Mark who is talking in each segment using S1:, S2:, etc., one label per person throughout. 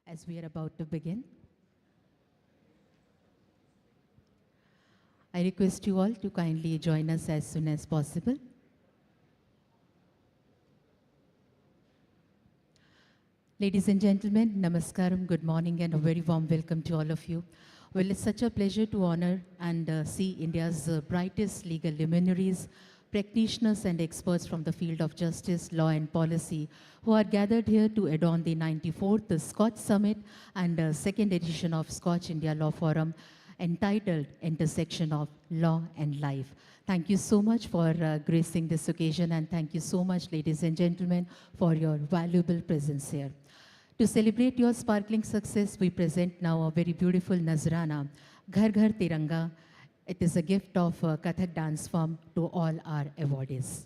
S1: as we are about to begin. I request you all to kindly join us as soon as possible. Ladies and gentlemen, namaskaram, good morning and a very warm welcome to all of you. Well, it's such a pleasure to honor and see India's brightest legal luminaries, practitioners and experts from the field of justice, law and policy who are gathered here to adorn the 94th SKOCH Summit and second edition of SKOCH India Law Forum entitled Intersection of Law and Life. Thank you so much for gracing this occasion, and thank you so much, ladies and gentlemen, for your valuable presence here. To celebrate your sparkling success, we present now a very beautiful Nazrana, Ghar Ghar Tiranga. It is a gift of Kathak dance form to all our awardees.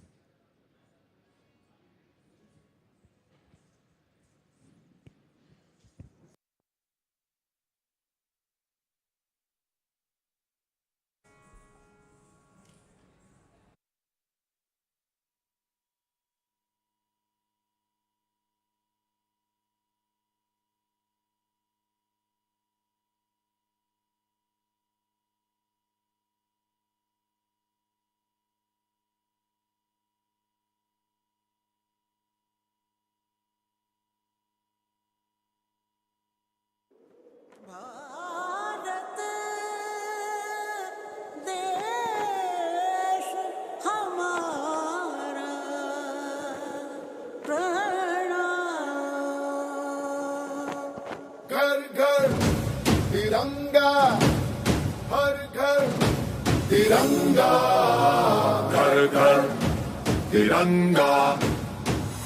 S2: Bharat देश हमारा प्रणाम।
S3: घर घर तिरंगा, हर घर तिरंगा, घर घर तिरंगा,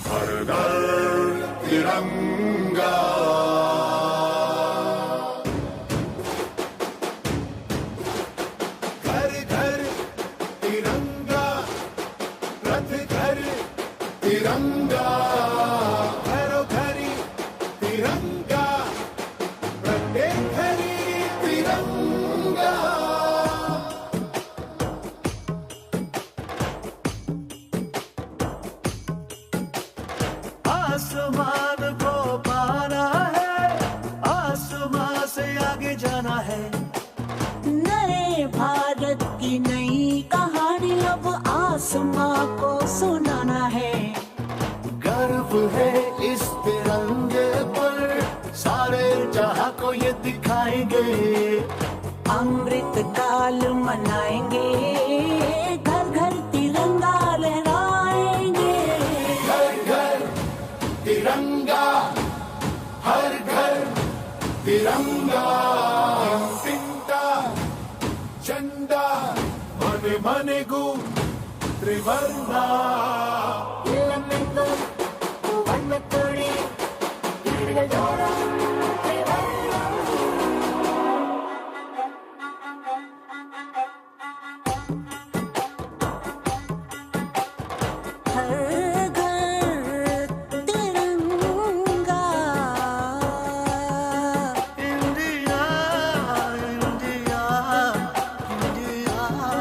S3: हर घर तिरंगा। घर घर तिरंगा, रथ घर तिरंगा, घरों घरी तिरंगा, प्रत्येक घरी तिरंगा।
S4: आसमान को पाना है, आसमान से आगे जाना है।
S2: नए भारत की नई कहानी अब आसमां को सुनाना है।
S4: गर्व है इस तिरंगे पर, सारे जहां को ये दिखाएंगे।
S2: अमृत काल मनाएंगे, घर घर तिरंगा लहराएंगे।
S3: घर घर तिरंगा, हर घर तिरंगा। तिंटा झंडा मने मने गु त्रिवर्णा।
S2: इलमेंगो वन्नतोड़ी तिरंगा
S4: इंडिया इंडिया इंडिया इंडिया।
S3: तिरंगा,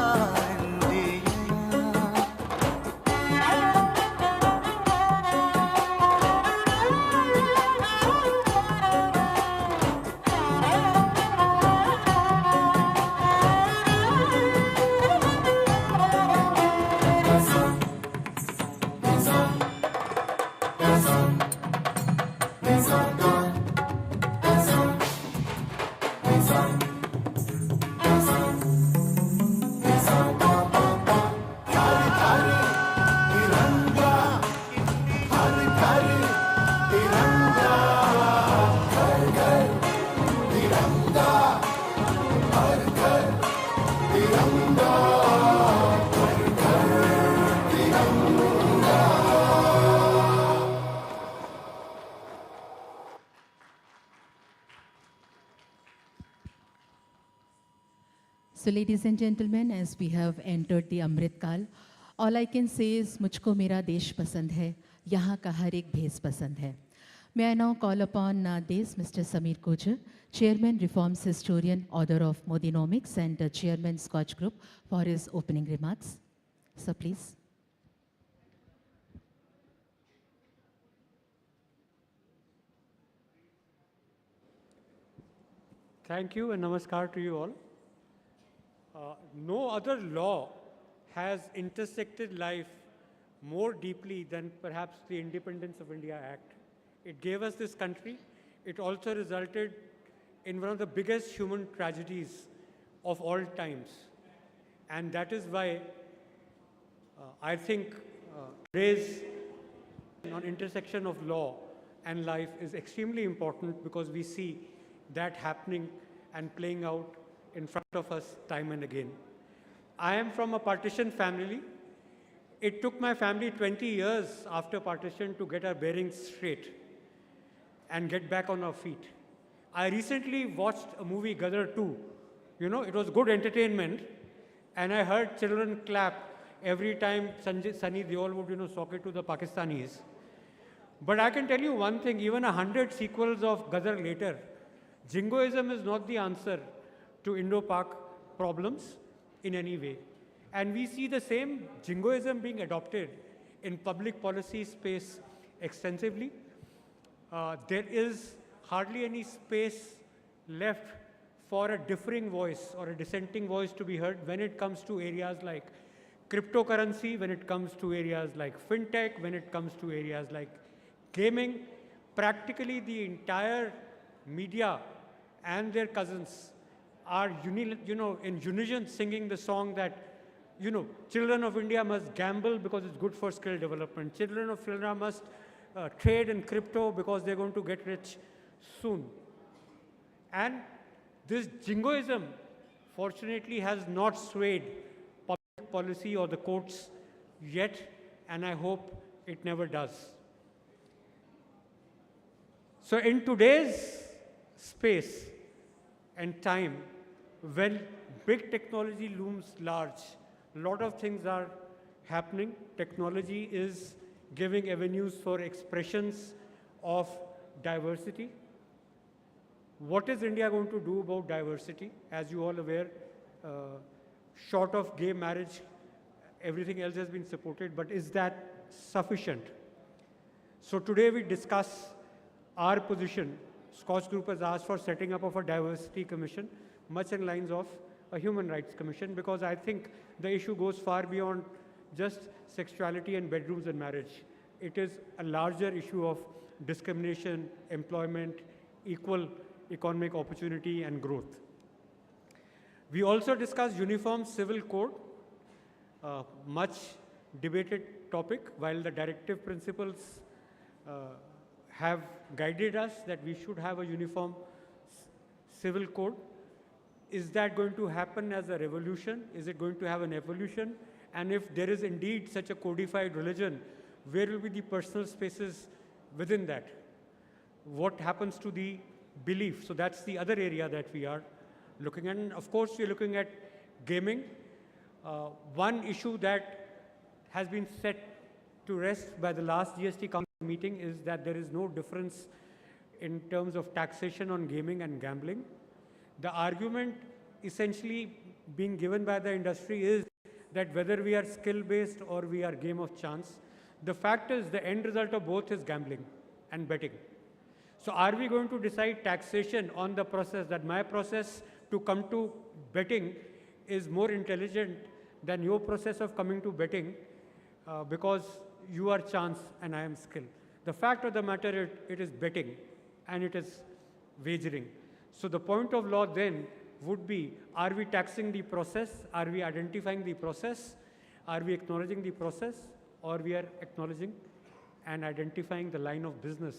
S3: हर घर तिरंगा, घर घर तिरंगा, हर घर तिरंगा, घर घर तिरंगा।
S1: So ladies and gentlemen, as we have entered the Amrit Kal, all I can say is मुझको मेरा देश पसंद है, यहाँ का हर एक भेस पसंद है. May I now call upon Des, Mr. Sameer Kochar, Chairman, Reforms Historian, Author of Modinomics and Chairman, SKOCH Group, for his opening remarks. So please.
S5: Thank you and namaskar to you all. No other law has intersected life more deeply than perhaps the Independence of India Act. It gave us this country. It also resulted in one of the biggest human tragedies of all times. And that is why I think today's on intersection of law and life is extremely important because we see that happening and playing out in front of us time and again. I am from a partition family. It took my family 20 years after partition to get our bearings straight and get back on our feet. I recently watched a movie, Gadar 2. You know, it was good entertainment, and I heard children clap every time Sunny Deol would, sock it to the Pakistanis. But I can tell you one thing, even 100 sequels of Gadar later, jingoism is not the answer to Indo-Pak problems in any way. And we see the same jingoism being adopted in public policy space extensively. There is hardly any space left for a differing voice or a dissenting voice to be heard when it comes to areas like cryptocurrency, when it comes to areas like fintech, when it comes to areas like gaming. Practically the entire media and their cousins are in unison singing the song that children of India must gamble because it's good for skill development. Children of India must trade in crypto because they're going to get rich soon. And this jingoism, fortunately, has not swayed public policy or the courts yet, and I hope it never does. So in today's space and time, when big technology looms large, a lot of things are happening. Technology is giving avenues for expressions of diversity. What is India going to do about diversity? As you all aware, short of gay marriage, everything else has been supported, but is that sufficient? So today we discuss our position. SKOCH Group has asked for setting up of a diversity commission, much in lines of a human rights commission, because I think the issue goes far beyond just sexuality and bedrooms and marriage. It is a larger issue of discrimination, employment, equal economic opportunity and growth. We also discussed uniform civil code, much debated topic, while the directive principles have guided us that we should have a uniform civil code. Is that going to happen as a revolution? Is it going to have an evolution? And if there is indeed such a codified religion, where will be the personal spaces within that? What happens to the belief? So that's the other area that we are looking at. And of course, we're looking at gaming. One issue that has been set to rest by the last GST Council meeting is that there is no difference in terms of taxation on gaming and gambling. The argument essentially being given by the industry is that whether we are skill-based or we are game of chance, the fact is the end result of both is gambling and betting. So are we going to decide taxation on the process, that my process to come to betting is more intelligent than your process of coming to betting because you are chance and I am skill? The fact of the matter, it is betting and it is wagering. So the point of law then would be, are we taxing the process? Are we identifying the process? Are we acknowledging the process? Or we are acknowledging and identifying the line of business,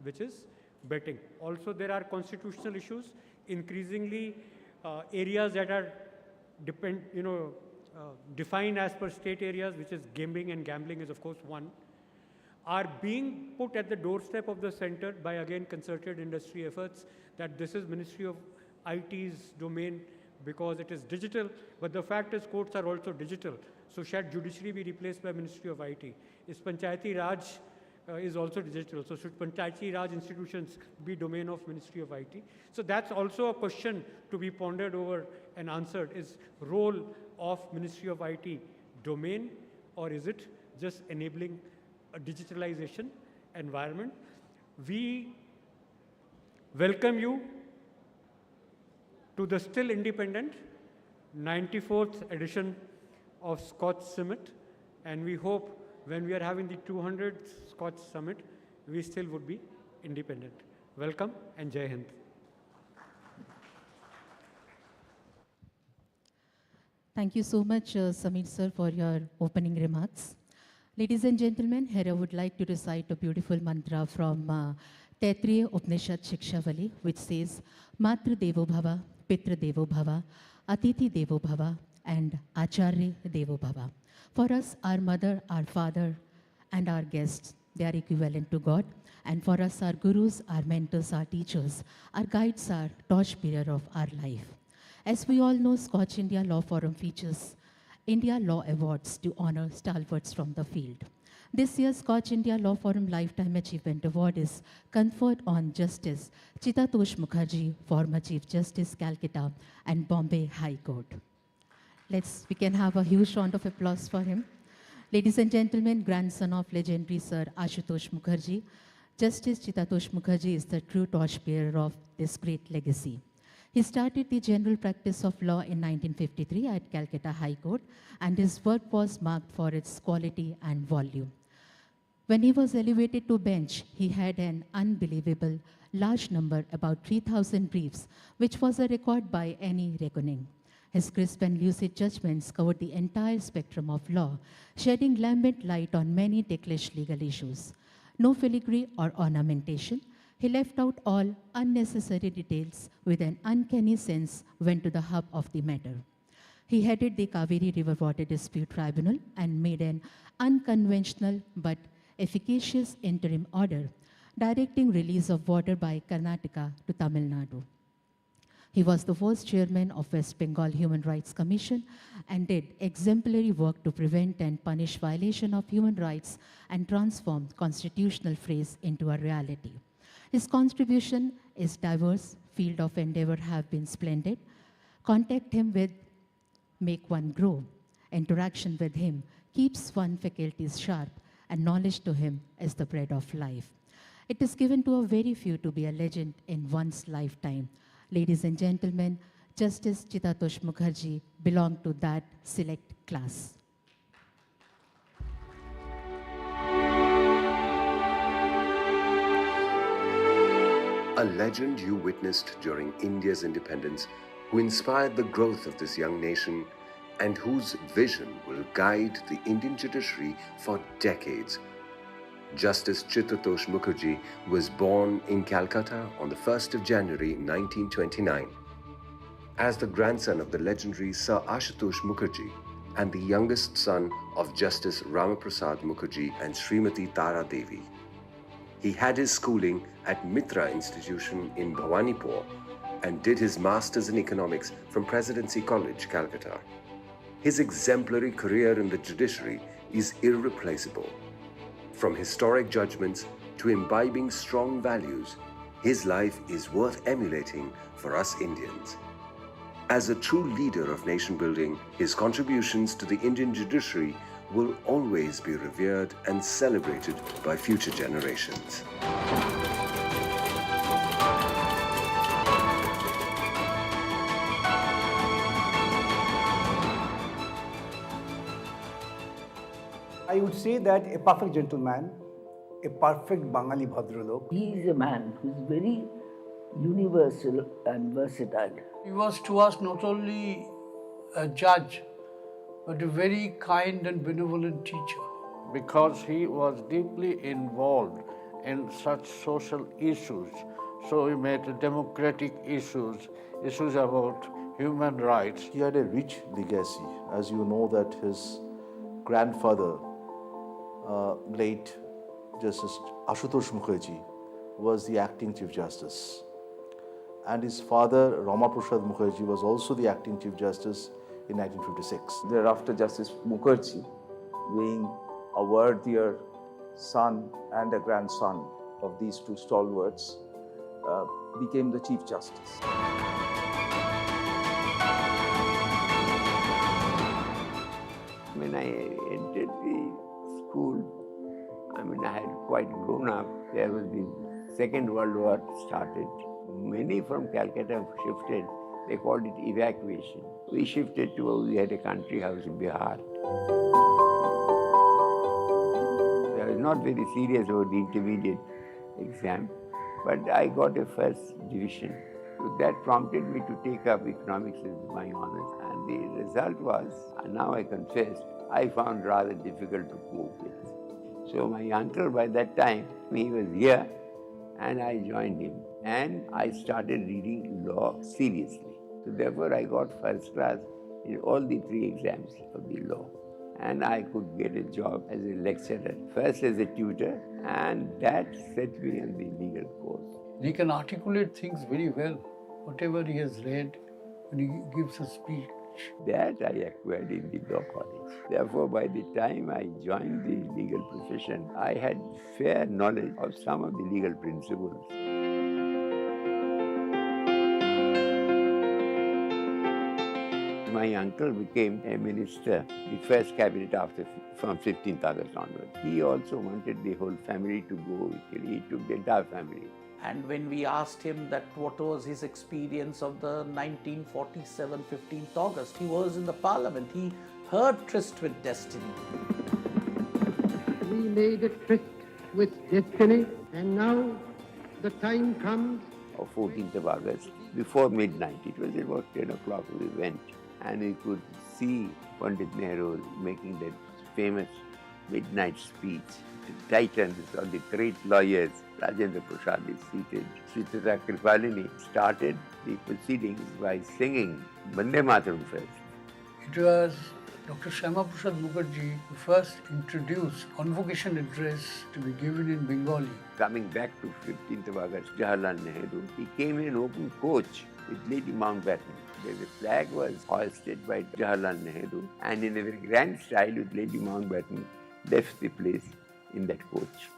S5: which is betting. Also, there are constitutional issues, increasingly areas that are defined as per state areas, which is gaming and gambling is of course one, are being put at the doorstep of the center by again concerted industry efforts that this is Ministry of IT's domain because it is digital, but the fact is courts are also digital. So should judiciary be replaced by Ministry of IT? Is Panchayati Raj is also digital. So should Panchayati Raj institutions be domain of Ministry of IT? So that's also a question to be pondered over and answered. Is role of Ministry of IT domain, or is it just enabling a digitalization environment? We welcome you to the still independent 94th edition of SKOCH Summit, and we hope when we are having the 200th SKOCH Summit, we still would be independent. Welcome and Jai Hind.
S1: Thank you so much, Samir sir, for your opening remarks. Ladies and gentlemen, here I would like to recite a beautiful mantra from Taittiriya Upanishad Shikshavali, which says, Matra Devo Bhava, Pitra Devo Bhava, Atithi Devo Bhava, and Acharya Devo Bhava. For us, our mother, our father, and our guests, they are equivalent to God. And for us, our gurus, our mentors, our teachers, our guides are torchbearer of our life. As we all know, SKOCH India Law Forum features India Law Awards to honor stalwarts from the field. This year's SKOCH India Law Forum Lifetime Achievement Award is conferred on Justice Chitatosh Mukherjee, former Chief Justice, Calcutta and Bombay High Court. We can have a huge round of applause for him. Ladies and gentlemen, grandson of legendary Sir Ashutosh Mukherjee, Justice Chitatosh Mukherjee is the true torchbearer of this great legacy. He started the general practice of law in 1953 at Calcutta High Court, and his work was marked for its quality and volume. When he was elevated to bench, he had an unbelievable large number, about 3,000 briefs, which was a record by any reckoning. His crisp and lucid judgments covered the entire spectrum of law, shedding lambent light on many ticklish legal issues. No filigree or ornamentation. He left out all unnecessary details with an uncanny sense went to the hub of the matter. He headed the Kaveri River Water Dispute Tribunal and made an unconventional but efficacious interim order directing release of water by Karnataka to Tamil Nadu. He was the first chairman of West Bengal Human Rights Commission and did exemplary work to prevent and punish violation of human rights and transform constitutional phrase into a reality. His contribution is diverse, field of endeavor have been splendid. Contact him with make one grow. Interaction with him keeps one faculties sharp, and knowledge to him is the bread of life. It is given to a very few to be a legend in one's lifetime. Ladies and gentlemen, Justice Chitatosh Mukherjee belonged to that select class.
S6: A legend you witnessed during India's independence, who inspired the growth of this young nation and whose vision will guide the Indian judiciary for decades. Justice Chitatosh Mukherjee was born in Calcutta on the 1st of January 1929. As the grandson of the legendary Sir Ashutosh Mukherjee and the youngest son of Justice Ramaprasad Mukherjee and Srimati Tara Devi. He had his schooling at Mitra Institution in Bhawanipur and did his Masters in Economics from Presidency College, Calcutta. His exemplary career in the judiciary is irreplaceable. From historic judgments to imbibing strong values, his life is worth emulating for us Indians. As a true leader of nation building, his contributions to the Indian judiciary will always be revered and celebrated by future generations.
S7: I would say that a perfect gentleman, a perfect Bangali Bhadralok.
S8: He is a man who is very universal and versatile.
S9: He was to us not only a judge, but a very kind and benevolent teacher.
S10: Because he was deeply involved in such social issues. So he made democratic issues, issues about human rights.
S11: He had a rich legacy. As you know that his grandfather, late Justice Ashutosh Mukherjee, was the acting Chief Justice. And his father, Ramaprasad Mukherjee, was also the acting Chief Justice in 1956.
S12: Thereafter, Justice Mukherjee, being a worthier son and a grandson of these two stalwarts, became the Chief Justice.
S13: When I entered the school, I had quite grown up. There was the Second World War started. Many from Calcutta shifted They called it evacuation. We shifted to, we had a country house in Bihar. I was not very serious about the intermediate exam, but I got a first division. So that prompted me to take up economics as my honors. And the result was, and now I confess, I found rather difficult to cope with. So my uncle by that time, he was here and I joined him. And I started reading law seriously. So therefore I got first class in all the 3 exams of the law. And I could get a job as a lecturer, first as a tutor, and that set me on the legal course.
S9: He can articulate things very well, whatever he has read when he gives a speech.
S13: That I acquired in the law college. Therefore, by the time I joined the legal profession, I had fair knowledge of some of the legal principles. My uncle became a minister, the first cabinet from 15th August onward. He also wanted the whole family to go with him. He took the entire family.
S14: And when we asked him that what was his experience of the 1947 15th August, he was in the parliament. He heard tryst with destiny.
S15: We made a tryst with destiny, and now the time comes.
S13: Of 14th of August, before midnight, it was about 10 o'clock we went, and we could see Pandit Nehru making that famous midnight speech. The titans or the great lawyers, Rajendra Prasad is seated. Sritata Kripalini started the proceedings by singing Vande Mataram first.
S9: It was Dr. Shyama Prasad Mukherjee who first introduced convocation address to be given in Bengali.
S13: Coming back to 15th of August, Jawaharlal Nehru, he came in an open coach with Lady Mountbatten. The flag was hoisted by Jawaharlal Nehru, and in a very grand style with Lady Mountbatten left the place in that coach.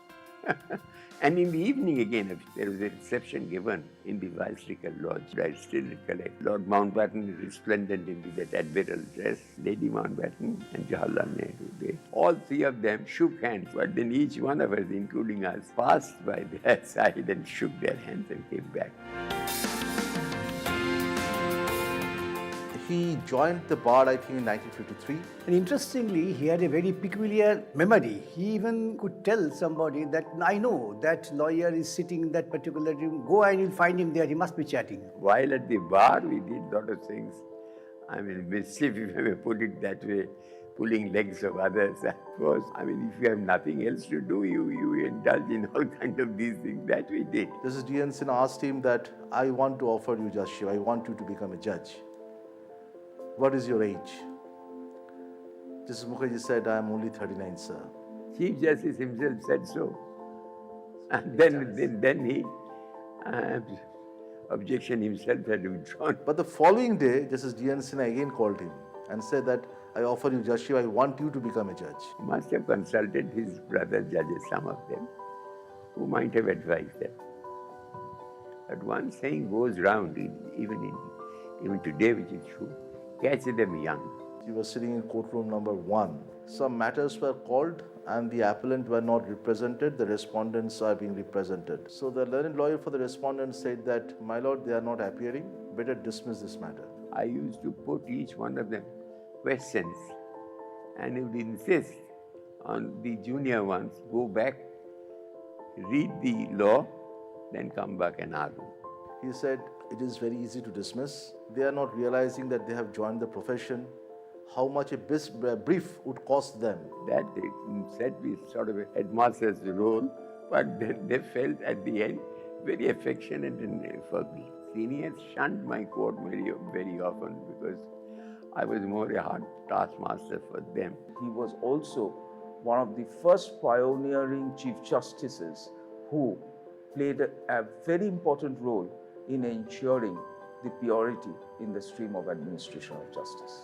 S13: And in the evening again, there was a reception given in the Viceregal Lodge. I still recollect. Lord Mountbatten is resplendent in that admiral dress, Lady Mountbatten and Jawaharlal Nehru. All 3 of them shook hands, but then each one of us, including us, passed by their side and shook their hands and came back.
S11: He joined the bar, I think, in 1953.
S7: And interestingly, he had a very peculiar memory. He even could tell somebody that, I know that lawyer is sitting in that particular room. Go and you'll find him there. He must be chatting.
S13: While at the bar, we did a lot of things. I mean, mischief, if I may put it that way, pulling legs of others. Of course, I mean, if you have nothing else to do, you indulge in all kinds of these things. That we did.
S11: Justice D.N. Sinha asked him that, I want to offer you judgeship. I want you to become a judge. What is your age? Justice Mukherjee said, I am only 39, sir.
S13: Chief Justice himself said so. And then he, objection himself had withdrawn.
S11: But the following day, Justice D.N. Sinha again called him and said that, I offer you judgeship, I want you to become a judge.
S13: He must have consulted his brother judges, some of them, who might have advised them. But one saying goes round, even today, which is true, catch them young.
S11: He was sitting in courtroom number 1. Some matters were called and the appellant were not represented, the respondents are being represented. So the learned lawyer for the respondent said that, my lord, they are not appearing, better dismiss this matter.
S13: I used to put each one of them questions, and he would insist on the junior ones, go back, read the law, then come back and argue.
S11: He said, it is very easy to dismiss. They are not realizing that they have joined the profession, how much a brief would cost them.
S13: That said we sort of a headmaster's role, but they felt at the end very affectionate and forgiving. Seniors shunned my court very often because I was more a hard taskmaster for them.
S12: He was also one of the first pioneering Chief Justices who played a very important role in ensuring the purity in the stream of administration of justice.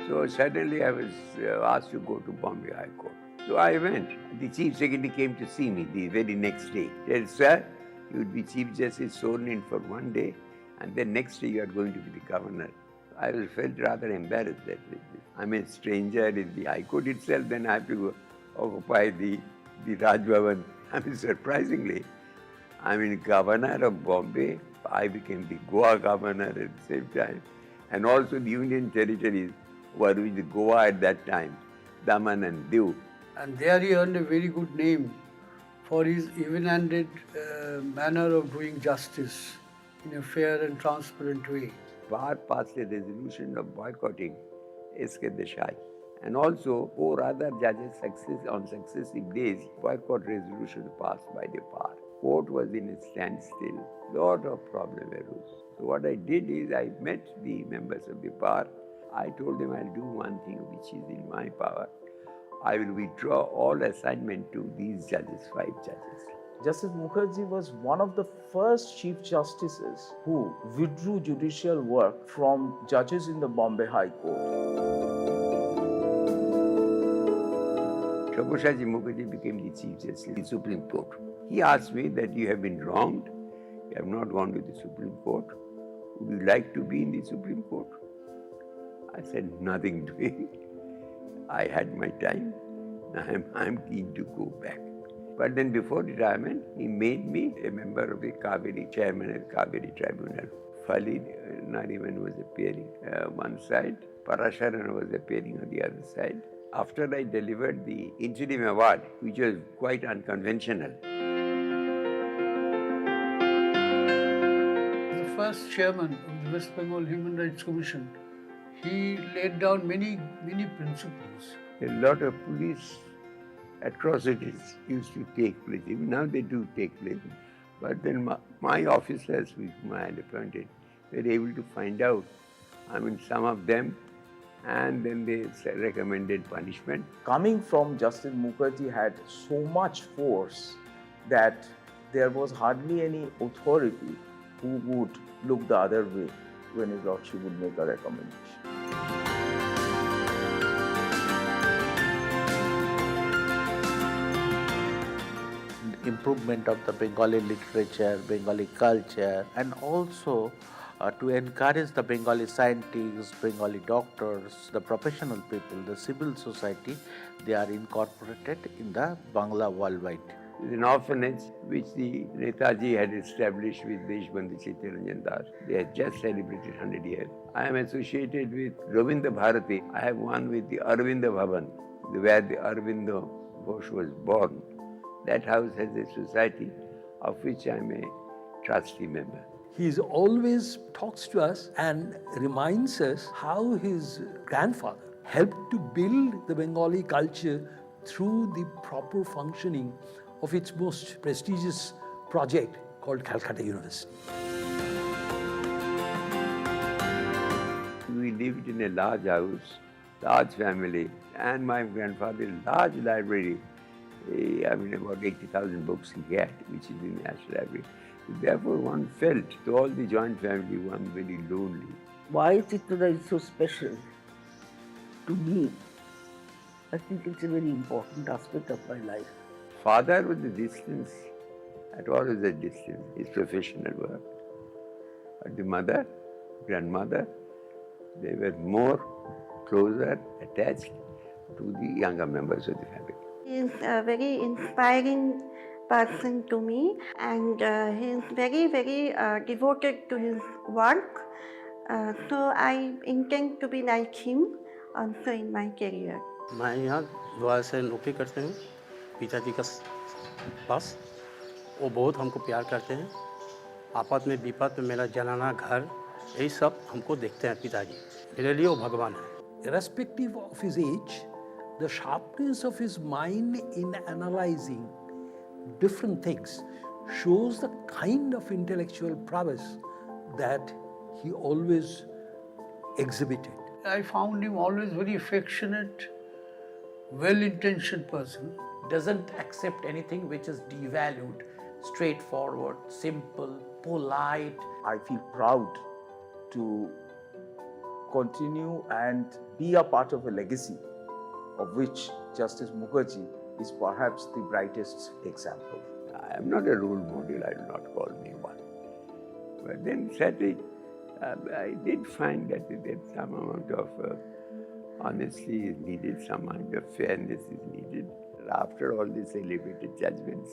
S13: So suddenly I was asked to go to Bombay High Court. So I went. The Chief Secretary came to see me the very next day. He said, sir, you would be Chief Justice sworn in for one day, and then next day you are going to be the governor. I felt rather embarrassed that I'm a stranger in the High Court itself, then I have to occupy the Raj Bhavan. I mean, surprisingly, I mean, governor of Bombay, I became the Goa governor at the same time. And also the Union territories were with Goa at that time, Daman and Diu.
S9: And there he earned a very good name for his even-handed manner of doing justice in a fair and transparent way.
S13: PAR passed a resolution of boycotting SK Desai. And also 4 other judges on successive days boycott resolution passed by the PAR. Court was in a standstill. Lot of problem arose. So what I did is I met the members of the PAR. I told them I'll do one thing which is in my power. I will withdraw all assignment to these judges, 5 judges.
S12: Justice Mukherjee was one of the first Chief Justices who withdrew judicial work from judges in the Bombay High Court.
S13: Sabyasachi Mukherjee became the Chief Justice of the Supreme Court. He asked me that you have been wronged, you have not gone to the Supreme Court. Would you like to be in the Supreme Court? I said, nothing doing. I had my time. I'm keen to go back. But then before retirement, he made me a member of the Kaveri, chairman of the Kaveri Tribunal. Khalid Nariman was appearing one side, Parasharan was appearing on the other side. After I delivered the interim award, which was quite unconventional.
S9: The first chairman of the West Bengal Human Rights Commission, he laid down many principles.
S13: A lot of police atrocities used to take place. Even now they do take place. But then my officers, whom I had appointed, were able to find out, some of them, and then they recommended punishment.
S12: Coming from Justice Mukherjee had so much force that there was hardly any authority who would look the other way when his lordship would make a recommendation.
S14: Improvement of the Bengali literature, Bengali culture, and also to encourage the Bengali scientists, Bengali doctors, the professional people, the civil society, they are incorporated in the Bangla worldwide.
S13: An orphanage which the Netaji had established with Deshbandhu Chittaranjan Das. They had just celebrated 100 years. I am associated with Ravinda Bharati. I have one with the Arvinda Bhavan, where the Arvinda Ghosh was born. That house has a society of which I am a trustee member.
S16: He always talks to us and reminds us how his grandfather helped to build the Bengali culture through the proper functioning of its most prestigious project called Calcutta University.
S13: We lived in a large house, large family, and my grandfather, large library. About 80,000 books he had, which is in the National Library. Therefore, one felt, to all the joint family, one very lonely.
S8: Why Chittara is so special to me? I think it's a very important aspect of my life.
S13: Father was a distance, at all was a distance, his professional work. But the mother, grandmother, they were more closer, attached to the younger members of the family.
S17: He is a very inspiring person to me, and he is very devoted to his work. So I intend to be like him also in my career.
S18: मैं यहाँ दुआ से नौकरी करते हूँ पिताजी का पास। वो बहुत हमको प्यार करते हैं। आफत में विपत में मेरा जलाना घर यही सब हमको देखते हैं पिताजी। मेरे लिए वो भगवान है।
S16: Irrespective of his age, the sharpness of his mind in analyzing different things shows the kind of intellectual prowess that he always exhibited.
S9: I found him always very affectionate, well-intentioned person.
S14: Doesn't accept anything which is devalued, straightforward, simple, polite.
S12: I feel proud to continue and be a part of a legacy of which Justice Mukherjee is perhaps the brightest example.
S13: I am not a role model, I will not call me one. But then sadly, I did find that some amount of honesty is needed, some amount of fairness is needed. After all these celebrated judgments,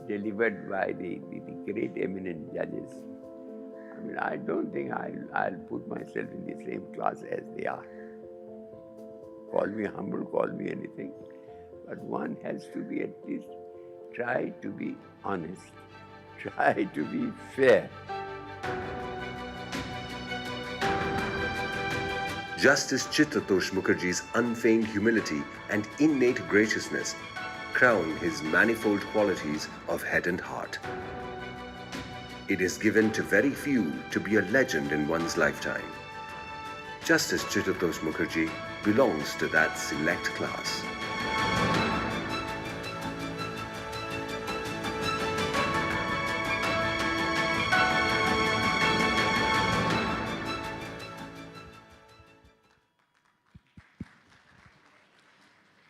S13: delivered by the great eminent judges. I mean, I don't think I'll put myself in the same class as they are. Call me humble, call me anything. But one has to be at least try to be honest, try to be fair.
S6: Justice Chitratosh Mukherjee's unfeigned humility and innate graciousness crown his manifold qualities of head and heart. It is given to very few to be a legend in one's lifetime. Justice Chitratosh Mukherjee belongs to that select class.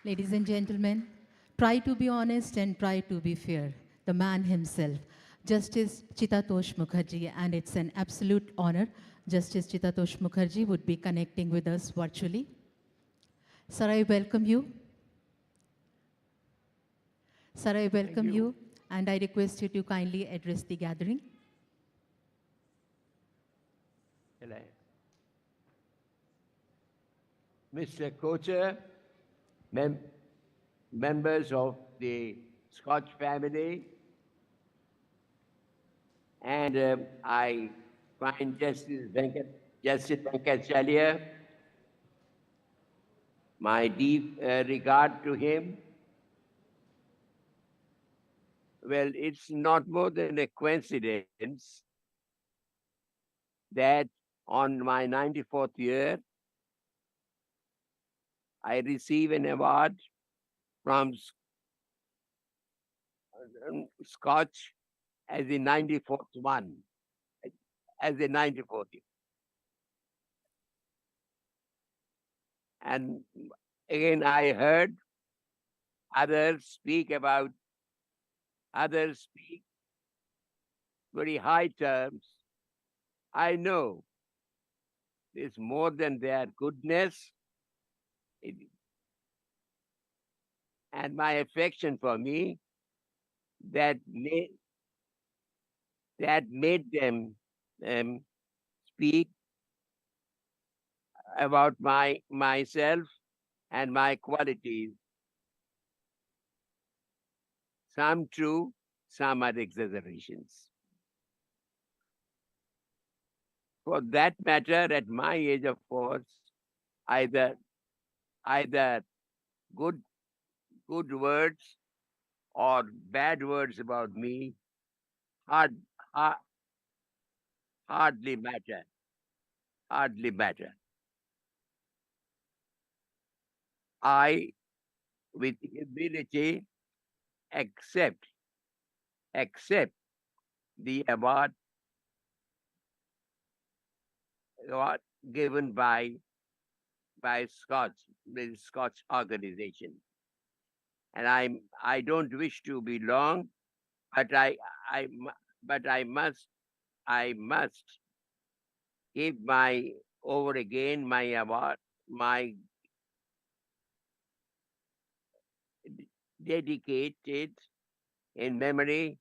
S1: Ladies and gentlemen, try to be honest and try to be fair. The man himself, Justice Chitratosh Mukherjee, and it's an absolute honor. Justice Chitratosh Mukherjee would be connecting with us virtually. Sir, I welcome you. Sir, I welcome you, and I request you to kindly address the gathering.
S13: Hello. Mr. Co-Chair, members of the Scotch family, and I find Justice Venkatacharya, my deep regard to him. Well, it's not more than a coincidence that on my 94th year, I receive an award from Scotch as the 94th one, as the 94th. And again, I heard others speak very high terms. I know it's more than their goodness and my affection for me that made them speak about myself and my qualities. Some true, some are exaggerations. For that matter, at my age, of course, either good words or bad words about me hardly matter. Hardly matter. I, with humility, accept the award given by Scotch, the Scotch organization. And I don't wish to be long, but I must give my award, my dedicated in memory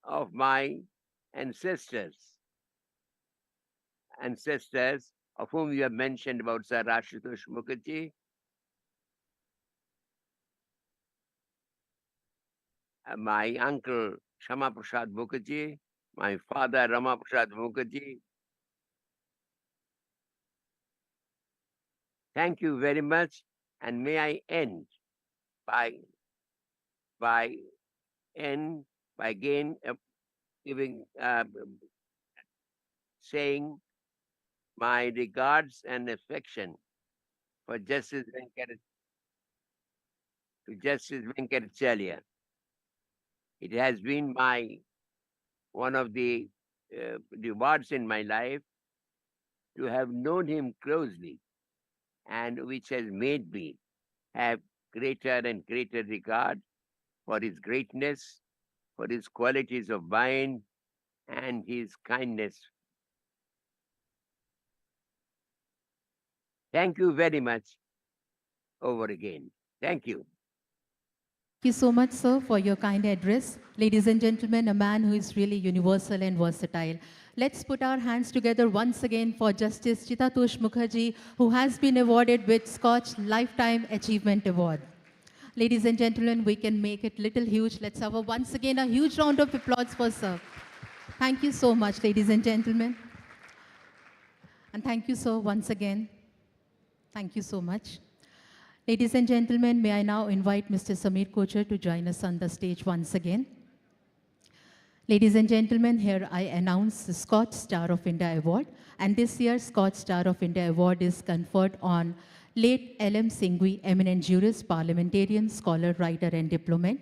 S13: of my ancestors of whom you have mentioned about Sir Ashutosh Mukherjee, my uncle Shama Prasad Mukherjee, my father Rama Prasad Mukherjee. Thank you very much, and may I end by again saying my regards and affection for Justice Venkatacharya. It has been one of the rewards in my life to have known him closely, and which has made me have greater and greater regard for his greatness, for his qualities of mind, and his kindness. Thank you very much. Over again. Thank you.
S1: you so much, sir, for your kind address. Ladies and gentlemen, a man who is really universal and versatile. Let's put our hands together once again for Justice Chitatosh Mukherjee, who has been awarded with SKOCH Lifetime Achievement Award. Ladies and gentlemen, we can make it little huge. Let's have once again a huge round of applause for sir. Thank you so much, ladies and gentlemen. And thank you, sir, once again. Thank you so much. Ladies and gentlemen, may I now invite Mr. Samir Kochar to join us on the stage once again. Ladies and gentlemen, here I announce the SKOCH Star of India Award. And this year's SKOCH Star of India Award is conferred on late L.M. Singhvi, eminent jurist, parliamentarian, scholar, writer, and diplomat.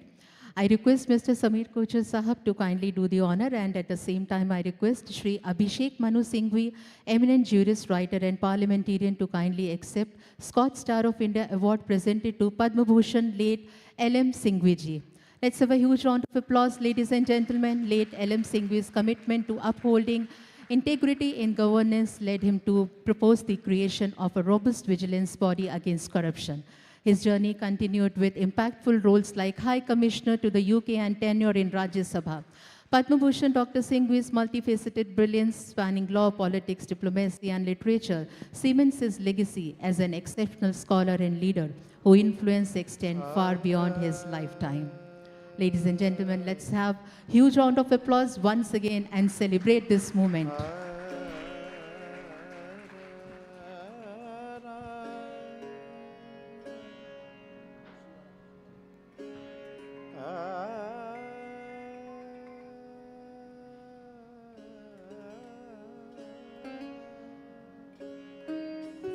S1: I request Mr. Samir Kochar Sahab to kindly do the honor, and at the same time I request Shri Abhishek Manu Singhvi, eminent jurist, writer, and parliamentarian to kindly accept SKOCH Star of India Award presented to Padma Bhushan late L.M. Singhvi ji. Let's have a huge round of applause, ladies and gentlemen. Late L.M. Singhvi's commitment to upholding integrity in governance led him to propose the creation of a robust vigilance body against corruption. His journey continued with impactful roles like High Commissioner to the UK and tenure in Rajya Sabha. Padma Bhushan Dr. Singhvi's multifaceted brilliance spanning law, politics, diplomacy, and literature cements his legacy as an exceptional scholar and leader whose influence extends far beyond his lifetime. Ladies and gentlemen, let's have a huge round of applause once again and celebrate this moment.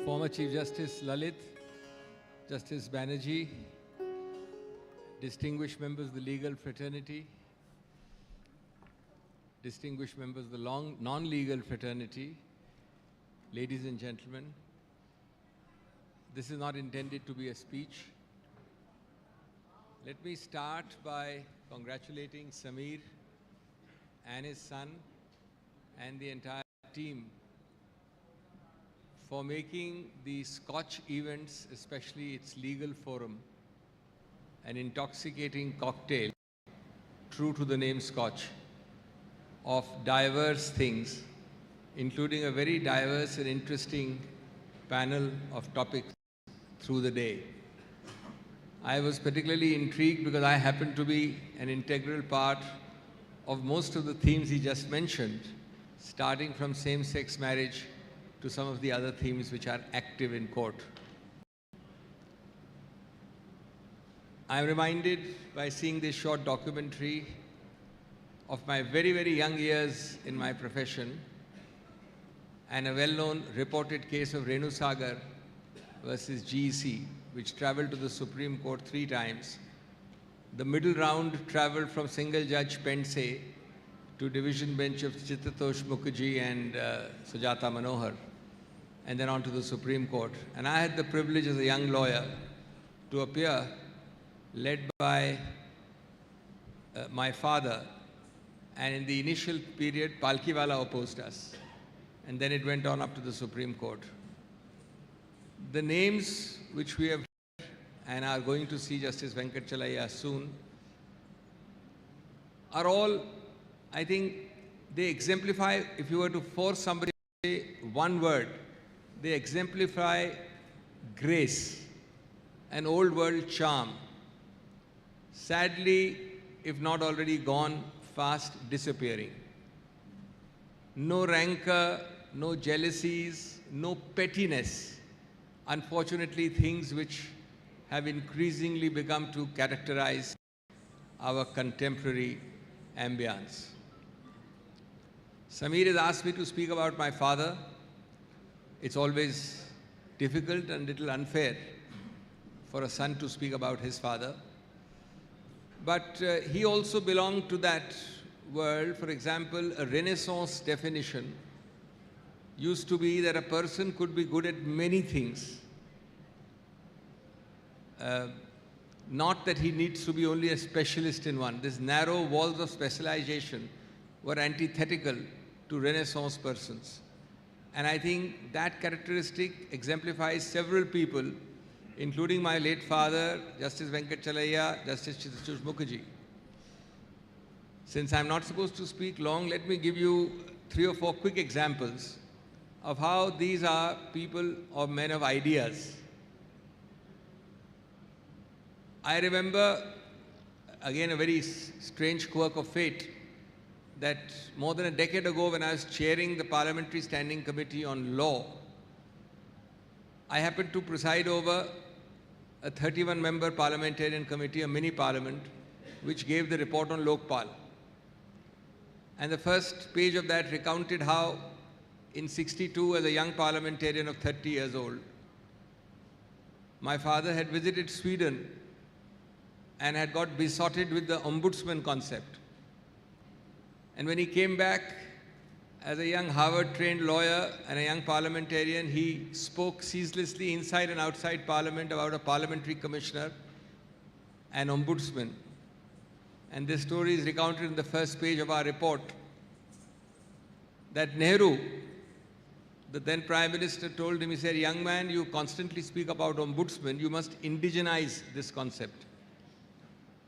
S19: Former Chief Justice Lalit, Justice Banerjee, distinguished members of the legal fraternity, distinguished members of the non-legal fraternity, ladies and gentlemen, this is not intended to be a speech. Let me start by congratulating Samir and his son and the entire team for making the SKOCH events, especially its legal forum, an intoxicating cocktail, true to the name SKOCH, of diverse things, including a very diverse and interesting panel of topics through the day. I was particularly intrigued because I happen to be an integral part of most of the themes he just mentioned, starting from same-sex marriage to some of the other themes which are active in court. I'm reminded by seeing this short documentary of my very, very young years in my profession and a well-known reported case of Renu Sagar versus GEC, which traveled to the Supreme Court 3 times. The middle round traveled from single judge Pense to division bench of Chitatosh Mukherjee and Sujata Manohar, and then on to the Supreme Court. And I had the privilege as a young lawyer to appear, led by my father, and in the initial period, Palkiwala opposed us. And then it went on up to the Supreme Court. The names which we have heard and are going to see Justice Venkat Chalaya soon are all, I think, they exemplify, if you were to force somebody to say one word, they exemplify grace, an old world charm. Sadly, if not already gone, fast disappearing. No rancor, no jealousies, no pettiness. Unfortunately, things which have increasingly become to characterize our contemporary ambience. Samir has asked me to speak about my father. It's always difficult and little unfair for a son to speak about his father. But he also belonged to that world. For example, a Renaissance definition used to be that a person could be good at many things. Not that he needs to be only a specialist in one. These narrow walls of specialization were antithetical to Renaissance persons. And I think that characteristic exemplifies several people including my late father, Justice Venkatachalaya, Justice Chitrush Mukherjee. Since I'm not supposed to speak long, let me give you 3 or 4 quick examples of how these are people or men of ideas. I remember, again, a very strange quirk of fate, that more than a decade ago, when I was chairing the Parliamentary Standing Committee on Law, I happened to preside over a 31-member parliamentarian committee, a mini parliament, which gave the report on Lokpal. And the first page of that recounted how in '62, as a young parliamentarian of 30 years old, my father had visited Sweden and had got besotted with the ombudsman concept. And when he came back as a young Harvard-trained lawyer and a young parliamentarian, he spoke ceaselessly inside and outside Parliament about a parliamentary commissioner and ombudsman. And this story is recounted in the first page of our report, that Nehru, the then Prime Minister, told him, he said, "Young man, you constantly speak about ombudsman, you must indigenize this concept."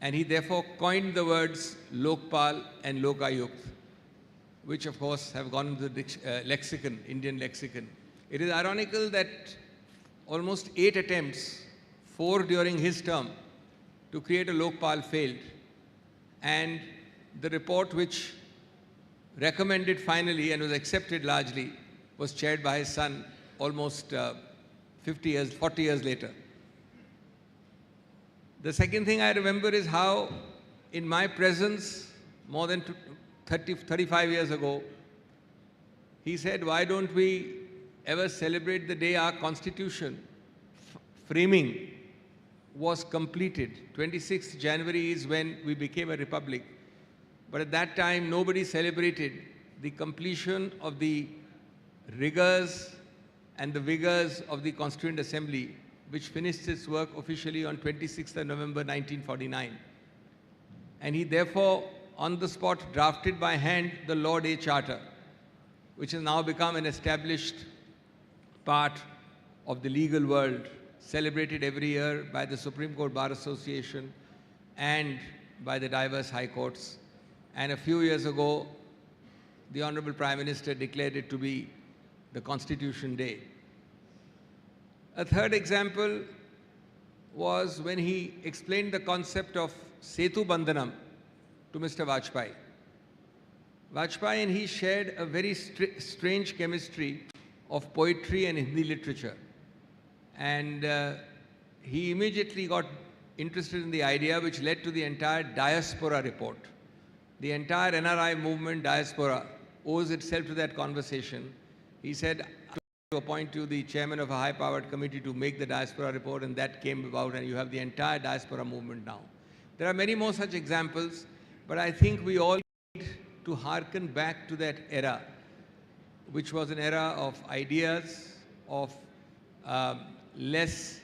S19: And he therefore coined the words Lokpal and Lokayukt, which of course have gone into the lexicon, Indian lexicon. It is ironical that almost 8 attempts, 4 during his term, to create a Lokpal failed. And the report which recommended finally and was accepted largely was chaired by his son almost 40 years later. The second thing I remember is how, in my presence, more than 35 years ago, he said, "Why don't we ever celebrate the day our Constitution framing was completed? 26th January is when we became a republic. But at that time, nobody celebrated the completion of the rigors and the vigors of the Constituent Assembly, which finished its work officially on 26th of November 1949. And he therefore, on the spot, drafted by hand the Law Day Charter, which has now become an established part of the legal world, celebrated every year by the Supreme Court Bar Association and by the diverse high courts. And a few years ago, the Honorable Prime Minister declared it to be the Constitution Day. A third example was when he explained the concept of Setu Bandhanam to Mr. Vajpayee. Vajpayee and he shared a very strange chemistry of poetry and Hindi literature. And he immediately got interested in the idea, which led to the entire diaspora report. The entire NRI movement diaspora owes itself to that conversation. He said to appoint you the chairman of a high-powered committee to make the diaspora report, and that came about, and you have the entire diaspora movement now. There are many more such examples, but I think we all need to hearken back to that era, which was an era of ideas, of less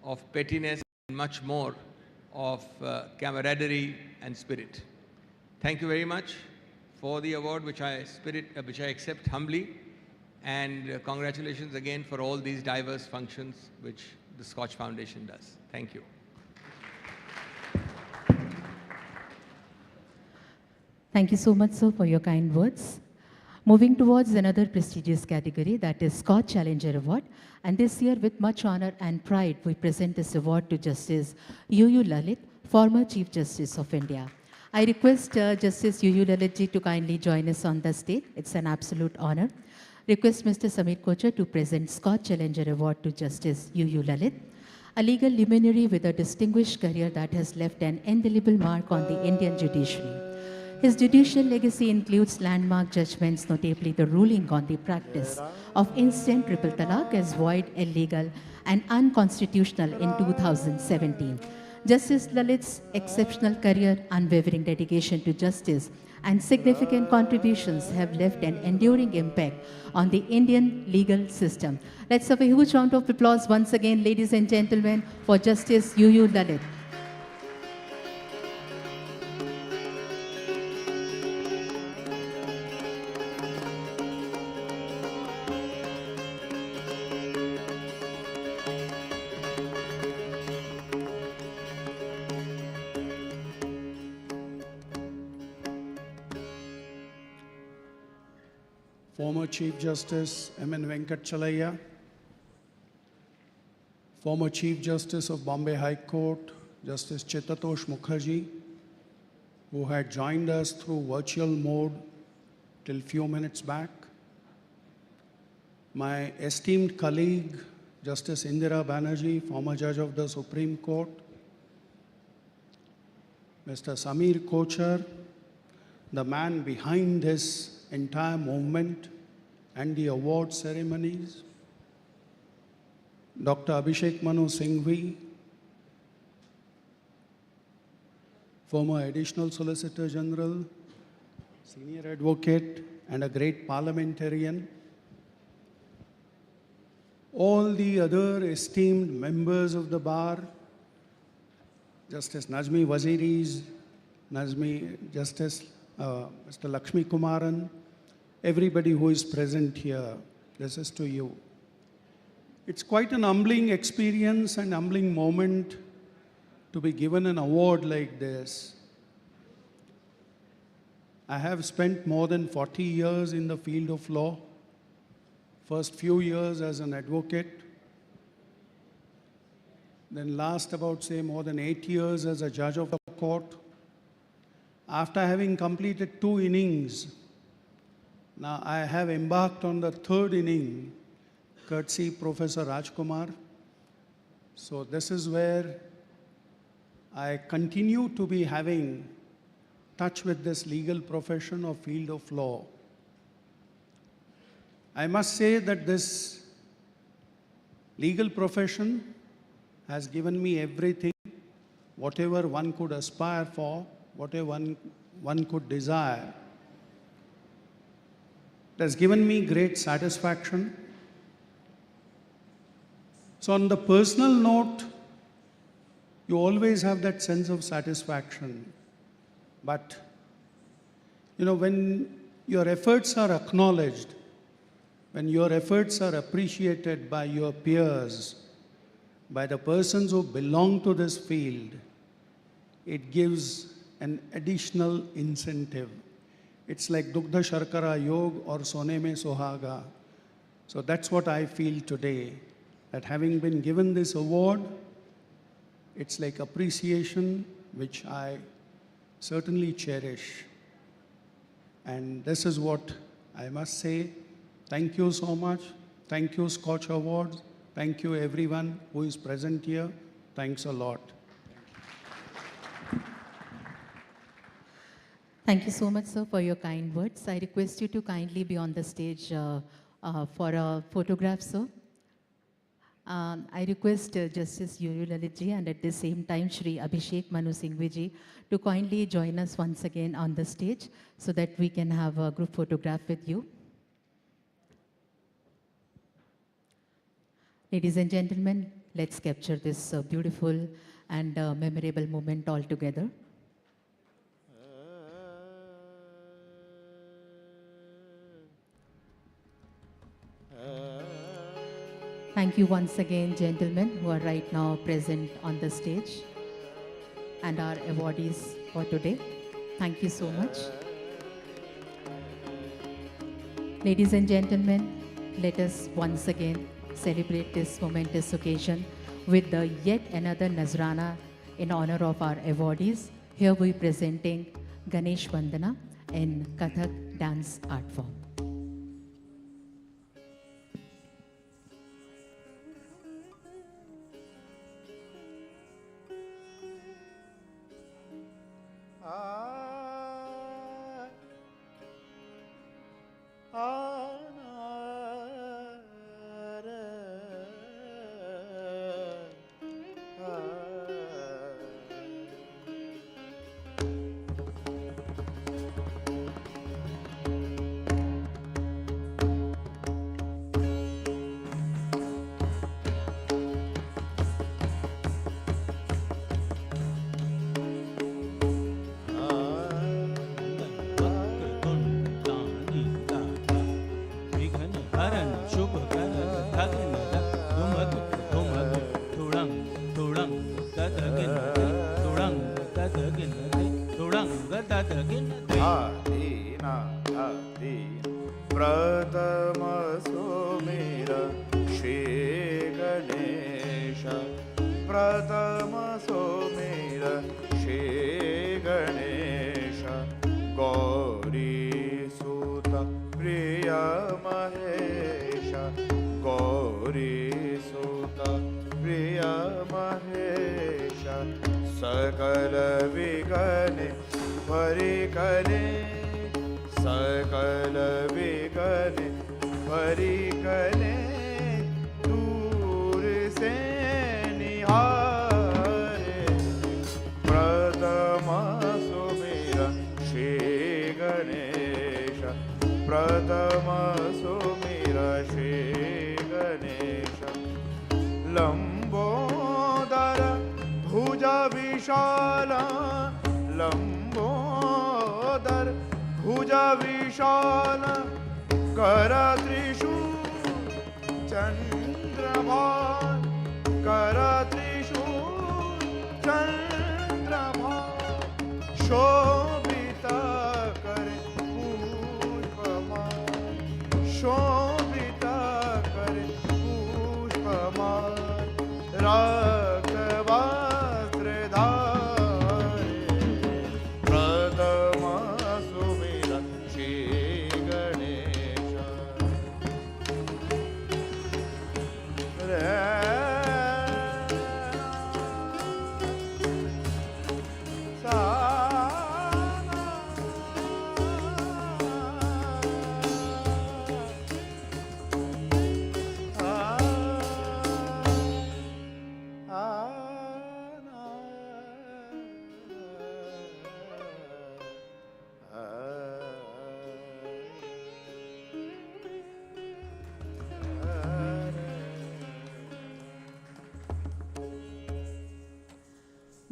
S19: of pettiness and much more of camaraderie and spirit. Thank you very much for the award, which I accept humbly, and congratulations again for all these diverse functions which the SKOCH Foundation does. Thank you.
S1: Thank you so much, sir, for your kind words. Moving towards another prestigious category, that is SKOCH Challenger Award. And this year, with much honor and pride, we present this award to Justice U.U. Lalit, former Chief Justice of India. I request Justice U.U. Lalit ji to kindly join us on the stage. It's an absolute honor. Request Mr. Samir Kochar to present SKOCH Challenger Award to Justice U.U. Lalit, a legal luminary with a distinguished career that has left an indelible mark on the Indian judiciary. His judicial legacy includes landmark judgments, notably the ruling on the practice of instant triple talaq as void, illegal, and unconstitutional in 2017. Justice Lalit's exceptional career, unwavering dedication to justice, and significant contributions have left an enduring impact on the Indian legal system. Let's have a huge round of applause once again, ladies and gentlemen, for Justice U.U. Lalit.
S20: former Chief Justice M.N. Venkatchalaya, former Chief Justice of Bombay High Court, Justice Chitatosh Mukherjee, who had joined us through virtual mode till few minutes back, my esteemed colleague, Justice Indira Banerjee, former Judge of the Supreme Court, Mr. Samir Kochar, the man behind this entire movement and the award ceremonies, Dr. Abhishek Manu Singhvi, former Additional Solicitor General, senior advocate, and a great parliamentarian, all the other esteemed members of the bar, Justice Najmi Waziris, Justice Mr. Lakshmi Kumaran, everybody who is present here, this is to you. It's quite an humbling experience and humbling moment to be given an award like this. I have spent more than 40 years in the field of law, first few years as an advocate, then last about say more than 8 years as a judge of the court. After having completed 2 innings, now I have embarked on the 3rd inning, courtesy Professor Rajkumar. So this is where I continue to be having touch with this legal profession or field of law. I must say that this legal profession has given me everything, whatever one could aspire for, whatever one could desire. It has given me great satisfaction. So on the personal note, you always have that sense of satisfaction. But, you know, when your efforts are acknowledged, when your efforts are appreciated by your peers, by the persons who belong to this field, it gives an additional incentive. It's like Dugdha Sharkara Yog or Sone Mein Sohaga. So that's what I feel today, that having been given this award, it's like appreciation, which I certainly cherish. And this is what I must say. Thank you so much. Thank you, Scotch Awards. Thank you, everyone who is present here. Thanks a lot.
S1: Thank you so much, sir, for your kind words. I request you to kindly be on the stage for a photograph, sir. I request Justice Yuri Lalitji and at the same time Shri Abhishek Manu Singhvi to kindly join us once again on the stage so that we can have a group photograph with you. Ladies and gentlemen, let's capture this beautiful and memorable moment all together. Thank you once again, gentlemen, who are right now present on the stage and our awardees for today. Thank you so much. Ladies and gentlemen, let us once again celebrate this momentous occasion with the yet another Nazrana in honor of our awardees. Here we presenting Ganesh Vandana in Kathak dance art form.
S3: सुत प्रिय महेश सकल विघ्न परिकरे सकल विघ्न परिकरे दूर से निहारे प्रथम सुमिर श्री गणेश प्रथम सुमिर श्री गणेश लंबोदर भुज विशाल लंबोदर भुज विशाल कर त्रिशूल चंद्रभान कर त्रिशूल चंद्रभान शोभित कर पुष्पमान शोभित कर पुष्पमान रक्तवस्त्र धारे प्रथम सुमिर श्री गणेश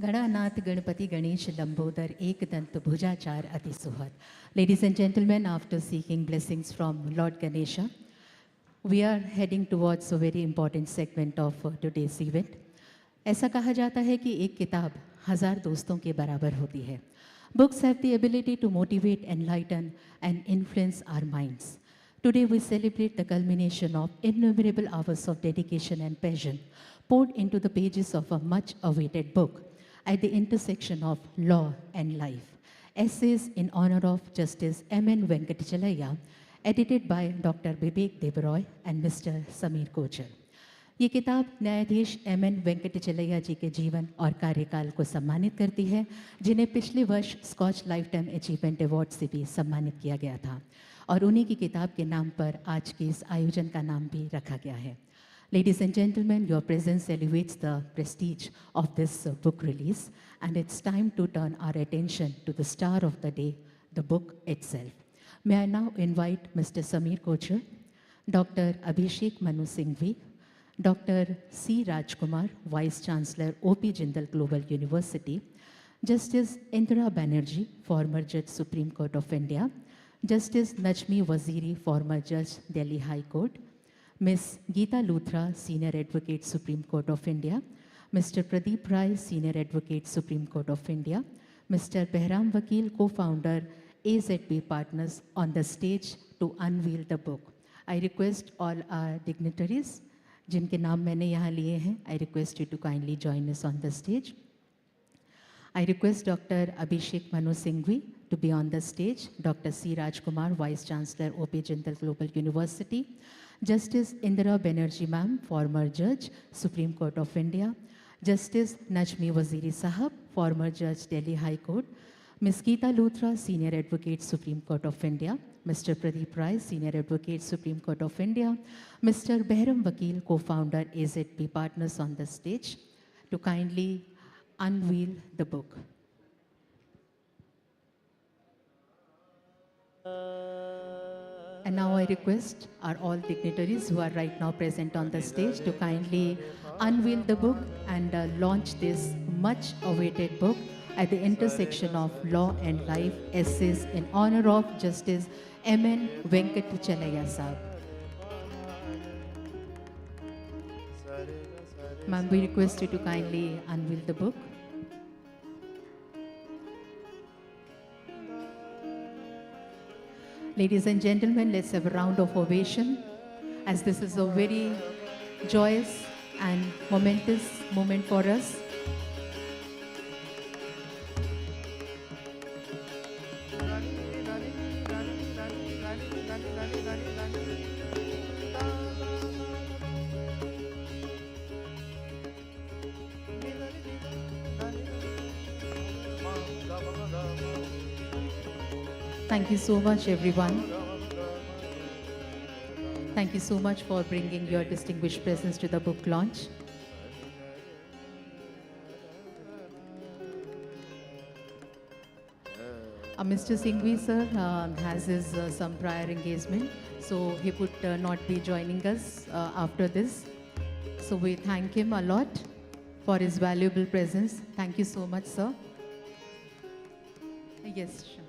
S1: गणानाथ गणपति गणेश लंबोदर एक दंत भुजाचार अति Suhad. Ladies and gentlemen, after seeking blessings from Lord Ganesha, we are heading towards a very important segment of today's event. ऐसा कहा जाता है कि एक किताब 1000 दोस्तों के बराबर होती है. Books have the ability to motivate, enlighten and influence our minds. Today we celebrate the culmination of innumerable hours of dedication and passion poured into the pages of a much awaited book at the intersection of law and life. Essays in honor of Justice M.N. Venkatachalaya, edited by Dr. Vivek Debaroy and Mr. Sameer Kochar. ये किताब न्यायाधीश M.N. Venkatachaliah जी के जीवन और कार्यकाल को सम्मानित करती है, जिन्हें पिछले वर्ष Skoch lifetime achievement award से भी सम्मानित किया गया था, और उन्हीं की किताब के नाम पर आज के इस आयोजन का नाम भी रखा गया है. Ladies and gentlemen, your presence elevates the prestige of this book release, and it's time to turn our attention to the star of the day, the book itself. May I now invite Mr. Sameer Kochar, Dr. Abhishek Manu Singhvi, Dr. C. Rajkumar, Vice Chancellor, O.P. Jindal Global University, Justice Indira Banerjee, former Judge, Supreme Court of India, Justice Najmi Waziri, former Judge, Delhi High Court, Ms. Geeta Luthra, Senior Advocate, Supreme Court of India, Mr. Pradeep Rai, Senior Advocate, Supreme Court of India, Mr. Behram Vakil, co-founder, AZB Partners, on the stage to unveil the book. I request all our dignitaries, जिनके नाम मैंने यहाँ लिए हैं, I request you to kindly join us on the stage. I request Dr. Abhishek Manu Singhvi to be on the stage, Dr. C. Rajkumar, Vice Chancellor, O.P. Jindal Global University, Justice Indira Banerjee ma'am, former Judge, Supreme Court of India, Justice Najmi Waziri Sahab, former Judge, Delhi High Court, Ms. Geeta Luthra, Senior Advocate, Supreme Court of India, Mr. Pradeep Rai, Senior Advocate, Supreme Court of India, Mr. Behram Vakil, co-founder, AZB Partners, on the stage to kindly unveil the book. And now I request our all dignitaries who are right now present on the stage to kindly unveil the book and launch this much awaited book at the intersection of law and life, essays in honor of Justice M.N. Venkatachalaya Sahab. Ma'am, we request you to kindly unveil the book. Ladies and gentlemen, let's have a round of ovation, as this is a very joyous and momentous moment for us. Thank you so much, everyone. Thank you so much for bringing your distinguished presence to the book launch. Mr. Singhvi sir has his some prior engagement, so he would not be joining us after this. So we thank him a lot for his valuable presence. Thank you so much, sir. Yes, sure.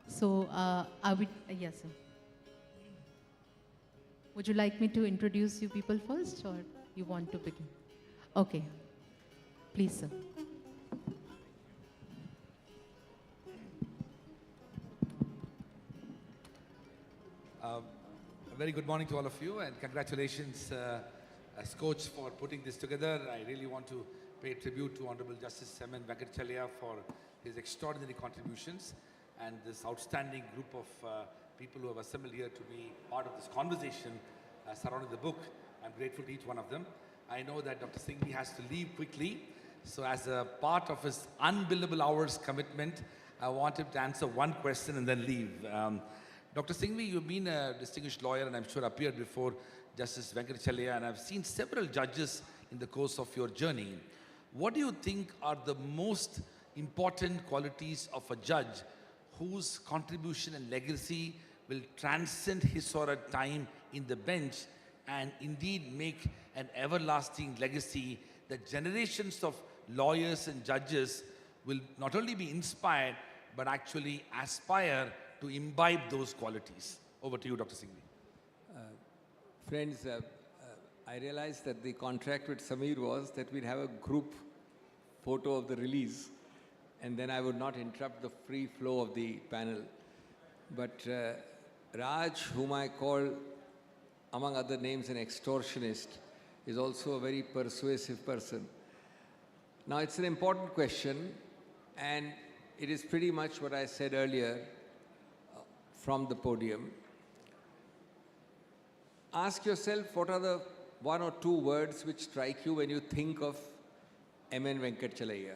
S1: So I would, yes, sir. Would you like me to introduce you people first, or you want to begin? Okay, please, sir.
S21: A very good morning to all of you, and congratulations, SKOCH, for putting this together. I really want to pay tribute to Honorable Justice M.N. Venkatachalya for his extraordinary contributions and this outstanding group of people who have assembled here to be part of this conversation surrounding the book. I'm grateful to each one of them. I know that Dr. Singhvi has to leave quickly, so as a part of his unbillable hours commitment, I want him to answer one question and then leave. Dr. Singhvi, you've been a distinguished lawyer and I'm sure appeared before Justice Venkatachalya, and I've seen several judges in the course of your journey. What do you think are the most important qualities of a judge whose contribution and legacy will transcend his or her time in the bench and indeed make an everlasting legacy that generations of lawyers and judges will not only be inspired but actually aspire to imbibe those qualities? Over to you, Dr. Singhvi.
S22: Friends, I realized that the contract with Samir was that we'd have a group photo of the release, and then I would not interrupt the free flow of the panel. But Raj, whom I call, among other names, an extortionist, is also a very persuasive person. Now, it's an important question, and it is pretty much what I said earlier from the podium. Ask yourself, what are the one or two words which strike you when you think of M.N. Venkatachalaya?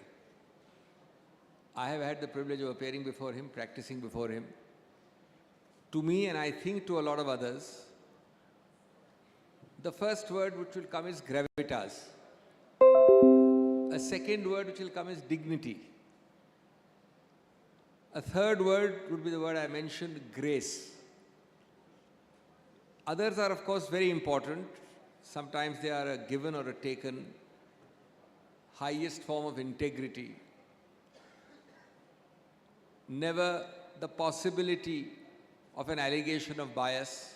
S22: I have had the privilege of appearing before him, practicing before him. To me, and I think to a lot of others, the first word which will come is gravitas. A second word which will come is dignity. A third word would be the word I mentioned, grace. Others are, of course, very important. Sometimes they are a given or a taken. Highest form of integrity. Never the possibility of an allegation of bias.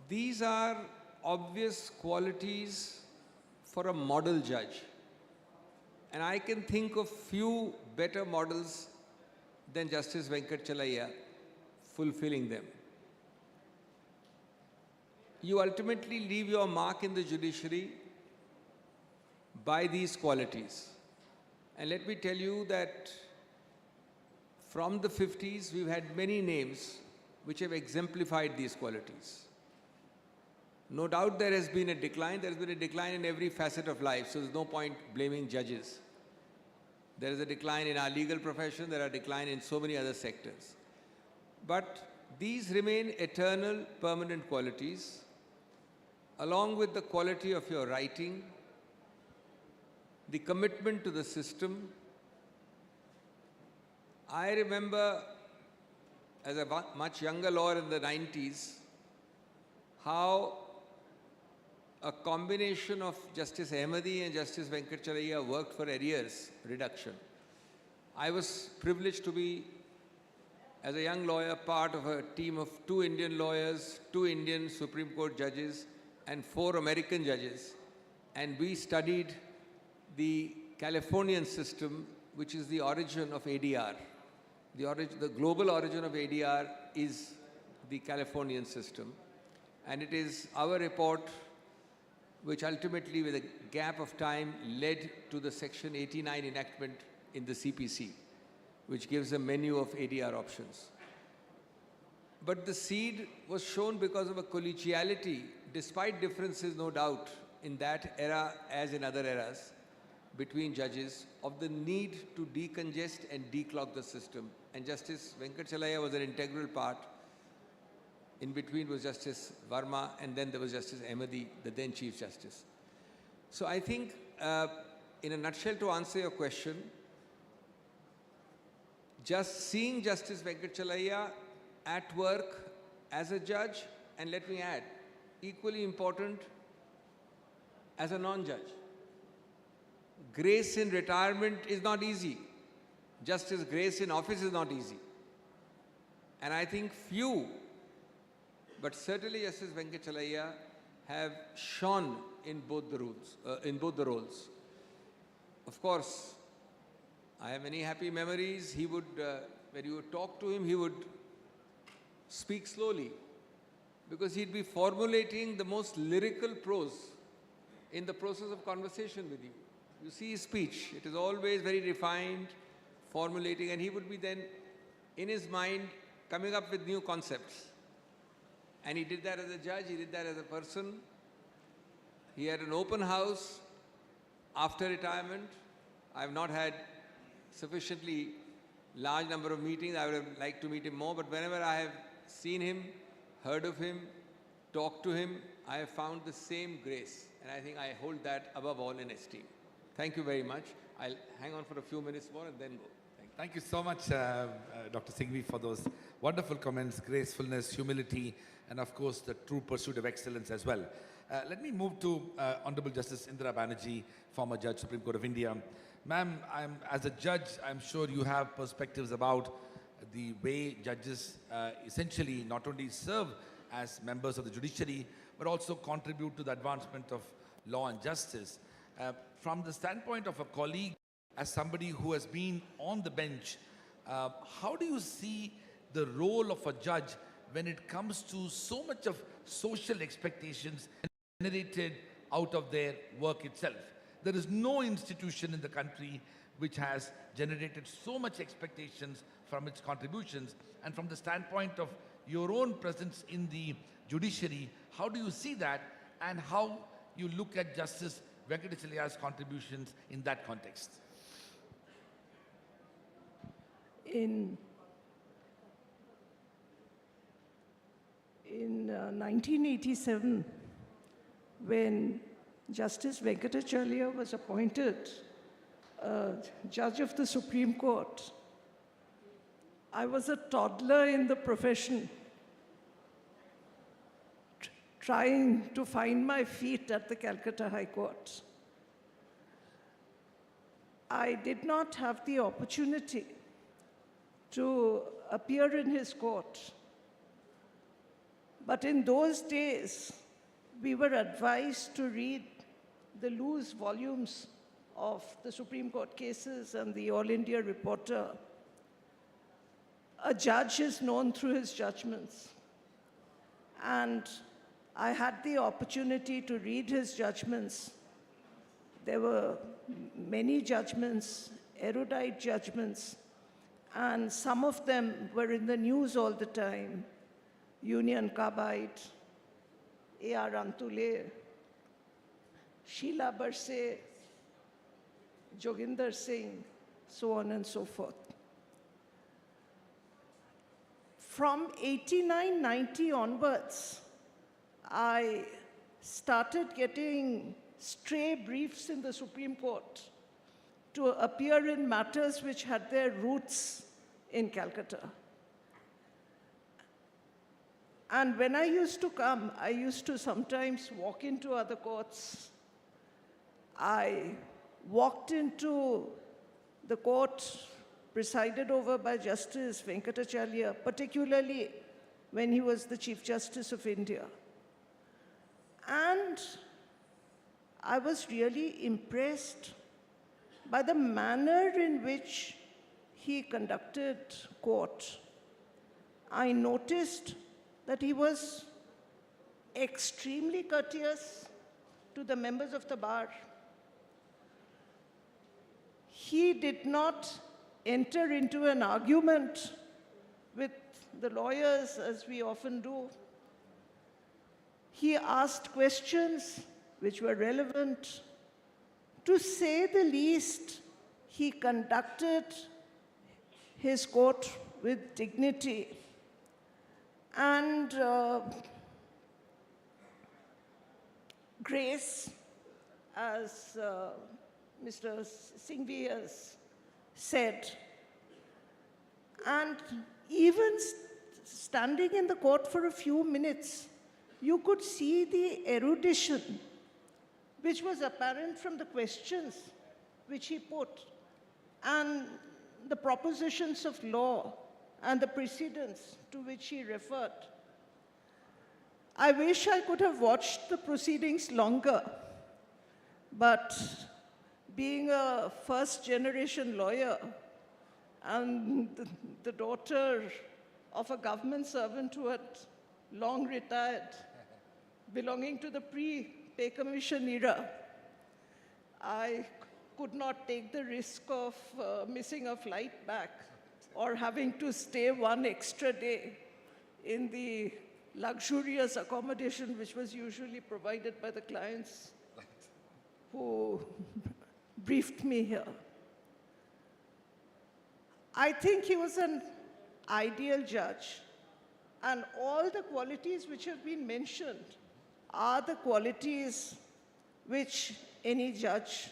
S22: These are obvious qualities for a model judge. And I can think of few better models than Justice Venkatachalaya fulfilling them. You ultimately leave your mark in the judiciary by these qualities. And let me tell you that from the 50s, we've had many names which have exemplified these qualities. No doubt there has been a decline. There has been a decline in every facet of life, so there's no point blaming judges. There is a decline in our legal profession. There are declines in so many other sectors. But these remain eternal, permanent qualities, along with the quality of your writing, the commitment to the system. I remember, as a much younger lawyer in the 90s, how a combination of Justice Ahmadi and Justice Venkatachalaya worked for arrears reduction. I was privileged to be, as a young lawyer, part of a team of 2 Indian lawyers, 2 Indian Supreme Court judges, and 4 American judges. And we studied the Californian system, which is the origin of ADR. The global origin of ADR is the Californian system. And it is our report which ultimately, with a gap of time, led to the Section 89 enactment in the CPC, which gives a menu of ADR options. But the seed was shown because of a collegiality, despite differences, no doubt, in that era as in other eras between judges of the need to decongest and declog the system. And Justice Venkatachalaya was an integral part. In between was Justice Verma, and then there was Justice Ahmadi, the then Chief Justice. So I think, in a nutshell, to answer your question, just seeing Justice Venkatachalaya at work as a judge, and let me add, equally important, as a non-judge. Grace in retirement is not easy. Justice grace in office is not easy. And I think few, but certainly Justice Venkatachalaya, have shone in both the roles. Of course, I have many happy memories. He would, when you would talk to him, he would speak slowly, because he'd be formulating the most lyrical prose in the process of conversation with you. You see his speech, it is always very refined, formulating, and he would be then, in his mind, coming up with new concepts. And he did that as a judge, he did that as a person. He had an open house after retirement. I have not had sufficiently large number of meetings. I would have liked to meet him more, but whenever I have seen him, heard of him, talked to him, I have found the same grace. And I think I hold that above all in esteem. Thank you very much. I'll hang on for a few minutes more and then go.
S21: Thank you so much, Dr. Singhvi, for those wonderful comments, gracefulness, humility, and of course, the true pursuit of excellence as well. Let me move to Honorable Justice Indira Banerjee, former Judge, Supreme Court of India. Ma'am, as a judge, I'm sure you have perspectives about the way judges essentially not only serve as members of the judiciary, but also contribute to the advancement of law and justice. From the standpoint of a colleague, as somebody who has been on the bench, how do you see the role of a judge when it comes to so much of social expectations generated out of their work itself? There is no institution in the country which has generated so much expectations from its contributions. And from the standpoint of your own presence in the judiciary, how do you see that, and how you look at Justice Venkatachalayya's contributions in that context?
S2: In 1987, when Justice Venkatachalaya was appointed Judge of the Supreme Court, I was a toddler in the profession, trying to find my feet at the Calcutta High Court. I did not have the opportunity to appear in his court. But in those days, we were advised to read the loose volumes of the Supreme Court cases and the All India Reporter. A judge is known through his judgments. And I had the opportunity to read his judgments. There were many judgments, erudite judgments, and some of them were in the news all the time. Union Carbide, A.R. Antule, Sheila Barse, Joginder Singh, so on and so forth. From 89-90 onwards, I started getting stray briefs in the Supreme Court to appear in matters which had their roots in Calcutta. And when I used to come, I used to sometimes walk into other courts. I walked into the court presided over by Justice Venkatachalaya, particularly when he was the Chief Justice of India. And I was really impressed by the manner in which he conducted court. I noticed that he was extremely courteous to the members of the bar. He did not enter into an argument with the lawyers, as we often do. He asked questions which were relevant. To say the least, he conducted his court with dignity. And grace, as Mr. Singhvi has said. And even standing in the court for a few minutes, you could see the erudition which was apparent from the questions which he put and the propositions of law and the precedents to which he referred. I wish I could have watched the proceedings longer, but being a first-generation lawyer and the daughter of a government servant who had long retired, belonging to the pre-pay commission era, I could not take the risk of missing a flight back or having to stay one extra day in the luxurious accommodation which was usually provided by the clients who briefed me here. I think he was an ideal judge, and all the qualities which have been mentioned are the qualities which any judge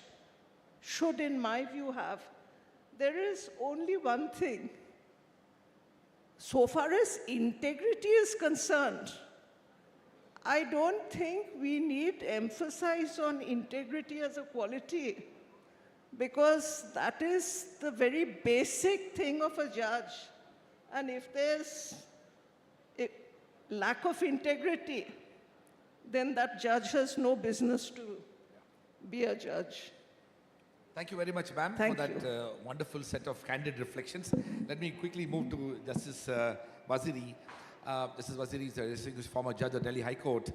S2: should, in my view, have. There is only one thing. So far as integrity is concerned, I don't think we need emphasize on integrity as a quality, because that is the very basic thing of a judge. And if there's a lack of integrity, then that judge has no business to be a judge.
S21: Thank you very much, ma'am, for that wonderful set of candid reflections. Let me quickly move to Justice Waziri. Justice Waziri is a distinguished former judge of Delhi High Court.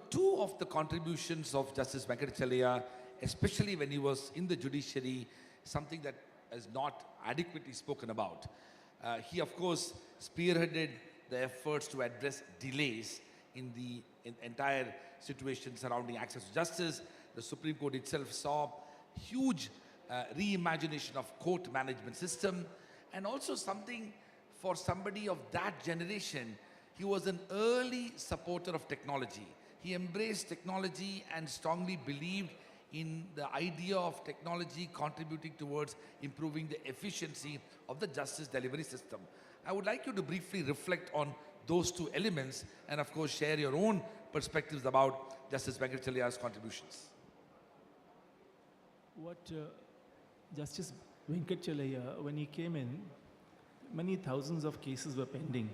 S21: Two of the contributions of Justice Venkatachalaya, especially when he was in the judiciary, something that is not adequately spoken about. He, of course, spearheaded the efforts to address delays in the entire situation surrounding access to justice. The Supreme Court itself saw huge reimagination of court management system, and also something for somebody of that generation. He was an early supporter of technology. He embraced technology and strongly believed in the idea of technology contributing towards improving the efficiency of the justice delivery system. I would like you to briefly reflect on those two elements and, of course, share your own perspectives about Justice Venkatachalaya's contributions.
S4: What Justice Venkatachalaya, when he came in, many thousands of cases were pending.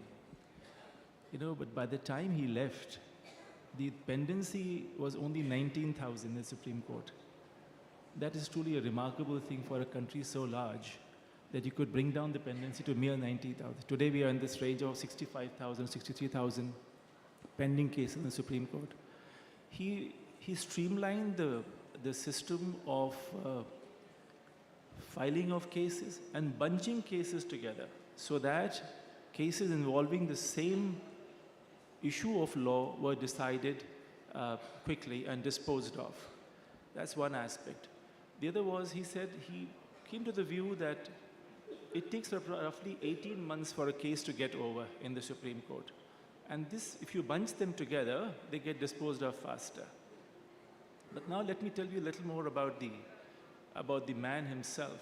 S4: But by the time he left, the pendency was only 19,000 in the Supreme Court. That is truly a remarkable thing for a country so large that you could bring down the pendency to mere 90,000. Today we are in this range of 65,000, 63,000 pending cases in the Supreme Court. He streamlined the system of filing of cases and bunching cases together so that cases involving the same issue of law were decided quickly and disposed of. That's one aspect. The other was, he said he came to the view that it takes roughly 18 months for a case to get over in the Supreme Court. And this, if you bunch them together, they get disposed of faster. But now let me tell you a little more about the man himself.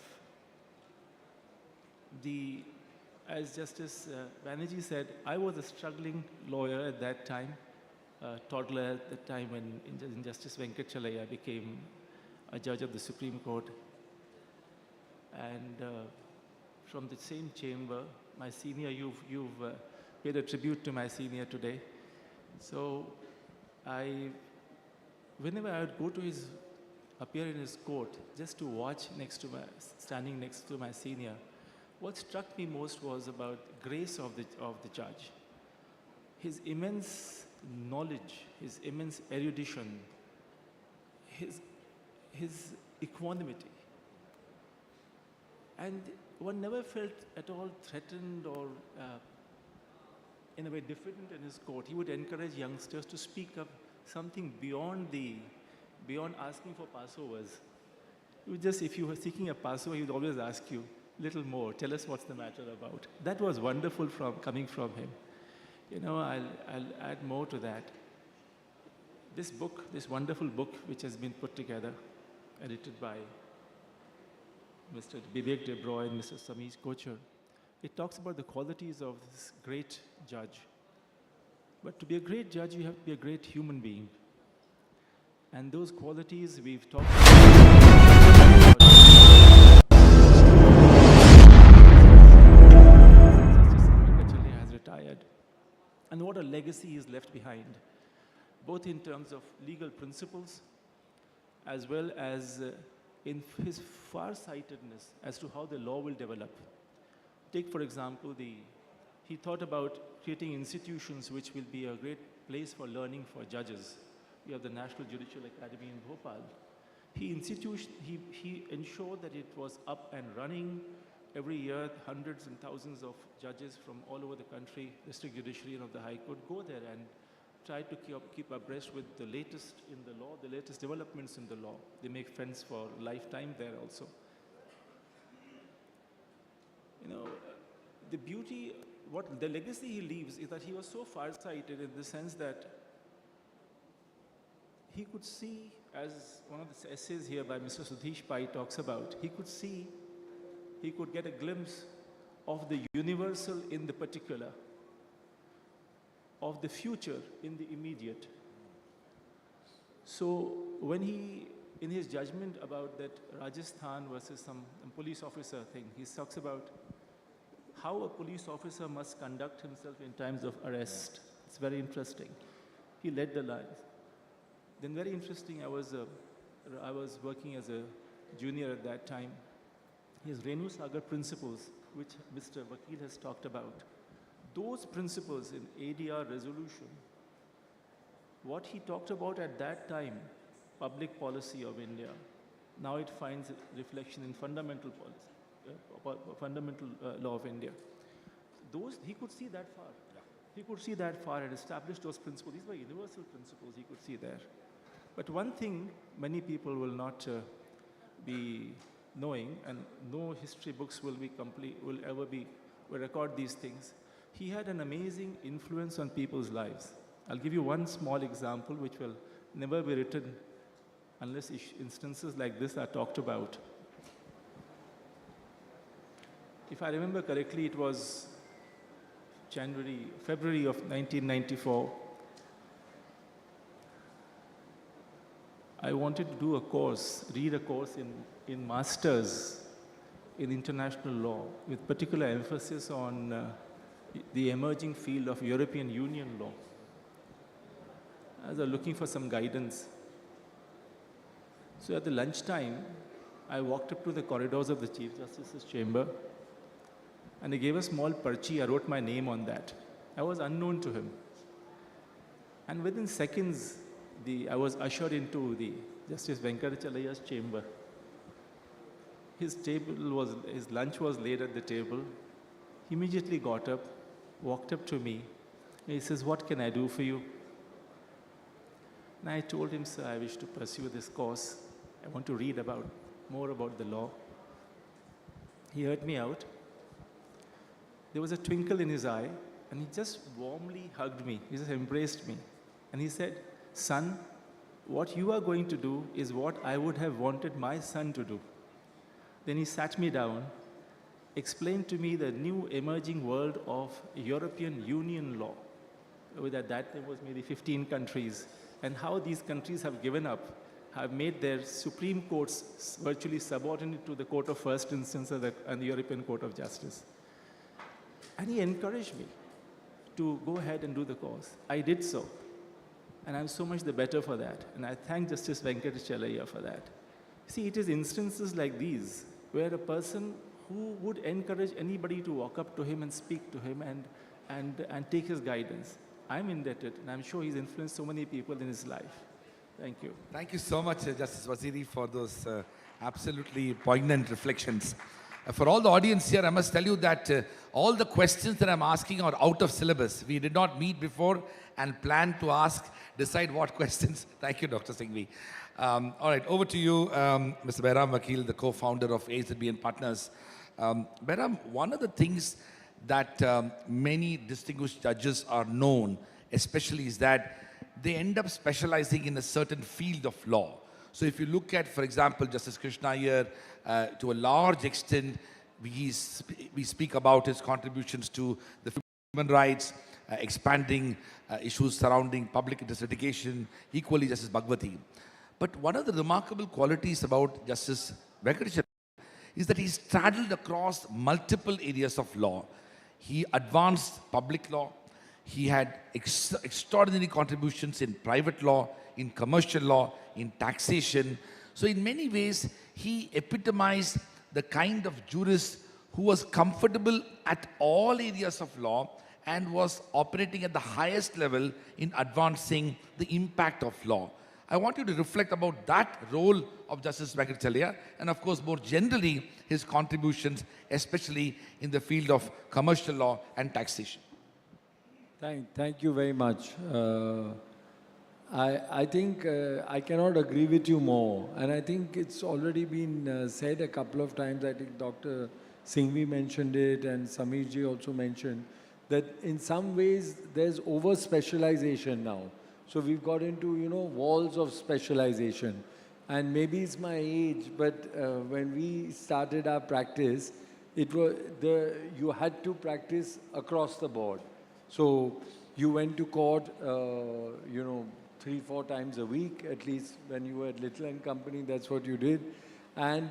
S4: As Justice Banerjee said, I was a struggling lawyer at that time, toddler at the time when Justice Venkatachalaya became a judge of the Supreme Court. And from the same chamber, my senior, you've paid a tribute to my senior today. So whenever I would go to appear in his court, just to watch standing next to my senior, what struck me most was about the grace of the judge. His immense knowledge, his immense erudition, his equanimity. And one never felt at all threatened or in a way diffident in his court. He would encourage youngsters to speak up, something beyond asking for Passovers. If you were seeking a Passover, he would always ask you, little more, tell us what's the matter about. That was wonderful coming from him. I'll add more to that. This book, this wonderful book which has been put together, edited by Mr. Vivek Debroy and Mr. Samish Kochar, it talks about the qualities of this great judge. But to be a great judge, you have to be a great human being. And those qualities we've talked about. Has retired. And what a legacy is left behind, both in terms of legal principles as well as in his far-sightedness as to how the law will develop. Take, for example, he thought about creating institutions which will be a great place for learning for judges. We have the National Judicial Academy in Bhopal. He ensured that it was up and running. Every year, hundreds and thousands of judges from all over the country, district judiciary and of the High Court, go there and try to keep abreast with the latest in the law, the latest developments in the law. They make friends for lifetime there also. The beauty, the legacy he leaves is that he was so far-sighted in the sense that he could see, as one of the essays here by Mr. Sudhish Pai talks about, he could get a glimpse of the universal in the particular, of the future in the immediate. So when in his judgment about that Rajasthan versus some police officer thing, he talks about how a police officer must conduct himself in times of arrest. It's very interesting. He led the lines. Then very interesting, I was working as a junior at that time. His Renu Sagar principles, which Mr. Vakil has talked about, those principles in ADR resolution, what he talked about at that time, public policy of India, now it finds reflection in fundamental policy, fundamental law of India. He could see that far. He could see that far and establish those principles. These were universal principles he could see there. But one thing many people will not be knowing, and no history books will record these things. He had an amazing influence on people's lives. I'll give you one small example which will never be written unless instances like this are talked about. If I remember correctly, it was February of 1994. I wanted to do a course, read a course in Masters in International Law with particular emphasis on the emerging field of European Union law. I was looking for some guidance. So at the lunchtime, I walked up to the corridors of the Chief Justice's chamber and he gave a small parchi. I wrote my name on that. I was unknown to him. And within seconds, I was ushered into the Justice Venkatachalaya's chamber. His lunch was laid at the table. He immediately got up, walked up to me, and he says, "What can I do for you?" And I told him, "Sir, I wish to pursue this course. I want to read more about the law." He heard me out. There was a twinkle in his eye, and he just warmly hugged me. He just embraced me. And he said, "Son, what you are going to do is what I would have wanted my son to do." Then he sat me down, explained to me the new emerging world of European Union law, which at that time was maybe 15 countries, and how these countries have given up, have made their Supreme Courts virtually subordinate to the Court of First Instance and the European Court of Justice. And he encouraged me to go ahead and do the course. I did so. And I'm so much the better for that. And I thank Justice Venkatachalaya for that. See, it is instances like these where a person who would encourage anybody to walk up to him and speak to him and take his guidance. I'm indebted, and I'm sure he's influenced so many people in his life. Thank you.
S21: Thank you so much, Justice Waziri, for those absolutely poignant reflections. For all the audience here, I must tell you that all the questions that I'm asking are out of syllabus. We did not meet before and plan to decide what questions. Thank you, Dr. Singhvi. All right, over to you, Mr. Behram Vakil, the co-founder of AZB and Partners. Behram, one of the things that many distinguished judges are known, especially, is that they end up specializing in a certain field of law. So if you look at, for example, Justice Krishna here, to a large extent, we speak about his contributions to the human rights, expanding issues surrounding public interest litigation, equally Justice Bhagwati. But one of the remarkable qualities about Justice Venkatacharya is that he straddled across multiple areas of law. He advanced public law. He had extraordinary contributions in private law, in commercial law, in taxation. So in many ways, he epitomized the kind of jurist who was comfortable at all areas of law and was operating at the highest level in advancing the impact of law. I want you to reflect about that role of Justice Venkatacharya and, of course, more generally, his contributions, especially in the field of commercial law and taxation.
S5: Thank you very much. I think I cannot agree with you more. And I think it's already been said a couple of times. I think Dr. Singhvi mentioned it and Sameerji also mentioned that in some ways there's over-specialization now. So we've got into, walls of specialization. And maybe it's my age, but when we started our practice, you had to practice across the board. So you went to court, 3-4 times a week, at least when you were at Little & Company, that's what you did. And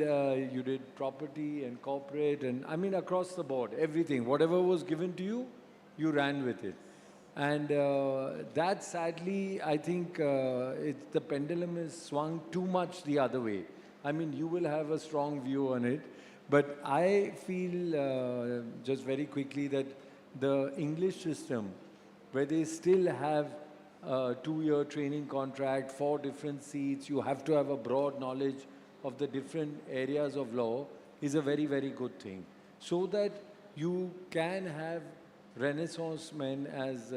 S5: you did property and corporate, and I mean across the board, everything. Whatever was given to you, you ran with it. And that sadly, I think the pendulum is swung too much the other way. I mean, you will have a strong view on it, but I feel just very quickly that the English system, where they still have a 2-year training contract, 4 different seats, you have to have a broad knowledge of the different areas of law, is a very, very good thing. So that you can have Renaissance men, as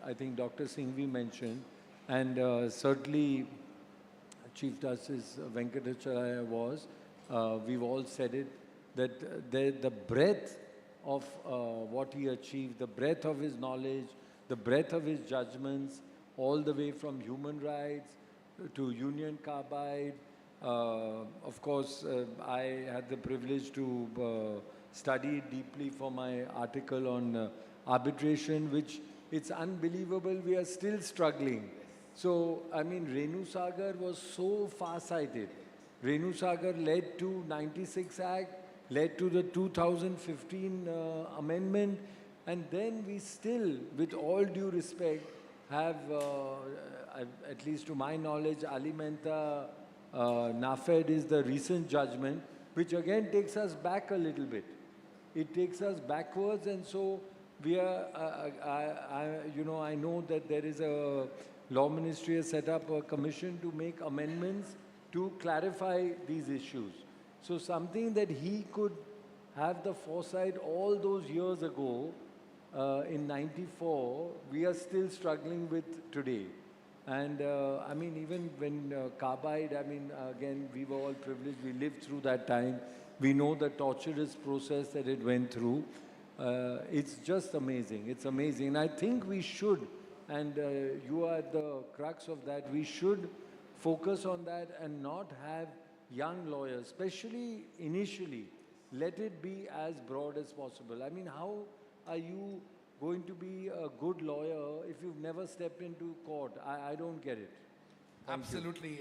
S5: I think Dr. Singhvi mentioned, and certainly Chief Justice Venkatacharya was, we've all said it, that the breadth of what he achieved, the breadth of his knowledge, the breadth of his judgments, all the way from human rights to Union Carbide. Of course, I had the privilege to study deeply for my article on arbitration, which it's unbelievable we are still struggling. So, I mean, Renu Sagar was so far-sighted. Renu Sagar led to 96 Act, led to the 2015 amendment, and then we still, with all due respect, have, at least to my knowledge, Alimenta Nafed is the recent judgment, which again takes us back a little bit. It takes us backwards, and so we are, I know that there is a law ministry has set up a commission to make amendments to clarify these issues. So something that he could have the foresight all those years ago, in '94, we are still struggling with today. And I mean, even when Carbide, I mean, again, we were all privileged, we lived through that time. We know the torturous process that it went through. It's just amazing. It's amazing. And I think we should, and you are at the crux of that, we should focus on that and not have young lawyers, especially initially, let it be as broad as possible. I mean, how are you going to be a good lawyer if you've never stepped into court? I don't get it.
S21: Absolutely,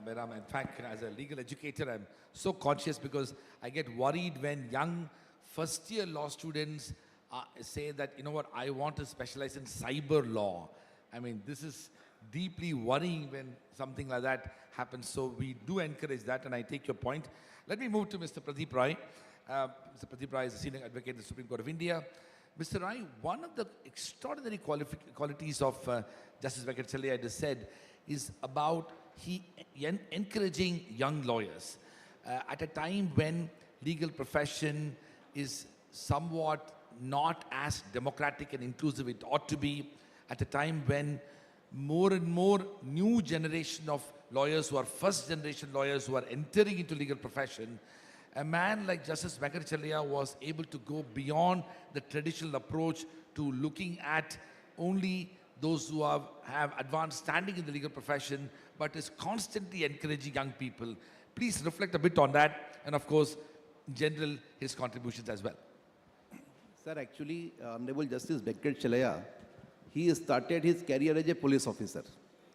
S21: Behram. In fact, as a legal educator, I'm so conscious because I get worried when young first-year law students say that, you know what, I want to specialize in cyber law. I mean, this is deeply worrying when something like that happens. So we do encourage that, and I take your point. Let me move to Mr. Pradeep Rai. Mr. Pradeep Rai is a senior advocate in the Supreme Court of India. Mr. Rai, one of the extraordinary qualities of Justice Venkatacharya, it is said, is about he encouraging young lawyers at a time when legal profession is somewhat not as democratic and inclusive it ought to be at a time when more and more new generation of lawyers who are first generation lawyers who are entering into legal profession, a man like Justice Venkatachalaya was able to go beyond the traditional approach to looking at only those who have advanced standing in the legal profession, but is constantly encouraging young people. Please reflect a bit on that, and of course, in general, his contributions as well.
S10: Sir, actually, Honorable Justice Venkatachalaya, he started his career as a police officer.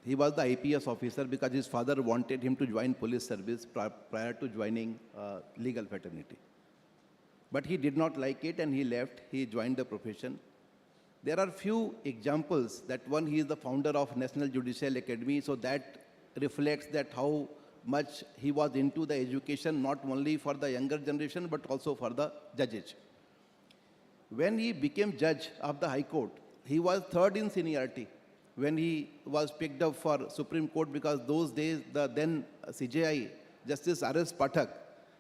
S10: He was the IPS officer because his father wanted him to join police service prior to joining legal fraternity. But he did not like it and he left. He joined the profession. There are few examples that one, he is the founder of National Judicial Academy, so that reflects that how much he was into the education, not only for the younger generation, but also for the judges. When he became judge of the High Court, he was third in seniority when he was picked up for Supreme Court, because those days the then CJI, Justice R.S. Pathak,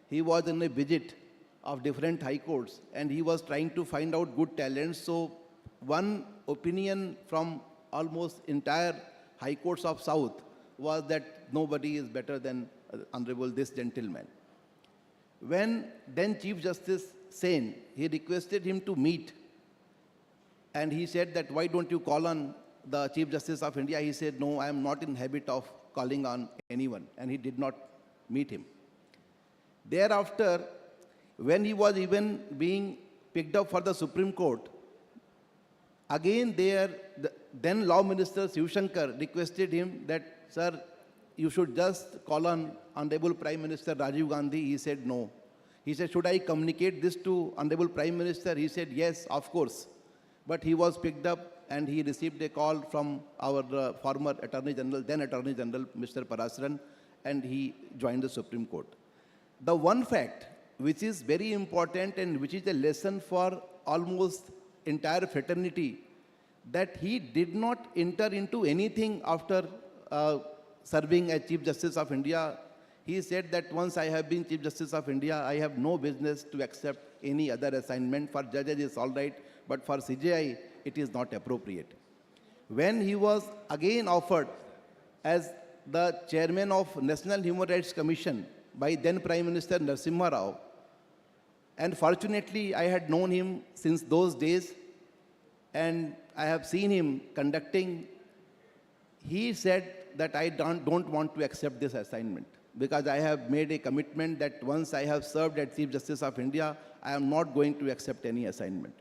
S10: he was in a visit of different high courts and he was trying to find out good talents. So one opinion from almost entire high courts of South was that nobody is better than Honorable this gentleman. When then Chief Justice Sen, he requested him to meet, and he said that why don't you call on the Chief Justice of India? He said, no, I am not in habit of calling on anyone, and he did not meet him. Thereafter, when he was even being picked up for the Supreme Court, again the then Law Minister Shiv Shankar requested him that, sir, you should just call on Honorable Prime Minister Rajiv Gandhi. He said no. He said, should I communicate this to Honorable Prime Minister? He said, yes, of course. But he was picked up and he received a call from our former Attorney General, then Attorney General, Mr. Parasran, and he joined the Supreme Court. The one fact which is very important and which is a lesson for almost entire fraternity, that he did not enter into anything after serving as Chief Justice of India. He said that once I have been Chief Justice of India, I have no business to accept any other assignment. For judges it's all right, but for CJI it is not appropriate. When he was again offered as the chairman of National Human Rights Commission by then Prime Minister Narasimha Rao, and fortunately I had known him since those days and I have seen him conducting, he said that I don't want to accept this assignment, because I have made a commitment that once I have served as Chief Justice of India, I am not going to accept any assignment.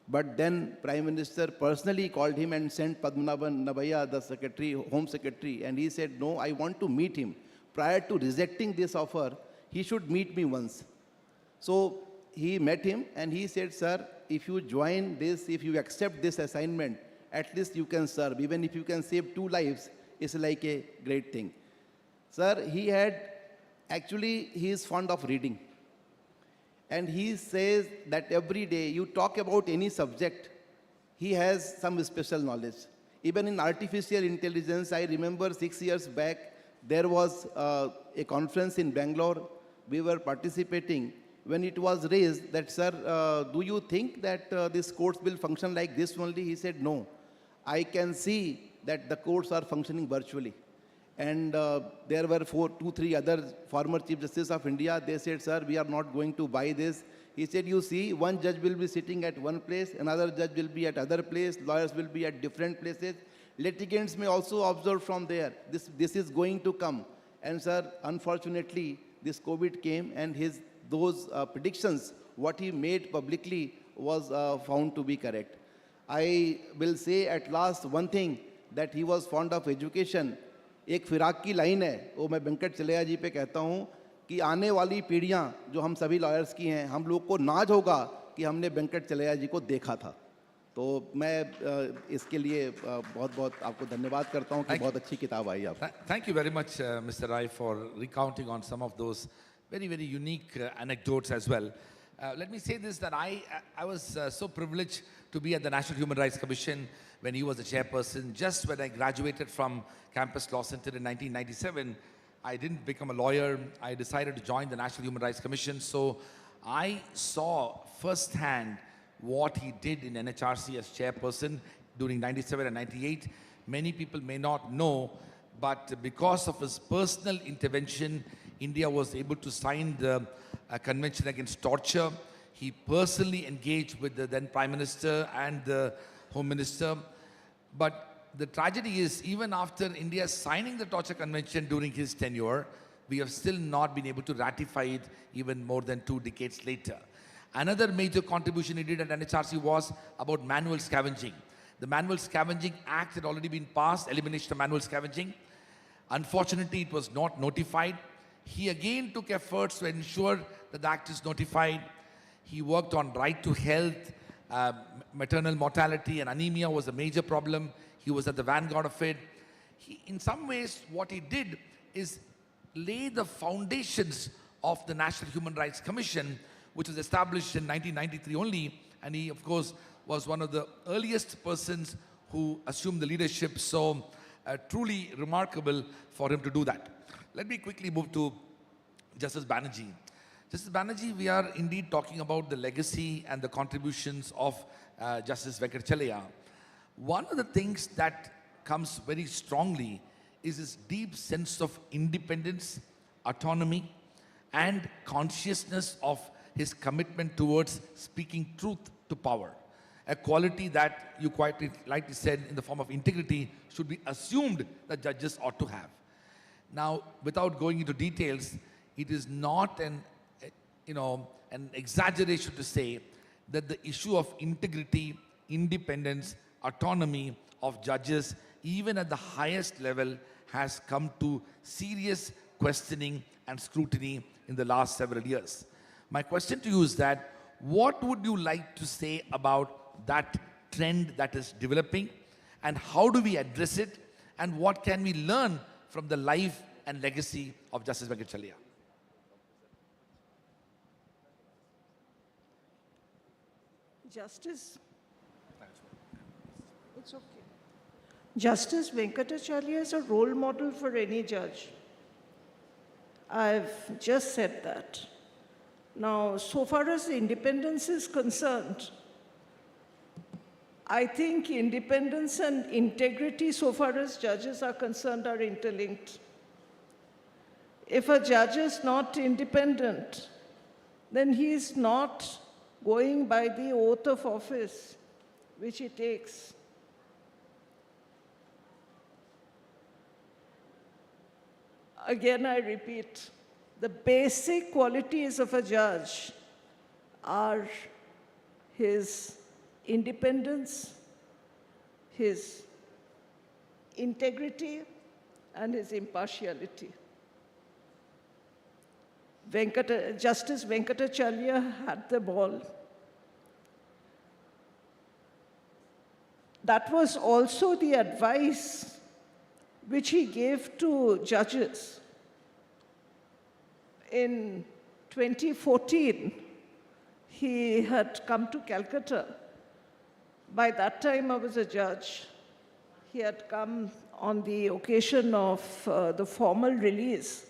S10: But then Prime Minister personally called him and sent Padmanabhan Nabhaiya, the Secretary, Home Secretary, and he said, no, I want to meet him. Prior to rejecting this offer, he should meet me once. So he met him and he said, sir, if you join this, if you accept this assignment, at least you can serve. Even if you can save 2 lives, it's like a great thing. Sir, he is fond of reading. And he says that every day you talk about any subject, he has some special knowledge. Even in artificial intelligence, I remember 6 years back, there was a conference in Bangalore. We were participating. When it was raised that, sir, do you think that these courts will function like this only? He said, no. I can see that the courts are functioning virtually. And there were 2-3 other former Chief Justice of India. They said, sir, we are not going to buy this. He said, you see, one judge will be sitting at one place, another judge will be at other place, lawyers will be at different places. Litigants may also observe from there. This is going to come. And sir, unfortunately, this COVID came and those predictions, what he made publicly was found to be correct. I will say at last one thing, that he was fond of education. एक फिराक की line है, वो मैं वेंकट चलैया जी पे कहता हूँ कि आने वाली पीढ़ियाँ जो हम सभी लॉयर्स की हैं, हम लोग को नाज होगा कि हमने वेंकट चलैया जी को देखा था. तो मैं इसके लिए बहुत-बहुत आपको धन्यवाद करता हूँ कि बहुत अच्छी किताब आई आप.
S21: Thank you very much, Mr. Rai, for recounting on some of those very, very unique anecdotes as well. Let me say this, that I was so privileged to be at the National Human Rights Commission when he was the chairperson. Just when I graduated from Campus Law Center in 1997, I didn't become a lawyer. I decided to join the National Human Rights Commission. So I saw firsthand what he did in NHRC as chairperson during 97 and 98. Many people may not know, but because of his personal intervention, India was able to sign the Convention Against Torture. He personally engaged with the then Prime Minister and the Home Minister. But the tragedy is, even after India signing the Torture Convention during his tenure, we have still not been able to ratify it even more than 2 decades later. Another major contribution he did at NHRC was about manual scavenging. The Manual Scavenging Act had already been passed, elimination of manual scavenging. Unfortunately, it was not notified. He again took efforts to ensure that the act is notified. He worked on right to health, maternal mortality and anemia was a major problem. He was at the vanguard of it. In some ways, what he did is lay the foundations of the National Human Rights Commission, which was established in 1993 only. And he, of course, was one of the earliest persons who assumed the leadership. So truly remarkable for him to do that. Let me quickly move to Justice Banerjee. Justice Banerjee, we are indeed talking about the legacy and the contributions of Justice Venkatachalaya. One of the things that comes very strongly is his deep sense of independence, autonomy, and consciousness of his commitment towards speaking truth to power. A quality that you quite rightly said in the form of integrity should be assumed that judges ought to have. Now, without going into details, it is not an exaggeration to say that the issue of integrity, independence, autonomy of judges, even at the highest level, has come to serious questioning and scrutiny in the last several years. My question to you is that, what would you like to say about that trend that is developing, and how do we address it, and what can we learn from the life and legacy of Justice Venkatachalaya?
S2: Justice Venkatachalaya is a role model for any judge. I've just said that. Now, so far as independence is concerned, I think independence and integrity, so far as judges are concerned, are interlinked. If a judge is not independent, then he is not going by the oath of office which he takes. Again, I repeat, the basic qualities of a judge are his independence, his integrity, and his impartiality. Justice Venkatachalaya had them all. That was also the advice which he gave to judges. In 2014, he had come to Calcutta. By that time, I was a judge. He had come on the occasion of the formal release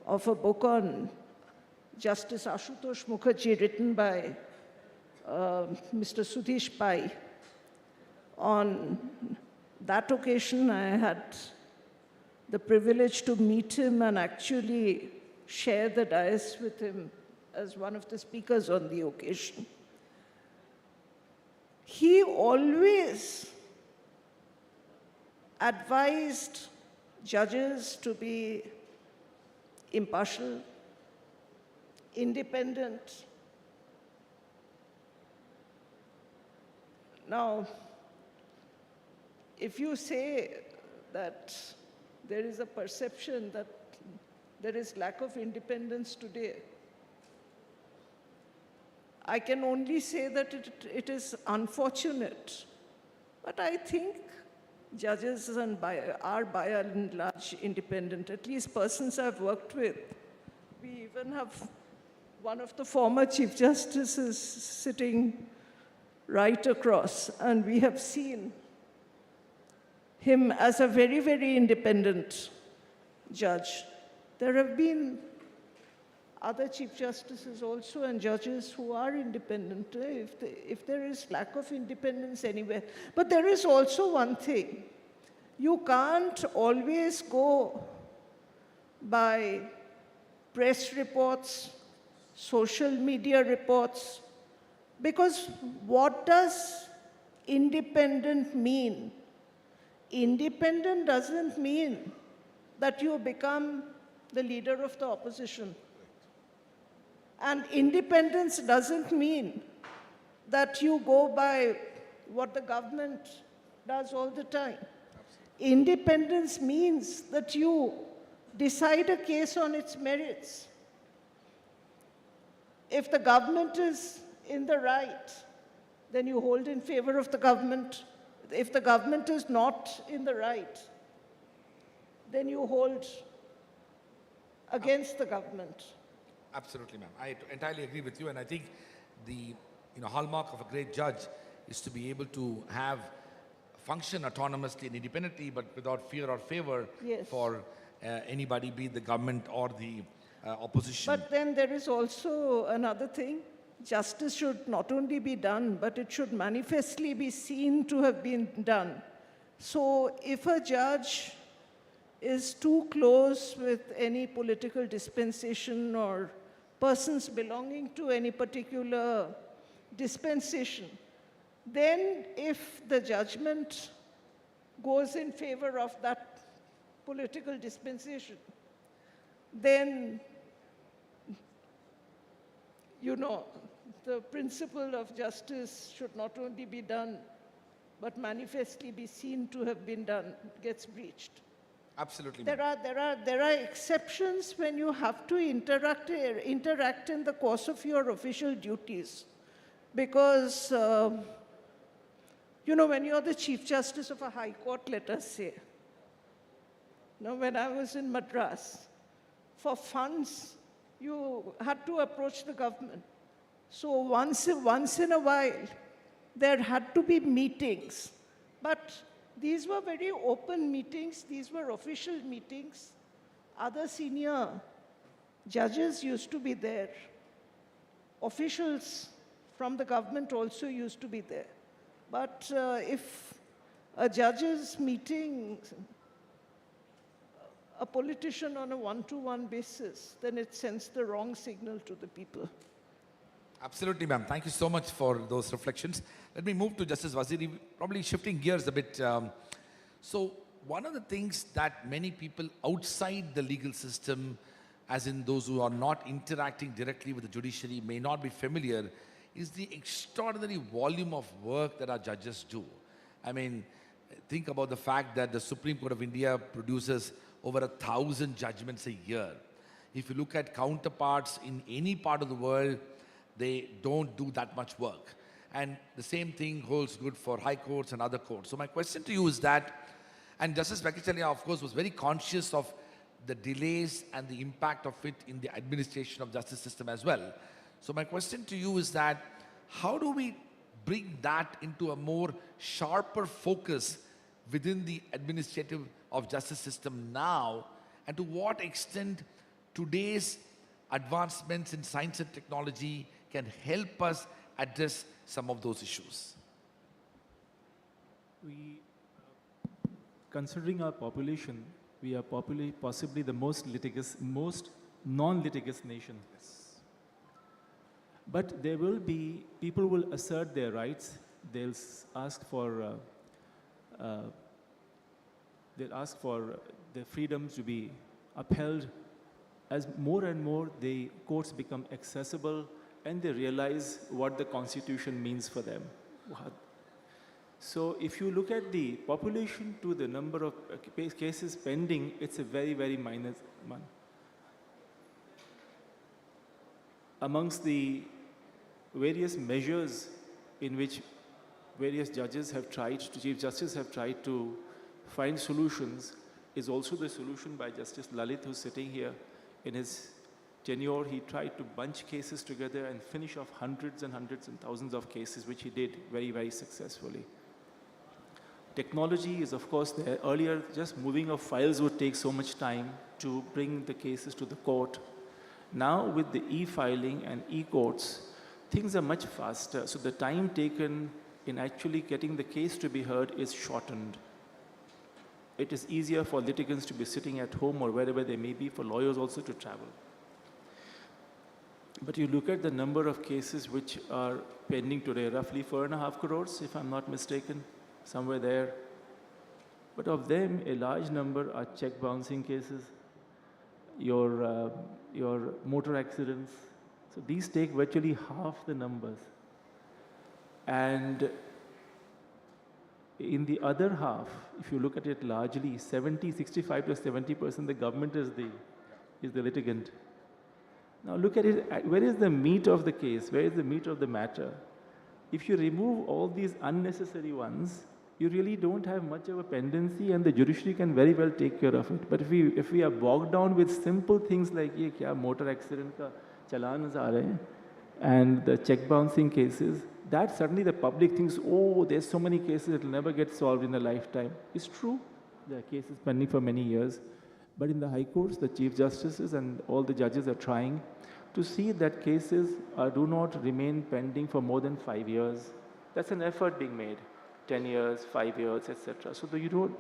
S2: of a book on Justice Ashutosh Mukherjee, written by Mr. Sudhish Pai. On that occasion, I had the privilege to meet him and actually share the dais with him as one of the speakers on the occasion. He always advised judges to be impartial, independent. Now, if you say that there is a perception that there is lack of independence today, I can only say that it is unfortunate. But I think judges are by and large independent, at least persons I've worked with. We even have one of the former Chief Justices sitting right across, and we have seen him as a very, very independent judge. There have been other Chief Justices also and judges who are independent, if there is lack of independence anywhere. But there is also one thing. You can't always go by press reports, social media reports, because what does independent mean? Independent doesn't mean that you become the leader of the opposition. And independence doesn't mean that you go by what the government does all the time. Independence means that you decide a case on its merits. If the government is in the right, then you hold in favor of the government. If the government is not in the right, then you hold against the government.
S21: Absolutely, ma'am. I entirely agree with you, and I think the hallmark of a great judge is to be able to function autonomously and independently, but without fear or favor for anybody, be it the government or the opposition.
S2: But then there is also another thing. Justice should not only be done, but it should manifestly be seen to have been done. So if a judge is too close with any political dispensation or persons belonging to any particular dispensation, then if the judgment goes in favor of that political dispensation, then, the principle of justice should not only be done, but manifestly be seen to have been done, gets breached.
S21: Absolutely.
S2: There are exceptions when you have to interact in the course of your official duties. Because, when you're the Chief Justice of a High Court, let us say, when I was in Madras, for funds, you had to approach the government. So once in a while, there had to be meetings. But these were very open meetings. These were official meetings. Other senior judges used to be there. Officials from the government also used to be there. But if a judge is meeting a politician on a one-to-one basis, then it sends the wrong signal to the people.
S21: Absolutely, ma'am. Thank you so much for those reflections. Let me move to Justice Waziri, probably shifting gears a bit. So one of the things that many people outside the legal system, as in those who are not interacting directly with the judiciary, may not be familiar, is the extraordinary volume of work that our judges do. I mean, think about the fact that the Supreme Court of India produces over 1,000 judgments a year. If you look at counterparts in any part of the world, they don't do that much work. And the same thing holds good for high courts and other courts. So my question to you is that, and Justice Venkatacharya, of course, was very conscious of the delays and the impact of it in the administration of justice system as well. So my question to you is that, how do we bring that into a more sharper focus within the administrative of justice system now, and to what extent today's advancements in science and technology can help us address some of those issues?
S4: We, considering our population, we are possibly the most non-litigious nation. But there will be, people will assert their rights. They'll ask for their freedoms to be upheld. As more and more the courts become accessible and they realize what the Constitution means for them. So if you look at the population to the number of cases pending, it's a very, very minor one. Amongst the various measures in which various judges have tried, Chief Justice have tried to find solutions, is also the solution by Justice Lalit, who's sitting here. In his tenure, he tried to bunch cases together and finish off hundreds and hundreds and thousands of cases, which he did very, very successfully. Technology is, of course, there. Earlier, just moving of files would take so much time to bring the cases to the court. Now, with the e-filing and e-courts, things are much faster. So the time taken in actually getting the case to be heard is shortened. It is easier for litigants to be sitting at home or wherever they may be, for lawyers also to travel. But you look at the number of cases which are pending today, roughly 4.5 crores, if I'm not mistaken, somewhere there. But of them, a large number are check bouncing cases, your motor accidents. So these take virtually half the numbers. And in the other half, if you look at it largely, 65 to 70%, the government is the litigant. Now look at it, where is the meat of the case? Where is the meat of the matter? If you remove all these unnecessary ones, you really don't have much of a pendency, and the judiciary can very well take care of it. But if we are bogged down with simple things like ye kya motor accident ka chalans aa rahe hain, and the check bouncing cases, that suddenly the public thinks, oh, there's so many cases that will never get solved in a lifetime. It's true. There are cases pending for many years. But in the high courts, the chief justices and all the judges are trying to see that cases do not remain pending for more than 5 years. That's an effort being made. 10 years, 5 years, etc. So that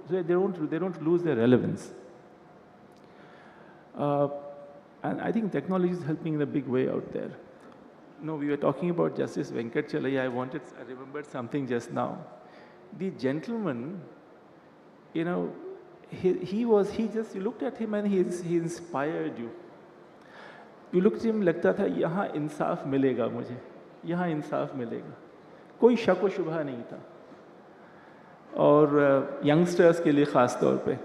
S4: they don't lose their relevance. And I think technology is helping in a big way out there. No, we were talking about Justice Venkat Chalaya. I remembered something just now. The gentleman, you know, you looked at him and he inspired you. You looked at him, लगता था यहाँ इंसाफ मिलेगा मुझे, यहाँ इंसाफ मिलेगा. कोई शक व शुबहा नहीं था. और यंगस्टर्स के लिए ख़ास तौर पे.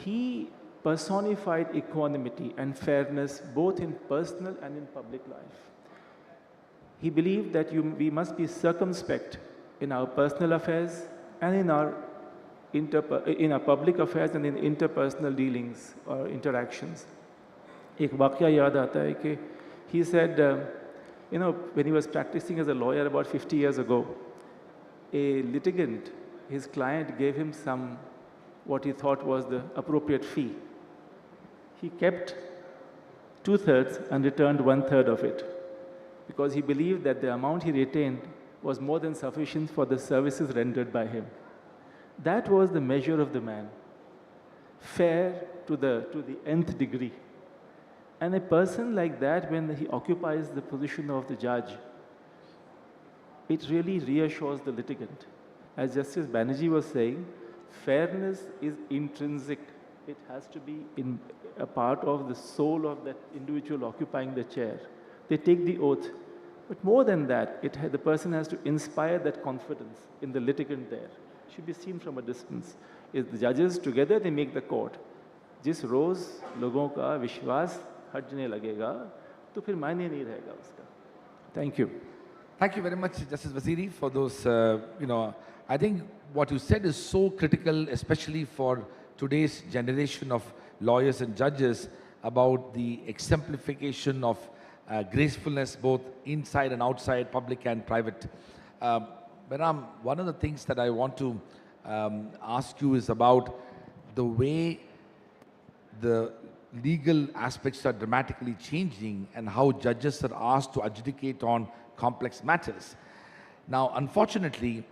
S4: He personified equanimity and fairness both in personal and in public life. He believed that we must be circumspect in our personal affairs and in our public affairs and in interpersonal dealings or interactions. एक वाक़या याद आता है कि he said, you know, when he was practicing as a lawyer about 50 years ago, a litigant, his client, gave him what he thought was the appropriate fee. He kept 2/3 and returned 1/3 of it because he believed that the amount he retained was more than sufficient for the services rendered by him. That was the measure of the man, fair to the nth degree. And a person like that, when he occupies the position of the judge, it really reassures the litigant. As Justice Banerjee was saying, fairness is intrinsic. It has to be a part of the soul of that individual occupying the chair. They take the oath. But more than that, the person has to inspire that confidence in the litigant there. It should be seen from a distance. If the judges together, they make the court. जिस रोज़ लोगों का विश्वास हटने लगेगा, तो फिर मायने नहीं रहेगा उसका. Thank you.
S21: Thank you very much, Justice Waziri, for those, I think what you said is so critical, especially for today's generation of lawyers and judges, about the exemplification of gracefulness both inside and outside, public and private. Baram, one of the things that I want to ask you is about the way the legal aspects are dramatically changing and how judges are asked to adjudicate on complex matters. Now, unfortunately,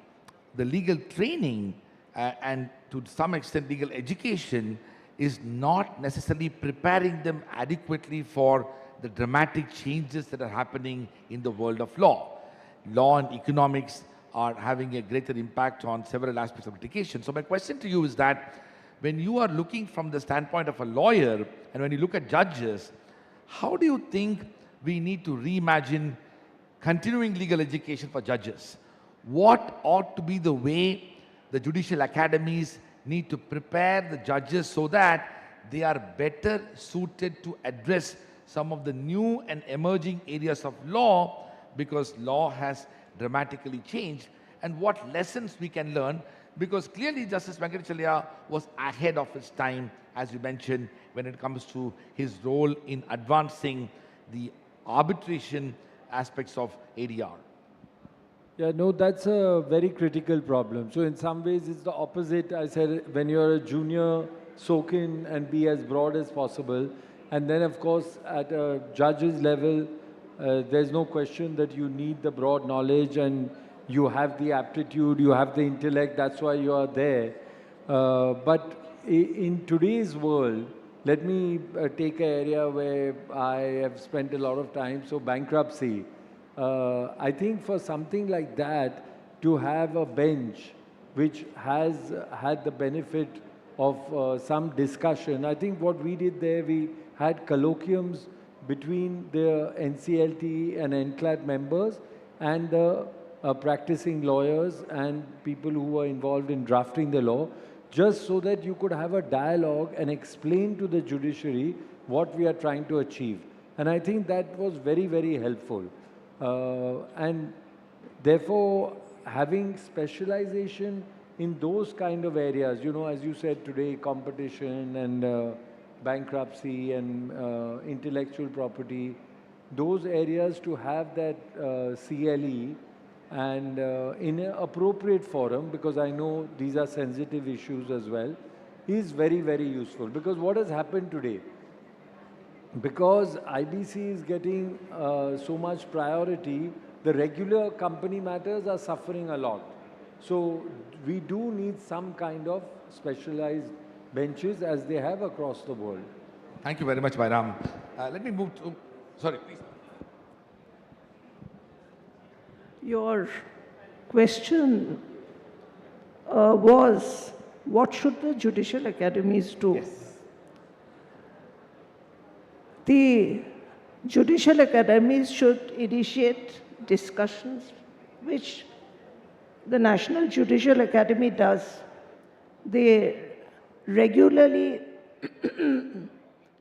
S21: the legal training and to some extent legal education is not necessarily preparing them adequately for the dramatic changes that are happening in the world of law. Law and economics are having a greater impact on several aspects of litigation. So my question to you is that when you are looking from the standpoint of a lawyer and when you look at judges, how do you think we need to reimagine continuing legal education for judges? What ought to be the way the judicial academies need to prepare the judges so that they are better suited to address some of the new and emerging areas of law, because law has dramatically changed, and what lessons we can learn, because clearly Justice Venkat Chalaya was ahead of his time, as you mentioned, when it comes to his role in advancing the arbitration aspects of ADR.
S5: Yeah, no, that's a very critical problem. So in some ways, it's the opposite. I said, when you're a junior, soak in and be as broad as possible. And then, of course, at a judge's level, there's no question that you need the broad knowledge and you have the aptitude, you have the intellect. That's why you are there. But in today's world, let me take an area where I have spent a lot of time. So bankruptcy. I think for something like that, to have a bench which has had the benefit of some discussion. I think what we did there, we had colloquiums between the NCLT and NCLAT members and the practicing lawyers and people who were involved in drafting the law, just so that you could have a dialogue and explain to the judiciary what we are trying to achieve. And I think that was very, very helpful. And therefore, having specialization in those kind of areas, you know, as you said today, competition and bankruptcy and intellectual property, those areas to have that CLE and in an appropriate forum, because I know these are sensitive issues as well, is very, very useful. Because what has happened today, because IBC is getting so much priority, the regular company matters are suffering a lot. So we do need some kind of specialized benches as they have across the world.
S21: Thank you very much, Bairam. Let me move to, sorry, please.
S2: Your question was, what should the judicial academies do? Yes. The judicial academies should initiate discussions, which the National Judicial Academy does. They regularly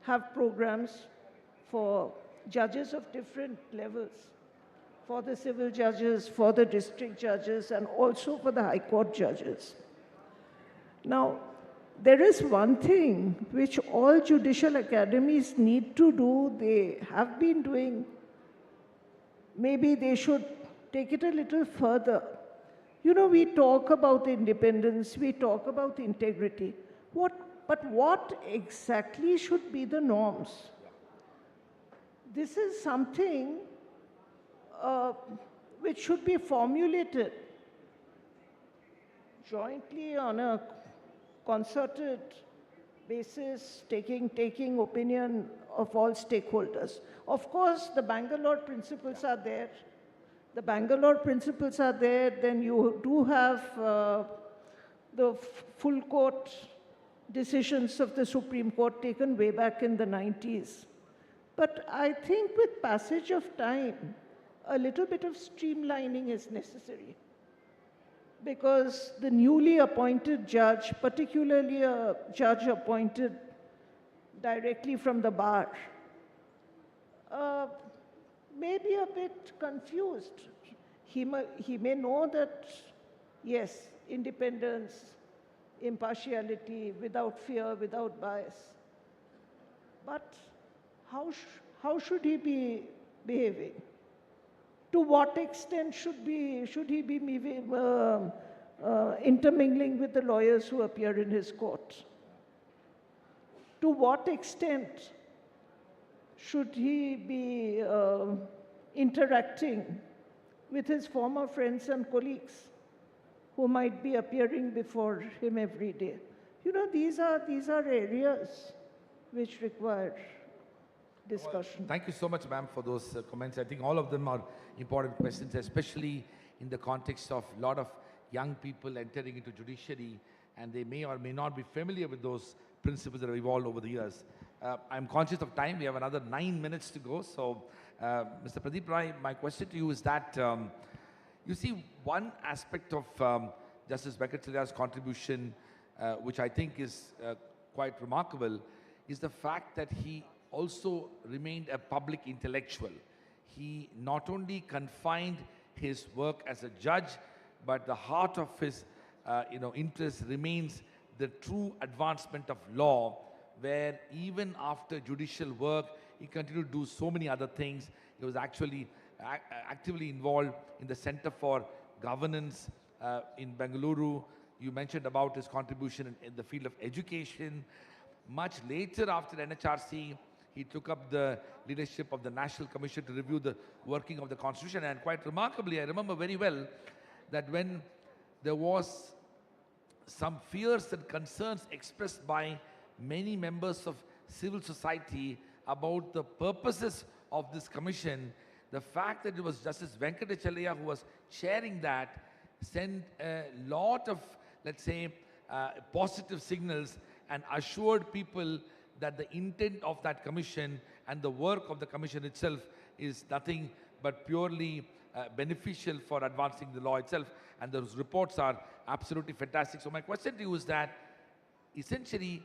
S2: have programs for judges of different levels, for the civil judges, for the district judges, and also for the High Court judges. Now, there is one thing which all judicial academies need to do, they have been doing. Maybe they should take it a little further. You know, we talk about independence, we talk about integrity. But what exactly should be the norms? This is something which should be formulated jointly on a concerted basis, taking opinion of all stakeholders. Of course, the Bangalore principles are there. The Bangalore principles are there. Then you do have the full court decisions of the Supreme Court taken way back in the 90s. But I think with passage of time, a little bit of streamlining is necessary, because the newly appointed judge, particularly a judge appointed directly from the bar, may be a bit confused. He may know that, yes, independence, impartiality, without fear, without bias. But how should he be behaving? To what extent should he be intermingling with the lawyers who appear in his court? To what extent should he be interacting with his former friends and colleagues who might be appearing before him every day? You know, these are areas which require discussion.
S21: Well, thank you so much, ma'am, for those comments. I think all of them are important questions, especially in the context of a lot of young people entering into judiciary, and they may or may not be familiar with those principles that have evolved over the years. I'm conscious of time. We have another 9 minutes to go. So, Mr. Pradeep Rai, my question to you is that, you see, one aspect of Justice Venkatachalia's contribution, which I think is quite remarkable, is the fact that he also remained a public intellectual. He not only confined his work as a judge, but the heart of his interest remains the true advancement of law, where even after judicial work, he continued to do so many other things. He was actually actively involved in the Center for governance in Bengaluru. You mentioned about his contribution in the field of education. Much later after NHRC, he took up the leadership of the National Commission to review the working of the Constitution. And quite remarkably, I remember very well that when there was some fears and concerns expressed by many members of civil society about the purposes of this commission, the fact that it was Justice Venkatachalaya who was chairing that sent a lot of, let's say, positive signals and assured people that the intent of that commission and the work of the commission itself is nothing but purely beneficial for advancing the law itself. And those reports are absolutely fantastic. So my question to you is that, essentially,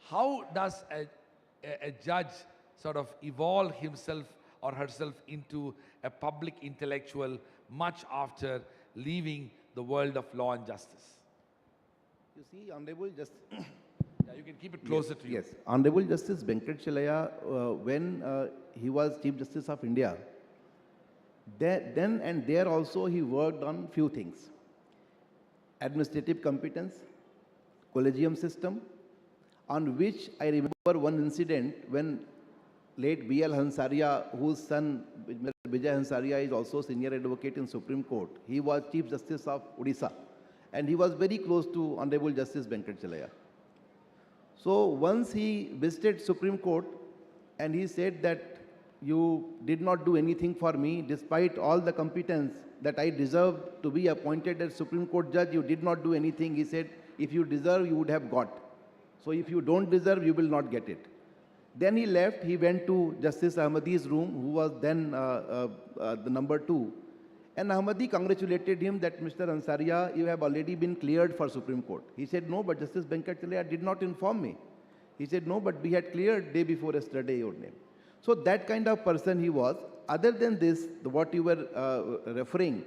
S21: how does a judge sort of evolve himself or herself into a public intellectual much after leaving the world of law and justice?
S10: You see, Honorable Justice...
S21: Yeah, you can keep it closer to you.
S10: Yes, Honorable Justice Venkatachalaya, when he was Chief Justice of India, then and there also he worked on few things: administrative competence, collegium system, on which I remember one incident when late B.L. Hansaria, whose son Vijay Hansaria is also senior advocate in Supreme Court. He was Chief Justice of Odisha, and he was very close to Honorable Justice Venkatachalaya. So once he visited Supreme Court and he said that you did not do anything for me despite all the competence that I deserve to be appointed as Supreme Court judge, you did not do anything. He said, if you deserve, you would have got. So if you don't deserve, you will not get it. Then he left, he went to Justice Ahmadi's room, who was then the number 2. And Ahmadi congratulated him that, Mr. Ansaria, you have already been cleared for Supreme Court. He said, no, but Justice Venkatachalaya did not inform me. He said, no, but we had cleared day before yesterday your name. So that kind of person he was. Other than this, what you were referring,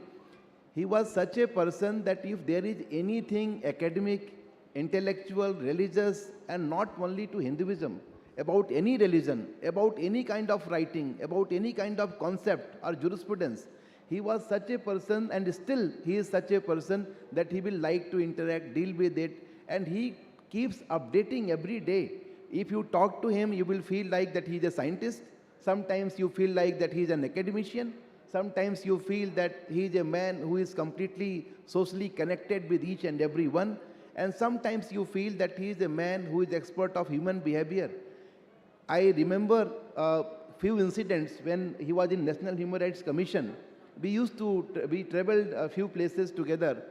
S10: he was such a person that if there is anything academic, intellectual, religious, and not only to Hinduism, about any religion, about any kind of writing, about any kind of concept or jurisprudence, he was such a person, and still he is such a person that he will like to interact, deal with it, and he keeps updating every day. If you talk to him, you will feel like that he is a scientist. Sometimes you feel like that he is an academician. Sometimes you feel that he is a man who is completely socially connected with each and every one. And sometimes you feel that he is a man who is expert of human behavior. I remember a few incidents when he was in National Human Rights Commission. We traveled a few places together.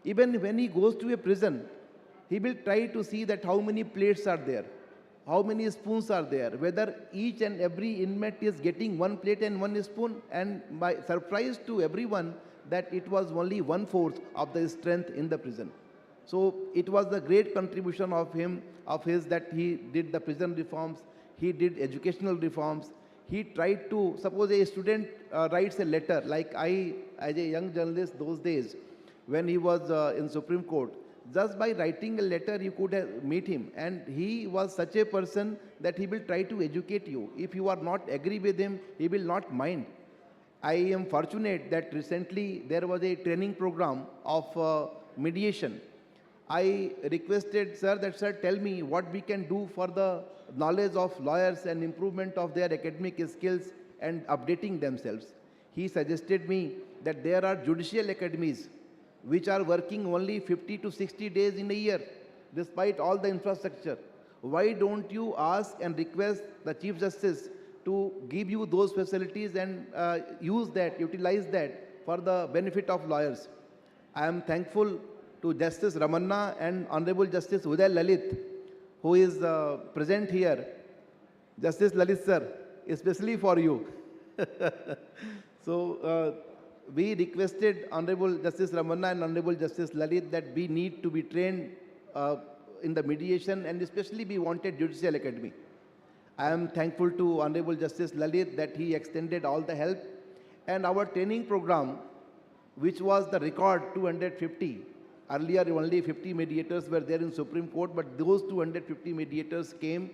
S10: Even when he goes to a prison, he will try to see that how many plates are there, how many spoons are there, whether each and every inmate is getting one plate and one spoon, and by surprise to everyone that it was only 1/4 of the strength in the prison. So it was the great contribution of his that he did the prison reforms, he did educational reforms. He tried to, suppose a student writes a letter, like I, as a young journalist those days, when he was in Supreme Court, just by writing a letter, you could meet him. And he was such a person that he will try to educate you. If you are not agree with him, he will not mind. I am fortunate that recently there was a training program of mediation. I requested, sir, tell me what we can do for the knowledge of lawyers and improvement of their academic skills and updating themselves. He suggested me that there are judicial academies which are working only 50 to 60 days in a year, despite all the infrastructure. Why don't you ask and request the Chief Justice to give you those facilities and utilize that for the benefit of lawyers? I am thankful to Justice Ramanna and Honorable Justice Uday Lalit, who is present here. Justice Lalit sir, especially for you. So we requested Honorable Justice Ramanna and Honorable Justice Lalit that we need to be trained in the mediation, and especially we wanted Judicial Academy. I am thankful to Honorable Justice Lalit that he extended all the help, and our training program, which was the record 250. Earlier, only 50 mediators were there in Supreme Court, but those 250 mediators came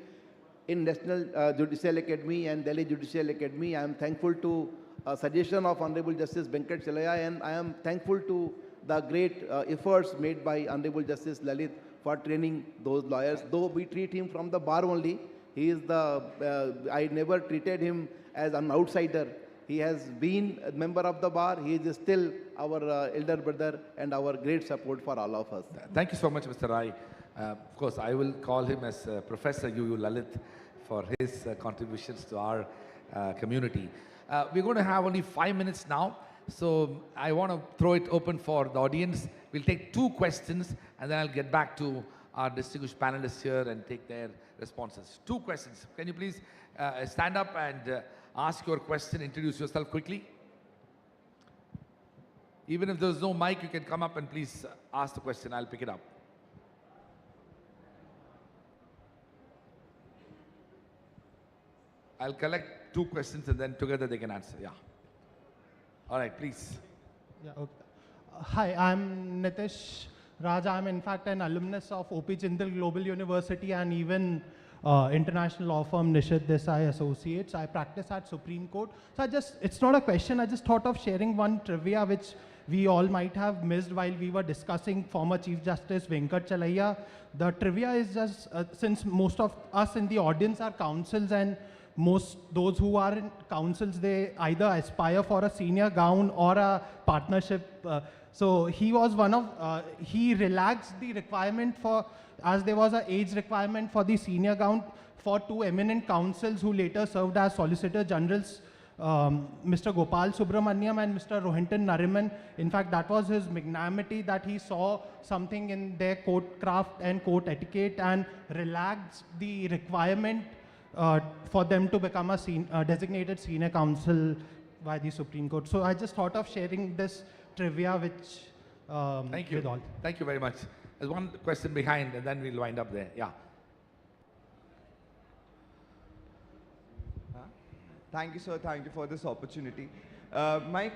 S10: in National Judicial Academy and Delhi Judicial Academy. I am thankful to suggestion of Honorable Justice Venkat Chalaya, and I am thankful to the great efforts made by Honorable Justice Lalit for training those lawyers. Though we treat him from the bar only, he is I never treated him as an outsider. He has been a member of the bar. He is still our elder brother and our great support for all of us.
S21: Thank you so much, Mr. Rai. Of course, I will call him as Professor UU Lalit for his contributions to our community. We're going to have only 5 minutes now, so I want to throw it open for the audience. We'll take 2 questions, and then I'll get back to our distinguished panelists here and take their responses. 2 questions. Can you please stand up and ask your question, introduce yourself quickly? Even if there's no mic, you can come up and please ask the question. I'll pick it up. I'll collect 2 questions and then together they can answer. Yeah. All right, please.
S7: Yeah, okay. Hi, I'm Nitish Raj. I'm in fact an alumnus of OP Jindal Global University and even international law firm Nishit Desai Associates. I practice at Supreme Court. So it's not a question, I just thought of sharing one trivia which we all might have missed while we were discussing former Chief Justice Venkat Chalaya. The trivia is just, since most of us in the audience are counsels and those who are in councils, they either aspire for a senior gown or a partnership. So he was he relaxed the requirement as there was an age requirement for the senior gown for 2 eminent counsels who later served as Solicitor Generals, Mr. Gopal Subramaniam and Mr. Rohinton Nariman. In fact, that was his magnanimity that he saw something in their court craft and court etiquette and relaxed the requirement for them to become a designated senior counsel by the Supreme Court. So I just thought of sharing this trivia which
S21: Thank you.
S7: with all.
S21: Thank you very much. There's one question behind and then we'll wind up there. Yeah.
S15: Thank you, sir. Thank you for this opportunity. My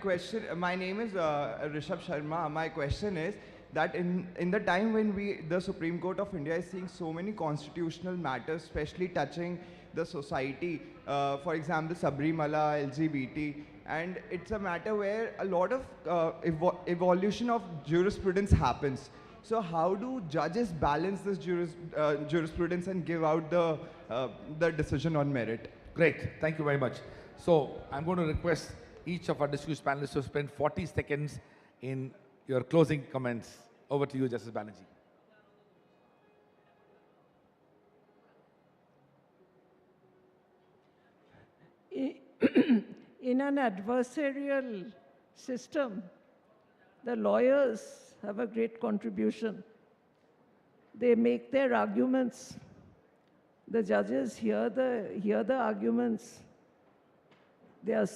S15: name is Rishabh Sharma. My question is that in the time when the Supreme Court of India is seeing so many constitutional matters, especially touching the society, for example, Sabrimala, LGBT, and it's a matter where a lot of evolution of jurisprudence happens. So how do judges balance this jurisprudence and give out the decision on merit?
S21: Great. Thank you very much. So I'm going to request each of our distinguished panelists to spend 40 seconds in your closing comments. Over to you, Justice Banerjee.
S2: In an adversarial system, the lawyers have a great contribution. They make their arguments. The judges hear the arguments. They are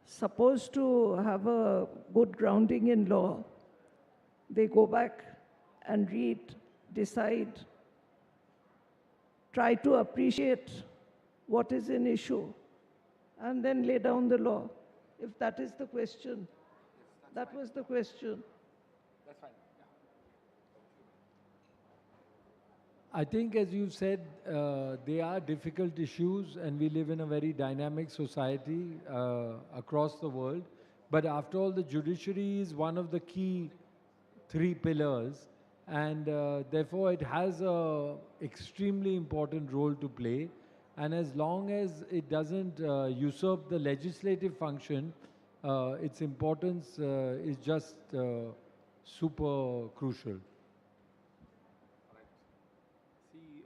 S2: supposed to have a good grounding in law. They go back and read, decide, try to appreciate what is in issue, and then lay down the law. If that is the question. That was the question.
S21: That's fine.
S5: I think, as you said, they are difficult issues, and we live in a very dynamic society across the world. But after all, the judiciary is one of the key 3 pillars, and therefore it has an extremely important role to play. And as long as it doesn't usurp the legislative function, its importance is just super crucial.
S4: See,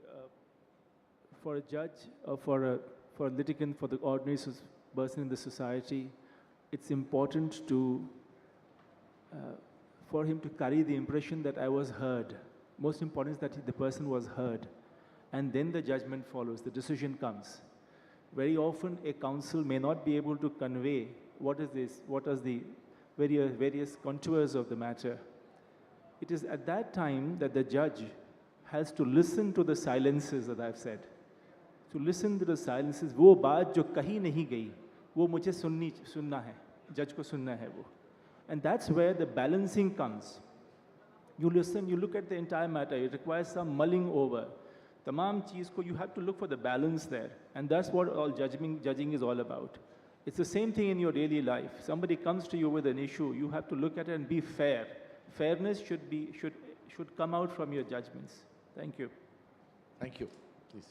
S4: for a judge, or for a litigant, for the ordinary person in the society, it's important for him to carry the impression that I was heard. Most important is that the person was heard. And then the judgment follows, the decision comes. Very often a counsel may not be able to convey what is this, what are the various contours of the matter. It is at that time that the judge has to listen to the silences that I've said. To listen to the silences, वो बात जो कही नहीं गई, वो मुझे सुनना है, judge को सुनना है वो. And that's where the balancing comes. You listen, you look at the entire matter, it requires some mulling over. Tamam cheez ko, you have to look for the balance there. And that's what all judging is all about. It's the same thing in your daily life. Somebody comes to you with an issue, you have to look at it and be fair. Fairness should come out from your judgments. Thank you.
S10: Thank you. Please.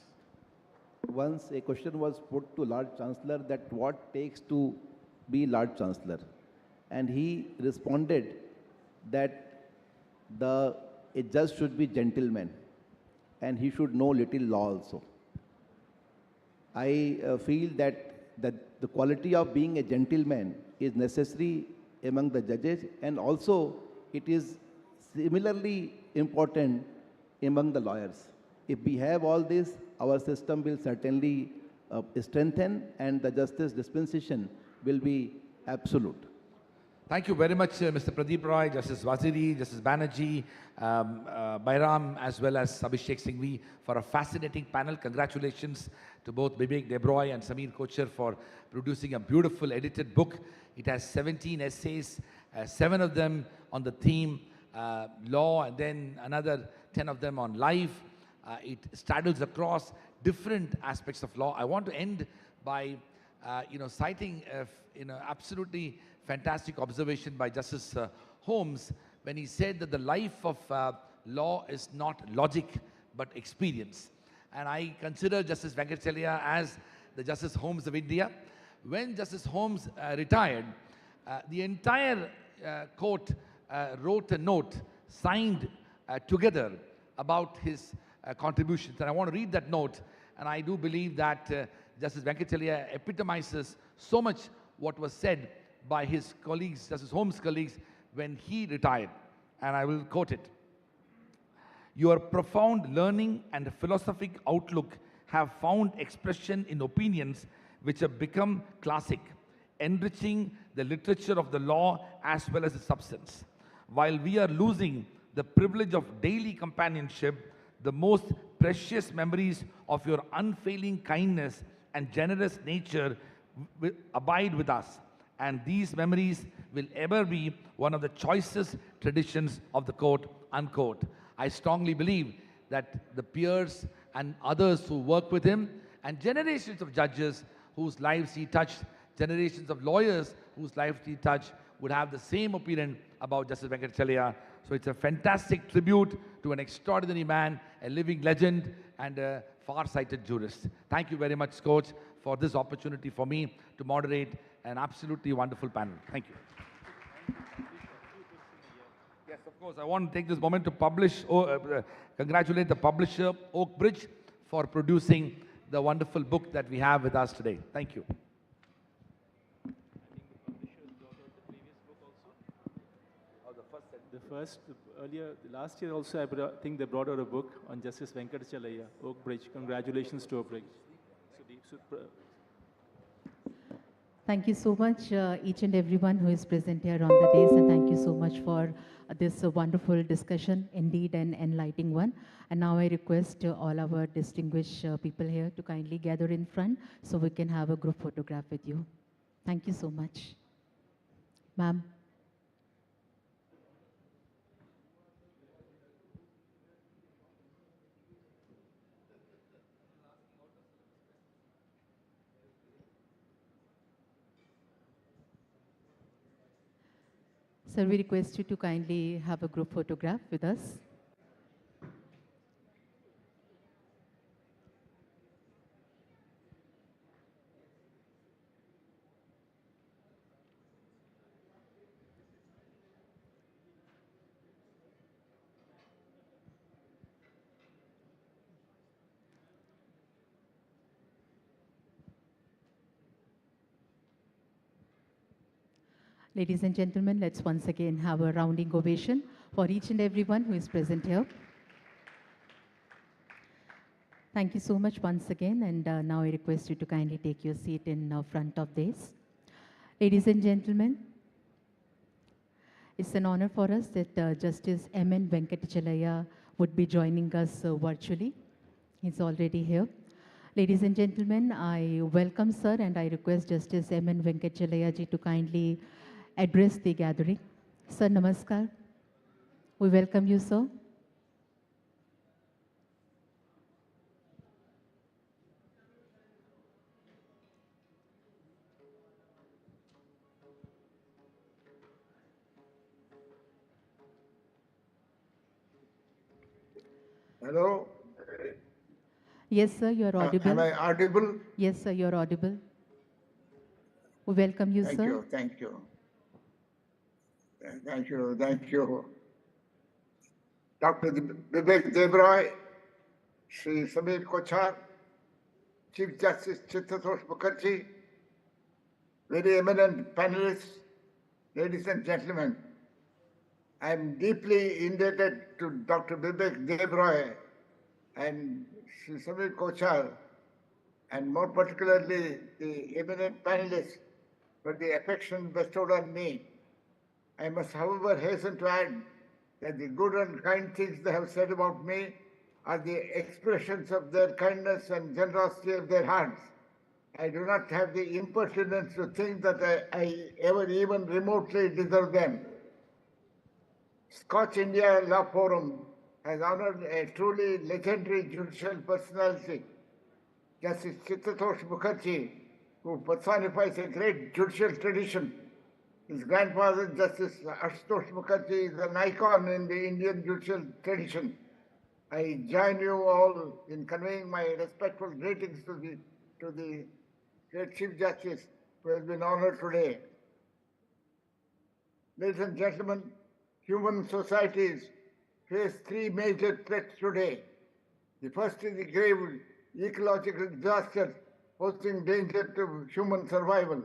S10: Once a question was put to Lord Chancellor that what takes to be Lord Chancellor, and he responded that a judge should be gentleman and he should know little law also. I feel that the quality of being a gentleman is necessary among the judges, and also it is similarly important among the lawyers. If we have all this, our system will certainly strengthen and the justice dispensation will be absolute.
S21: Thank you very much, Mr. Pradeep Roy, Justice Waziri, Justice Banerjee, Bairam, as well as Abhishek Singhvi for a fascinating panel. Congratulations to both Vivek Debroy and Samir Kocher for producing a beautiful edited book. It has 17 essays, 7 of them on the theme law, and then another 10 of them on life. It straddles across different aspects of law. I want to end by citing absolutely fantastic observation by Justice Holmes when he said that the life of law is not logic but experience. And I consider Justice Venkatacharya as the Justice Holmes of India. When Justice Holmes retired, the entire court wrote a note signed together about his contributions. And I want to read that note, and I do believe that Justice Venkatacharya epitomizes so much what was said by his colleagues, Justice Holmes' colleagues, when he retired. And I will quote it. Your profound learning and philosophic outlook have found expression in opinions which have become classic, enriching the literature of the law as well as the substance. While we are losing the privilege of daily companionship, the most precious memories of your unfailing kindness and generous nature will abide with us. And these memories will ever be one of the choicest traditions of the court, unquote. I strongly believe that the peers and others who work with him, and generations of judges whose lives he touched, generations of lawyers whose lives he touched, would have the same opinion about Justice Venkatacharya. So it's a fantastic tribute to an extraordinary man, a living legend, and a far-sighted jurist. Thank you very much, SKOCH, for this opportunity for me to moderate an absolutely wonderful panel. Thank you. Yes, of course. I want to take this moment to congratulate the publisher, Oak Bridge, for producing the wonderful book that we have with us today. Thank you.
S4: Last year also, I think they brought out a book on Justice Venkatacharya, Oak Bridge. Congratulations to Oak Bridge.
S1: Thank you so much, each and everyone who is present here on the days, and thank you so much for this wonderful discussion, indeed an enlightening one. And now I request all our distinguished people here to kindly gather in front so we can have a group photograph with you. Thank you so much. Ma'am. Sir, we request you to kindly have a group photograph with us. Ladies and gentlemen, let's once again have a rounding ovation for each and everyone who is present here. Thank you so much once again, and now I request you to kindly take your seat in front of this. Ladies and gentlemen, it's an honor for us that Justice M.N. Venkatacharya would be joining us virtually. He's already here. Ladies and gentlemen, I welcome sir, and I request Justice M.N. Venkatacharya ji to kindly address the gathering. Sir, namaskar. We welcome you, sir.
S8: Hello?
S1: Yes, sir, you're audible.
S8: Am I audible?
S1: Yes, sir, you're audible. We welcome you,
S8: Thank
S1: sir.
S8: you, thank you. Thank you, thank you. Dr. Vivek Devroy, Sri Samir Kochar, Chief Justice Chittatosh Mukherjee, very eminent panelists, ladies and gentlemen, I am deeply indebted to Dr. Vivek Devroy and Sri Samir Kochar, and more particularly the eminent panelists, for the affection bestowed on me. I must, however, hasten to add that the good and kind things they have said about me are the expressions of their kindness and generosity of their hearts. I do not have the impertinence to think that I ever even remotely deserve them. Scotch India Law Forum has honored a truly legendary judicial personality, Justice Chittatosh Mukherjee, who personifies a great judicial tradition. His grandfather, Justice Ashutosh Mukherjee, is an icon in the Indian judicial tradition. I join you all in conveying my respectful greetings to the great Chief Justice who has been honored today. Ladies and gentlemen, human societies face three major threats today. The first is the grave ecological disaster posing danger to human survival.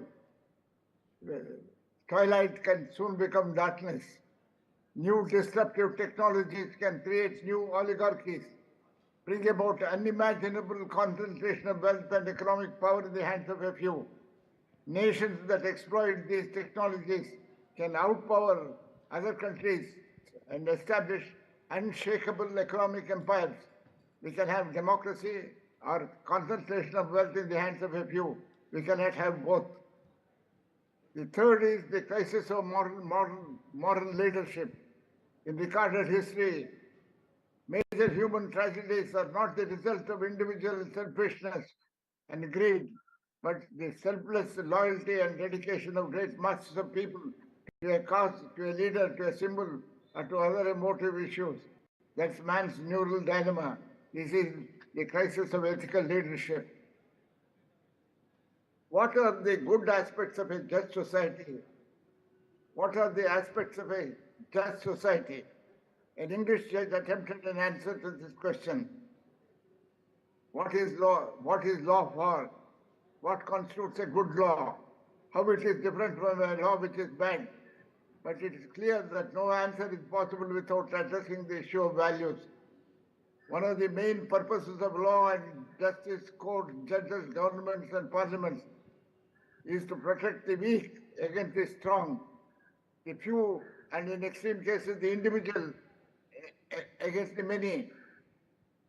S8: Twilight can soon become darkness. New disruptive technologies can create new oligarchies, bring about unimaginable concentration of wealth and economic power in the hands of a few. Nations that exploit these technologies can outpower other countries and establish unshakable economic empires. We can have democracy or concentration of wealth in the hands of a few. We cannot have both. The third is the crisis of moral leadership. In recorded history, major human tragedies are not the result of individual selfishness and greed, but the selfless loyalty and dedication of great masses of people to a cause, to a leader, to a symbol, or to other emotive issues. That's man's neural dilemma. This is the crisis of ethical leadership. What are the good aspects of a just society? What are the aspects of a just society? An English judge attempted an answer to this question. What is law? What is law for? What constitutes a good law? How it is different from a law which is bad? But it is clear that no answer is possible without addressing the issue of values. One of the main purposes of law and justice, courts, judges, governments, and parliaments is to protect the weak against the strong, the few, and in extreme cases, the individual against the many,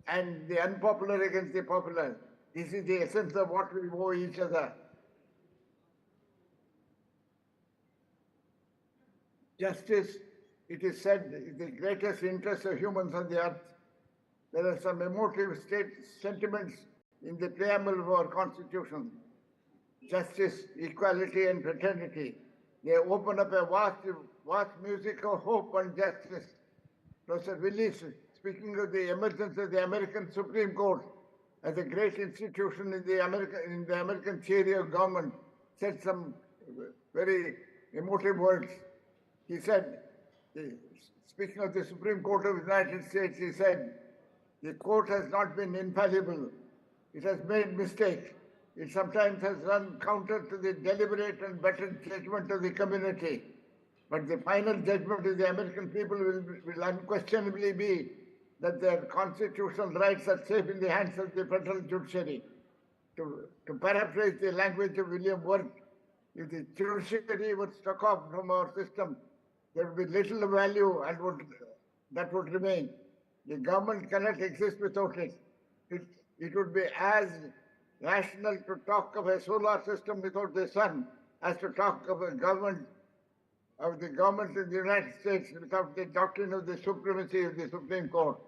S8: and the unpopular against the popular. This is the essence of what we owe each other. Justice, it is said, is the greatest interest of humans on the earth. There are some emotive sentiments in the preamble of our Constitution. Justice, equality, and fraternity. They open up a vast music of hope and justice. Professor Willis, speaking of the emergence of the American Supreme Court as a great institution in the American theory of government, said some very emotive words. He said, speaking of the Supreme Court of the United States, he said, the court has not been infallible. It has made mistakes. It sometimes has run counter to the deliberate and better judgment of the community. But the final judgment of the American people will unquestionably be that their constitutional rights are safe in the hands of the federal judiciary. To paraphrase the language of William Worth, if the judiciary were struck off from our system, there would be little value and that would remain. The government cannot exist without it. It would be as rational to talk of a solar system without the sun as to talk of the government in the United States without the doctrine of the supremacy of the Supreme Court.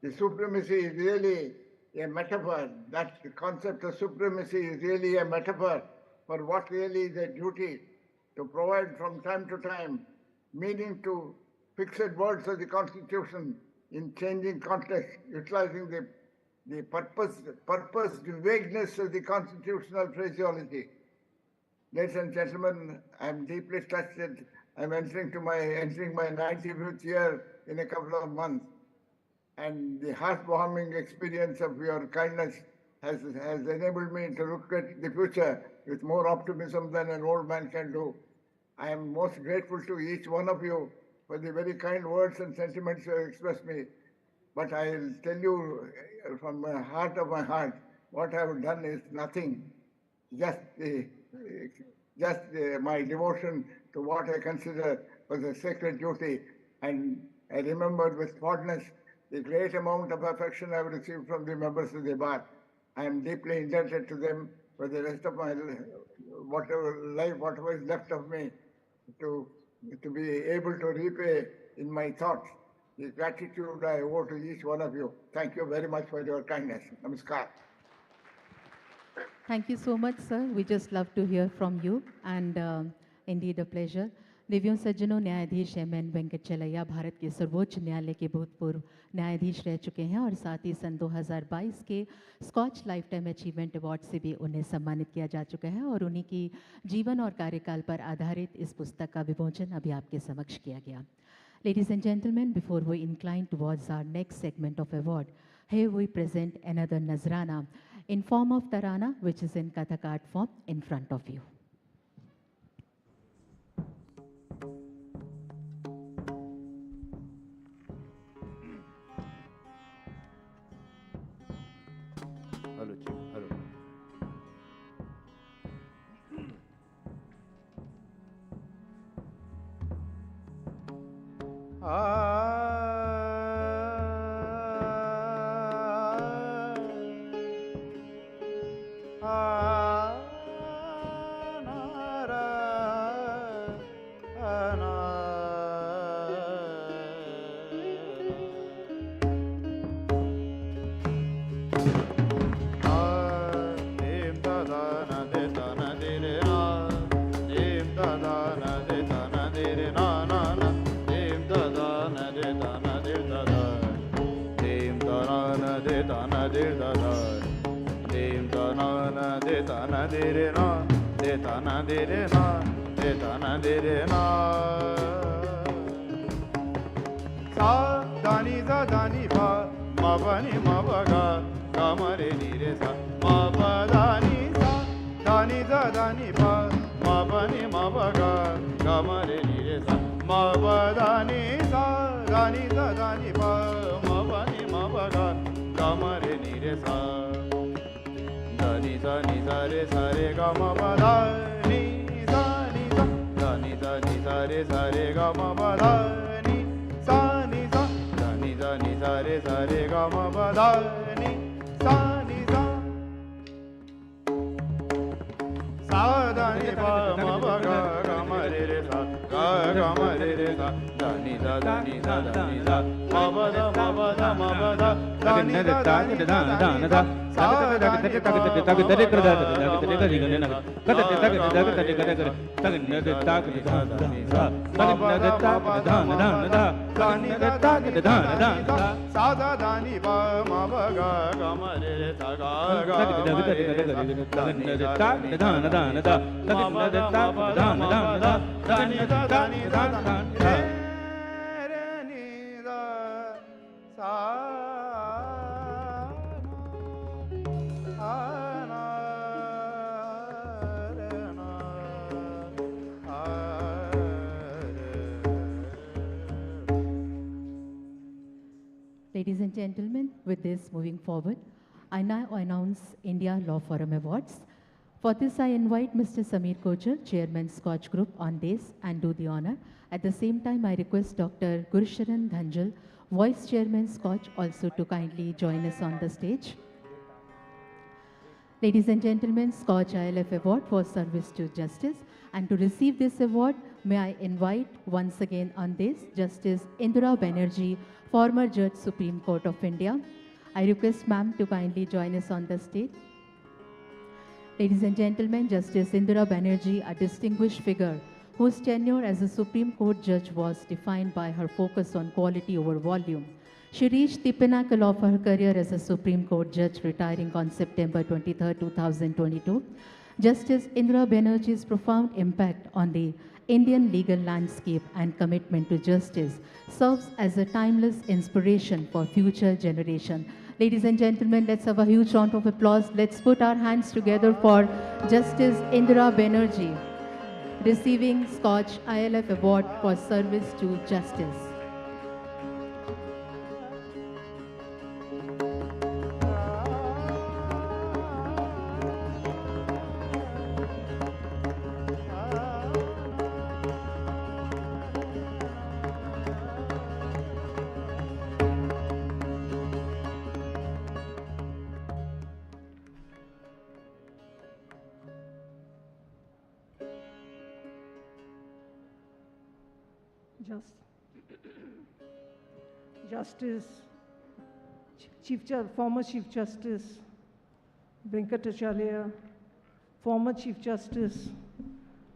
S8: The supremacy is really a metaphor. That the concept of supremacy is really a metaphor for what really is a duty to provide from time to time meaning to fixed words of the Constitution in changing context, utilizing the purposed vagueness of the constitutional phraseology. Ladies and gentlemen, I'm deeply touched that I'm entering my 95th year in a couple of months. And the heartwarming experience of your kindness has enabled me to look at the future with more optimism than an old man can do. I am most grateful to each one of you for the very kind words and sentiments you have expressed me. But I'll tell you from the heart of my heart, what I have done is nothing. Just my devotion to what I consider was a sacred duty. And I remembered with fondness the great amount of affection I have received from the members of the bar. I am deeply indebted to them for the rest of my whatever is left of me, to be able to repay in my thoughts the gratitude I owe to each one of you. Thank you very much for your kindness. Namaskar.
S1: Thank you so much, sir. We just love to hear from you, and indeed a pleasure. दिव्यों सज्जनों, न्यायाधीश M.N.. Venkatachaliah Bharat के सर्वोच्च न्यायालय के भूतपूर्व न्यायाधीश रह चुके हैं और साथ ही सन 2022 के Skoch lifetime achievement award से भी उन्हें सम्मानित किया जा चुका है और उन्हीं की जीवन और कार्यकाल पर आधारित इस पुस्तक का विमोचन अभी आपके समक्ष किया गया. Ladies and gentlemen, before we incline towards our next segment of award, here we present another Nazrana in form of Tarana, which is in Kathak art form in front of you.
S3: Hello, Chief. Hello. Sa dani za dani ba ma ba ni ma ba ga ga ma re ni re sa ma ba dani sa dani za dani ba ma ba ni ma ba ga ga ma re ni re sa ma ba dani sa dani za dani ba ma ba ni ma ba ga ga ma re ni re sa dani sa ni sa re ga ma ba da ni sa dani sa ni sa re ga ma ba da ni sa ni sa dani sa re ga ma ba da ni sa ni sa sa dani ba ma ba ga ga ma re sa ga ma re sa dani sa ma ba da ma ba da ma ba da dani da dani da
S1: Ladies and gentlemen, with this moving forward, I now announce India Law Forum Awards. For this, I invite Mr. Sameer Kochar, Chairman, SKOCH Group, on dais and do the honor. At the same time, I request Dr. Gursharan Dhanjal, Vice Chairman, SKOCH, also to kindly join us on the stage. Ladies and gentlemen, SKOCH ILF Award for Service to Justice. And to receive this award, may I invite once again on this Justice Indira Banerjee, former Judge, Supreme Court of India. I request ma'am to kindly join us on the stage. Ladies and gentlemen, Justice Indira Banerjee, a distinguished figure whose tenure as a Supreme Court judge was defined by her focus on quality over volume. She reached the pinnacle of her career as a Supreme Court judge, retiring on September 23, 2022. Justice Indira Banerjee's profound impact on the Indian legal landscape and commitment to justice serves as a timeless inspiration for future generations. Ladies and gentlemen, let's have a huge round of applause. Let's put our hands together for Justice Indira Banerjee, receiving SKOCH ILF Award for Service to Justice.
S2: Former Chief Justice Venkatacharya, former Chief Justice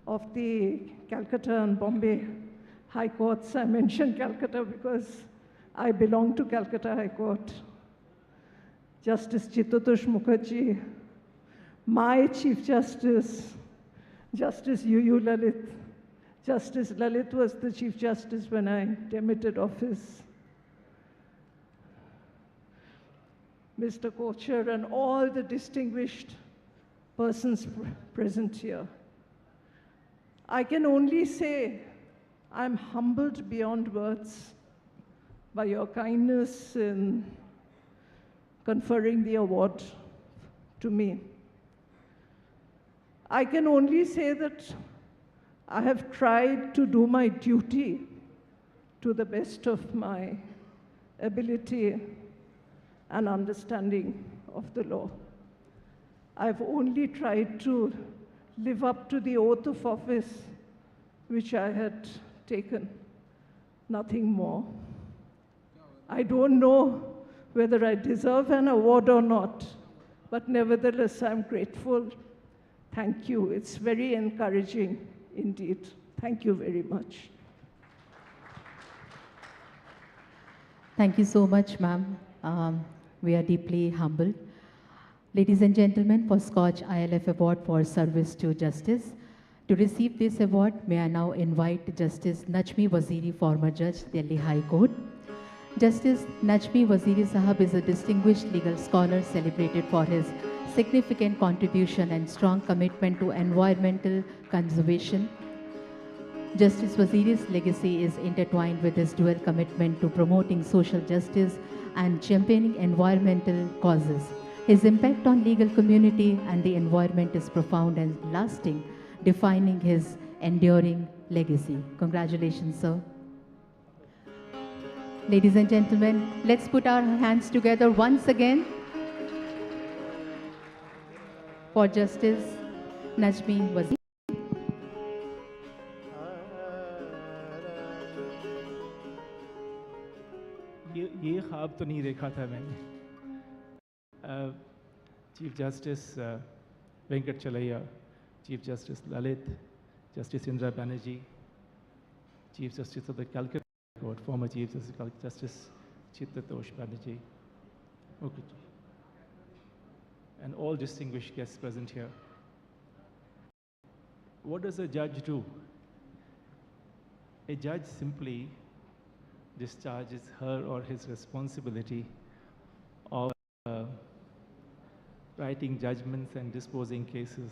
S2: of the Calcutta and Bombay High Courts. I mentioned Calcutta because I belong to Calcutta High Court. Justice Chitatush Mukherjee, my Chief Justice, Justice UU Lalit. Justice Lalit was the Chief Justice when I demitted office. Mr. Kocher and all the distinguished persons present here. I can only say I'm humbled beyond words by your kindness in conferring the award to me. I can only say that I have tried to do my duty to the best of my ability and understanding of the law. I've only tried to live up to the oath of office which I had taken, nothing more. I don't know whether I deserve an award or not, but nevertheless, I'm grateful. Thank you. It's very encouraging indeed. Thank you very much.
S1: Thank you so much, ma'am. We are deeply humbled. Ladies and gentlemen, for SKOCH ILF Award for Service to Justice. To receive this award, may I now invite Justice Najmi Waziri, former Judge, Delhi High Court. Justice Najmi Waziri Sahab is a distinguished legal scholar celebrated for his significant contribution and strong commitment to environmental conservation. Justice Waziri's legacy is intertwined with his dual commitment to promoting social justice and championing environmental causes. His impact on legal community and the environment is profound and lasting, defining his enduring legacy. Congratulations, sir. Ladies and gentlemen, let's put our hands together once again for Justice Najmi Waziri.
S4: ये ख्वाब तो नहीं देखा था मैंने. Chief Justice Venkatacharya, Chief Justice Lalit, Justice Indira Banerjee, Chief Justice of the Calcutta Court, former Chief Justice Chitatush Banerjee, Mukherjee, and all distinguished guests present here. What does a judge do? A judge simply discharges her or his responsibility of writing judgments and disposing cases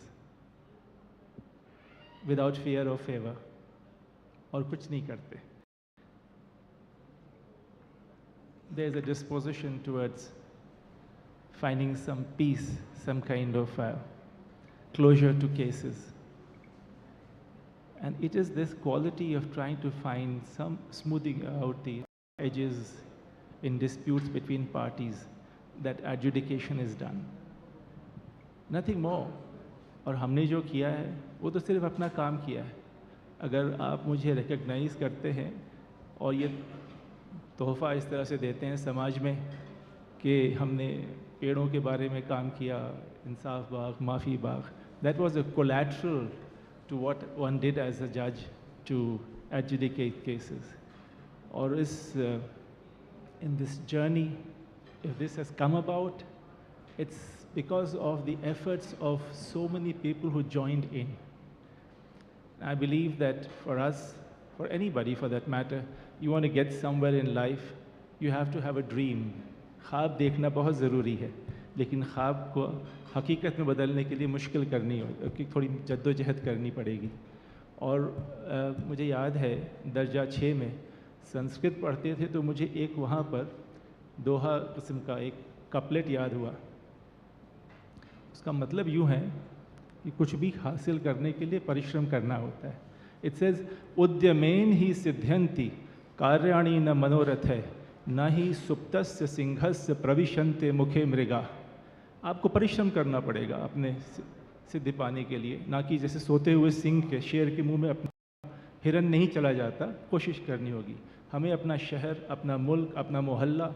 S4: without fear or favor, और कुछ नहीं करते. There is a disposition towards finding some peace, some kind of closure to cases. And it is this quality of trying to find some smoothing out the edges in disputes between parties that adjudication is done. Nothing more. और हमने जो किया है वो तो सिर्फ अपना काम किया है. अगर आप मुझे रिकग्नाइज करते हैं और ये तोहफ़ा इस तरह से देते हैं समाज में कि हमने पेड़ों के बारे में काम किया, इंसाफ बाग, माफ़ी बाग, that was a collateral to what one did as a judge to adjudicate cases. और इस in this journey, if this has come about, it's because of the efforts of so many people who joined in. I believe that for us, for anybody for that matter, you want to get somewhere in life, you have to have a dream. ख्वाब देखना बहुत ज़रूरी है, लेकिन ख्वाब को हकीकत में बदलने के लिए मुश्किल करनी हो, कि थोड़ी जद्दोजहद करनी पड़ेगी। और मुझे याद है दर्जा 6 में संस्कृत पढ़ते थे तो मुझे एक वहाँ पर दोहा किस्म का एक कपलेट याद हुआ। उसका मतलब यूँ है कि कुछ भी हासिल करने के लिए परिश्रम करना होता है। इट सेज उद्यमेन ही सिद्ध्यन्ति कार्याणि न मनोरथ है न ही सुप्तस्य सिंहस्य प्रविशन्ते मुखे मृगा। आपको परिश्रम करना पड़ेगा अपने सिद्धि पाने के लिए, ना कि जैसे सोते हुए सिंह के शेर के मुंह में अपना हिरन नहीं चला जाता। कोशिश करनी होगी, हमें अपना शहर, अपना मुल्क, अपना मोहल्ला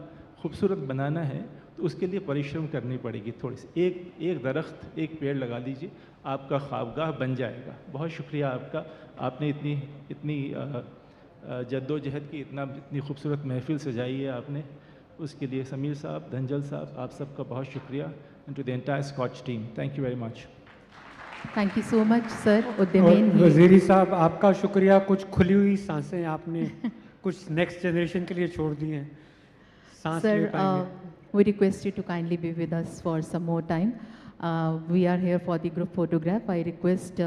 S4: खूबसूरत बनाना है तो उसके लिए परिश्रम करनी पड़ेगी। थोड़ी सी एक दरख्त, एक पेड़ लगा दीजिए, आपका ख्वाबगाह बन जाएगा। बहुत शुक्रिया आपका, आपने इतनी जद्दोजहद की इतनी खूबसूरत महफिल सजाई है आपने, उसके लिए समीर साहब, धंजल साहब, आप सबका बहुत शुक्रिया। And to the entire Skoch team, thank you very much.
S1: Thank you so much sir. उद्यमेन
S11: वजीरी साहब आपका शुक्रिया, कुछ खुली हुई सांसें आपने कुछ नेक्स्ट जनरेशन के लिए छोड़ दी हैं, सांस ले पाएंगे।
S1: We request you to kindly be with us for some more time. We are here for the group photograph. I request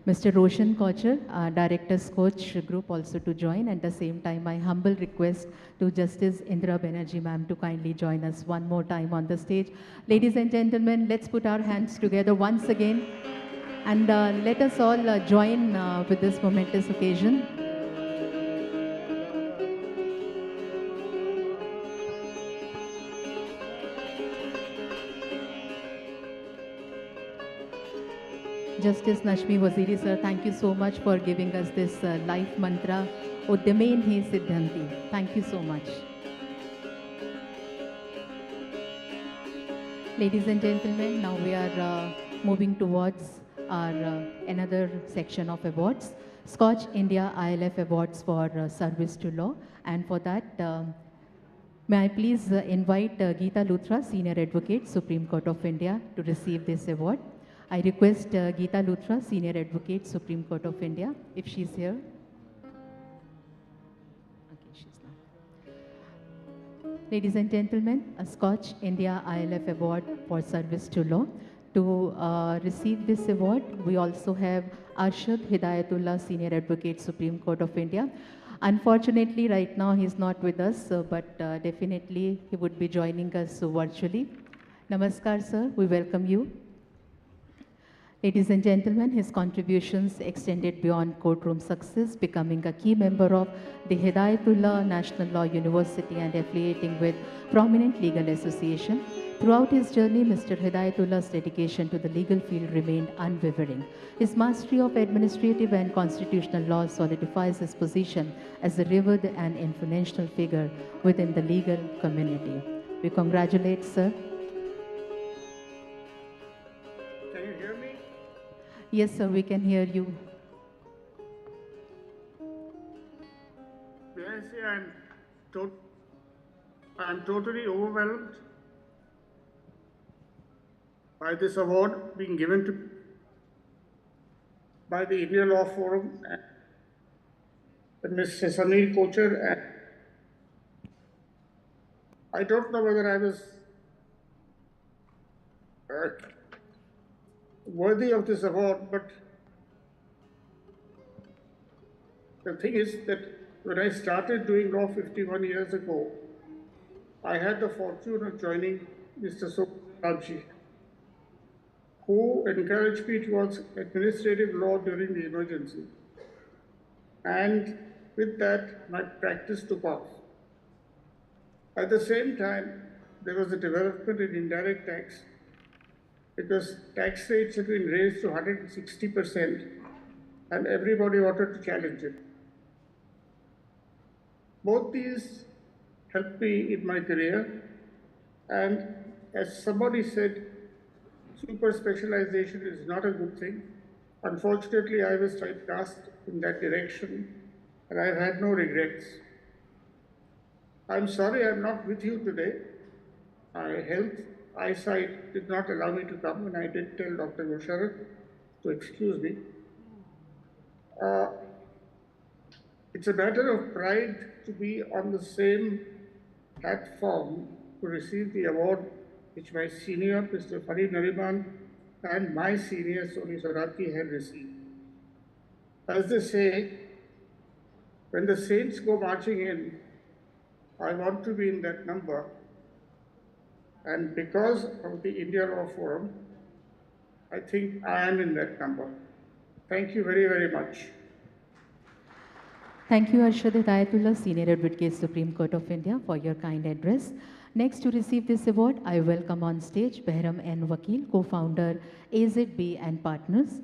S1: Mr. Roshan Kocher, Director SKOCH Group, also to join. At the same time, my humble request to Justice Indira Banerjee ma'am to kindly join us one more time on the stage. Ladies and gentlemen, let's put our hands together once again and let us all join with this momentous occasion. Justice Nashmi Waziri sir, thank you so much for giving us this life mantra, Uddyamen hi Siddhanti. Thank you so much. Ladies and gentlemen, now we are moving towards our another section of awards, SKOCH India ILF Awards for Service to Law. And for that, may I please invite Geeta Luthra, Senior Advocate, Supreme Court of India, to receive this award. I request Geeta Luthra, Senior Advocate, Supreme Court of India, if she's here. Okay, she's not. Ladies and gentlemen, a SKOCH India ILF Award for Service to Law. To receive this award, we also have Arshad Hidayatullah, Senior Advocate, Supreme Court of India. Unfortunately, right now he's not with us, but definitely he would be joining us virtually. Namaskar, sir. We welcome you. Ladies and gentlemen, his contributions extended beyond courtroom success, becoming a key member of the Hidayatullah National Law University and affiliating with prominent legal association. Throughout his journey, Mr. Hidayatullah's dedication to the legal field remained unwavering. His mastery of administrative and constitutional law solidifies his position as a revered and influential figure within the legal community. We congratulate, sir. Yes, sir, we can hear you.
S17: May I say I'm totally overwhelmed by this award being given to by the Indian Law Forum and Mr. Samir Kocher. And I don't know whether I was worthy of this award, but the thing is that when I started doing law 51 years ago, I had the fortune of joining Mr. Sobrabji, who encouraged me towards administrative law during the emergency. And with that, my practice took off. At the same time, there was a development in indirect tax, because tax rates had been raised to 160%, and everybody wanted to challenge it. Both these helped me in my career, and as somebody said, super specialization is not a good thing. Unfortunately, I was typecast, asked in that direction, and I've had no regrets. I'm sorry I'm not with you today. My health, eyesight did not allow me to come, and I did tell Dr. Musharraf to excuse me. It's a matter of pride to be on the same platform to receive the award which my senior, Mr. Farid Nariman, and my senior, Soni Soraki, had received. As they say, when the saints go marching in, I want to be in that number. And because of the India Law Forum, I think I am in that number. Thank you very, very much.
S1: Thank you, Arshad Hidayatullah, Senior Advocate, Supreme Court of India, for your kind address. Next to receive this award, I welcome on stage Behram N. Vakil, co-founder AZB and Partners.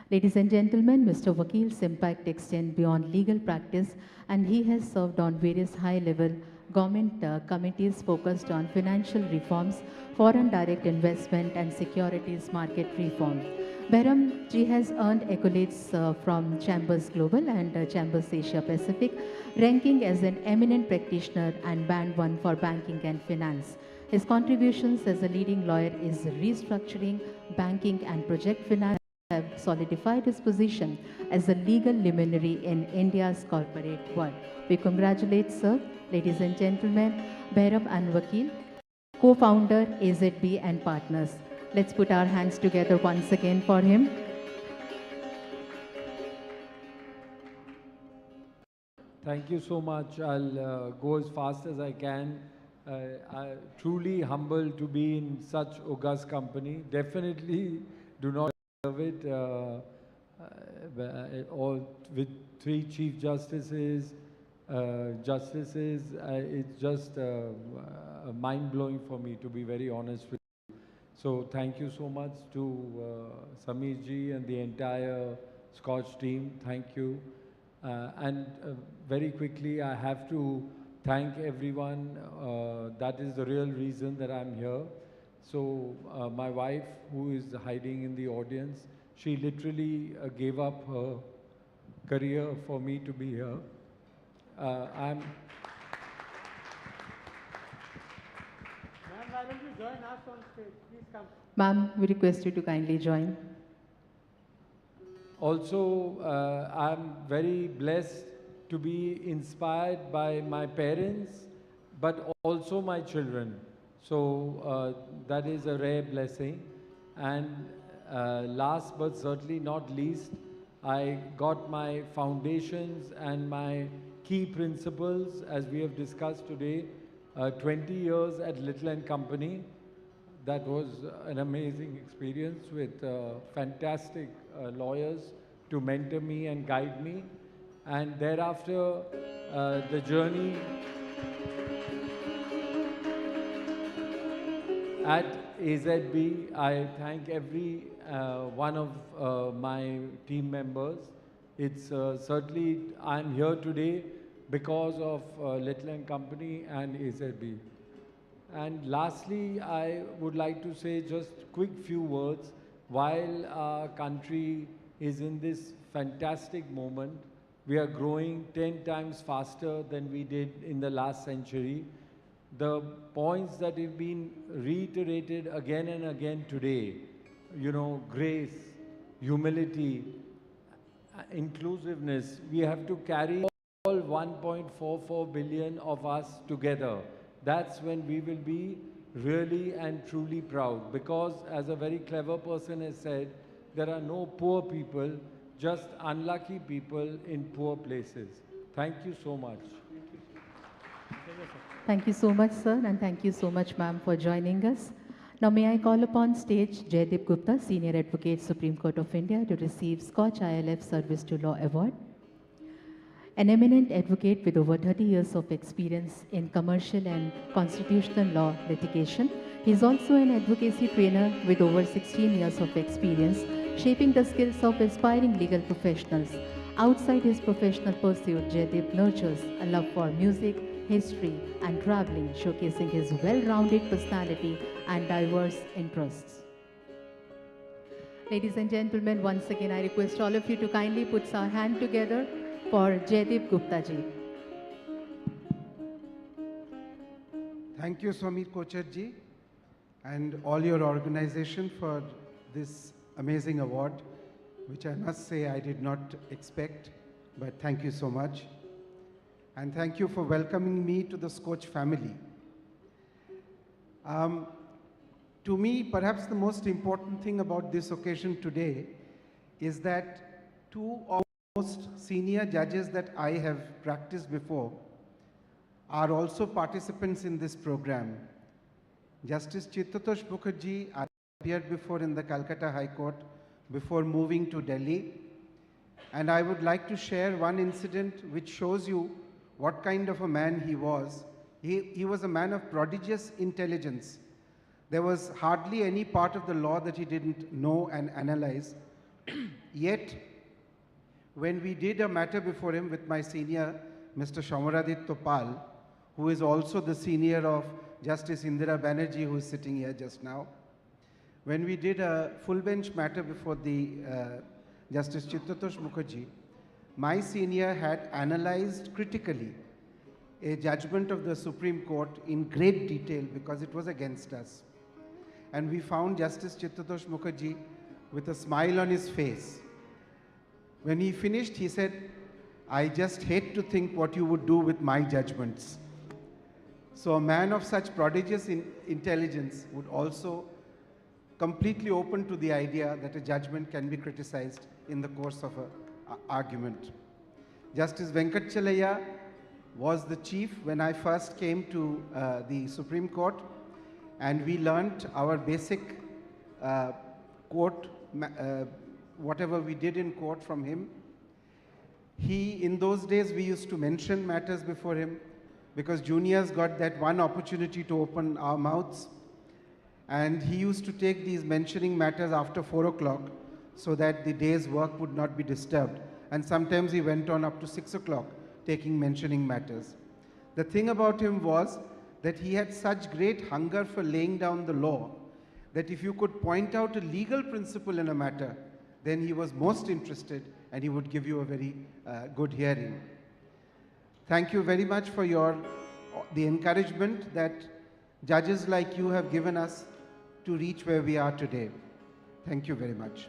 S1: Ladies and gentlemen, Mr. Vakil's impact extends beyond legal practice, and he has served on various high-level government committees focused on financial reforms, foreign direct investment, and securities market reform. Behram ji has earned accolades from Chambers Global and Chambers Asia Pacific, ranking as an eminent practitioner and Band 1 for banking and finance. His contributions as a leading lawyer is restructuring, banking, and project finance have solidified his position as a legal luminary in India's corporate world. We congratulate, sir. Ladies and gentlemen, Behram and Vakil, co-founder AZB and Partners. Let's put our hands together once again for him.
S5: Thank you so much. I'll go as fast as I can. I'm truly humbled to be in such august company. Definitely do not deserve it. All with 3 Chief Justices, it's just mind-blowing for me, to be very honest with you. So thank you so much to Sameer ji and the entire SKOCH team. Thank you. And very quickly, I have to thank everyone. That is the real reason that I'm here. So my wife, who is hiding in the audience, she literally gave up her career for me to be here. Ma'am,
S11: why don't you join us on stage? Please come.
S1: Ma'am, we request you to kindly join.
S5: Also, I'm very blessed to be inspired by my parents, but also my children. So that is a rare blessing. And last but certainly not least, I got my foundations and my key principles, as we have discussed today, 20 years at Little & Company. That was an amazing experience with fantastic lawyers to mentor me and guide me. And thereafter, the journey at AZB, I thank every one of my team members. It's certainly, I'm here today because of Little & Company and AZB. And lastly, I would like to say just quick few words. While our country is in this fantastic moment, we are growing 10 times faster than we did in the last century. The points that have been reiterated again and again today, you know, grace, humility, inclusiveness, we have to carry all 1.44 billion of us together. That's when we will be really and truly proud, because as a very clever person has said, there are no poor people, just unlucky people in poor places. Thank you so much.
S1: Thank you so much, sir, and thank you so much, ma'am, for joining us. Now, may I call upon stage Jaydeep Gupta, Senior Advocate, Supreme Court of India, to receive SKOCH ILF Service to Law Award. An eminent advocate with over 30 years of experience in commercial and constitutional law litigation, he is also an advocacy trainer with over 16 years of experience, shaping the skills of aspiring legal professionals. Outside his professional pursuit, Jaydeep nurtures a love for music, history, and traveling, showcasing his well-rounded personality and diverse interests. Ladies and gentlemen, once again, I request all of you to kindly put our hand together for Jaydeep Gupta ji.
S16: Thank you, Swamit Kocherji, and all your organization for this amazing award, which I must say I did not expect, but thank you so much. And thank you for welcoming me to the SKOCH family. To me, perhaps the most important thing about this occasion today is that two of the most senior judges that I have practiced before are also participants in this program. Justice Chittatosh Mukherjee appeared before in the Calcutta High Court before moving to Delhi. And I would like to share one incident which shows you what kind of a man he was. He was a man of prodigious intelligence. There was hardly any part of the law that he didn't know and analyze. Yet, when we did a matter before him with my senior, Mr. Shomaradit Topal, who is also the senior of Justice Indira Banerjee, who is sitting here just now, when we did a full bench matter before the Justice Chittatosh Mukherjee, my senior had analyzed critically a judgment of the Supreme Court in great detail because it was against us. And we found Justice Chittatosh Mukherjee with a smile on his face. When he finished, he said, "I just hate to think what you would do with my judgments." So a man of such prodigious intelligence would also completely open to the idea that a judgment can be criticized in the course of an argument. Justice Venkatachalaya was the chief when I first came to the Supreme Court, and we learnt our basic court, whatever we did in court from him. In those days, we used to mention matters before him because juniors got that one opportunity to open our mouths. And he used to take these mentioning matters after 4 o'clock so that the day's work would not be disturbed. And sometimes he went on up to 6 o'clock taking mentioning matters. The thing about him was that he had such great hunger for laying down the law that if you could point out a legal principle in a matter, then he was most interested and he would give you a very good hearing. Thank you very much for the encouragement that judges like you have given us to reach where we are today. Thank you very much.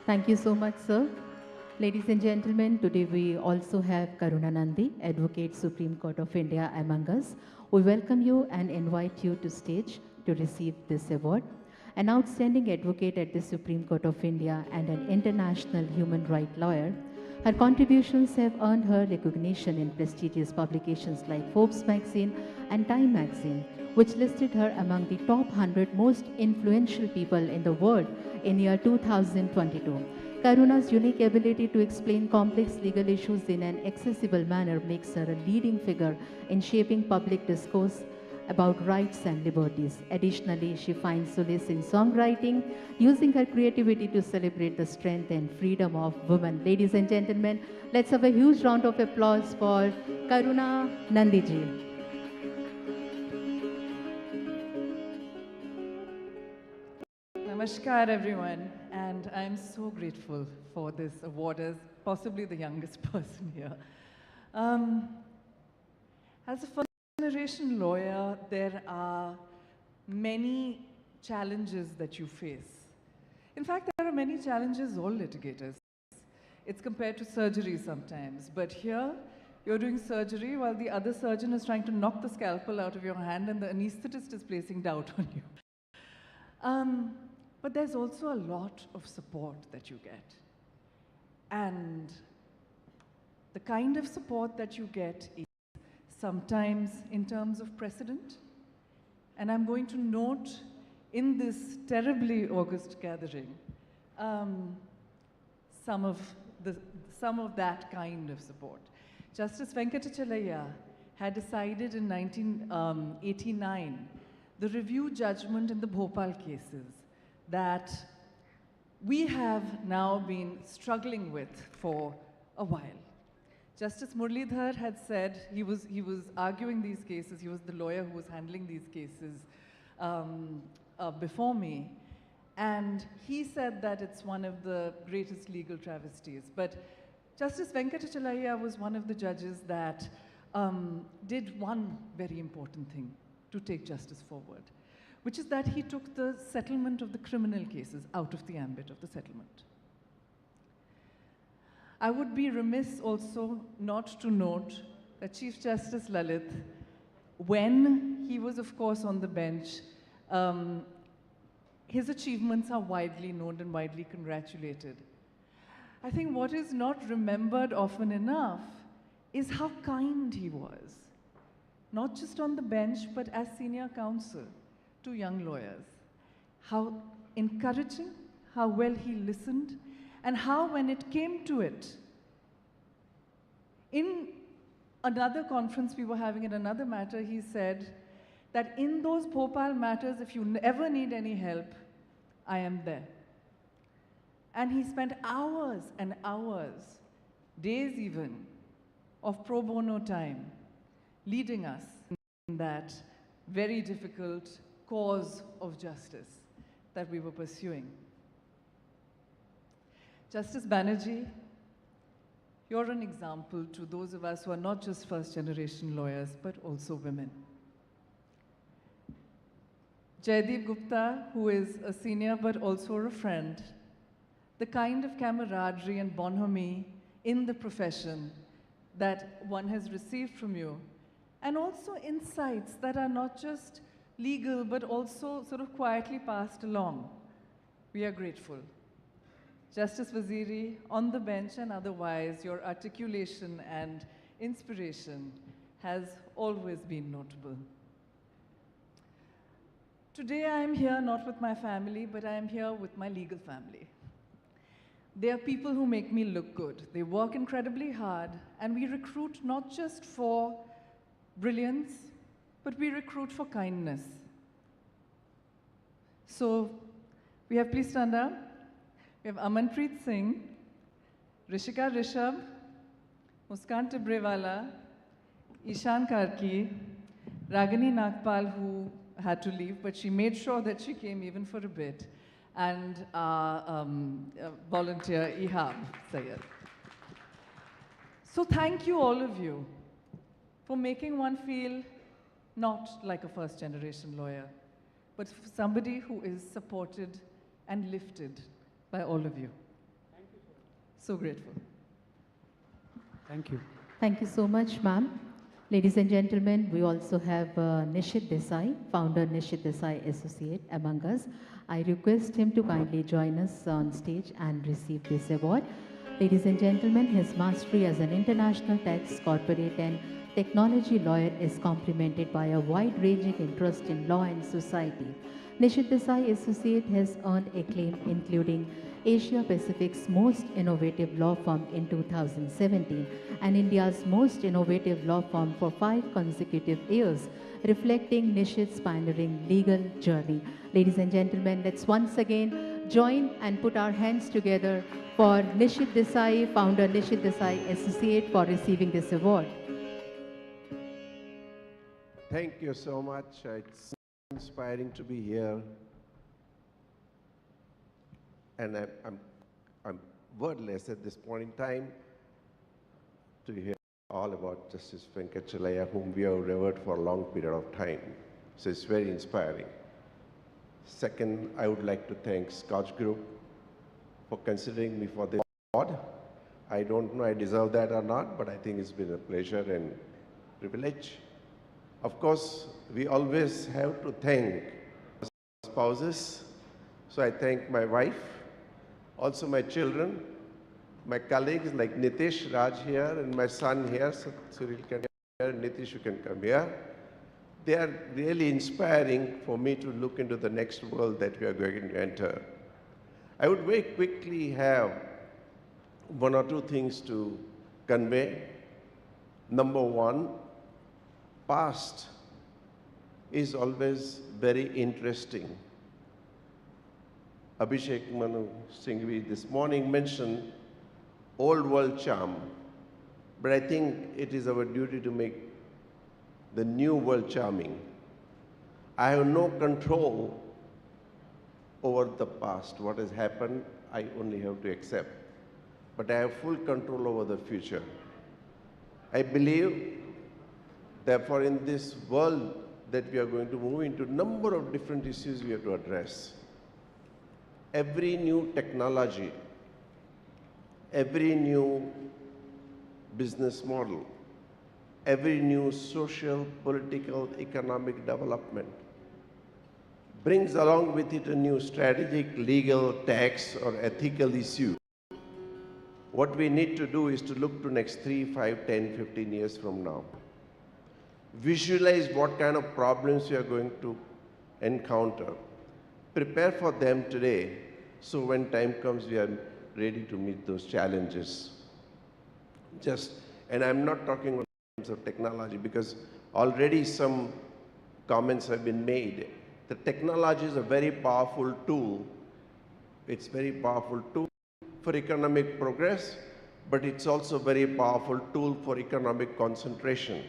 S1: Thank you so much, sir. Ladies and gentlemen, today we also have Karuna Nandi, Advocate Supreme Court of India, among us. We welcome you and invite you to stage to receive this award. An outstanding advocate at the Supreme Court of India and an international human rights lawyer, her contributions have earned her recognition in prestigious publications like Forbes magazine and Time magazine, which listed her among the top 100 most influential people in the world in year 2022. Karuna's unique ability to explain complex legal issues in an accessible manner makes her a leading figure in shaping public discourse about rights and liberties. Additionally, she finds solace in songwriting, using her creativity to celebrate the strength and freedom of women. Ladies and gentlemen, let's have a huge round of applause for Karuna Nandiji.
S18: Namaskar, everyone, and I'm so grateful for this award as possibly the youngest person here. As a first-generation lawyer, there are many challenges that you face. In fact, there are many challenges all litigators. It's compared to surgery sometimes, but here you're doing surgery while the other surgeon is trying to knock the scalpel out of your hand and the anesthetist is placing doubt on you. But there's also a lot of support that you get. And the kind of support that you get is sometimes in terms of precedent. And I'm going to note in this terribly august gathering some of that kind of support. Justice Venkatachalaya had decided in 1989 the review judgment in the Bhopal cases that we have now been struggling with for a while. Justice Muralidhar had said, he was arguing these cases, he was the lawyer who was handling these cases before me, and he said that it's one of the greatest legal travesties. But Justice Venkatachalaya was one of the judges that did one very important thing to take justice forward, which is that he took the settlement of the criminal cases out of the ambit of the settlement. I would be remiss also not to note that Chief Justice Lalit, when he was, of course, on the bench, his achievements are widely known and widely congratulated. I think what is not remembered often enough is how kind he was, not just on the bench, but as senior counsel to young lawyers. How encouraging, how well he listened, and how, when it came to it, in another conference we were having in another matter, he said that in those Bhopal matters, if you ever need any help, I am there. And he spent hours and hours, days even, of pro bono time, leading us in that very difficult cause of justice that we were pursuing. Justice Banerjee, you're an example to those of us who are not just first-generation lawyers, but also women. Jaideep Gupta, who is a senior but also a friend, the kind of camaraderie and bonhomie in the profession that one has received from you, and also insights that are not just legal, but also sort of quietly passed along. We are grateful. Justice Waziri, on the bench and otherwise, your articulation and inspiration has always been notable. Today I am here not with my family, but I am here with my legal family. They are people who make me look good. They work incredibly hard, and we recruit not just for brilliance, but we recruit for kindness. So, please stand up. We have Amanpreet Singh, Rishika Rishabh, Muskan Tibrewala, Ishan Karki, Ragini Nagpal, who had to leave, but she made sure that she came even for a bit, and volunteer Ihab Sayed. So thank you, all of you, for making one feel not like a first-generation lawyer, but somebody who is supported and lifted by all of you. Thank you. So grateful.
S11: Thank you.
S1: Thank you so much, ma'am. Ladies and gentlemen, we also have Nishit Desai, founder Nishit Desai Associate among us. I request him to kindly join us on stage and receive this award. Ladies and gentlemen, his mastery as an international tax, corporate and technology lawyer is complemented by a wide-ranging interest in law and society. Nishit Desai Associate has earned acclaim including Asia Pacific's most innovative law firm in 2017 and India's most innovative law firm for 5 consecutive years, reflecting Nishit's pioneering legal journey. Ladies and gentlemen, let's once again join and put our hands together for Nishit Desai, founder Nishit Desai Associate, for receiving this award.
S9: Thank you so much. It's inspiring to be here. And I'm wordless at this point in time to hear all about Justice Venkatachalaya, whom we have revered for a long period of time. So it's very inspiring. Second, I would like to thank SKOCH Group for considering me for this award. I don't know I deserve that or not, but I think it's been a pleasure and privilege. Of course, we always have to thank spouses. So I thank my wife, also my children, my colleagues like Nitish, Raj here, and my son here, so Cyril can here, Nitish, you can come here. They are really inspiring for me to look into the next world that we are going to enter. I would very quickly have 1 or 2 things to convey. Number one, past is always very interesting. Abhishek Manu Singhvi this morning mentioned old world charm, but I think it is our duty to make the new world charming. I have no control over the past. What has happened, I only have to accept. But I have full control over the future. I believe Therefore, in this world that we are going to move into, number of different issues we have to address. Every new technology, every new business model, every new social, political, economic development brings along with it a new strategic, legal, tax, or ethical issue. What we need to do is to look to next 3, 5, 10, 15 years from now. Visualize what kind of problems we are going to encounter. Prepare for them today, so when time comes, we are ready to meet those challenges. And I'm not talking in terms of technology, because already some comments have been made. The technology is a very powerful tool. It's a very powerful tool for economic progress, but it's also a very powerful tool for economic concentration.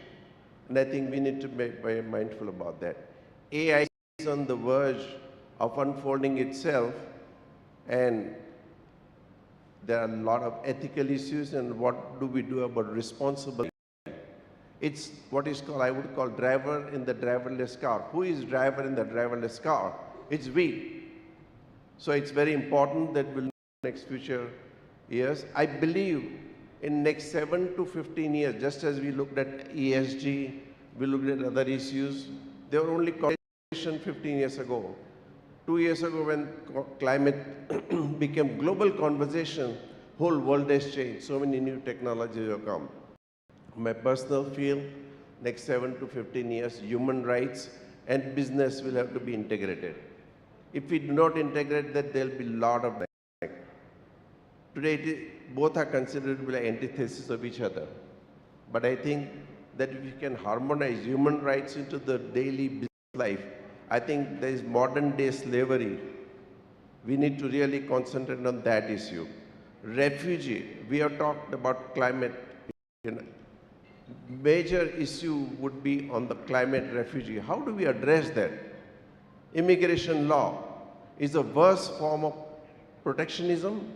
S9: And I think we need to be very mindful about that. AI is on the verge of unfolding itself, and there are a lot of ethical issues, and what do we do about responsible? It's what is called, I would call, driver in the driverless car. Who is driver in the driverless car? It's we. So it's very important that we'll next future years. I believe in next 7 to 15 years, just as we looked at ESG, we looked at other issues, they were only conversation 15 years ago. 2 years ago, when climate became global conversation, whole world has changed. So many new technologies have come. My personal feel, next 7 to 15 years, human rights and business will have to be integrated. If we do not integrate that, there will be a lot of dynamic. Today, both are considered to be like antithesis of each other. But I think that if we can harmonize human rights into the daily business life, I think there is modern day slavery. We need to really concentrate on that issue. Refugee, we have talked about climate. Major issue would be on the climate refugee. How do we address that? Immigration law is a worst form of protectionism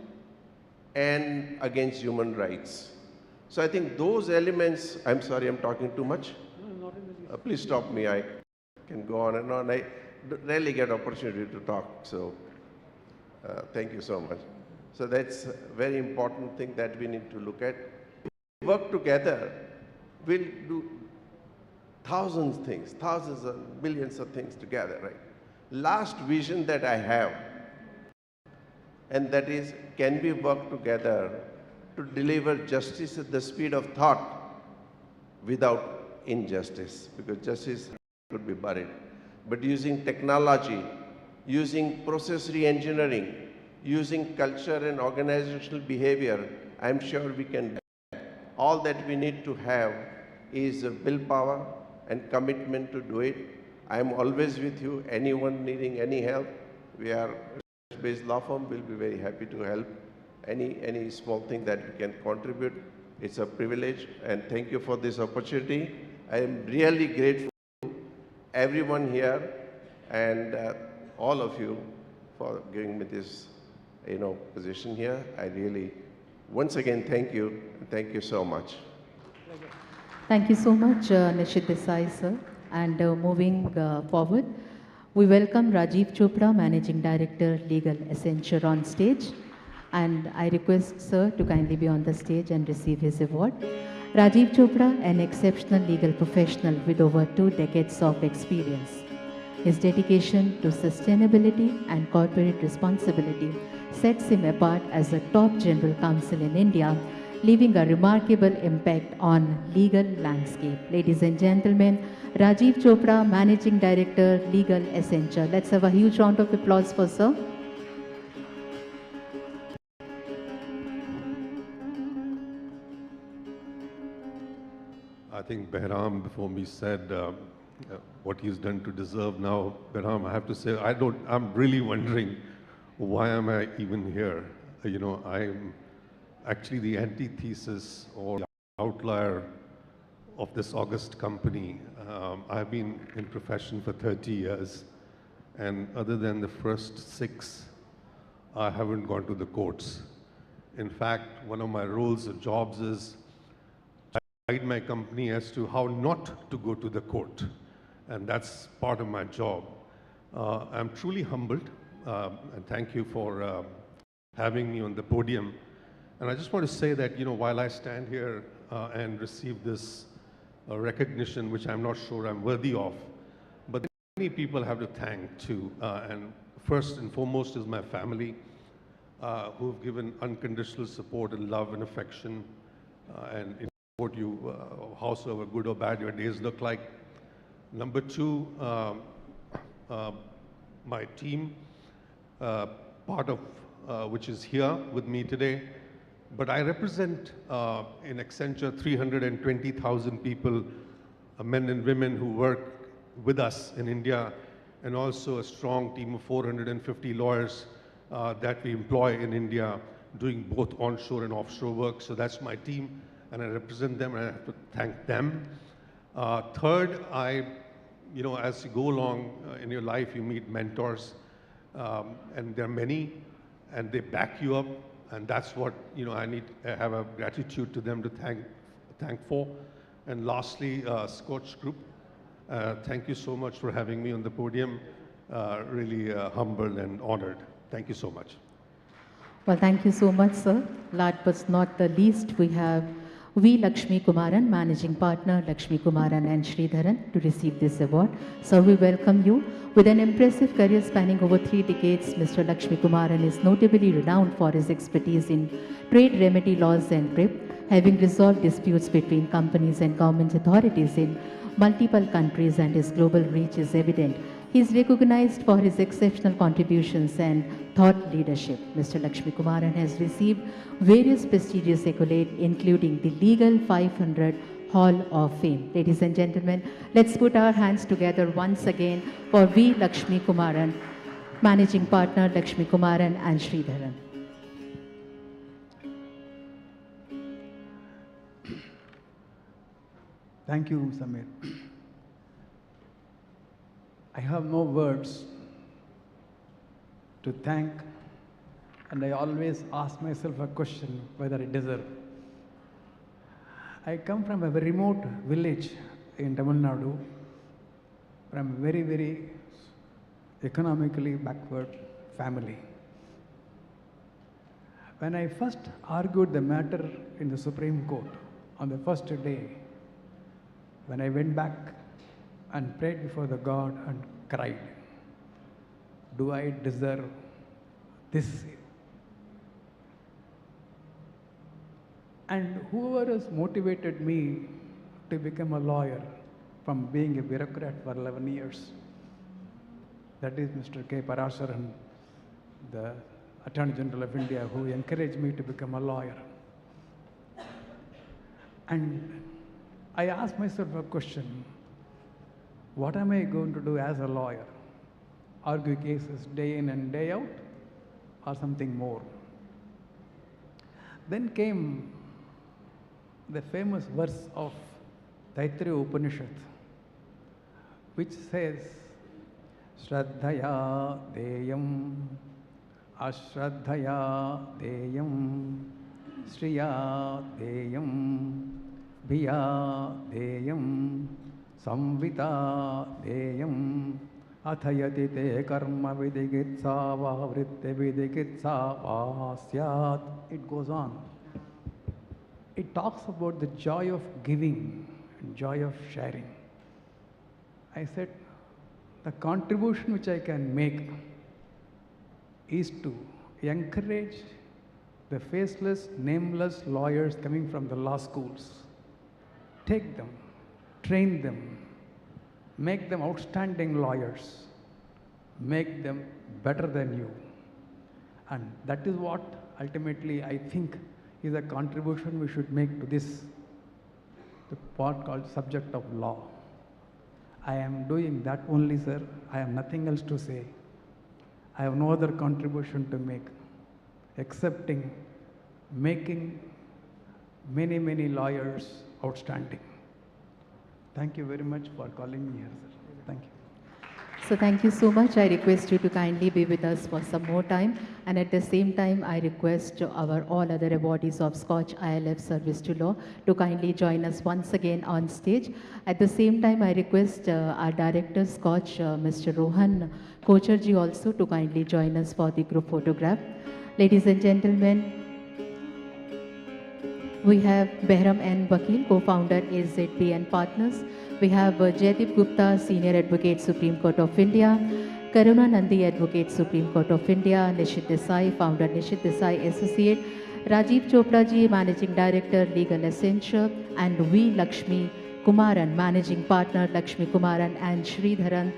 S9: and against human rights. So I think those elements, I'm sorry, I'm talking too much.
S11: No, not in the least.
S9: Please stop me, I can go on and on. I rarely get opportunity to talk, so thank you so much. So that's a very important thing that we need to look at. Work together, we'll do thousands of things, thousands of millions of things together, right? Last vision that I have, and that is, can we work together to deliver justice at the speed of thought without injustice? Because justice could be buried. But using technology, using process re-engineering, using culture and organizational behavior, I'm sure we can. All that we need to have is willpower and commitment to do it. I'm always with you. Anyone needing any help, we are a based law firm. We'll be very happy to help. Any small thing that we can contribute, it's a privilege. And thank you for this opportunity. I am really grateful to everyone here and all of you for giving me this, position here. I really, once again, thank you. Thank you so much.
S1: Thank you so much, Nishit Desai, sir. And moving forward, we welcome Rajiv Chopra, Managing Director, Legal Accenture, on stage. And I request sir to kindly be on the stage and receive his award. Rajiv Chopra, an exceptional legal professional with over 2 decades of experience. His dedication to sustainability and corporate responsibility sets him apart as a top general counsel in India, leaving a remarkable impact on legal landscape. Ladies and gentlemen, Rajiv Chopra, Managing Director, Legal Accenture. Let's have a huge round of applause for sir.
S12: I think Behram before me said what he's done to deserve now. Behram, I have to say, I'm really wondering, why am I even here? I'm actually the antithesis or the outlier of this august company. I've been in profession for 30 years, and other than the first 6, I haven't gone to the courts. In fact, one of my roles or jobs is guide my company as to how not to go to the court. And that's part of my job. I'm truly humbled, and thank you for having me on the podium. And I just want to say that, while I stand here and receive this recognition, which I'm not sure I'm worthy of, but many people have to thank too. And first and foremost is my family, who've given unconditional support and love and affection, and support you, howsoever good or bad your days look like. Number two, my team, part of which is here with me today. But I represent in Accenture 320,000 people, men and women who work with us in India, and also a strong team of 450 lawyers that we employ in India, doing both onshore and offshore work. So that's my team, and I represent them, and I have to thank them. Third, as you go along in your life, you meet mentors, and there are many, and they back you up, and that's what I have a gratitude to them to thank for. And lastly, SKOCH Group, thank you so much for having me on the podium. Really humbled and honored. Thank you so much.
S1: Well, thank you so much, sir. Last but not the least, we have V. Lakshmi Kumaran, Managing Partner, Lakshmi Kumaran and Sridharan, to receive this award. Sir, we welcome you. With an impressive career spanning over 3 decades, Mr. Lakshmi Kumaran is notably renowned for his expertise in trade remedy laws and PRIP, having resolved disputes between companies and government authorities in multiple countries, and his global reach is evident. He is recognized for his exceptional contributions and thought leadership. Mr. Lakshmi Kumaran has received various prestigious accolades, including the Legal 500 Hall of Fame. Ladies and gentlemen, let's put our hands together once again for V. Lakshmi Kumaran, Managing Partner, Lakshmi Kumaran and Sridharan.
S6: Thank you, Samir. I have no words to thank, and I always ask myself a question whether I deserve. I come from a very remote village in Tamil Nadu, from a very, very economically backward family. When I first argued the matter in the Supreme Court on the first day, when I went back and prayed before the God and cried, do I deserve this? And whoever has motivated me to become a lawyer from being a bureaucrat for 11 years, that is Mr. K. Parasaran, the Attorney General of India, who encouraged me to become a lawyer. And I asked myself a question: what am I going to do as a lawyer? Argue cases day in and day out, or something more? Then came the famous verse of Taittiriya Upanishad, which says, Shraddhaya deyam, ashraddhaya deyam, Shriya deyam, Bhiya deyam, Samvita deyam, Athayati te karma vidigitsa va vritte vidigitsa va syat. It goes on. It talks about the joy of giving and joy of sharing. I said, the contribution which I can make is to encourage the faceless, nameless lawyers coming from the law schools. Take them, train them, make them outstanding lawyers, make them better than you. And that is what ultimately I think is a contribution we should make to this, the part called subject of law. I am doing that only, sir. I have nothing else to say. I have no other contribution to make, excepting making many, many lawyers outstanding. Thank you very much for calling me here, sir. Thank you.
S1: So thank you so much. I request you to kindly be with us for some more time. And at the same time, I request our all other awardees of Scotch ILF Service to Law to kindly join us once again on stage. At the same time, I request our director, Scotch, Mr. Rohan Kocharji also to kindly join us for the group photograph. Ladies and gentlemen, we have Behram N. Vakil, co-founder AZB and Partners. We have Jaideep Gupta, Senior Advocate, Supreme Court of India. Karuna Nandi, Advocate, Supreme Court of India. Nishit Desai, founder, Nishit Desai Associate. Rajiv Chopra ji, Managing Director, Legal Essential. And V. Lakshmi Kumaran, Managing Partner, Lakshmi Kumaran and Sridharan.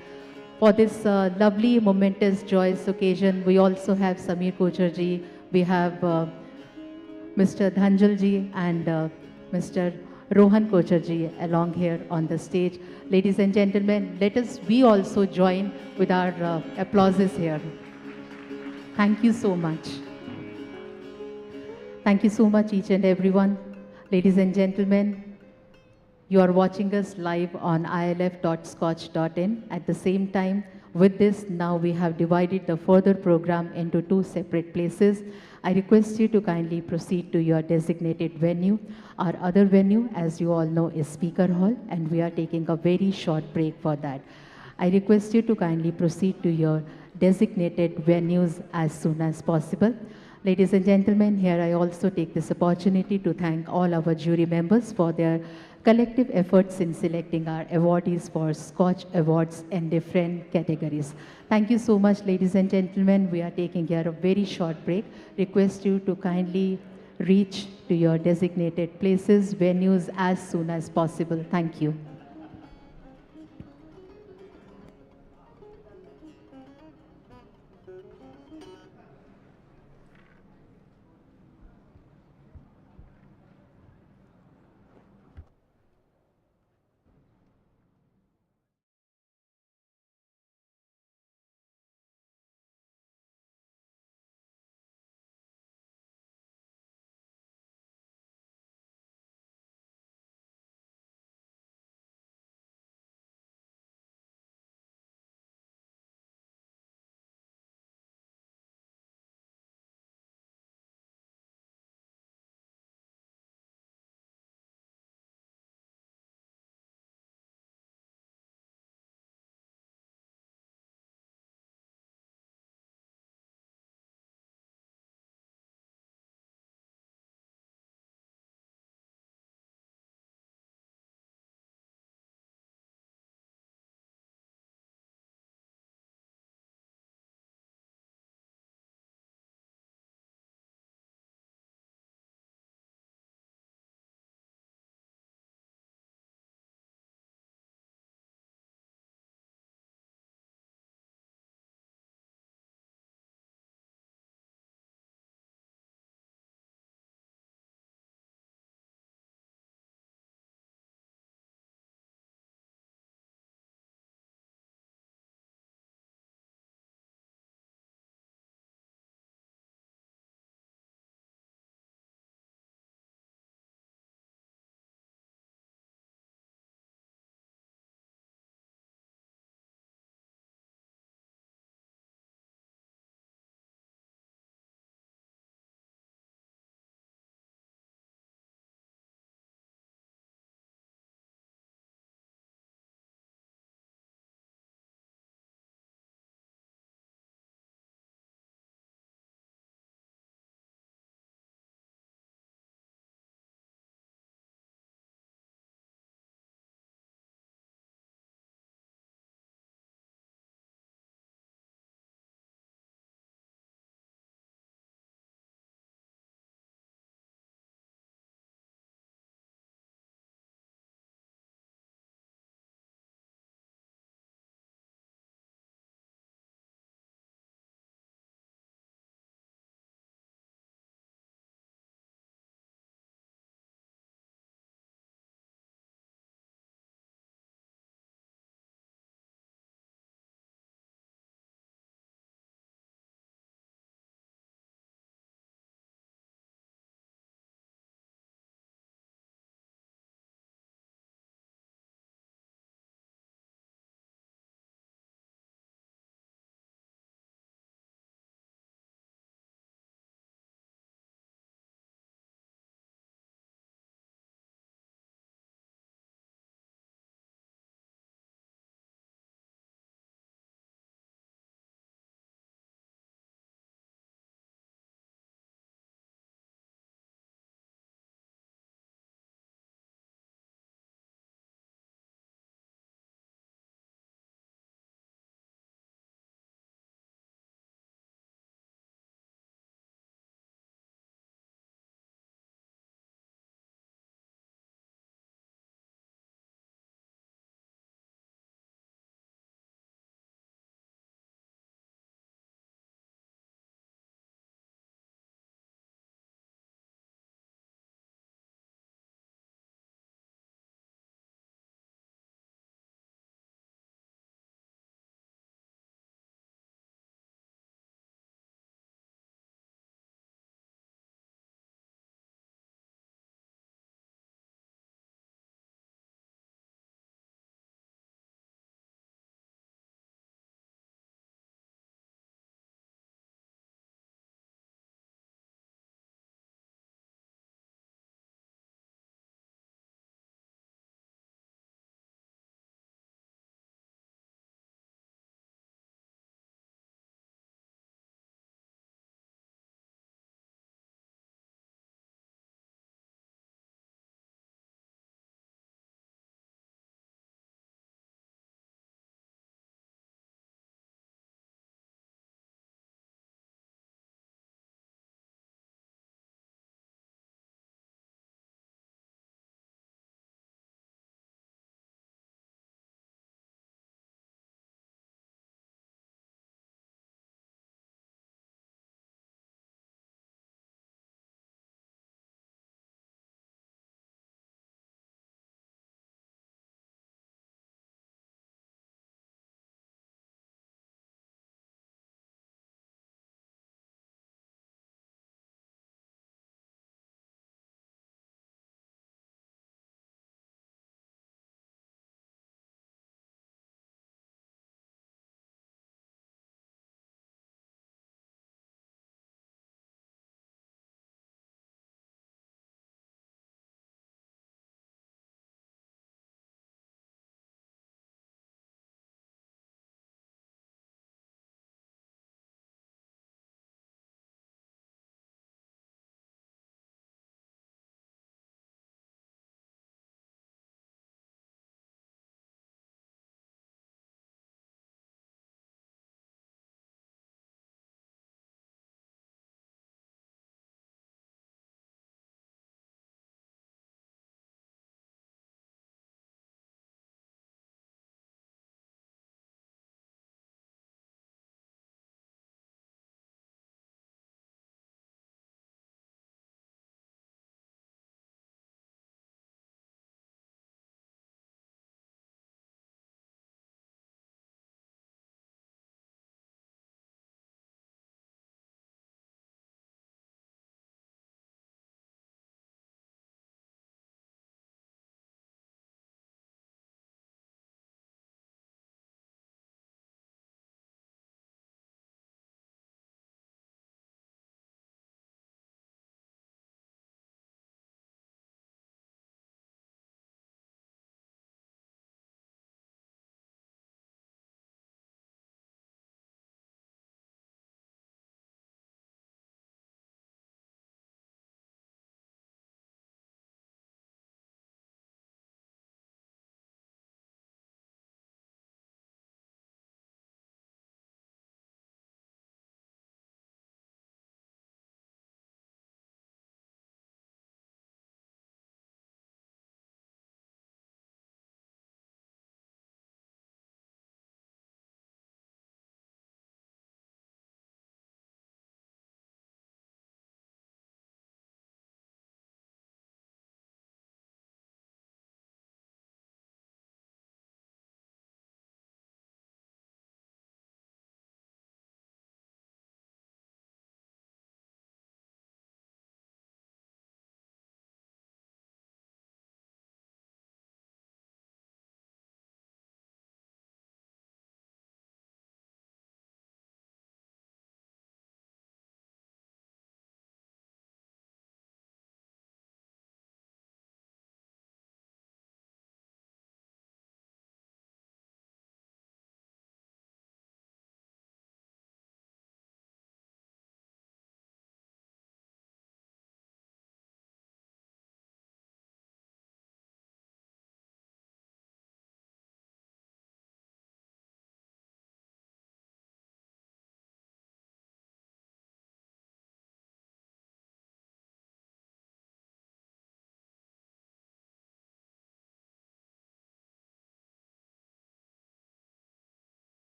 S1: For this lovely, momentous, joyous occasion, we also have Samir Kocharji. We have Mr. Dhanjalji and Mr. Rohan Kocharji along here on the stage. Ladies and gentlemen, let us we also join with our applauses here. Thank you so much. Thank you so much each and everyone. Ladies and gentlemen, you are watching us live on ilf.scotch.in. At the same time, with this, now we have divided the further program into two separate places. I request you to kindly proceed to your designated venue. Our other venue, as you all know, is Speaker Hall, and we are taking a very short break for that. I request you to kindly proceed to your designated venues as soon as possible. Ladies and gentlemen, here I also take this opportunity to thank all our jury members for their collective efforts in selecting our awardees for Scotch Awards in different categories. Thank you so much, ladies and gentlemen. We are taking here a very short break. Request you to kindly reach to your designated places, venues as soon as possible. Thank you.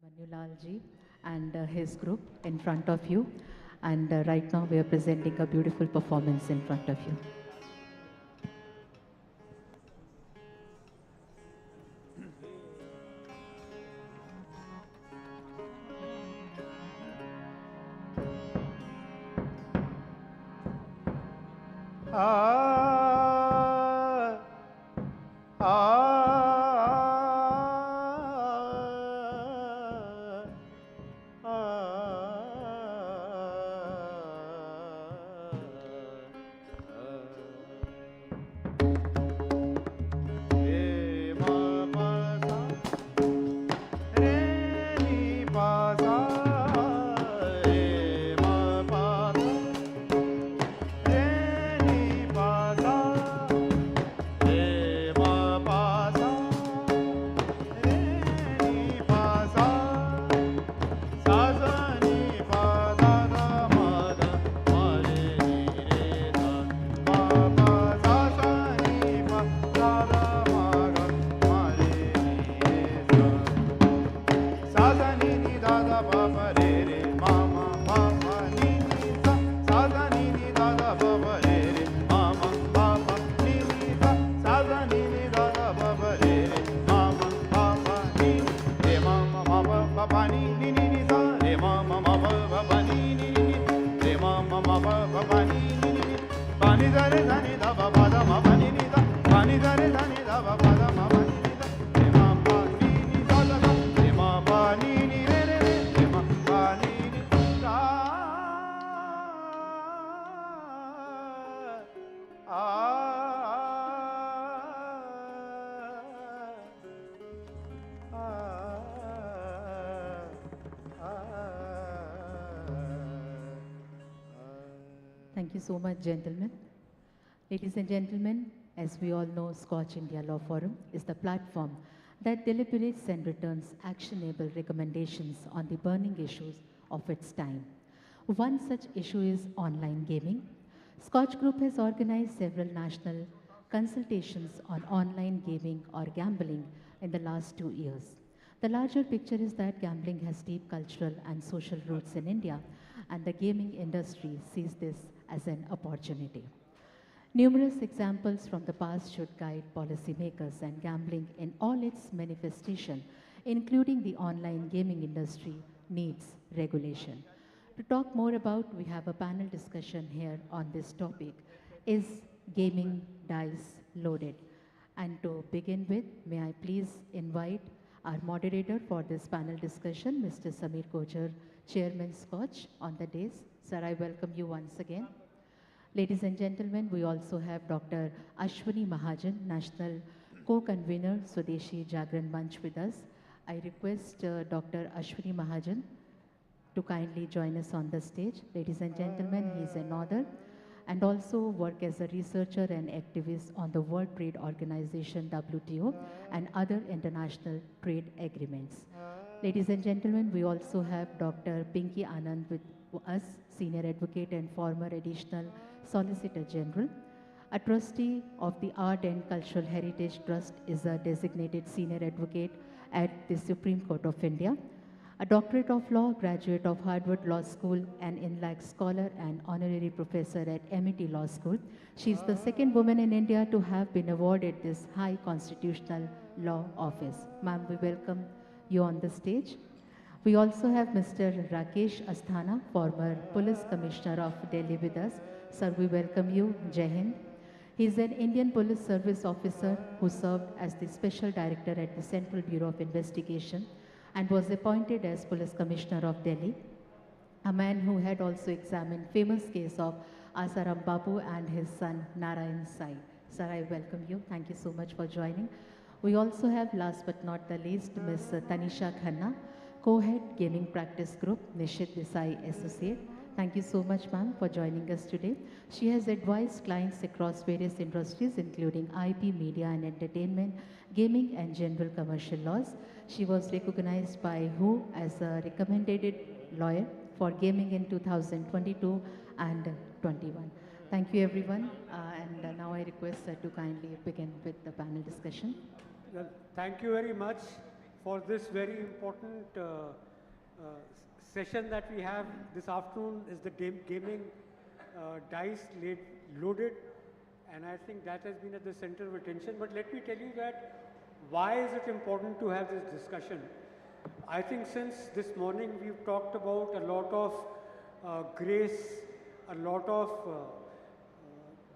S1: Manulalji and his group in front of you. And right now we are presenting a beautiful performance in front of you. Thank you so much, gentlemen. Ladies and gentlemen, as we all know, SKOCH India Law Forum is the platform that deliberates and returns actionable recommendations on the burning issues of its time. One such issue is online gaming. SKOCH Group has organized several national consultations on online gaming or gambling in the last 2 years. The larger picture is that gambling has deep cultural and social roots in India, and the gaming industry sees this as an opportunity. Numerous examples from the past should guide policymakers and gambling in all its manifestation, including the online gaming industry, needs regulation. To talk more about, we have a panel discussion here on this topic. Is gaming dice loaded? And to begin with, may I please invite our moderator for this panel discussion, Mr. Samir Kochar, Chairman SKOCH, on the dais. Sir, I welcome you once again. Ladies and gentlemen, we also have Dr. Ashwini Mahajan, National Co-Convener, Swadeshi Jagran Manch with us. I request Dr. Ashwini Mahajan to kindly join us on the stage. Ladies and gentlemen, he is an author and also work as a researcher and activist on the World Trade Organization, WTO, and other international trade agreements. Ladies and gentlemen, we also have Dr. Pinky Anand with us, Senior Advocate and former Additional Solicitor General. A trustee of the Art and Cultural Heritage Trust is a designated Senior Advocate at the Supreme Court of India. A Doctorate of Law, graduate of Harvard Law School, an Inlac Scholar and Honorary Professor at MIT Law School. She is the second woman in India to have been awarded this high constitutional law office. Ma'am, we welcome you on the stage. We also have Mr. Rakesh Asthana, former Police Commissioner of Delhi with us. Sir, we welcome you. Jai Hind. He is an Indian Police Service officer who served as the Special Director at the Central Bureau of Investigation and was appointed as Police Commissioner of Delhi, a man who had also examined famous case of Asaram Babu and his son Narayan Sai. Sir, I welcome you. Thank you so much for joining. We also have, last but not the least, Ms. Tanisha Khanna, Co-Head Gaming Practice Group, Nishit Desai Associate. Thank you so much, ma'am, for joining us today. She has advised clients across various industries, including IP, media and entertainment, gaming and general commercial laws. She was recognized by WHO as a recommended lawyer for gaming in 2022 and 21. Thank you, everyone. And now I request her to kindly begin with the panel discussion.
S11: Well, thank you very much for this very important session that we have this afternoon. Is the gaming dice loaded, and I think that has been at the center of attention. But let me tell you that why is it important to have this discussion? I think since this morning we've talked about a lot of grace, a lot of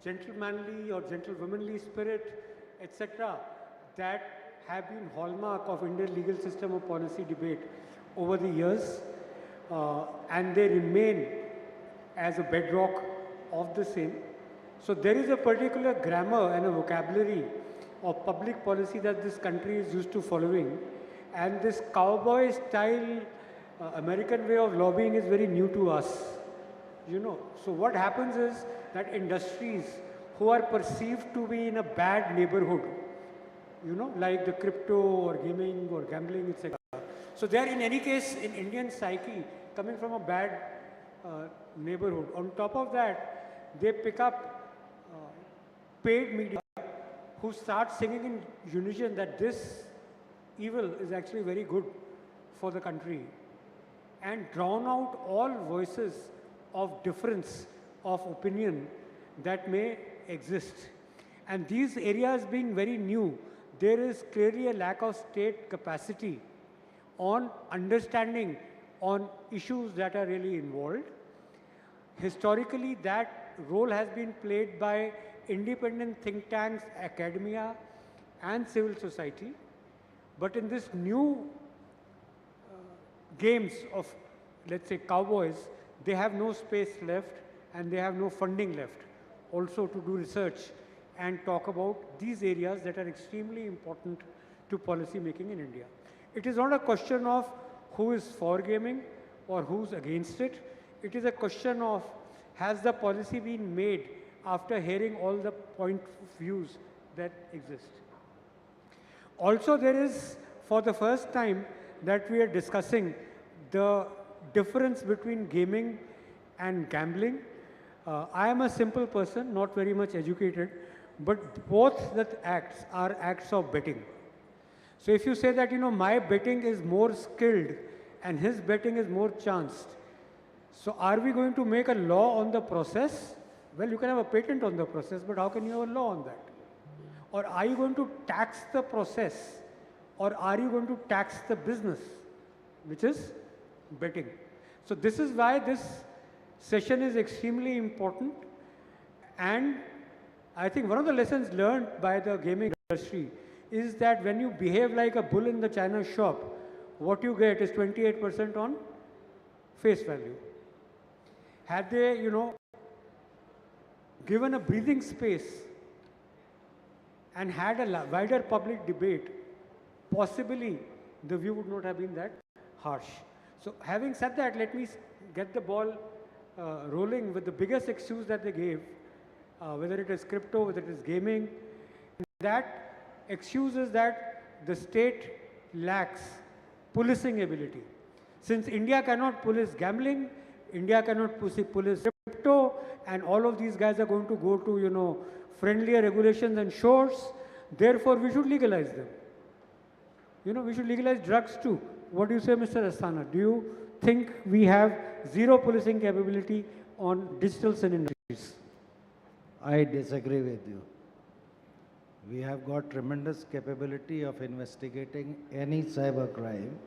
S11: gentlemanly or gentlewomanly spirit, etc., that have been hallmark of Indian legal system or policy debate over the years, and they remain as a bedrock of the same. So there is a particular grammar and a vocabulary of public policy that this country is used to following, and this cowboy style American way of lobbying is very new to us. You know, so what happens is that industries who are perceived to be in a bad neighborhood, you know, like the crypto or gaming or gambling, etc. So they are in any case in Indian psyche coming from a bad neighborhood. On top of that, they pick up paid media who start singing in unison that this evil is actually very good for the country, and drown out all voices of difference of opinion that may exist. And these areas being very new, there is clearly a lack of state capacity on understanding on issues that are really involved. Historically, that role has been played by independent think tanks, academia, and civil society. But in this new games of, let's say, cowboys, they have no space left and they have no funding left also to do research and talk about these areas that are extremely important to policy making in India. It is not a question of who is for gaming or who's against it. It is a question of, has the policy been made after hearing all the point of views that exist. Also, there is, for the first time, that we are discussing the difference between gaming and gambling. I am a simple person, not very much educated, but both the acts are acts of betting. So if you say that, you know, my betting is more skilled and his betting is more chanced, so are we going to make a law on the process? Well, you can have a patent on the process, but how can you have a law on that? Or are you going to tax the process? Or are you going to tax the business, which is betting? So this is why this session is extremely important. And I think one of the lessons learned by the gaming industry is that when you behave like a bull in the china shop, what you get is 28% on face value. Had they, you know, given a breathing space and had a wider public debate, possibly the view would not have been that harsh. So having said that, let me get the ball rolling with the biggest excuse that they gave, whether it is crypto, whether it is gaming. That excuse is that the state lacks policing ability. Since India cannot police gambling, India cannot police crypto, and all of these guys are going to go to, you know, friendlier regulations and shores. Therefore, we should legalize them. You know, we should legalize drugs too. What do you say, Mr. Asthana? Do you think we have zero policing capability on digital sin industries?
S13: I disagree with you. We have got tremendous capability of investigating any cyber crime,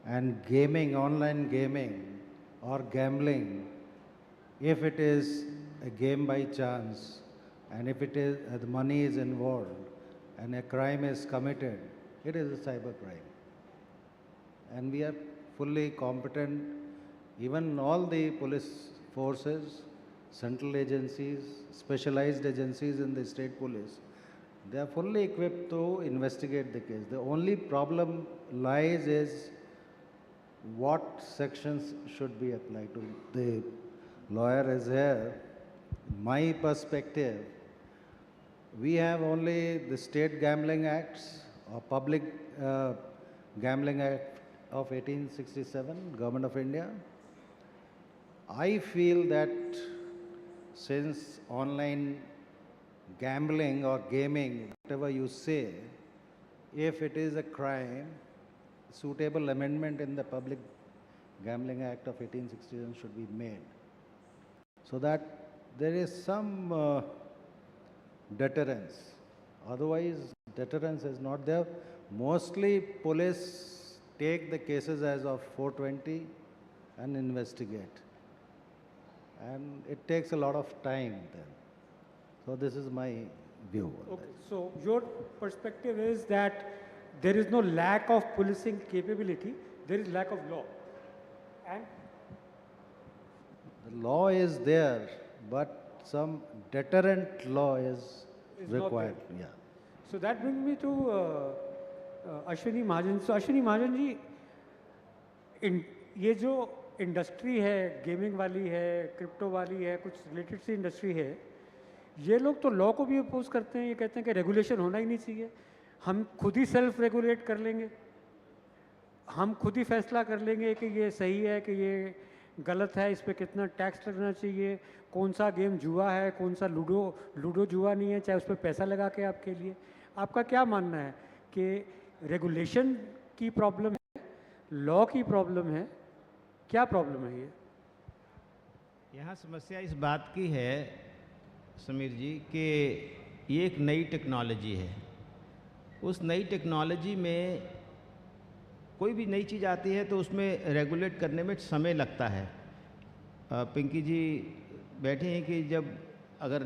S13: and gaming, online gaming or gambling, if it is a game by chance and if it is the money is involved and a crime is committed, it is a cyber crime. And we are fully competent, even all the police forces, central agencies, specialized agencies in the state police, they are fully equipped to investigate the case. The only problem lies is what sections should be applied to. The lawyer is here. My perspective, we have only the State Gambling Acts or Public Gambling Act of 1867, Government of India. I feel that since online gambling or gaming, whatever you say, if it is a crime, suitable amendment in the Public Gambling Act of 1867 should be made, so that there is some deterrence. Otherwise, deterrence is not there. Mostly police take the cases as of 420 and investigate. And it takes a lot of time then. So this is my view.
S11: Okay, so your perspective is that there is no lack of policing capability, there is lack of law. And
S13: The law is there, but some deterrent law is
S11: not
S13: required.
S11: there.
S13: Yeah.
S11: So that brings me to Ashwini Mahajan. So Ashwini Mahajan ji, ये जो industry है, gaming वाली है, crypto वाली है, कुछ related सी industry है, ये लोग तो लॉ को भी अपोज करते हैं, ये कहते हैं कि रेगुलेशन होना ही नहीं चाहिए, हम खुद ही सेल्फ रेगुलेट कर लेंगे, हम खुद ही फैसला कर लेंगे कि ये सही है कि ये गलत है, इस पर कितना टैक्स लगना चाहिए, कौन सा गेम जुआ है, कौन सा लूडो जुआ नहीं है, चाहे उस पर पैसा लगा के आपके लिए। आपका क्या मानना है कि रेगुलेशन की प्रॉब्लम है, लॉ की प्रॉब्लम है, क्या प्रॉब्लम है ये?
S14: यहाँ समस्या इस बात की है समीर जी कि ये एक नई टेक्नोलॉजी है। उस नई टेक्नोलॉजी में कोई भी नई चीज़ आती है तो उसमें रेगुलेट करने में समय लगता है। पिंकी जी बैठे हैं कि जब अगर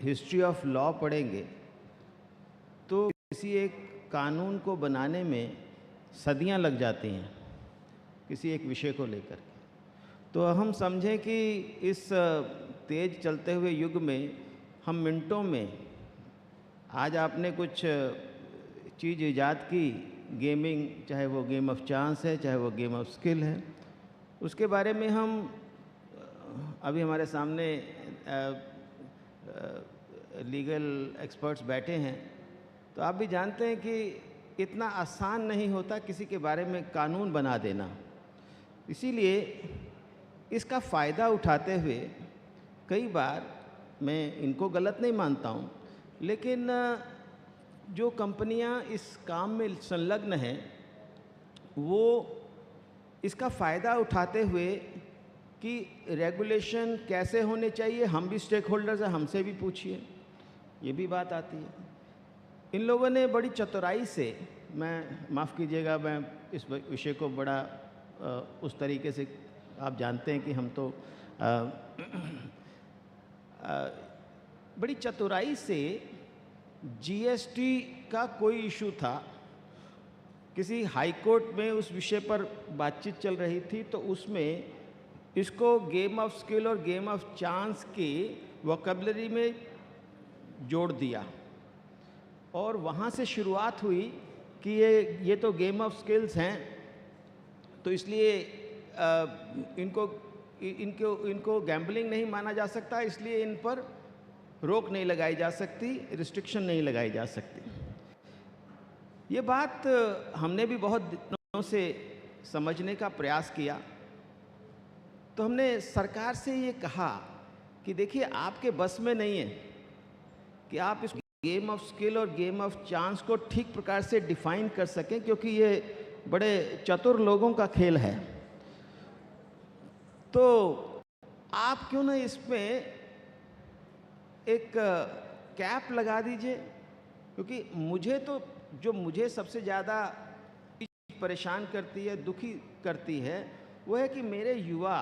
S14: हिस्ट्री ऑफ लॉ पढ़ेंगे तो किसी एक कानून को बनाने में सदियां लग जाती हैं किसी एक विषय को लेकर। तो हम समझें कि इस तेज़ चलते हुए युग में हम मिनटों में, आज आपने कुछ चीज़ ईजाद की, गेमिंग, चाहे वो गेम ऑफ चांस है, चाहे वो गेम ऑफ स्किल है, उसके बारे में हम अभी हमारे सामने लीगल एक्सपर्ट्स बैठे हैं, तो आप भी जानते हैं कि इतना आसान नहीं होता किसी के बारे में कानून बना देना। इसीलिए इसका फ़ायदा उठाते हुए कई बार, मैं इनको गलत नहीं मानता हूँ, लेकिन जो कंपनियां इस काम में संलग्न हैं वो इसका फ़ायदा उठाते हुए कि रेगुलेशन कैसे होने चाहिए, हम भी स्टेक होल्डर्स हैं, हमसे भी पूछिए, ये भी बात आती है। इन लोगों ने बड़ी चतुराई से, मैं माफ़ कीजिएगा, मैं इस विषय को बड़ा उस तरीके से, आप जानते हैं कि हम तो बड़ी चतुराई से जीएसटी का कोई इशू था, किसी हाई कोर्ट में उस विषय पर बातचीत चल रही थी, तो उसमें इसको गेम ऑफ स्किल और गेम ऑफ चांस की वोकैबुलरी में जोड़ दिया और वहाँ से शुरुआत हुई कि ये तो गेम ऑफ स्किल्स हैं, तो इसलिए इनको गैम्बलिंग नहीं माना जा सकता, इसलिए इन पर रोक नहीं लगाई जा सकती, रिस्ट्रिक्शन नहीं लगाई जा सकती। ये बात हमने भी बहुत दिनों से समझने का प्रयास किया, तो हमने सरकार से ये कहा कि देखिए, आपके बस में नहीं है कि आप इस गेम ऑफ स्किल और गेम ऑफ चांस को ठीक प्रकार से डिफाइन कर सकें, क्योंकि ये बड़े चतुर लोगों का खेल है। तो आप क्यों ना इसमें एक कैप लगा दीजिए, क्योंकि मुझे सबसे ज़्यादा परेशान करती है, दुखी करती है, वो है कि मेरे युवा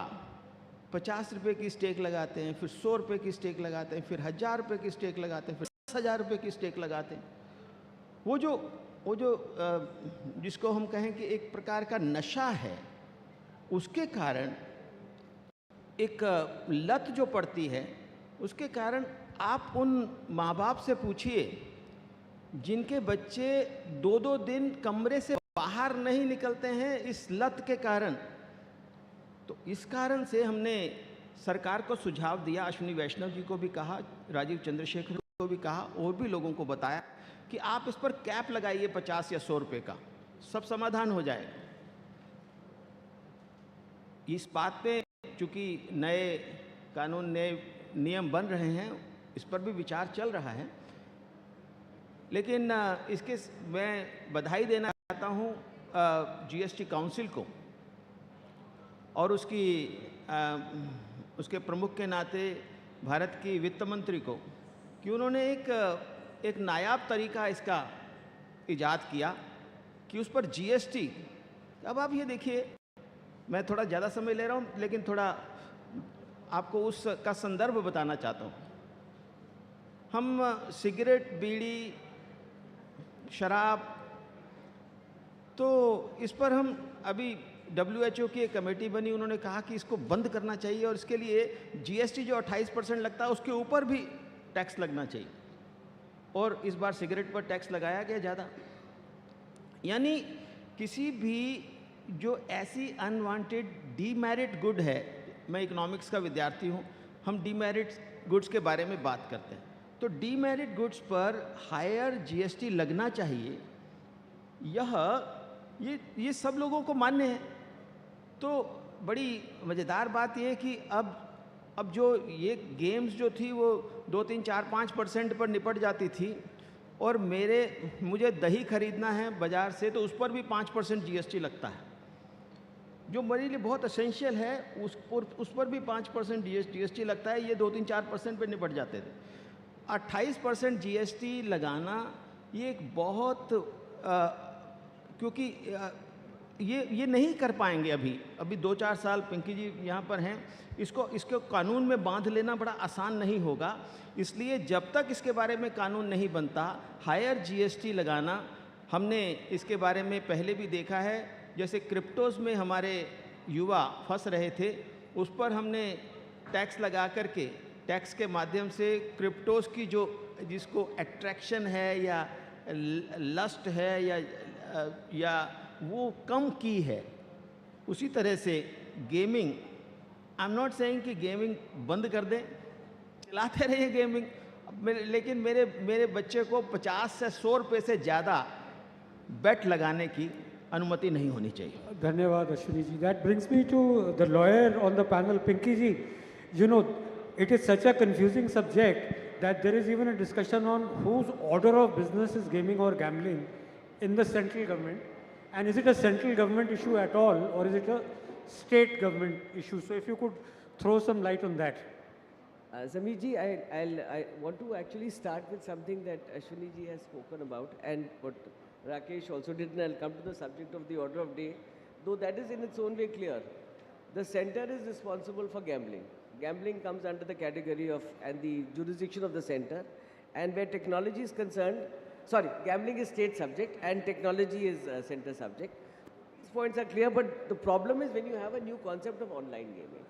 S14: 50 रुपये की स्टेक लगाते हैं, फिर 100 रुपये की स्टेक लगाते हैं, फिर 1000 रुपये की स्टेक लगाते हैं, फिर 10,000 रुपये की स्टेक लगाते हैं। वो जो जिसको हम कहें कि एक प्रकार का नशा है, उसके कारण एक लत जो पड़ती है, उसके कारण आप उन माँ बाप से पूछिए जिनके बच्चे 2-2 दिन कमरे से बाहर नहीं निकलते हैं इस लत के कारण। तो इस कारण से हमने सरकार को सुझाव दिया, अश्विनी वैष्णव जी को भी कहा, राजीव चंद्रशेखर को भी कहा, और भी लोगों को बताया कि आप इस पर कैप लगाइए 50 या 100 रुपये का, सब समाधान हो जाएगा। इस बात पे चूँकि नए कानून, नए नियम बन रहे हैं, इस पर भी विचार चल रहा है, लेकिन इसके मैं बधाई देना चाहता हूँ जीएसटी काउंसिल को और उसके प्रमुख के नाते भारत की वित्त मंत्री को कि उन्होंने एक नायाब तरीका इसका इजाद किया कि उस पर जीएसटी। अब आप ये देखिए, मैं थोड़ा ज़्यादा समय ले रहा हूँ लेकिन थोड़ा आपको उसका संदर्भ बताना चाहता हूँ। हम सिगरेट, बीड़ी, शराब, तो इस पर हम अभी WHO की एक कमेटी बनी, उन्होंने कहा कि इसको बंद करना चाहिए और इसके लिए जीएसटी जो 28% लगता है उसके ऊपर भी टैक्स लगना चाहिए। और इस बार सिगरेट पर टैक्स लगाया गया ज़्यादा। यानी किसी भी जो ऐसी अनवांटेड डीमेरिट गुड है, मैं इकोनॉमिक्स का विद्यार्थी हूँ, हम डीमेरिट गुड्स के बारे में बात करते हैं, तो डीमेरिट गुड्स पर हायर जीएसटी लगना चाहिए, ये सब लोगों को मान्य है। तो बड़ी मज़ेदार बात यह है कि अब जो ये गेम्स जो थी वो 2, 3, 4, 5% पर निपट जाती थी और मुझे दही खरीदना है बाज़ार से तो उस पर भी 5% जीएसटी लगता है, जो मेरे लिए बहुत एसेंशियल है उस पर भी 5% जीएसटी लगता है। ये 2, 3, 4% पर निपट जाते थे। 28% जीएसटी लगाना ये एक बहुत क्योंकि ये नहीं कर पाएंगे अभी 2-4 साल पिंकी जी यहाँ पर हैं, इसको कानून में बांध लेना बड़ा आसान नहीं होगा। इसलिए जब तक इसके बारे में कानून नहीं बनता, हायर जीएसटी लगाना, हमने इसके बारे में पहले भी देखा है, जैसे क्रिप्टोज में हमारे युवा फंस रहे थे, उस पर हमने टैक्स लगा करके, टैक्स के माध्यम से क्रिप्टोज की जिसको एट्रैक्शन है या लस्ट है या वो कम की है। उसी तरह से gaming, I am not saying कि गेमिंग बंद कर दें, चलाते रहिए गेमिंग, लेकिन मेरे बच्चे को 50 से 100 रुपये से ज़्यादा बेट लगाने की अनुमति नहीं होनी चाहिए।
S11: धन्यवाद Ashwini ji. That brings me to the lawyer on the panel, Pinky ji. You know, it is such a confusing subject that there is even a discussion on whose order of business is gaming or gambling in the central government. And is it a central government issue at all, or is it a state government issue? So if you could throw some light on that.
S19: Sameer ji, I want to actually start with something that Ashwini ji has spoken about and what Rakesh also did, and I'll come to the subject of the order of day, though that is in its own way clear. The center is responsible for gambling. Gambling comes under the category of and the jurisdiction of the center, and where technology is concerned, gambling is state subject and technology is center subject. These points are clear, but the problem is when you have a new concept of online gaming.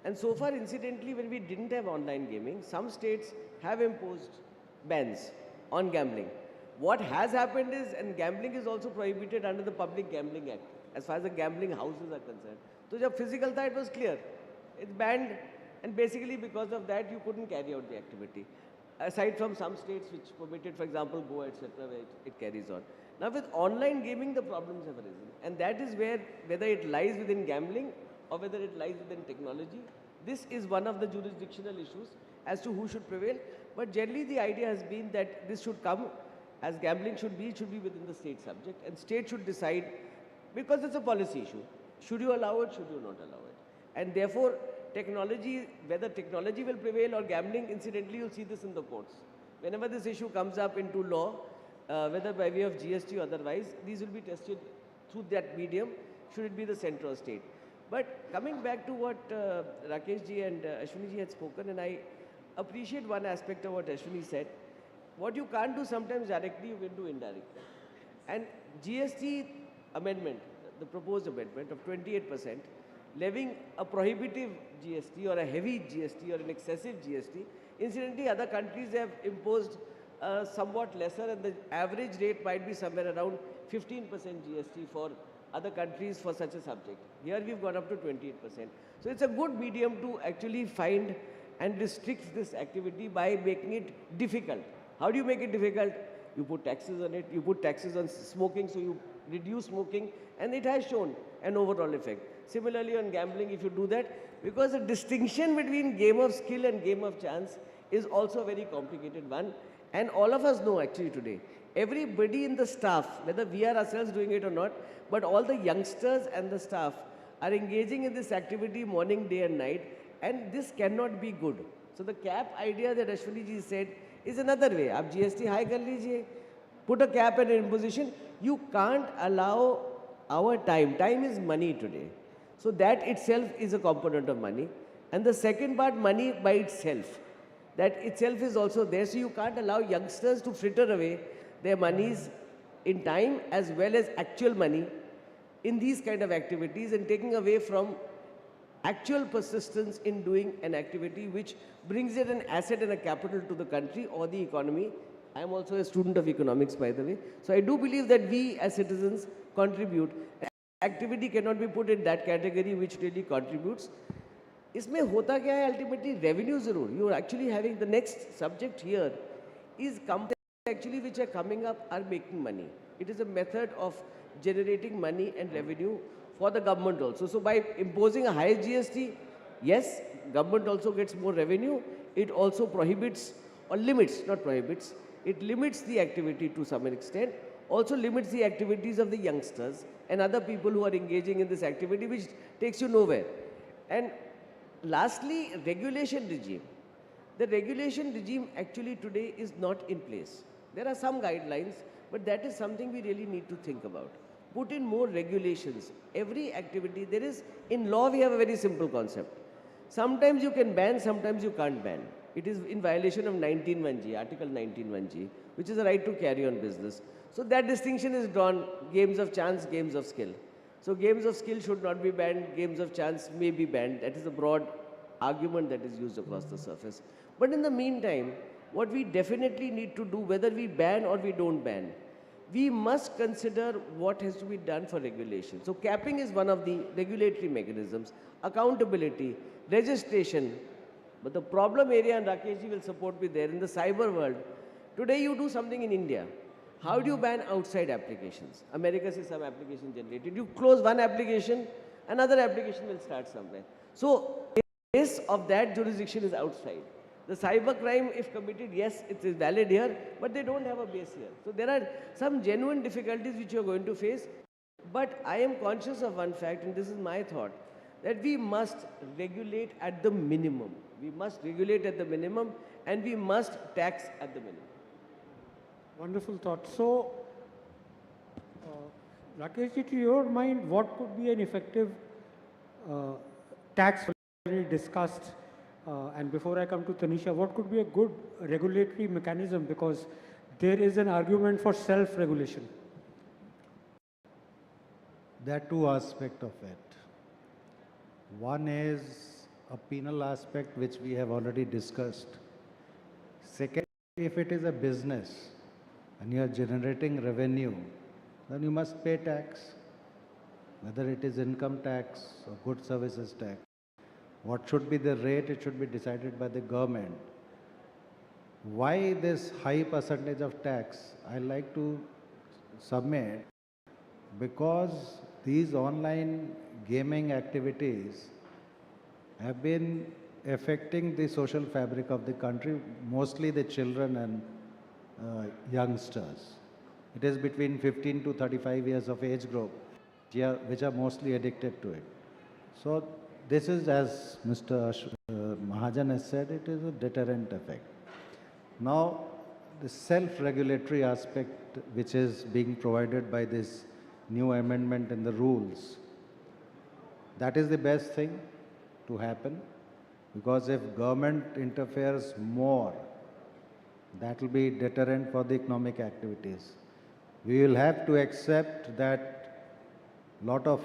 S19: And so far, incidentally, when we didn't have online gaming, some states have imposed bans on gambling. What has happened is, and gambling is also prohibited under the Public Gambling Act, as far as the gambling houses are concerned. So, when physical thought was clear, it's banned, and basically because of that, you couldn't carry out the activity. Aside from some states which permitted, for example, Goa, etc., where it carries on. Now, with online gaming, the problems have arisen, and that is where, whether it lies within gambling or whether it lies within technology, this is one of the jurisdictional issues as to who should prevail. But generally, the idea has been that this should come, as gambling should be within the state subject, and state should decide, because it's a policy issue, should you allow it, should you not allow it. And therefore, technology, whether technology will prevail or gambling, incidentally, you'll see this in the courts. Whenever this issue comes up into law, whether by way of GST or otherwise, these will be tested through that medium, should it be the center or state. But coming back to what Rakesh ji and Ashwini ji had spoken, and I appreciate one aspect of what Ashwini said, what you can't do sometimes directly, you can do indirectly. And GST amendment, the proposed amendment of 28%, levying a prohibitive GST or a heavy GST or an excessive GST, incidentally other countries have imposed somewhat lesser, and the average rate might be somewhere around 15% GST for other countries for such a subject. Here we've gone up to 28%. So it's a good medium to actually find and restrict this activity by making it difficult. How do you make it difficult? You put taxes on it, you put taxes on smoking, so you reduce smoking, and it has shown an overall effect. Similarly on gambling, if you do that, because the distinction between game of skill and game of chance is also a very complicated one, and all of us know actually today, everybody in the staff, whether we are ourselves doing it or not, but all the youngsters and the staff are engaging in this activity morning, day and night, and this cannot be good. So the cap idea that Ashwini ji said is another way. Aap GST high kar lijiye, put a cap and an imposition. You can't allow our time. Time is money today. So that itself is a component of money. And the second part, money by itself. That itself is also there. So you can't allow youngsters to fritter away their monies in time as well as actual money in these kind of activities and taking away from actual persistence in doing an activity which brings in an asset and a capital to the country or the economy. I am also a student of economics, by the way. So I do believe that we as citizens contribute. Activity cannot be put in that category which really contributes. इसमें होता क्या है ultimately revenue जरूर. You are actually having the next subject here is companies actually which are coming up are making money. It is a method of generating money and revenue for the government also. So by imposing a high GST, yes, government also gets more revenue. It also prohibits or limits, not prohibits, it limits the activity to some extent, also limits the activities of the youngsters and other people who are engaging in this activity which takes you nowhere. And lastly, regulation regime. The regulation regime actually today is not in place. There are some guidelines, but that is something we really need to think about. Put in more regulations. Every activity, there is, in law we have a very simple concept. Sometimes you can ban, sometimes you can't ban. It is in violation of 19(1)(g), Article 19(1)(g), which is the right to carry on business. So that distinction is drawn, games of chance, games of skill. So games of skill should not be banned, games of chance may be banned. That is a broad argument that is used across the surface. But in the meantime, what we definitely need to do, whether we ban or we don't ban, we must consider what has to be done for regulation. So capping is one of the regulatory mechanisms, accountability, registration. But the problem area, and Rakesh ji will support me there, in the cyber world, today you do something in India. How do you ban outside applications? America says some application generated. You close one application, another application will start somewhere. So base of that jurisdiction is outside. The cyber crime, if committed, yes, it is valid here, but they don't have a base here. So there are some genuine difficulties which you are going to face. But I am conscious of one fact, and this is my thought, that we must regulate at the minimum. We must regulate at the minimum, and we must tax at the minimum.
S11: Wonderful thought. So, Rakesh ji, to your mind, what could be an effective tax already discussed? And before I come to Tanisha, what could be a good regulatory mechanism? Because there is an argument for self-regulation.
S13: There are two aspects of it. One is a penal aspect, which we have already discussed. Second, if it is a business and you are generating revenue, then you must pay tax, whether it is income tax or good services tax. What should be the rate? It should be decided by the government. Why this high percentage of tax? I like to submit because these online gaming activities have been affecting the social fabric of the country, mostly the children and youngsters. It is between 15 to 35 years of age group, which are mostly addicted to it. So this is, as Mr. Mahajan has said, it is a deterrent effect. Now, the self-regulatory aspect which is being provided by this new amendment in the rules, that is the best thing to happen, because if government interferes more, that will be deterrent for the economic activities. We will have to accept that lot of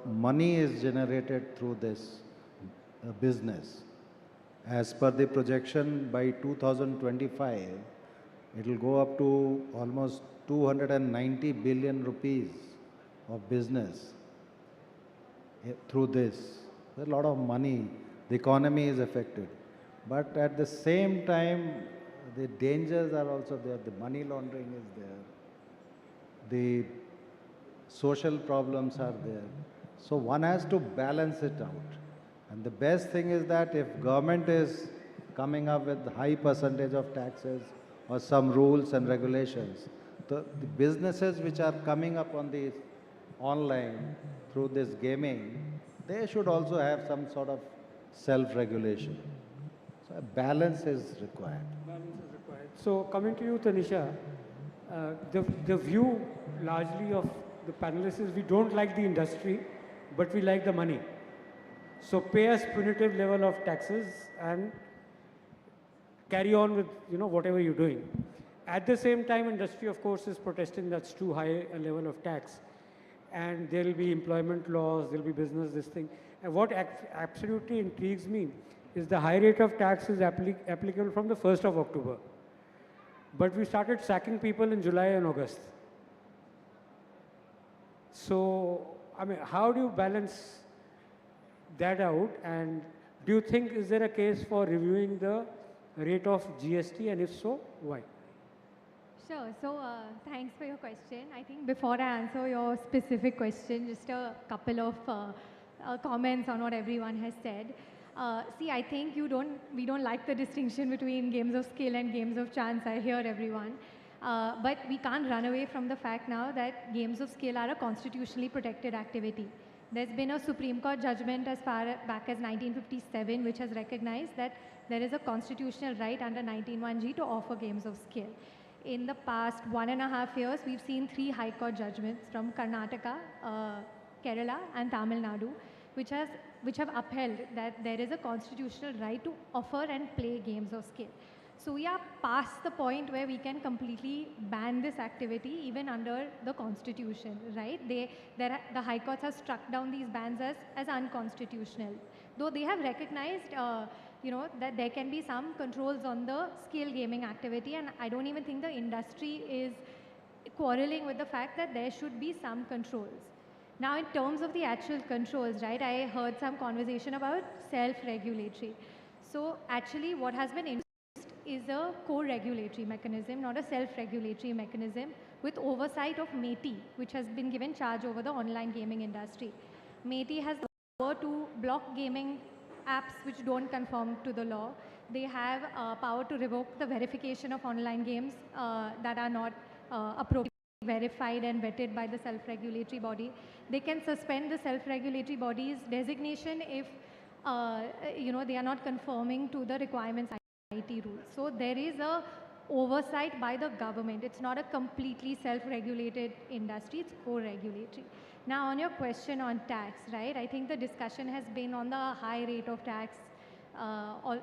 S13: money is generated through this business. As per the projection, by 2025, it will go up to almost 290 billion rupees of business through this. There's a lot of money. The economy is affected. But at the same time, the dangers are also there. The money laundering is there. The social problems are there. So one has to balance it out. And the best thing is that if government is coming up with high percentage of taxes or some rules and regulations, the businesses which are coming up on the online through this gaming, they should also have some sort of self-regulation. So a balance is required.
S11: Balance is required. So coming to you, Tanisha, the view largely of the panelists is we don't like the industry, but we like the money. So pay us punitive level of taxes and carry on with whatever you're doing. At the same time, industry of course is protesting that's too high a level of tax, and there will be employment loss, there will be business this thing. And what absolutely intrigues me is the high rate of tax is applicable from the 1st of October. But we started sacking people in July and August. So, I mean, how do you balance that out? And do you think, is there a case for reviewing the rate of GST, and if so, why?
S20: Sure. So thanks for your question. I think before I answer your specific question, just a couple of comments on what everyone has said. See, I think we don't like the distinction between games of skill and games of chance. I hear everyone. But we can't run away from the fact now that games of skill are a constitutionally protected activity. There's been a Supreme Court judgment as far back as 1957 which has recognized that there is a constitutional right under 19(1)(g) to offer games of skill. In the past 1.5 years, we've seen 3 High Court judgments from Karnataka, Kerala and Tamil Nadu, which have upheld that there is a constitutional right to offer and play games of skill. So we are past the point where we can completely ban this activity even under the constitution, right? The High Courts have struck down these bans as unconstitutional. Though they have recognized that there can be some controls on the skill gaming activity, and I don't even think the industry is quarreling with the fact that there should be some controls. Now, in terms of the actual controls, right, I heard some conversation about self-regulatory. So actually what has been introduced is a co-regulatory mechanism, not a self-regulatory mechanism, with oversight of MeitY, which has been given charge over the online gaming industry. MeitY has the power to block gaming apps which don't conform to the law. They have power to revoke the verification of online games that are not appropriately verified and vetted by the self-regulatory body. They can suspend the self-regulatory body's designation if they are not conforming to the requirements IT rules. So there is a oversight by the government. It's not a completely self-regulated industry, it's co-regulatory. Now on your question on tax, right, I think the discussion has been on the high rate of tax or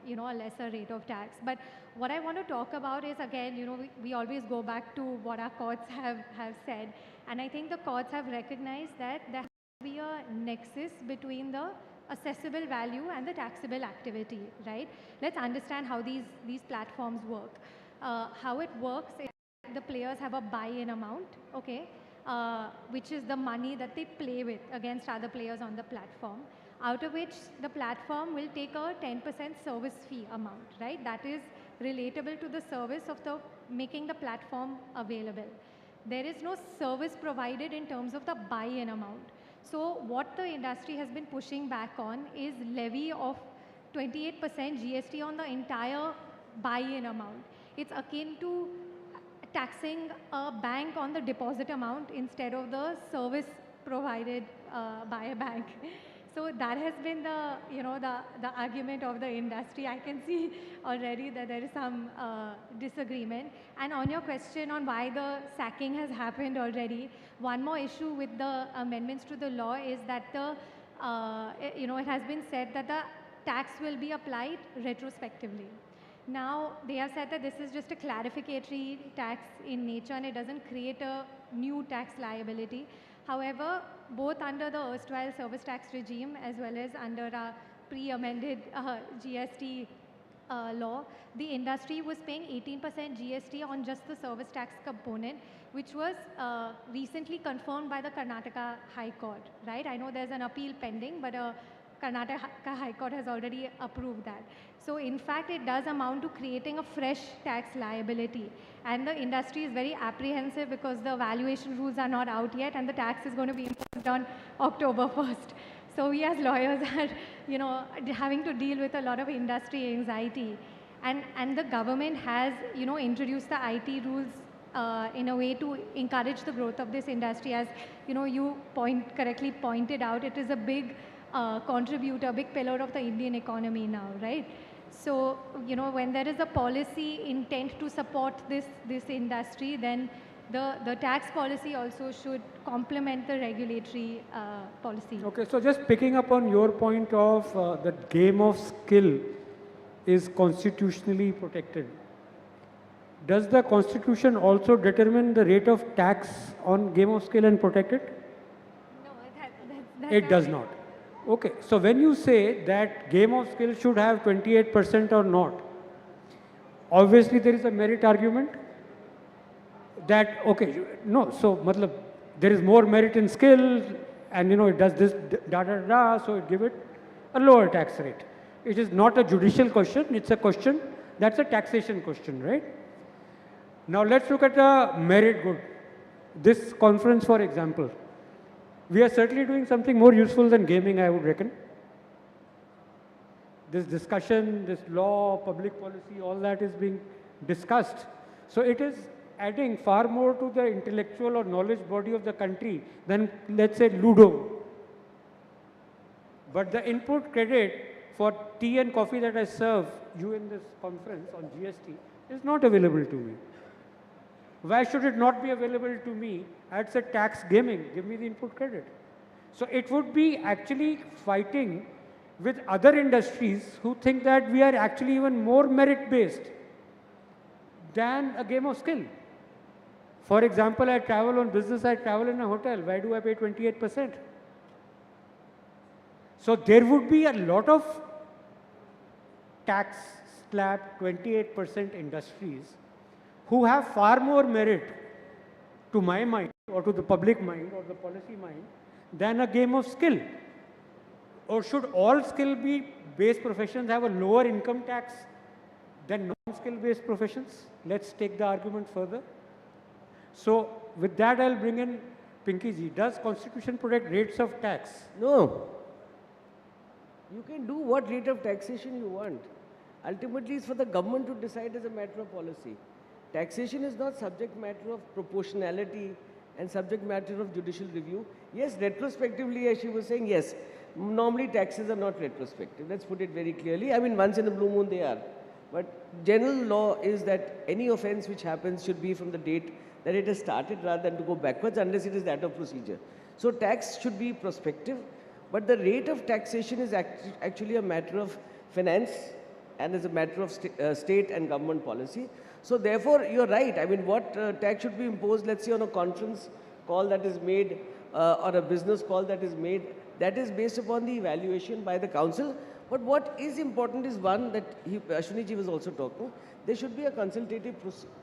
S20: a lesser rate of tax. But what I want to talk about is, again, we always go back to what our courts have said. And I think the courts have recognized that there has to be a nexus between the assessable value and the taxable activity, right? Let's understand how these platforms work. How it works is the players have a buy-in amount, okay, which is the money that they play with against other players on the platform, out of which the platform will take a 10% service fee amount, right? That is relatable to the service of making the platform available. There is no service provided in terms of the buy-in amount. So what the industry has been pushing back on is levy of 28% GST on the entire buy-in amount. It's akin to taxing a bank on the deposit amount instead of the service provided by a bank. So that has been the argument of the industry. I can see already that there is some disagreement. And on your question on why the sacking has happened already, one more issue with the amendments to the law is that it has been said that the tax will be applied retrospectively. Now, they have said that this is just a clarificatory tax in nature and it doesn't create a new tax liability. However, both under the erstwhile service tax regime as well as under a pre-amended GST law, the industry was paying 18% GST on just the service tax component, which was recently confirmed by the Karnataka High Court, right? I know there's an appeal pending, but Karnataka High Court has already approved that. So in fact, it does amount to creating a fresh tax liability. And the industry is very apprehensive because the valuation rules are not out yet and the tax is going to be imposed on October 1st. So we as lawyers are, having to deal with a lot of industry anxiety. And the government has, introduced the IT rules in a way to encourage the growth of this industry. As you know, you correctly pointed out, it is a big contributor, big pillar of the Indian economy now, right? So, you know, when there is a policy intent to support this industry, then the tax policy also should complement the regulatory policy.
S11: Okay, so just picking up on your point of that game of skill is constitutionally protected. Does the Constitution also determine the rate of tax on game of skill and protect it?
S20: No, that's
S11: It does not. Okay, so when you say that game of skill should have 28% or not, obviously there is a merit argument that, okay, no, so matlab, there is more merit in skill and, you know, it does this da da da, so it give it a lower tax rate. It is not a judicial question, it's a question, that's a taxation question, right? Now let's look at a merit good. This conference, for example, we are certainly doing something more useful than gaming, I would reckon. This discussion, this law, public policy, all that is being discussed. So it is adding far more to the intellectual or knowledge body of the country than, let's say, Ludo. But the input credit for tea and coffee that I serve you in this conference on GST is not available to me. Why should it not be available to me? I'd say tax gaming, give me the input credit. So it would be actually fighting with other industries who think that we are actually even more merit-based than a game of skill. For example, I travel on business, I travel in a hotel. Why do I pay 28%? So there would be a lot of tax slab 28% industries who have far more merit to my mind or to the public mind or the policy mind than a game of skill. Or should all skill-based professions have a lower income tax than non-skill-based professions? Let's take the argument further. So with that, I'll bring in Pinky ji. Does Constitution protect rates of tax?
S19: No. You can do what rate of taxation you want. Ultimately, it's for the government to decide as a matter of policy. Taxation is not subject matter of proportionality and subject matter of judicial review. Yes, retrospectively, as she was saying, yes, normally taxes are not retrospective. Let's put it very clearly. I mean, once in a blue moon they are. But general law is that any offense which happens should be from the date that it has started rather than to go backwards unless it is that of procedure. So tax should be prospective, but the rate of taxation is actually a matter of finance and is a matter of state and government policy. So therefore, you're right. I mean, what tax should be imposed, let's say on a conference call that is made or a business call that is made, that is based upon the evaluation by the council. But what is important is one that Ashwini ji was also talking, there should be a consultative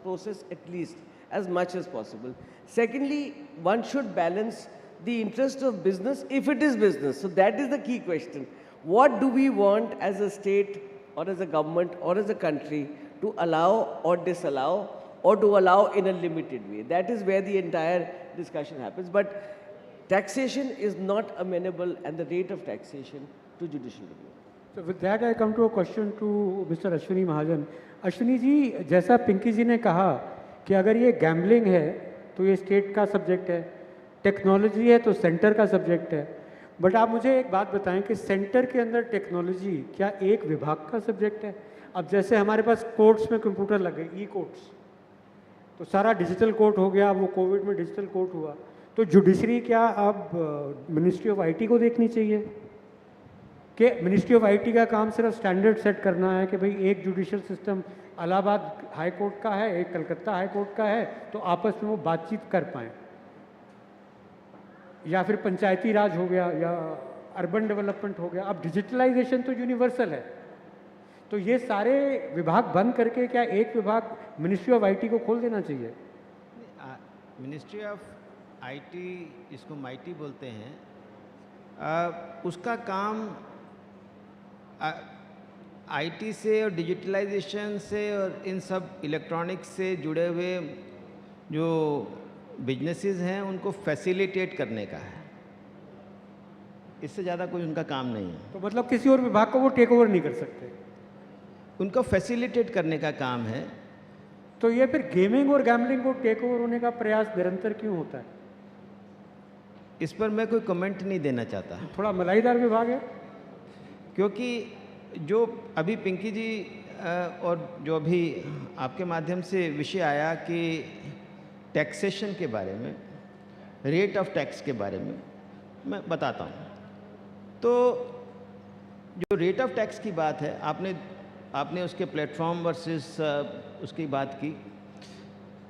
S19: process at least as much as possible. Secondly, one should balance the interest of business if it is business. So that is the key question. What do we want as a state or as a government or as a country to allow or disallow or to allow in a limited way? That is where the entire discussion happens. But taxation is not amenable and the rate of taxation to judicial review.
S11: So with that, I come to a question to Mr. Ashwini Mahajan. Ashwini ji, जैसा पिंकी जी ने कहा कि अगर ये gambling है तो ये state का सब्जेक्ट है, टेक्नोलॉजी है तो सेंटर का सब्जेक्ट है, बट आप मुझे एक बात बताएं कि सेंटर के अंदर टेक्नोलॉजी क्या एक विभाग का सब्जेक्ट है? अब जैसे हमारे पास कोर्ट्स में कंप्यूटर लगे, ई कोर्ट्स, तो सारा डिजिटल कोर्ट हो गया, वो कोविड में डिजिटल कोर्ट हुआ, तो जुडिशरी क्या अब मिनिस्ट्री ऑफ आईटी को देखनी चाहिए कि मिनिस्ट्री ऑफ आईटी का काम सिर्फ स्टैंडर्ड सेट करना है कि भाई एक judicial system Allahabad high court का है, एक कलकत्ता हाई कोर्ट का है, तो आपस में वो बातचीत कर पाएँ, या फिर पंचायती राज हो गया या अर्बन डेवलपमेंट हो गया. अब डिजिटलाइजेशन तो यूनिवर्सल है, तो ये सारे विभाग बंद करके क्या एक विभाग मिनिस्ट्री ऑफ आईटी को खोल देना चाहिए?
S14: मिनिस्ट्री ऑफ आईटी, इसको माईटी बोलते हैं, उसका काम आईटी से और डिजिटलाइजेशन से और इन सब इलेक्ट्रॉनिक्स से जुड़े हुए जो बिजनेसेस हैं उनको फैसिलिटेट करने का है. इससे ज़्यादा कोई उनका काम नहीं है.
S11: तो मतलब किसी और विभाग को वो टेक ओवर नहीं कर सकते?
S14: उनको फैसिलिटेट करने का काम है.
S11: तो ये फिर गेमिंग और गैम्बलिंग को टेक ओवर होने का प्रयास निरंतर क्यों होता है?
S14: इस पर मैं कोई कमेंट नहीं देना चाहता,
S11: थोड़ा मलाईदार विभाग है।
S14: क्योंकि जो अभी पिंकी जी और जो अभी आपके माध्यम से विषय आया कि टैक्सेशन के बारे में, रेट ऑफ टैक्स के बारे में मैं बताता हूँ। तो जो रेट ऑफ टैक्स की बात है, आपने उसके प्लेटफॉर्म वर्सेस उसकी बात की।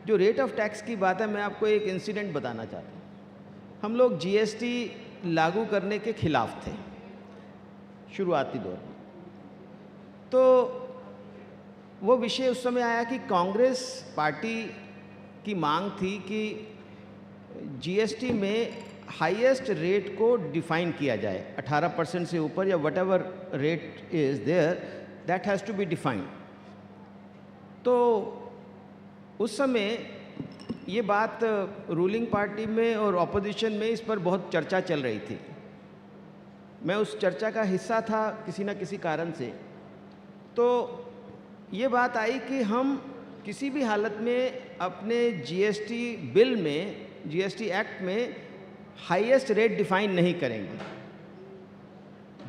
S14: जो रेट ऑफ टैक्स की बात है, मैं आपको एक इंसिडेंट बताना चाहता हूँ। हम लोग जीएसटी लागू करने के खिलाफ थे शुरुआती दौर में। तो वो विषय उस समय आया कि कांग्रेस पार्टी की मांग थी कि जीएसटी में हाईएस्ट रेट को डिफाइन किया जाए, 18% से ऊपर या whatever rate is there, that has to be defined. तो उस समय ये बात रूलिंग पार्टी में और ऑपोजिशन में इस पर बहुत चर्चा चल रही थी। मैं उस चर्चा का हिस्सा था किसी न किसी कारण से। तो ये बात आई कि हम किसी भी हालत में अपने जीएसटी बिल में, जीएसटी एक्ट में हाईएस्ट रेट डिफाइन नहीं करेंगे।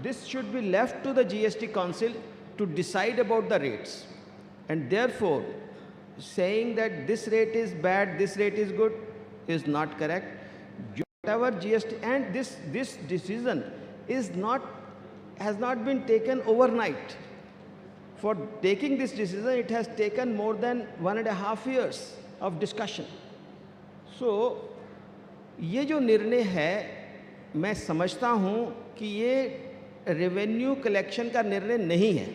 S14: This should be left to the GST council to decide about the rates, and therefore saying that this rate is bad, this rate is good, is not correct. Whatever GST, and this decision has not been taken overnight. For taking this decision, it has taken more than 1.5 years of discussion. So, ये जो निर्णय है, मैं समझता हूँ कि ये revenue collection का निर्णय नहीं है।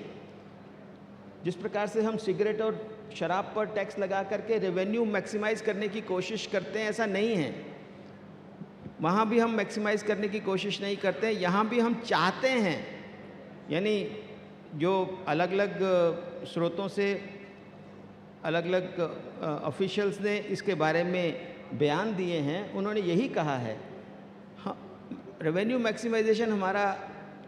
S14: जिस प्रकार से हम सिगरेट और शराब पर टैक्स लगा करके रेवेन्यू मैक्सिमाइज़ करने की कोशिश करते हैं, ऐसा नहीं है। वहाँ भी हम मैक्सिमाइज़ करने की कोशिश नहीं करते हैं, यहाँ भी हम चाहते हैं, यानी जो अलग अलग स्रोतों से अलग अलग ऑफिशियल्स ने इसके बारे में बयान दिए हैं, उन्होंने यही कहा है। हाँ, रेवेन्यू मैक्सिमाइजेशन हमारा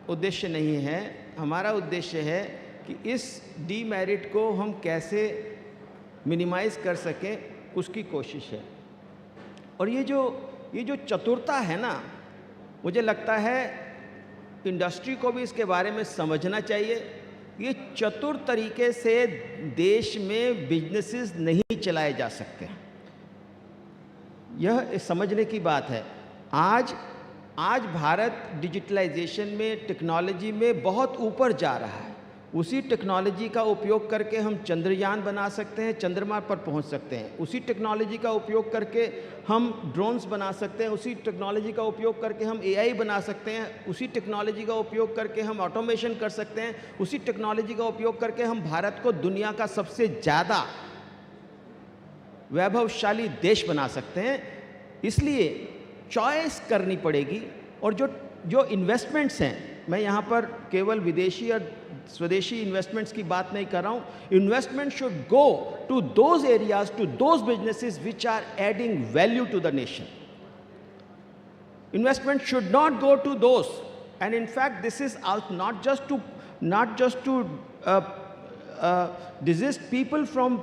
S14: उद्देश्य नहीं है। हमारा उद्देश्य है कि इस डीमेरिट को हम कैसे मिनिमाइज़ कर सकें, उसकी कोशिश है। और ये जो चतुरता है ना, मुझे लगता है इंडस्ट्री को भी इसके बारे में समझना चाहिए। ये चतुर तरीके से देश में बिजनेसेस नहीं चलाए जा सकते, यह समझने की बात है। आज भारत डिजिटलाइजेशन में, टेक्नोलॉजी में बहुत ऊपर जा रहा है। उसी टेक्नोलॉजी का उपयोग करके हम चंद्रयान बना सकते हैं, चंद्रमा पर पहुंच सकते हैं। उसी टेक्नोलॉजी का उपयोग करके हम ड्रोन्स बना सकते हैं। उसी टेक्नोलॉजी का उपयोग करके हम एआई बना सकते हैं। उसी टेक्नोलॉजी का उपयोग करके हम ऑटोमेशन कर सकते हैं। उसी टेक्नोलॉजी का उपयोग करके हम भारत को दुनिया का सबसे ज़्यादा वैभवशाली देश बना सकते हैं। इसलिए चॉइस करनी पड़ेगी। और जो इन्वेस्टमेंट्स हैं, मैं यहाँ पर केवल विदेशी और स्वदेशी इन्वेस्टमेंट्स की बात नहीं कर रहा हूँ। Investment should go to those areas, to those businesses which are adding value to the nation. Investment should not go to those, and in fact, this is not just to desist people from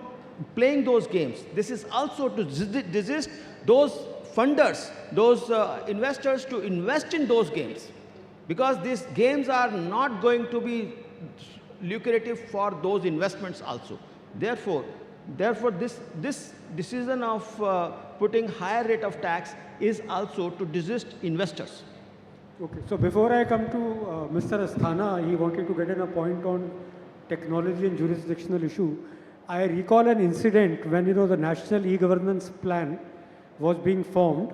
S14: playing those games. This is also to desist those funders, those investors to invest in those games, because these games are not going to be lucrative for those investments also. Therefore, this decision of putting higher rate of tax is also to desist investors.
S11: Okay, so before I come to Mr. Asthana, he wanted to get in a point on technology and jurisdictional issue. I recall an incident when, the National E-Governance Plan was being formed.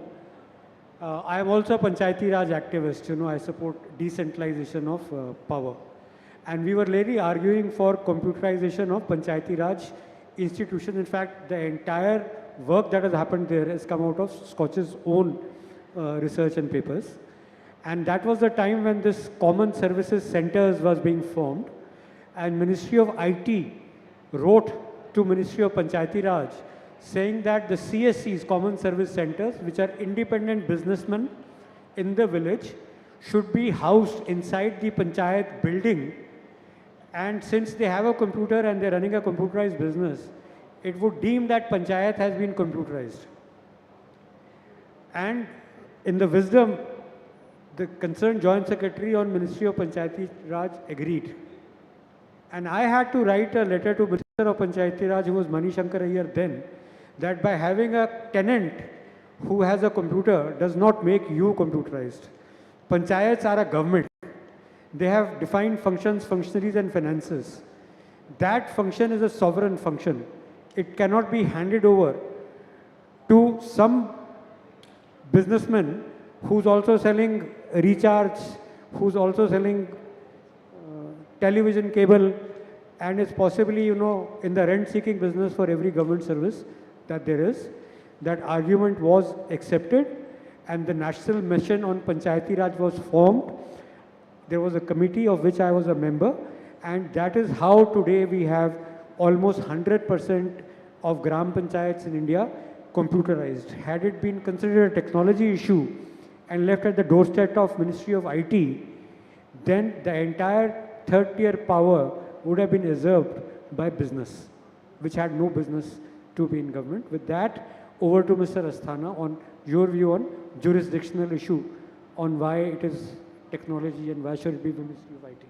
S11: I am also a Panchayati Raj activist, I support decentralization of power. And we were really arguing for computerization of Panchayati Raj institution. In fact, the entire work that has happened there has come out of SKOCH's own research and papers. And that was the time when this common services centers was being formed, and Ministry of IT wrote to Ministry of Panchayati Raj saying that the CSCs, common service centers, which are independent businessmen in the village, should be housed inside the Panchayat building. And since they have a computer and they're running a computerized business, it would deem that panchayat has been computerized. And in the wisdom, the concerned Joint Secretary on Ministry of Panchayati Raj agreed. And I had to write a letter to Minister of Panchayati Raj, who was Mani Shankar Iyer then, that by having a tenant who has a computer does not make you computerized. Panchayats are a government. They have defined functions, functionaries and finances. That function is a sovereign function. It cannot be handed over to some businessman who's also selling recharge, who's also selling television cable, and is possibly, you know, in the rent-seeking business for every government service that there is. That argument was accepted, and the National Mission on Panchayati Raj was formed. There was a committee of which I was a member, and that is how today we have almost 100% of Gram Panchayats in India computerized. Had it been considered a technology issue and left at the doorstep of Ministry of IT, then the entire third-tier power would have been usurped by business, which had no business to be in government. With that, over to Mr. Asthana on your view on jurisdictional issue on why it is technology and why should it be the Ministry of IT.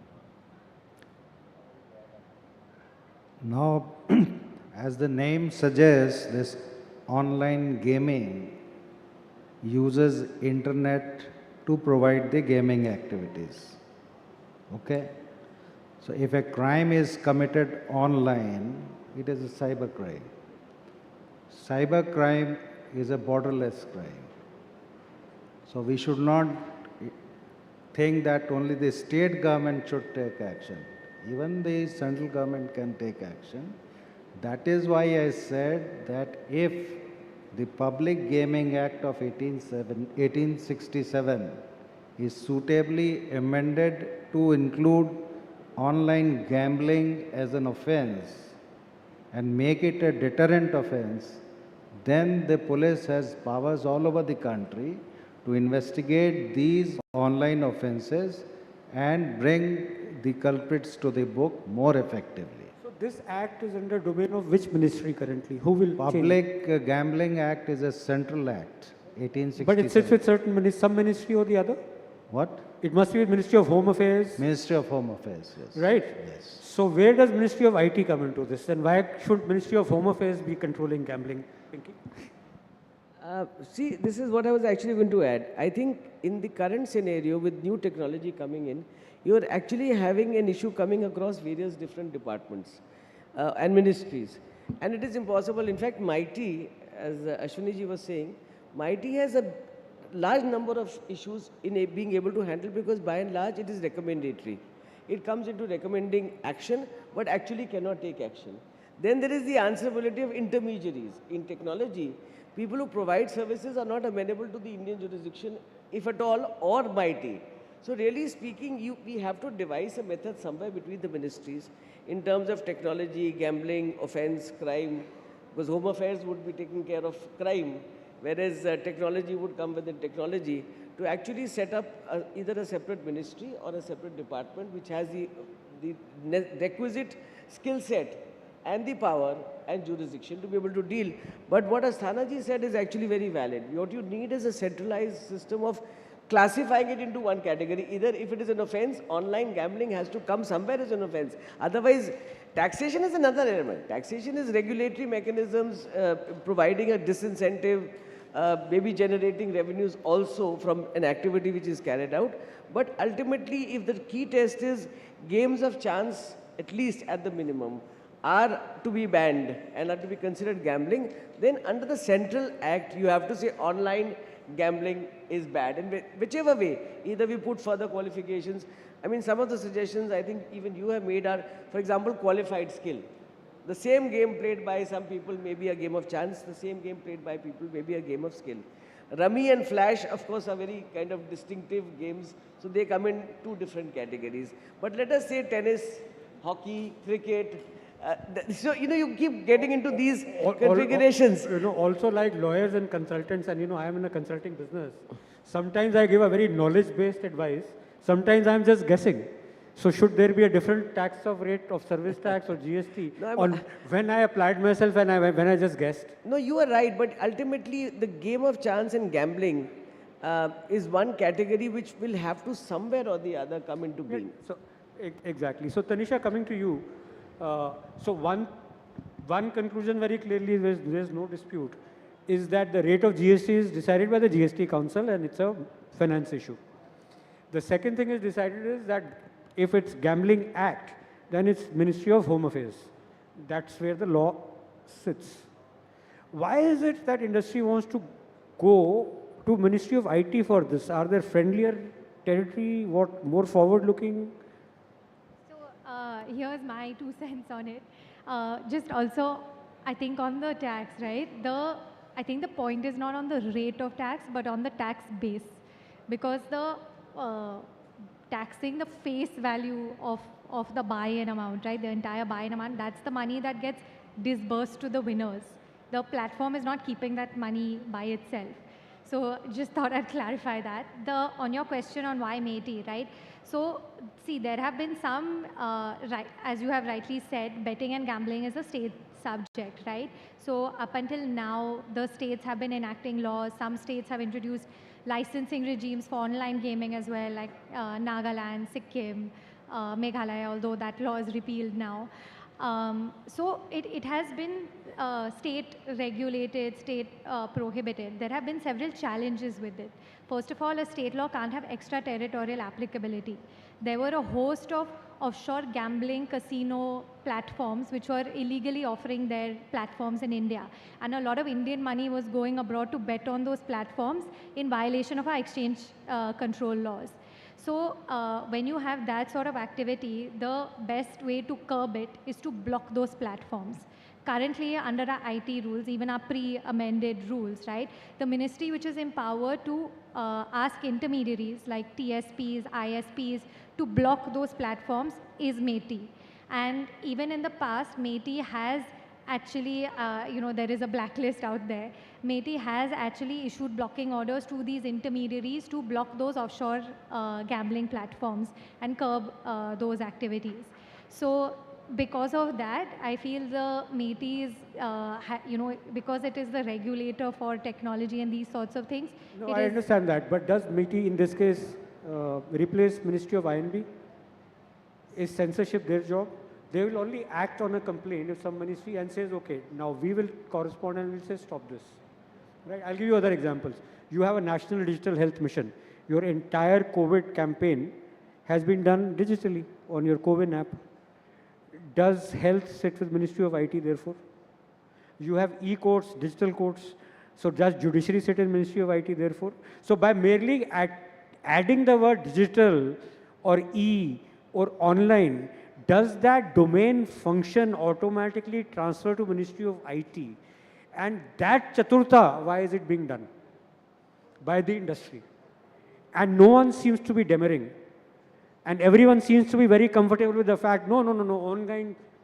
S13: Now, as the name suggests, this online gaming uses internet to provide the gaming activities. Okay? So if a crime is committed online, it is a cyber crime. Cyber crime is a borderless crime. So we should not think that only the state government should take action. Even the central government can take action. That is why I said that if the Public Gaming Act of 1867 is suitably amended to include online gambling as an offense and make it a deterrent offense, then the police has powers all over the country to investigate these online offenses and bring the culprits to the book more effectively.
S11: So this act is under domain of which ministry currently? Who will change?
S13: Public Gambling Act is a central act, 1867.
S11: But it sits with some ministry or the other?
S13: What?
S11: It must be with Ministry of Home Affairs.
S13: Ministry of Home Affairs, yes.
S11: Right?
S13: Yes.
S11: So where does Ministry of IT come into this? And why should Ministry of Home Affairs be controlling gambling? Pinky?
S19: See, this is what I was actually going to add. I think in the current scenario with new technology coming in, you're actually having an issue coming across various different departments and ministries. And it is impossible. In fact, MIT, as Ashwini ji was saying, MIT has a large number of issues in being able to handle because by and large it is recommendatory. It comes into recommending action but actually cannot take action. Then there is the answerability of intermediaries. In technology, people who provide services are not amenable to the Indian jurisdiction, if at all, or MIT. So really speaking, we have to devise a method somewhere between the ministries in terms of technology, gambling, offense, crime, because Home Affairs would be taking care of crime, whereas technology would come within technology, to actually set up either a separate ministry or a separate department which has the requisite skill set and the power and jurisdiction to be able to deal. But what Asthana ji said is actually very valid. What you need is a centralized system of classifying it into one category. Either if it is an offense, online gambling has to come somewhere as an offense. Otherwise, taxation is another element. Taxation is regulatory mechanisms providing a disincentive, maybe generating revenues also from an activity which is carried out. But ultimately, if the key test is games of chance, at least at the minimum, are to be banned and are to be considered gambling, then under the Central Act, you have to say online gambling is bad. And whichever way, either we put further qualifications. I mean, some of the suggestions I think even you have made are, for example, qualified skill. The same game played by some people may be a game of chance, the same game played by people may be a game of skill. Rummy and Flash, of course, are very kind of distinctive games, so they come in two different categories. But let us say tennis, hockey, cricket. So, you keep getting into these configurations.
S11: Also like lawyers and consultants, and I am in a consulting business. Sometimes I give a very knowledge-based advice. Sometimes I am just guessing. So should there be a different tax of rate of service tax or GST on when I applied myself and when I just guessed?
S19: No, you are right, but ultimately the game of chance and gambling is one category which will have to somewhere or the other come into being.
S11: So exactly. So Tanisha, coming to you, so one conclusion very clearly, there's no dispute, is that the rate of GST is decided by the GST Council and it's a finance issue. The second thing is decided is that if it's Gambling Act, then it's Ministry of Home Affairs. That's where the law sits. Why is it that industry wants to go to Ministry of IT for this? Are there friendlier territory, more forward-looking?
S20: So here's my 2 cents on it. Just also, I think on the tax, right? I think the point is not on the rate of tax, but on the tax base, because the taxing the face value of the buy-in amount, right? The entire buy-in amount, that's the money that gets disbursed to the winners. The platform is not keeping that money by itself. So just thought I'd clarify that. On your question on why MeitY, right? So see, there have been some, as you have rightly said, betting and gambling is a state subject, right? So up until now, the states have been enacting laws. Some states have introduced licensing regimes for online gaming as well, like Nagaland, Sikkim, Meghalaya, although that law is repealed now. So it has been state regulated, state prohibited. There have been several challenges with it. First of all, a state law can't have extraterritorial applicability. There were a host of offshore gambling casino platforms which were illegally offering their platforms in India. And a lot of Indian money was going abroad to bet on those platforms in violation of our exchange control laws. So when you have that sort of activity, the best way to curb it is to block those platforms. Currently, under our IT rules, even our pre-amended rules, right, the ministry which is empowered to ask intermediaries like TSPs, ISPs to block those platforms is MeitY. And even in the past, MeitY has actually, there is a blacklist out there. MeitY has actually issued blocking orders to these intermediaries to block those offshore gambling platforms and curb those activities. So because of that, I feel the MeitY is, because it is the regulator for technology and these sorts of things.
S11: No, I understand that, but does MeitY in this case replace Ministry of INB? Is censorship their job? They will only act on a complaint if some ministry and says, okay, now we will correspond and we'll say, stop this. Right? I'll give you other examples. You have a national digital health mission. Your entire COVID campaign has been done digitally on your COVID app. Does health sit with Ministry of IT therefore? You have e-courts, digital courts. So does judiciary sit in Ministry of IT therefore? So by merely adding the word digital or e or online, does that domain function automatically transfer to Ministry of IT? And that chaturtha, why is it being done? By the industry. And no one seems to be demurring. And everyone seems to be very comfortable with the fact, no,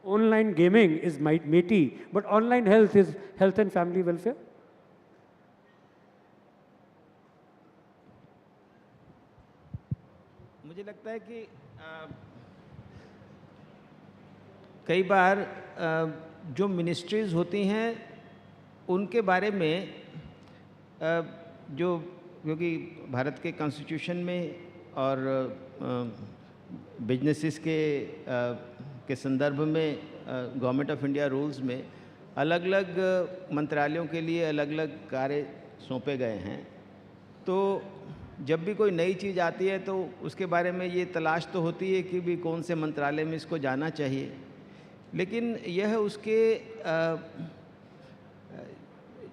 S11: online gaming is MeitY, but online health is health and family welfare.
S14: मुझे लगता है कि कई बार जो ministries होती हैं उनके बारे में क्योंकि भारत के कॉन्स्टिट्यूशन में और बिजनेसेस के संदर्भ में गवर्नमेंट ऑफ इंडिया रूल्स में अलग अलग मंत्रालयों के लिए अलग अलग कार्य सौंपे गए हैं। तो जब भी कोई नई चीज़ आती है तो उसके बारे में ये तलाश तो होती है कि भी कौन से मंत्रालय में इसको जाना चाहिए, लेकिन यह उसके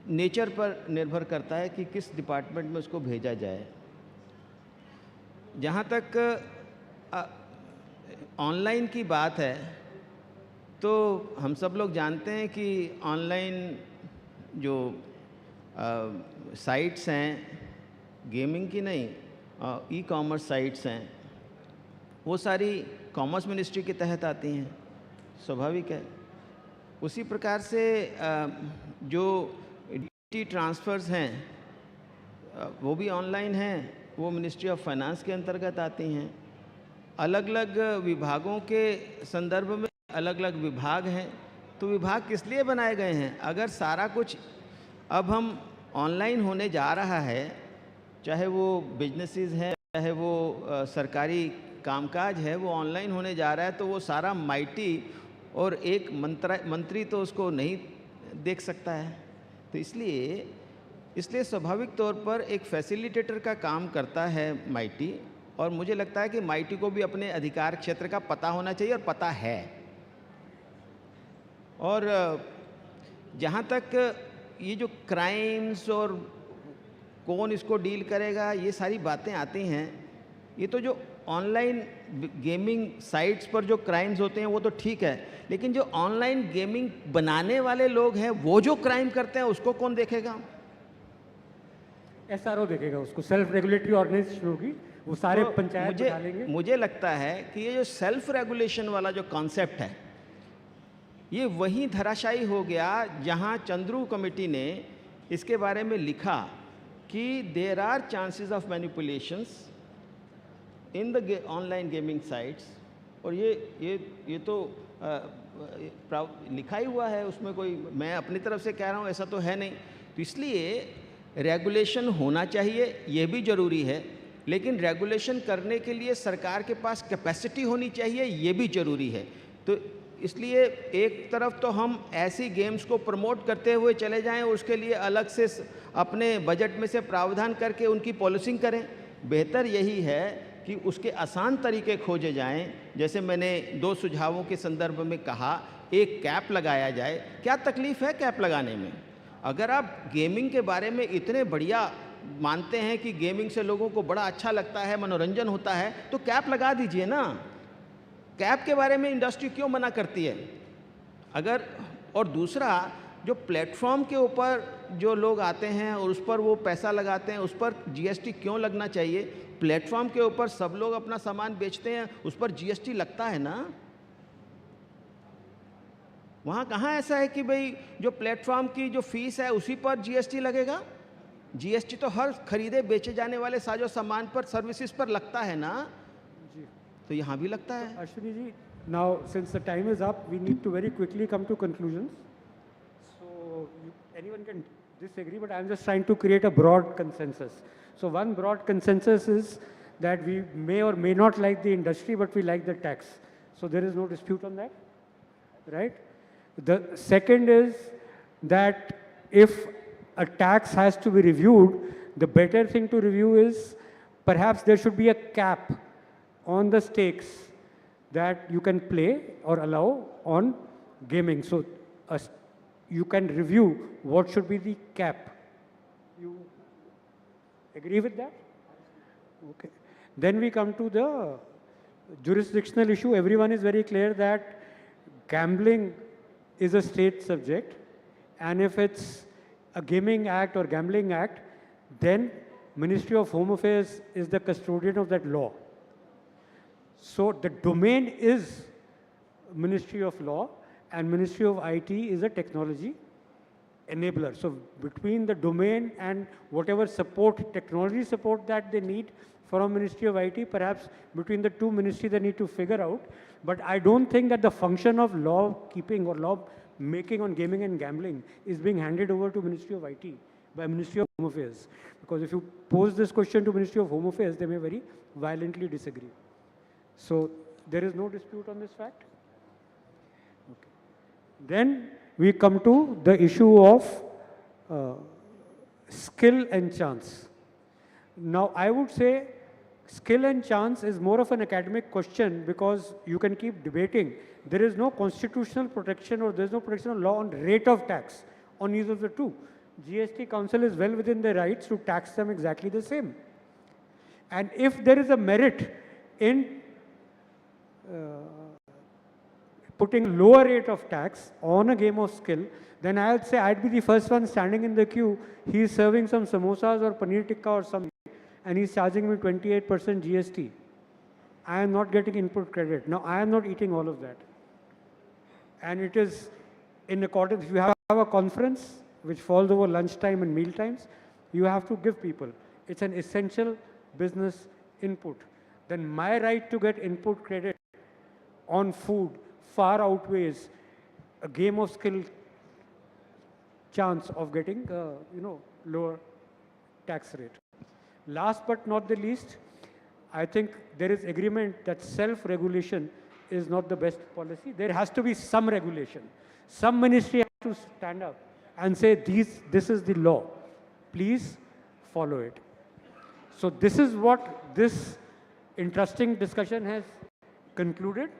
S14: नेचर पर निर्भर करता है कि किस डिपार्टमेंट में उसको भेजा जाए। जहाँ तक ऑनलाइन की बात है तो हम सब लोग जानते हैं कि ऑनलाइन जो साइट्स हैं, गेमिंग की नहीं, ई कॉमर्स साइट्स हैं, वो सारी कॉमर्स मिनिस्ट्री के तहत आती हैं, स्वाभाविक है। उसी प्रकार से जो डी ट्रांसफ़र्स हैं वो भी ऑनलाइन हैं, वो मिनिस्ट्री ऑफ फाइनेंस के अंतर्गत आती हैं। अलग अलग विभागों के संदर्भ में अलग अलग विभाग हैं, तो विभाग किस लिए बनाए गए हैं? अगर सारा कुछ अब हम ऑनलाइन होने जा रहा है, चाहे वो बिजनेसेस हैं, चाहे वो सरकारी कामकाज है, वो ऑनलाइन होने जा रहा है, तो वो सारा माइटी और एक मंत्री तो उसको नहीं देख सकता है। तो इसलिए स्वाभाविक तौर पर एक फैसिलिटेटर का काम करता है माइटी, और मुझे लगता है कि माइटी को भी अपने अधिकार क्षेत्र का पता होना चाहिए, और पता है। और जहाँ तक ये जो क्राइम्स और कौन इसको डील करेगा, ये सारी बातें आती हैं, ये तो जो ऑनलाइन गेमिंग साइट्स पर जो क्राइम्स होते हैं वो तो ठीक है, लेकिन जो ऑनलाइन गेमिंग बनाने वाले लोग हैं वो जो क्राइम करते हैं उसको कौन देखेगा?
S11: SRO देखेगा उसको, सेल्फ रेगुलेटरी ऑर्गेनाइजेशन होगी, वो सारे
S14: तो
S11: पंचायत बना लेंगे।
S14: मुझे लगता है कि ये जो सेल्फ रेगुलेशन वाला जो कॉन्सेप्ट है, ये वही धराशायी हो गया जहां चंद्रू कमेटी ने इसके बारे में लिखा कि there are chances of manipulations in the online gaming sites, और ये तो लिखा ही हुआ है, उसमें कोई मैं अपनी तरफ से कह रहा हूँ ऐसा तो है नहीं। तो इसलिए रेगुलेशन होना चाहिए, ये भी ज़रूरी है, लेकिन रेगुलेशन करने के लिए सरकार के पास कैपेसिटी होनी चाहिए, ये भी ज़रूरी है। तो इसलिए एक तरफ तो हम ऐसी गेम्स को प्रमोट करते हुए चले जाएं और उसके लिए अलग से अपने बजट में से प्रावधान करके उनकी पॉलिसिंग करें। बेहतर यही है कि उसके आसान तरीके खोजे जाएं, जैसे मैंने 2 सुझावों के संदर्भ में कहा, एक कैप लगाया जाए। क्या तकलीफ़ है कैप लगाने में? अगर आप गेमिंग के बारे में इतने बढ़िया मानते हैं कि गेमिंग से लोगों को बड़ा अच्छा लगता है, मनोरंजन होता है, तो कैप लगा दीजिए ना। कैप के बारे में इंडस्ट्री क्यों मना करती है? अगर और दूसरा, जो प्लेटफॉर्म के ऊपर जो लोग आते हैं और उस पर वो पैसा लगाते हैं, उस पर जीएसटी क्यों लगना चाहिए? प्लेटफॉर्म के ऊपर सब लोग अपना सामान बेचते हैं, उस पर जीएसटी लगता है ना। वहाँ कहाँ ऐसा है कि भाई जो प्लेटफॉर्म की जो फीस है उसी पर जीएसटी लगेगा? जीएसटी तो हर खरीदे बेचे जाने वाले साजो सामान पर, सर्विसेज पर लगता है ना। तो यहाँ भी लगता है।
S11: Ashwini ji, now since the time is up, we need to very quickly come to conclusions. So anyone can disagree, but I'm just trying to create a broad consensus. So one broad consensus is that we may or may not like the industry, but we like the tax. So there is no dispute on that, right? The second is that if a tax has to be reviewed, the better thing to review is perhaps there should be a cap on the stakes that you can play or allow on gaming. So you can review what should be the cap. You agree with that? Okay. Then we come to the jurisdictional issue. Everyone is very clear that gambling is a state subject, and if it's a gaming act or gambling act, then Ministry of Home Affairs is the custodian of that law. So the domain is Ministry of Law, and Ministry of IT is a technology enabler. So between the domain and whatever support, technology support that they need from Ministry of IT, perhaps between the two ministries they need to figure out. But I don't think that the function of law keeping or law making on gaming and gambling is being handed over to Ministry of IT by Ministry of Home Affairs. Because if you pose this question to Ministry of Home Affairs, they may very violently disagree. So there is no dispute on this fact. Okay. Then we come to the issue of skill and chance. Now I would say skill and chance is more of an academic question because you can keep debating. There is no constitutional protection or there is no protection of law on rate of tax on either of the two. GST Council is well within their rights to tax them exactly the same. And if there is a merit in putting lower rate of tax on a game of skill, then I would say I'd be the first one standing in the queue. He's serving some samosas or paneer tikka or something, and he's charging me 28% GST. I am not getting input credit. Now, I am not eating all of that. And it is in accordance, if you have a conference which falls over lunchtime and meal times, you have to give people. It's an essential business input. then my right to get input credit on food far outweighs a game of skill chance of getting, lower tax rate. Last but not the least, I think there is agreement that self-regulation is not the best policy. There has to be some regulation. Some ministry has to stand up and say, this is the law. Please follow it. So this is what this interesting discussion has concluded.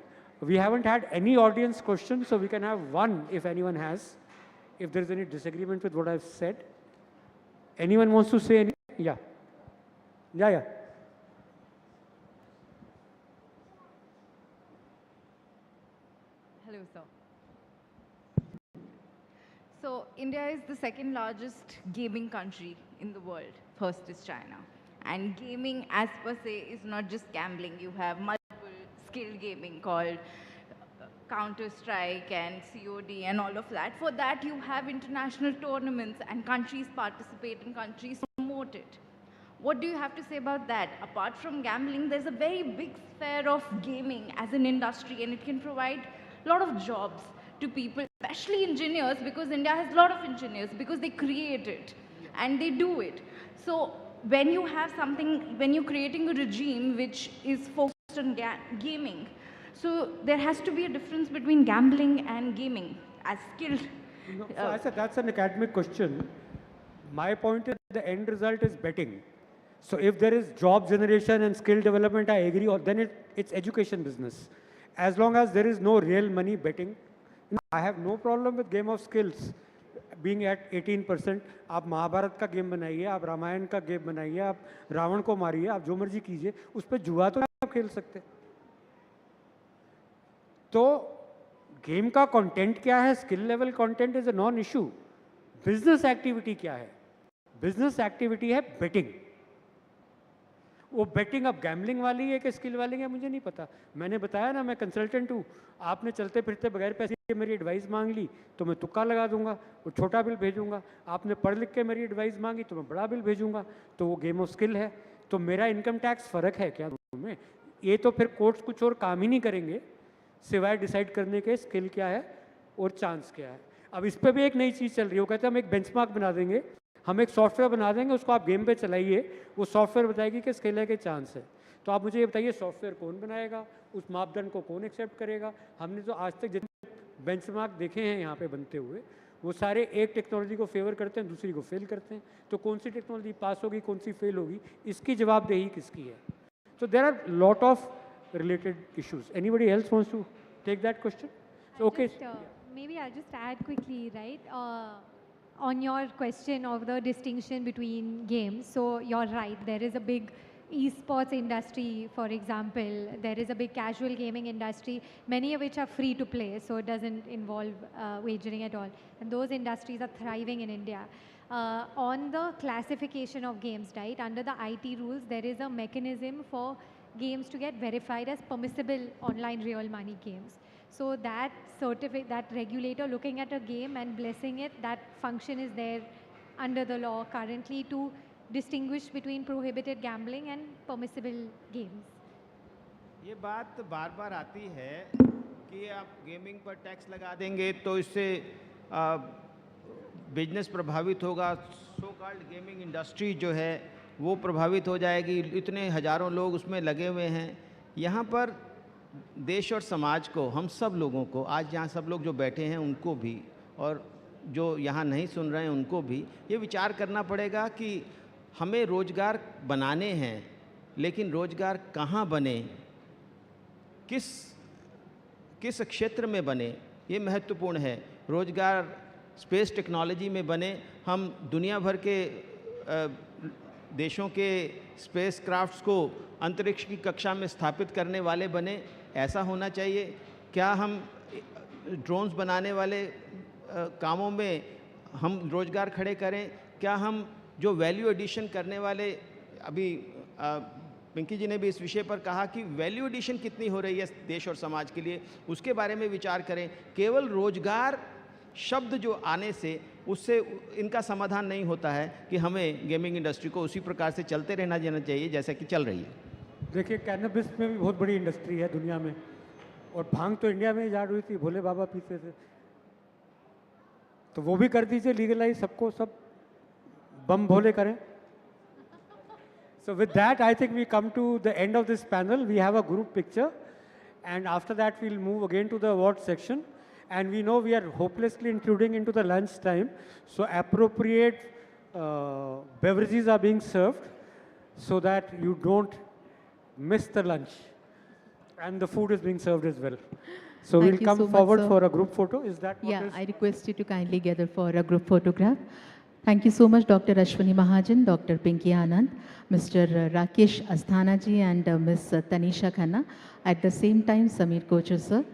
S11: We haven't had any audience questions, so we can have one if anyone has, if there is any disagreement with what I've said. Anyone wants to say anything? Yeah. Yeah.
S7: Hello, sir. So, India is the second largest gaming country in the world. First is China. And gaming, as per se, is not just gambling. You have multiple skill gaming called Counter-Strike and COD and all of that. For that, you have international tournaments and countries participate and countries promote it. What do you have to say about that? Apart from gambling, there's a very big sphere of gaming as an industry, and it can provide a lot of jobs to people, especially engineers, because India has a lot of engineers, because they create it and they do it. So when you have something, when you're creating a regime which is focused on gaming, so there has to be a difference between gambling and gaming as skilled.
S11: So I said that's an academic question. My point is the end result is betting. So if there is job generation and skill development, I agree, or then it's education business. As long as there is no real money betting, I have no problem with game of skills being at 18%. आप महाभारत का game बनाइए, आप रामायण का game बनाइए, आप रावण को मारिए, आप जो मर्जी कीजिए, उस पर जुआ तो आप खेल सकते। तो गेम का कंटेंट क्या है, skill level content is a non issue. Business activity क्या है? बिजनेस एक्टिविटी है बेटिंग। वो बेटिंग अब गैम्बलिंग वाली है कि स्किल वाली है मुझे नहीं पता। मैंने बताया ना मैं कंसल्टेंट हूँ, आपने चलते फिरते बगैर पैसे के मेरी एडवाइस मांग ली तो मैं तुक्का लगा दूंगा, वो छोटा बिल भेजूंगा। आपने पढ़ लिख के मेरी एडवाइस मांगी तो मैं बड़ा बिल भेजूंगा, तो वो गेम ऑफ स्किल है। तो मेरा इनकम टैक्स फ़र्क है क्या दोनों में? ये तो फिर कोर्ट्स कुछ और काम ही नहीं करेंगे सिवाय डिसाइड करने के स्किल क्या है और चांस क्या है। अब इस पर भी एक नई चीज़ चल रही है, वो कहते हैं हम एक बेंचमार्क बना देंगे, हम एक सॉफ्टवेयर बना देंगे, उसको आप गेम पे चलाइए, वो सॉफ्टवेयर बताएगी कि स्किल है कि चांस है। तो आप मुझे ये बताइए सॉफ्टवेयर कौन बनाएगा, उस मापदंड को कौन एक्सेप्ट करेगा? हमने तो आज तक जितने बेंचमार्क देखे हैं यहाँ पे बनते हुए, वो सारे एक टेक्नोलॉजी को फेवर करते हैं, दूसरी को फेल करते हैं। तो कौन सी टेक्नोलॉजी पास होगी, कौन सी फेल होगी, इसकी जवाबदेही किसकी है? So there are lot of related issues. Anybody else wants to take that question? So, okay.
S20: Maybe I'll just add quickly, right? On your question of the distinction between games. So you're right, there is a big esports industry, for example. There is a big casual gaming industry, many of which are free to play, so it doesn't involve wagering at all. And those industries are thriving in India. On the classification of games, right, under the IT rules, there is a mechanism for games to get verified as permissible online real money games. So that that regulator looking at a game and blessing it, that function is there under the law currently to distinguish between prohibited gambling and permissible games.
S14: ये बात बार बार आती है कि आप gaming पर tax लगा देंगे तो इससे बिजनेस प्रभावित होगा, सो कॉल्ड गेमिंग इंडस्ट्री जो है वो प्रभावित हो जाएगी, इतने हज़ारों लोग उसमें लगे हुए हैं। यहाँ पर देश और समाज को, हम सब लोगों को, आज यहाँ सब लोग जो बैठे हैं उनको भी और जो यहाँ नहीं सुन रहे हैं उनको भी ये विचार करना पड़ेगा कि हमें रोज़गार बनाने हैं, लेकिन रोज़गार कहाँ बने, किस क्षेत्र में बने, ये महत्वपूर्ण है। रोज़गार स्पेस टेक्नोलॉजी में बने, हम दुनिया भर के देशों के स्पेस क्राफ्ट्स को अंतरिक्ष की कक्षा में स्थापित करने वाले बने, ऐसा होना चाहिए। क्या हम ड्रोन्स बनाने वाले कामों में हम रोज़गार खड़े करें? क्या हम जो वैल्यू एडिशन करने वाले, अभी पिंकी जी ने भी इस विषय पर कहा कि वैल्यू एडिशन कितनी हो रही है देश और समाज के लिए, उसके बारे में विचार करें। केवल रोज़गार शब्द जो आने से उससे इनका समाधान नहीं होता है कि हमें गेमिंग इंडस्ट्री को उसी प्रकार से चलते रहना देना चाहिए जैसा कि चल रही है।
S11: देखिए कैनबिस में भी बहुत बड़ी इंडस्ट्री है दुनिया में, और भांग तो इंडिया में इजाड हुई थी, भोले बाबा पीते थे, तो वो भी कर दीजिए लीगलाइज, सबको सब बम भोले करें. So with that, I think we come to the end of this panel. We have a group picture, and after that we'll move again to the award section. And we know we are hopelessly intruding into the lunch time, so appropriate beverages are being served so that you don't miss the lunch. And the food is being served as well. So
S1: Thank
S11: we'll
S1: you
S11: come
S1: so much,
S11: forward
S1: sir.
S11: for a group photo. Is that what
S1: Yeah,
S11: is?
S1: I request you to kindly gather for a group photograph. Thank you so much, Dr. Ashwini Mahajan, Dr. Pinky Anand, Mr. Rakesh Asthana ji, and Ms. Tanisha Khanna. At the same time, Samir Kochar sir,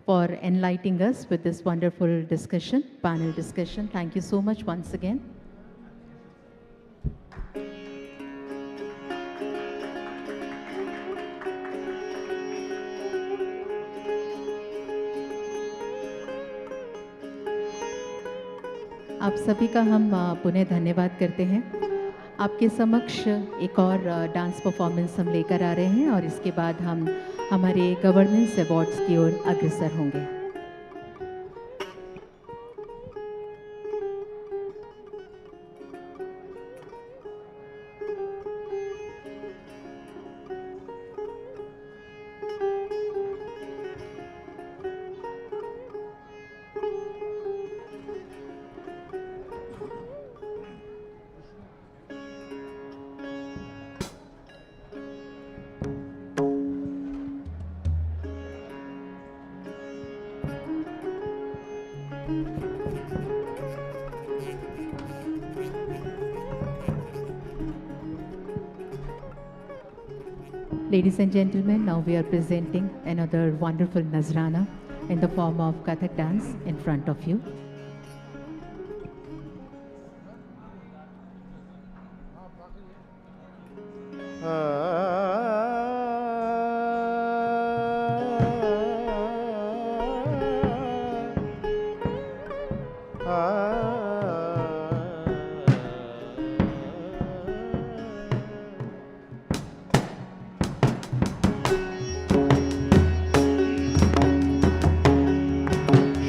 S1: for enlightening us with this wonderful discussion, panel discussion. Thank you so much once again. आप सभी का हम पुनः धन्यवाद करते हैं. आपके समक्ष एक और डांस परफॉर्मेंस हम लेकर आ रहे हैं और इसके बाद हम हमारे गवर्नेंस अवार्ड्स की ओर अग्रसर होंगे. Ladies and gentlemen, now we are presenting another wonderful Nazrana in the form of Kathak dance in front of you.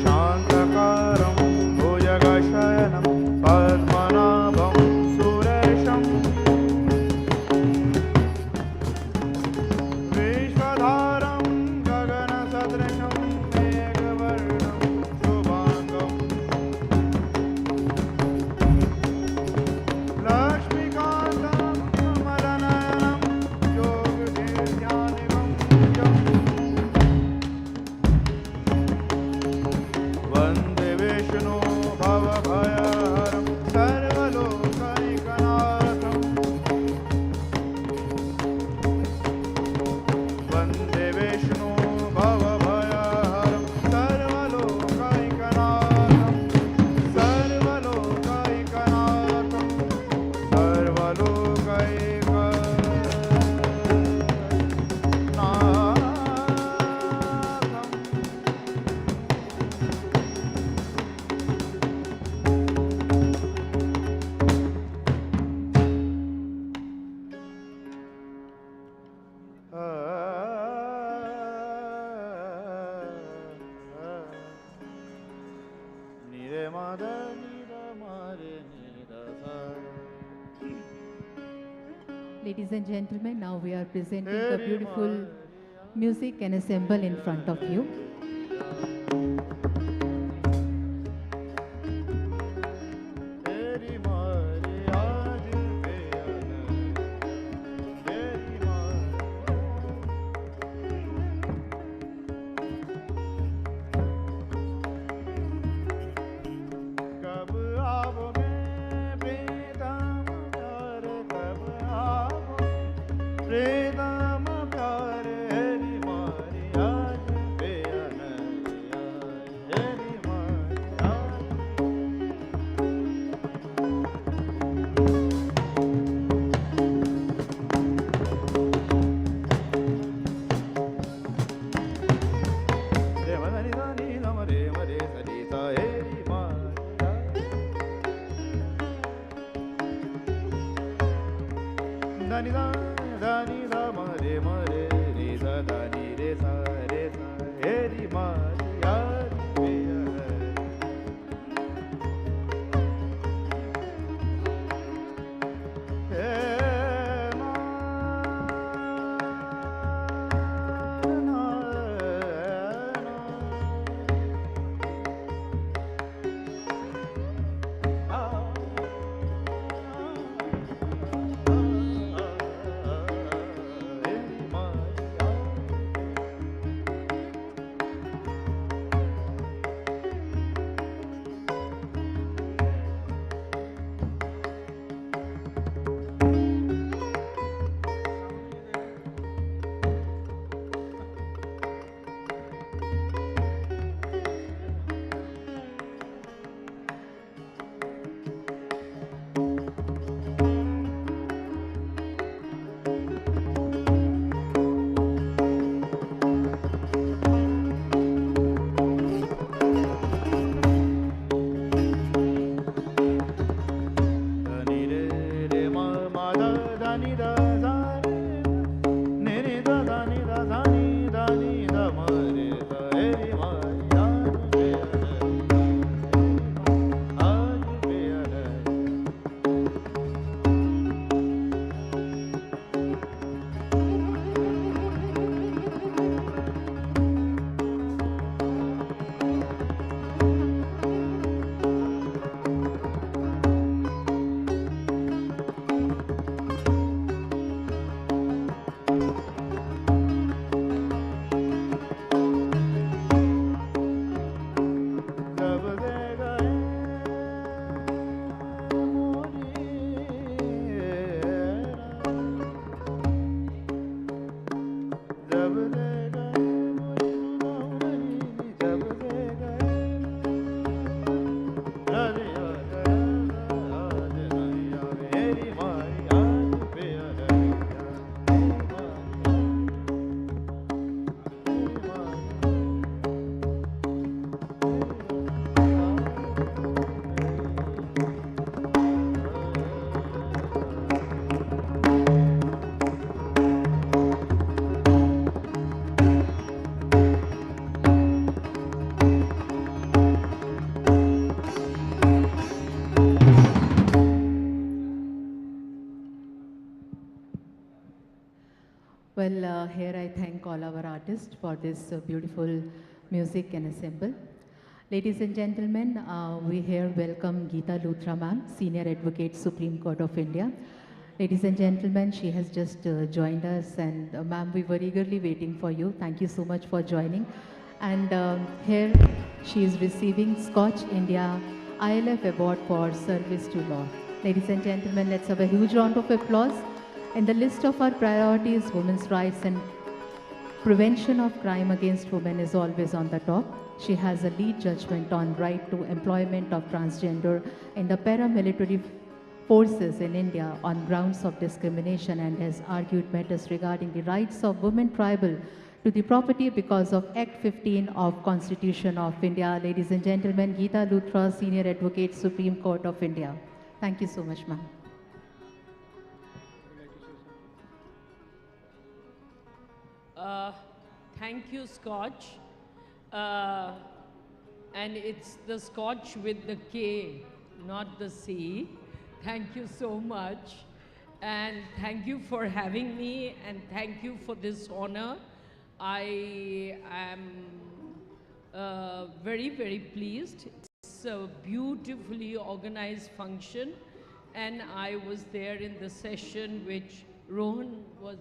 S3: शान्तकारं भुजगशयनं पद्मनाभं सुरेशं विश्वधारं गगनसदृशं मेघवर्णं शुभाङ्गं लक्ष्मीकान्तं कमलनयनं योगनिर्ध्यानिमं वन्दे विष्णु भवभयहरं सर्वलोकैकनाथं वन्दे Vishnu भवभयहरं सर्वलोकैकनाथं
S1: Ladies and gentlemen, now we are presenting the beautiful music and ensemble in front of you.
S3: कब आओ मैं प्रीतम प्यारे कब आओ प्रीतम प्यारे हरि मारी आज बेअन
S1: Well, here I thank all our artists for this beautiful music and ensemble. Ladies and gentlemen, we here welcome Geeta Luthra ma'am, Senior Advocate, Supreme Court of India. Ladies and gentlemen, she has just joined us, and ma'am, we were eagerly waiting for you. Thank you so much for joining. And here she is receiving SKOCH India ILF Award for Service to Law. Ladies and gentlemen, let's have a huge round of applause. In the list of our priorities, women's rights and prevention of crime against women is always on the top. She has a lead judgment on right to employment of transgender in the paramilitary forces in India on grounds of discrimination, and has argued matters regarding the rights of women tribal to the property because of Act 15 of Constitution of India. Ladies and gentlemen, Geeta Luthra, Senior Advocate, Supreme Court of India. Thank you so much, ma'am.
S15: Thank you, Scotch. And it's the Scotch with the K, not the C. Thank you so much. And thank you for having me, and thank you for this honor. I am very, very pleased. It's a beautifully organized function, and I was there in the session which Rohan was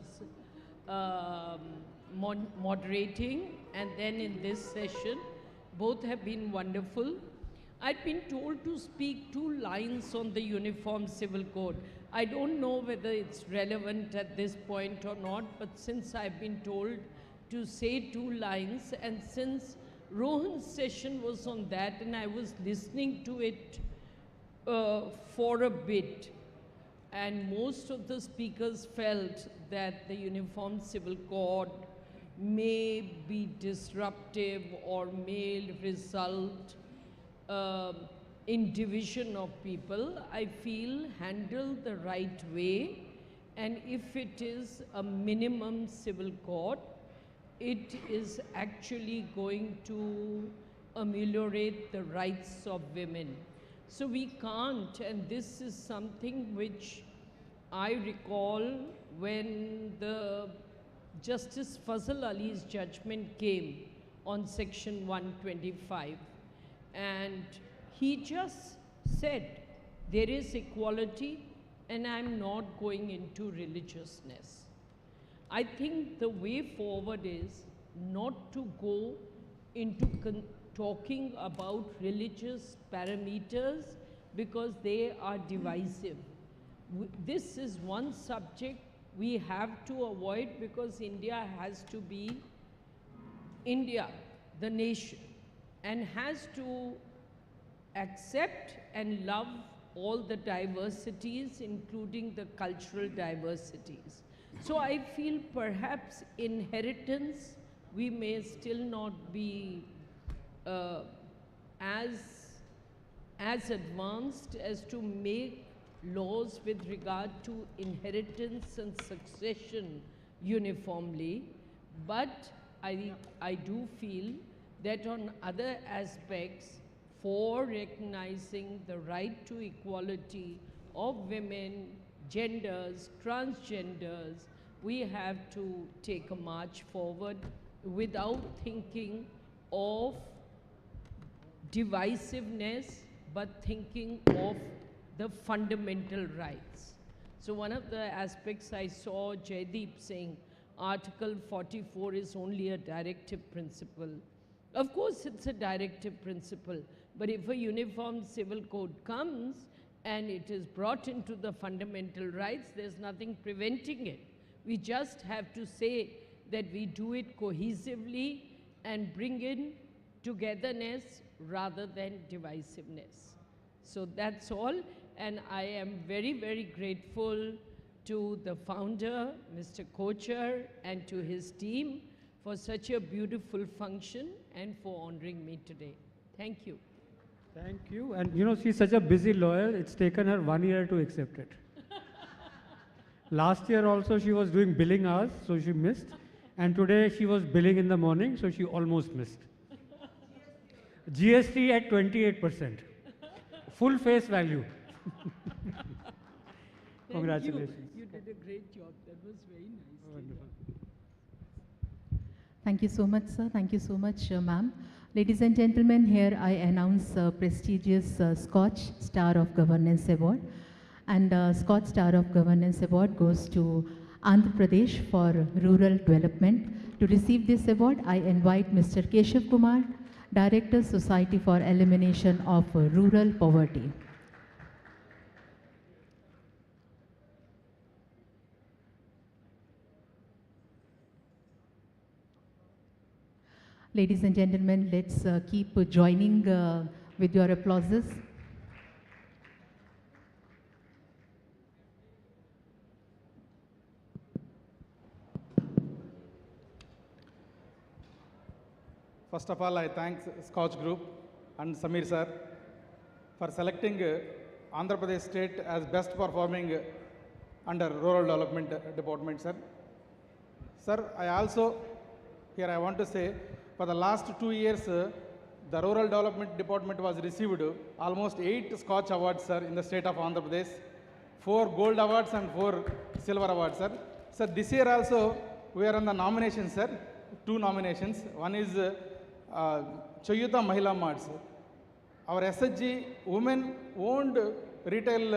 S15: moderating, and then in this session. Both have been wonderful. I'd been told to speak 2 lines on the Uniform Civil Code. I don't know whether it's relevant at this point or not, but since I've been told to say 2 lines, and since Rohan's session was on that and I was listening to it for a bit, and most of the speakers felt that the Uniform Civil Code may be disruptive or may result in division of people. I feel handled the right way, and if it is a minimum civil code, it is actually going to ameliorate the rights of women. So we can't, and this is something which I recall when the Justice Fazal Ali's judgment came on Section 125. And he just said, there is equality and I'm not going into religiousness. I think the way forward is not to go into talking about religious parameters because they are divisive. This is one subject we have to avoid because India has to be India, the nation, and has to accept and love all the diversities, including the cultural diversities. So I feel perhaps inheritance, we may still not be as advanced as to make laws with regard to inheritance and succession uniformly, but I do feel that on other aspects, for recognizing the right to equality of women, genders, transgenders, we have to take a march forward without thinking of divisiveness, but thinking of the fundamental rights. So one of the aspects I saw Jaideep saying, Article 44 is only a directive principle. Of course it's a directive principle, but if a uniform civil code comes and it is brought into the fundamental rights, there's nothing preventing it. We just have to say that we do it cohesively and bring in togetherness rather than divisiveness. So that's all, and I am very, very grateful to the founder, Mr. Kocher, and to his team for such a beautiful function and for honoring me today. Thank you.
S11: Thank you. And you know, she's such a busy lawyer, it's taken her 1 year to accept it. Last year also she was doing billing hours, so she missed. And today she was billing in the morning, so she almost missed. GST at 28%. Full face value. Congratulations.
S15: You did a great job. That was very nice.
S11: Wonderful.
S1: Thank you so much, sir. Thank you so much, ma'am. Ladies and gentlemen, here I announce prestigious Scotch Star of Governance Award. And Scotch Star of Governance Award goes to Andhra Pradesh for Rural Development. To receive this award, I invite Mr. Keshav Kumar, Director, Society for Elimination of Rural Poverty. Ladies and gentlemen, let's keep joining with your applauses.
S10: First of all, I thank SKOCH Group and Samir sir for selecting Andhra Pradesh state as best performing under Rural Development Department, sir. Sir, I want to say, for the last 2 years, the Rural Development Department was received almost 8 Scotch Awards, sir, in the state of Andhra Pradesh. 4 Gold Awards and 4 Silver Awards, sir. Sir, this year also, we are on the nominations, sir. 2 nominations. One is Choyuta Mahila Marts. Our SHG women owned retail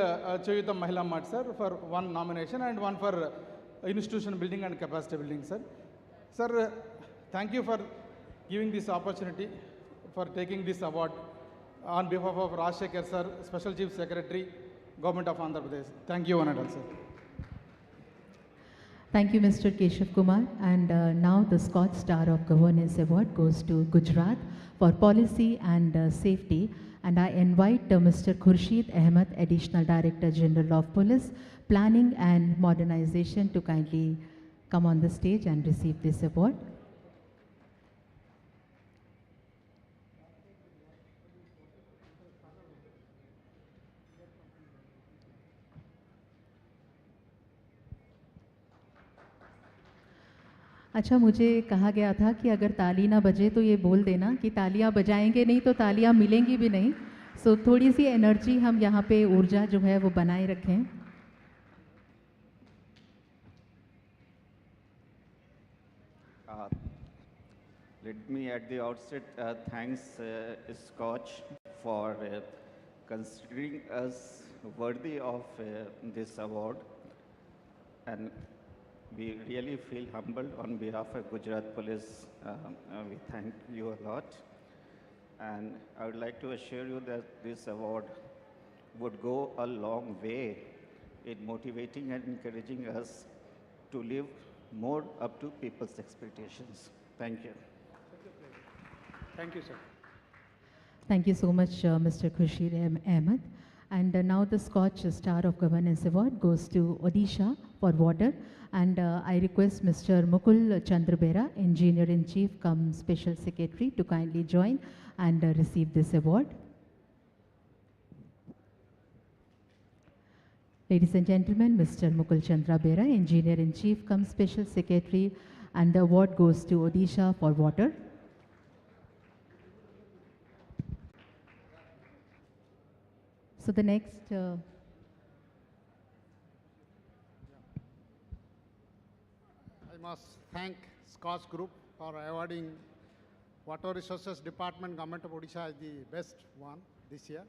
S10: Choyuta Mahila Mart, sir, for 1 nomination and 1 for institution building and capacity building, sir. Sir, thank you for giving this opportunity, for taking this award on behalf of Rajshekhar, sir, Special Chief Secretary, Government of Andhra Pradesh. Thank you, one and all, sir.
S1: Thank you, Mr. Keshav Kumar. And now the Scotch Star of Governance Award goes to Gujarat for Policy and Safety. And I invite Mr. Khurshid Ahmed, Additional Director General of Police, Planning and Modernization, to kindly come on the stage and receive this award. अच्छा, मुझे कहा गया था कि अगर ताली ना बजे तो ये बोल देना कि तालियां बजाएंगे नहीं तो तालियां मिलेंगी भी नहीं. सो थोड़ी सी एनर्जी हम यहाँ पे ऊर्जा जो है वो बनाए रखें.
S22: Let me at the outset thanks Scotch for considering us worthy of this award, and we really feel humbled on behalf of Gujarat Police. We thank you a lot. And I would like to assure you that this award would go a long way in motivating and encouraging us to live more up to people's expectations. Thank you.
S10: Thank you, sir.
S1: Thank you so much, Mr. Khurshid Ahmed. And now the Scotch Star of Governance Award goes to Odisha for water. And I request Mr. Mukul Chandrabera, Engineer-in-Chief cum Special Secretary, to kindly join and receive this award. Ladies and gentlemen, Mr. Mukul Chandrabera, Engineer-in-Chief cum Special Secretary, and the award goes to Odisha for water. So the next...
S23: I must thank SKOCH Group for awarding Water Resources Department, Government of Odisha as the best one this year.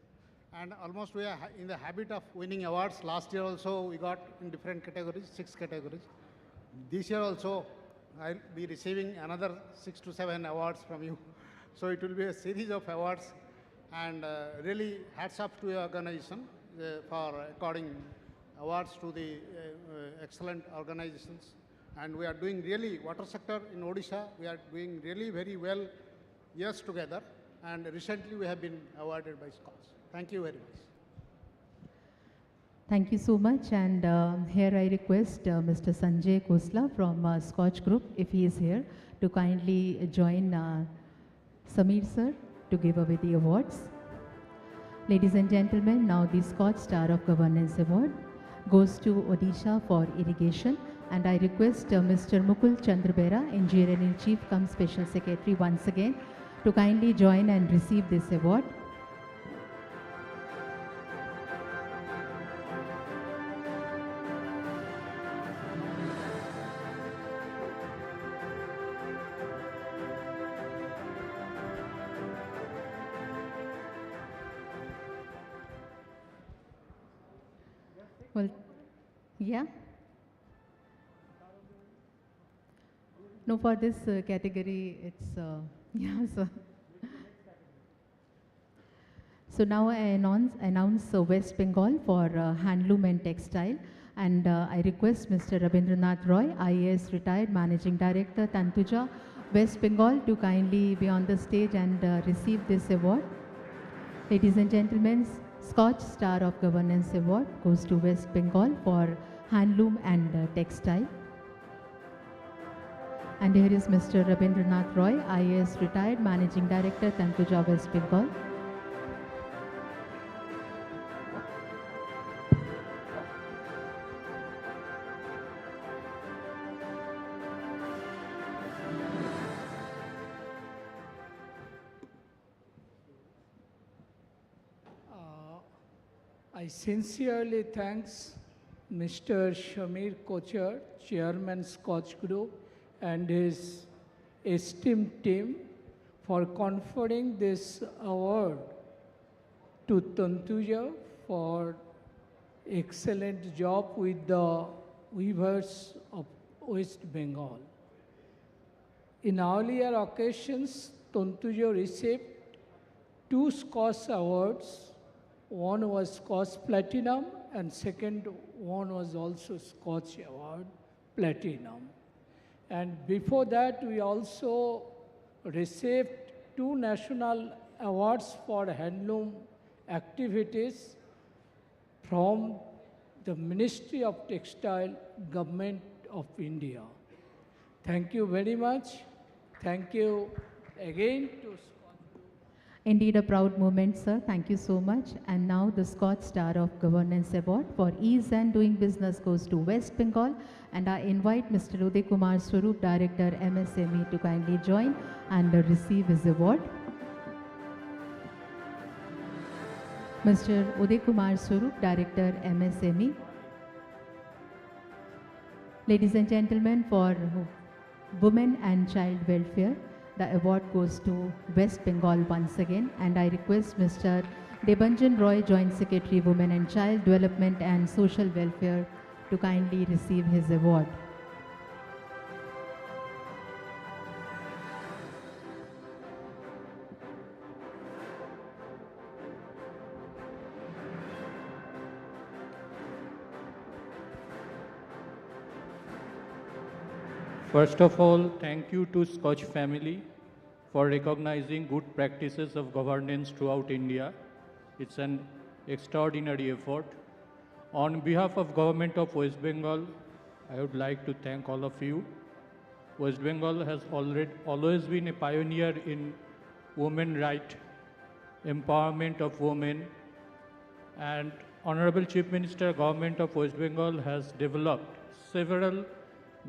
S23: And almost we are in the habit of winning awards. Last year also we got in different categories, 6 categories. This year also I'll be receiving another 6 to 7 awards from you. So it will be a series of awards, and really hats off to your organization for according awards to the excellent organizations And we are doing really, water sector in Odisha, we are doing really very well years together. And recently we have been awarded by SKOCH. Thank you very much.
S1: Thank you so much. And here I request Mr. Sanjay Khosla from SKOCH Group, if he is here, to kindly join Samir sir to give away the awards. Ladies and gentlemen, now the SKOCH Star of Governance Award goes to Odisha for irrigation, and I request Mr. Mukul Chandrabera, Engineer-in-Chief cum Special Secretary, once again to kindly join and receive this award. Well, yeah. No, for this category, it's, yeah, so. So now I announce West Bengal for handloom and textile, and I request Mr. Rabindranath Roy, IAS retired Managing Director, Tantuja, West Bengal, to kindly be on the stage and receive this award. Ladies and gentlemen, SKOCH Star of Governance Award goes to West Bengal for handloom and textile. And here is Mr. Rabindranath Roy, IAS retired Managing Director, Tantuja, West Bengal.
S2: I sincerely thanks Mr. Shamir Kocher, Chairman SKOCH Group, and his esteemed team for conferring this award to Tantuja for excellent job with the weavers of West Bengal. In earlier occasions, Tantuja received 2 SKOCH awards. One was SKOCH Platinum and second one was also SKOCH Award Platinum. And before that, we also received 2 national awards for handloom activities from the Ministry of Textile, Government of India. Thank you very much. Thank you again to
S1: Indeed, a proud moment, sir. Thank you so much. And now the SKOCH Star of Governance Award for Ease and Doing Business goes to West Bengal. And I invite Mr. Uday Kumar Swarup, Director, MSME, to kindly join and receive his award. Mr. Uday Kumar Swarup, Director, MSME. Ladies and gentlemen, for Women and Child Welfare, the award goes to West Bengal once again, and I request Mr. Debanjan Roy, Joint Secretary, Women and Child Development and Social Welfare, to kindly receive his award.
S8: First of all, thank you to SKOCH family for recognizing good practices of governance throughout India. It's an extraordinary effort. On behalf of Government of West Bengal, I would like to thank all of you. West Bengal has always been a pioneer in women right, empowerment of women, and Honorable Chief Minister, Government of West Bengal has developed several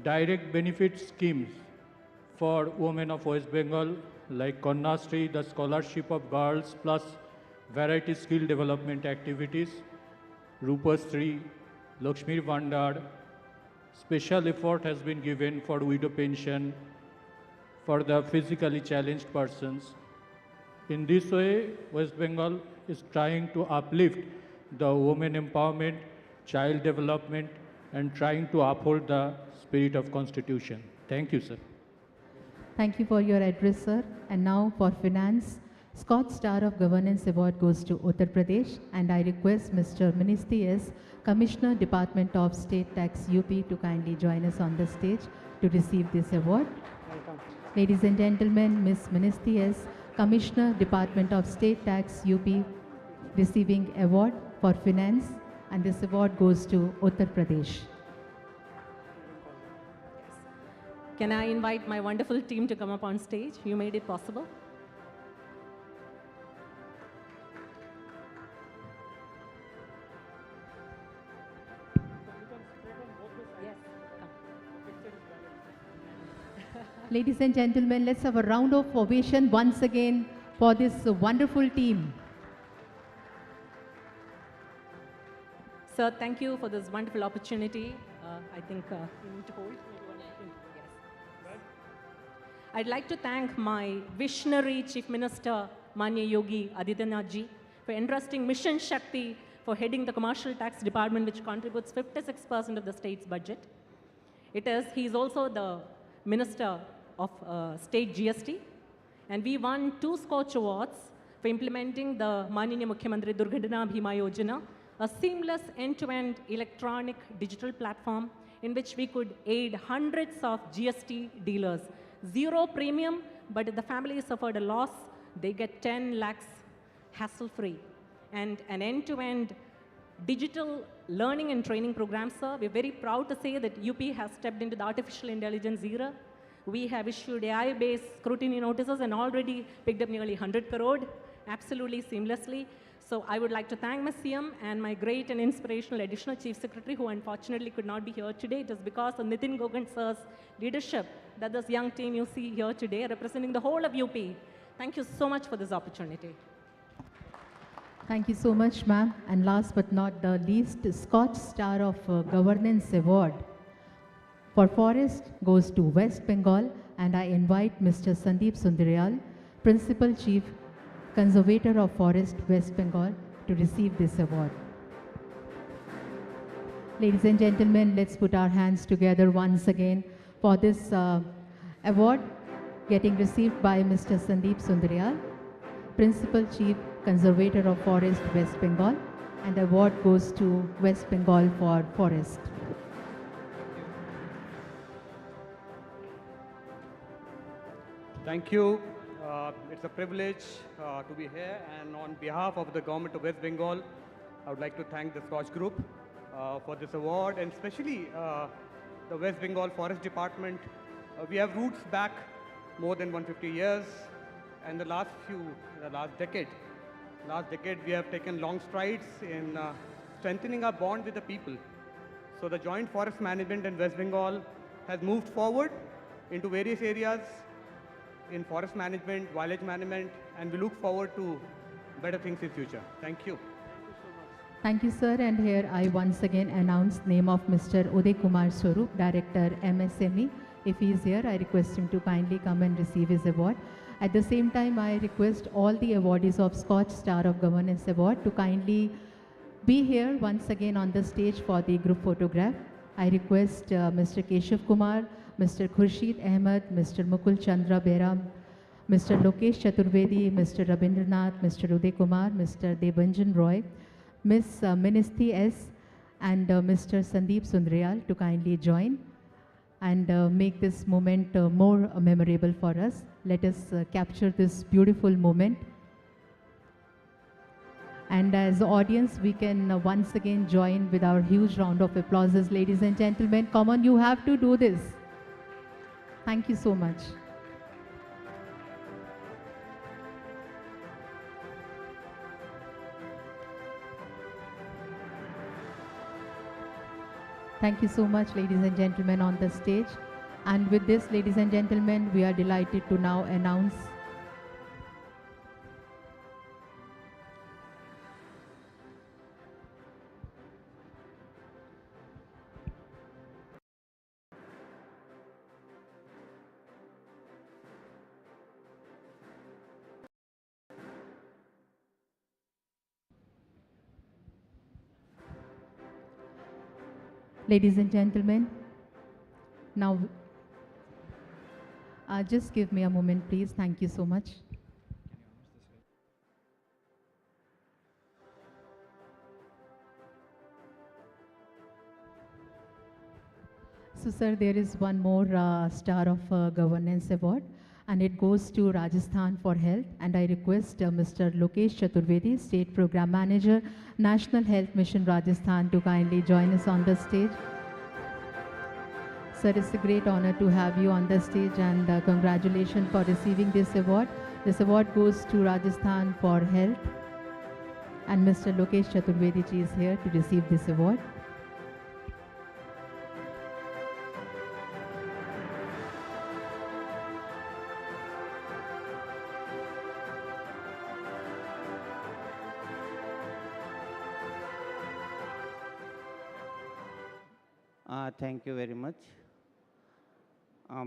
S8: direct benefit schemes for women of West Bengal, like Kanyashree, the scholarship of girls, plus variety skill development activities, Rupashree, Lakshmi Vandar. Special effort has been given for widow pension for the physically challenged persons. In this way, West Bengal is trying to uplift the women empowerment, child development, and trying to uphold the spirit of Constitution. Thank you, sir.
S1: Thank you for your address, sir. And now for finance, Scotch Star of Governance Award goes to Uttar Pradesh, and I request Mr. Ministry S, Commissioner, Department of State Tax UP, to kindly join us on the stage to receive this award.
S11: Welcome.
S1: Ladies and gentlemen, Ms. Ministry S, Commissioner, Department of State Tax UP, receiving award for finance, and this award goes to Uttar Pradesh.
S4: Can I invite my wonderful team to come up on stage? You made it possible.
S1: Ladies and gentlemen, let's have a round of ovation once again for this wonderful team.
S4: Sir, thank you for this wonderful opportunity. I think you need to hold. Yes. I'd like to thank my visionary Chief Minister, Manya Yogi Adityanath ji, for entrusting Mission Shakti for heading the Commercial Tax Department, which contributes 56% of the state's budget. He is also the Minister of State GST, and we won 2 Scotch Awards for implementing the Maniniya Mukhyamantri Durghadana Bhima Yojana, a seamless end-to-end electronic digital platform in which we could aid hundreds of GST dealers. 0 premium, but if the family suffered a loss, they get 10 lakhs hassle-free. And an end-to-end digital learning and training program, sir. We're very proud to say that UP has stepped into the artificial intelligence era. We have issued AI-based scrutiny notices and already picked up nearly 100 crore, absolutely seamlessly. So I would like to thank my CM and my great and inspirational additional Chief Secretary, who unfortunately could not be here today. It is because of Nitin Gogan sir's leadership that this young team you see here today representing the whole of UP. Thank you so much for this opportunity.
S1: Thank you so much, ma'am. And last but not the least, Scotch Star of Governance Award for Forest goes to West Bengal, and I invite Mr. Sandeep Sundaryal, Principal Chief Conservator of Forest, West Bengal, to receive this award. Ladies and gentlemen, let's put our hands together once again for this award getting received by Mr. Sandeep Sundaryal, Principal Chief Conservator of Forest, West Bengal, and the award goes to West Bengal for Forest.
S17: Thank you. It's a privilege to be here, and on behalf of the government of West Bengal, I would like to thank the SKOCH Group for this award, and especially the West Bengal Forest Department. We have roots back more than 150 years, and the last decade we have taken long strides in strengthening our bond with the people. So the joint forest management in West Bengal has moved forward into various areas in forest management, wildlife management, and we look forward to better things in future. Thank you.
S1: Thank you, sir. And here I once again announce name of Mr. Uday Kumar Swarup, Director MSME. If he is here, I request him to kindly come and receive his award. At the same time, I request all the awardees of Scotch Star of Governance Award to kindly be here once again on the stage for the group photograph. I request Mr. Keshav Kumar, Mr. Khurshid Ahmed, Mr. Mukul Chandra Behram, Mr. Lokesh Chaturvedi, Mr. Rabindranath, Mr. Uday Kumar, Mr. Debanjan Roy, Ms. Ministry S, and Mr. Sandeep Sundaryal to kindly join and make this moment more memorable for us. Let us capture this beautiful moment. And as audience, we can once again join with our huge round of applauses. Ladies and gentlemen, come on, you have to do this. Thank you so much. Thank you so much, ladies and gentlemen, on the stage. And with this, ladies and gentlemen, we are delighted to now announce ladies and gentlemen, now just give me a moment, please. Thank you so much. So, sir, there is one more Star of Governance Award, and it goes to Rajasthan for Health. And I request Mr. Lokesh Chaturvedi, State Program Manager, National Health Mission Rajasthan, to kindly join us on the stage. Sir, it's a great honor to have you on the stage, and congratulations for receiving this award. This award goes to Rajasthan for Health, and Mr. Lokesh Chaturvedi ji is here to receive this award.
S5: Thank you very much.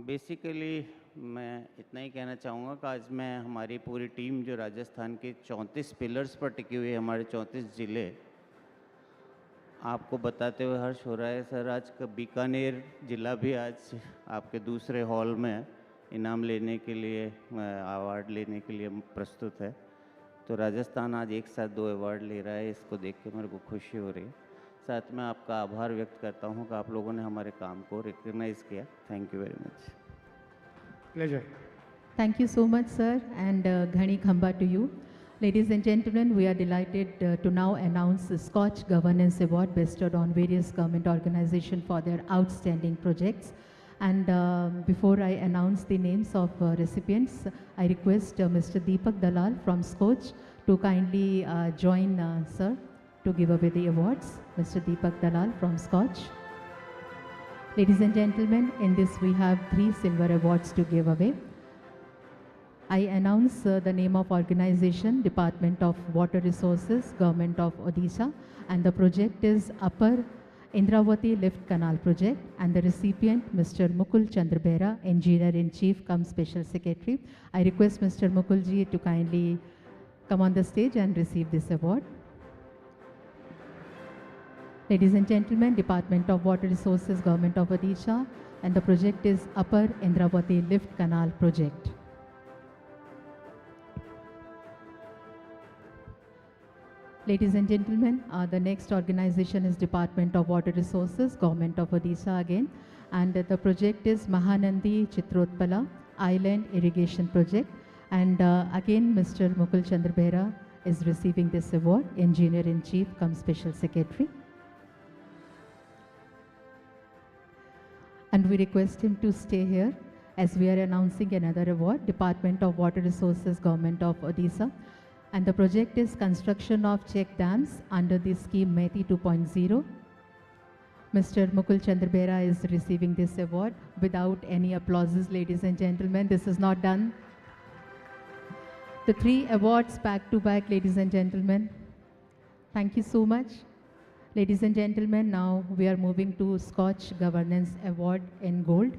S5: Basically मैं इतना ही कहना चाहूँगा कि आज मैं हमारी पूरी team जो राजस्थान के 34 पिलर्स पर टिकी हुई है, हमारे 34 ज़िले, आपको बताते हुए हर्ष हो रहा है सर। आज का बीकानेर ज़िला भी आज आपके दूसरे हॉल में इनाम लेने के लिए, अवार्ड लेने के लिए प्रस्तुत है। तो राजस्थान आज एक साथ 2 अवार्ड ले रहा है, इसको देख के मेरे को खुशी हो रही है। साथ में आपका आभार व्यक्त करता हूं कि आप लोगों ने हमारे काम को रिकग्नाइज किया। Thank you very much.
S11: Pleasure.
S1: Thank you so much, sir, and Ghani Khamba to you. Ladies and gentlemen, we are delighted to now announce the SKOCH Governance Award bestowed on various government organizations for their outstanding projects. And before I announce the names of recipients, I request Mr. Deepak Dalal from SKOCH to kindly join, sir, to give away the awards. Mr. Deepak Dalal from SKOCH. Ladies and gentlemen, in this we have 3 silver awards to give away. I announce the name of organization, Department of Water Resources, Government of Odisha, and the project is Upper Indravati Lift Canal Project, and the recipient Mr. Mukul Chandra Behra, Engineer-in-Chief cum Special Secretary. I request Mr. Mukul ji to kindly come on the stage and receive this award. Ladies and gentlemen, Department of Water Resources, Government of Odisha, and the project is Upper Indravati Lift Canal Project. Ladies and gentlemen, the next organization is Department of Water Resources, Government of Odisha again, and the project is Mahanandi Chitrotpala Island Irrigation Project, and again Mr. Mukul Chandra Behra is receiving this award, Engineer-in-Chief cum Special Secretary. And we request him to stay here as we are announcing another award, Department of Water Resources, Government of Odisha. And the project is construction of check dams under the scheme METI 2.0. Mr. Mukul Chandra Behra is receiving this award without any applauses, ladies and gentlemen. This is not done. The 3 awards back to back, ladies and gentlemen. Thank you so much. Ladies and gentlemen, now we are moving to SKOCH Governance Award in Gold.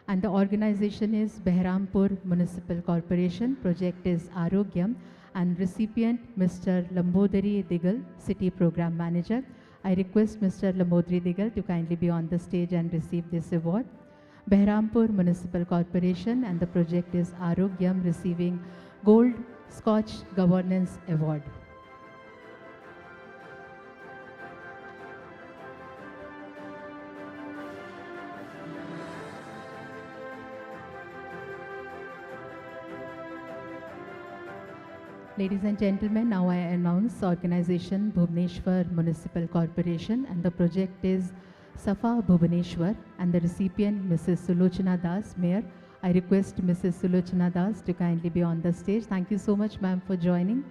S1: And the organization is Behrampur Municipal Corporation. Project is Arogyam. And recipient, Mr. Lambodari Digal, City Program Manager. I request Mr. Lambodari Digal to kindly be on the stage and receive this award. Behrampur Municipal Corporation, and the project is Arogyam, receiving Gold SKOCH Governance Award. Ladies and gentlemen, now I announce organization Bhubaneswar Municipal Corporation, and the project is Safa Bhubaneswar, and the recipient Mrs. Sulochana Das, Mayor. I request Mrs. Sulochana Das to kindly be on the stage. Thank you so much, ma'am, for joining.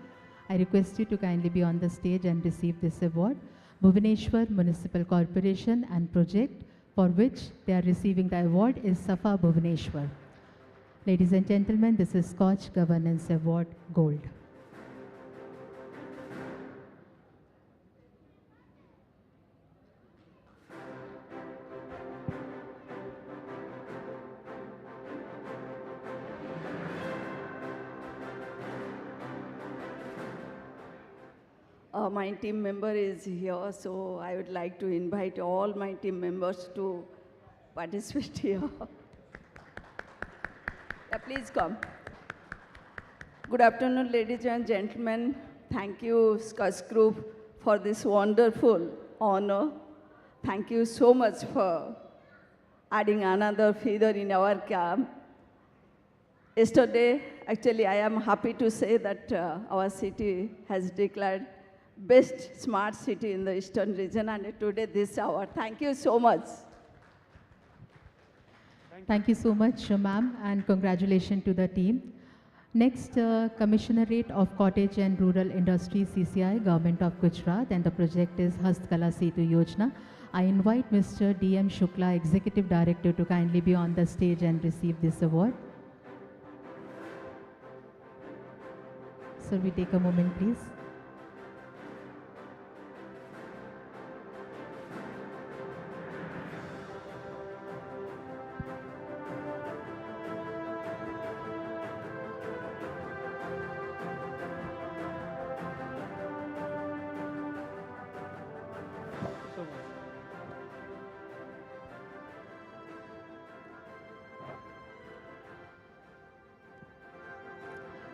S1: I request you to kindly be on the stage and receive this award. Bhubaneswar Municipal Corporation, and project for which they are receiving the award is Safa Bhubaneswar. Ladies and gentlemen, this is SKOCH Governance Award Gold.
S16: My team member is here, so I would like to invite all my team members to participate here. Yeah, please come. Good afternoon, ladies and gentlemen. Thank you, SKOCH Group, for this wonderful honor. Thank you so much for adding another feather in our cap. Yesterday, actually, I am happy to say that our city has declared best smart city in the eastern region, and today this award. Thank you so much.
S1: Thank you so much, ma'am, and congratulations to the team. Next, Commissionerate of Cottage and Rural Industry, CCI, Government of Gujarat, and the project is Hastkala Setu Yojana. I invite Mr. D.M. Shukla, Executive Director, to kindly be on the stage and receive this award. Sir, we take a moment, please.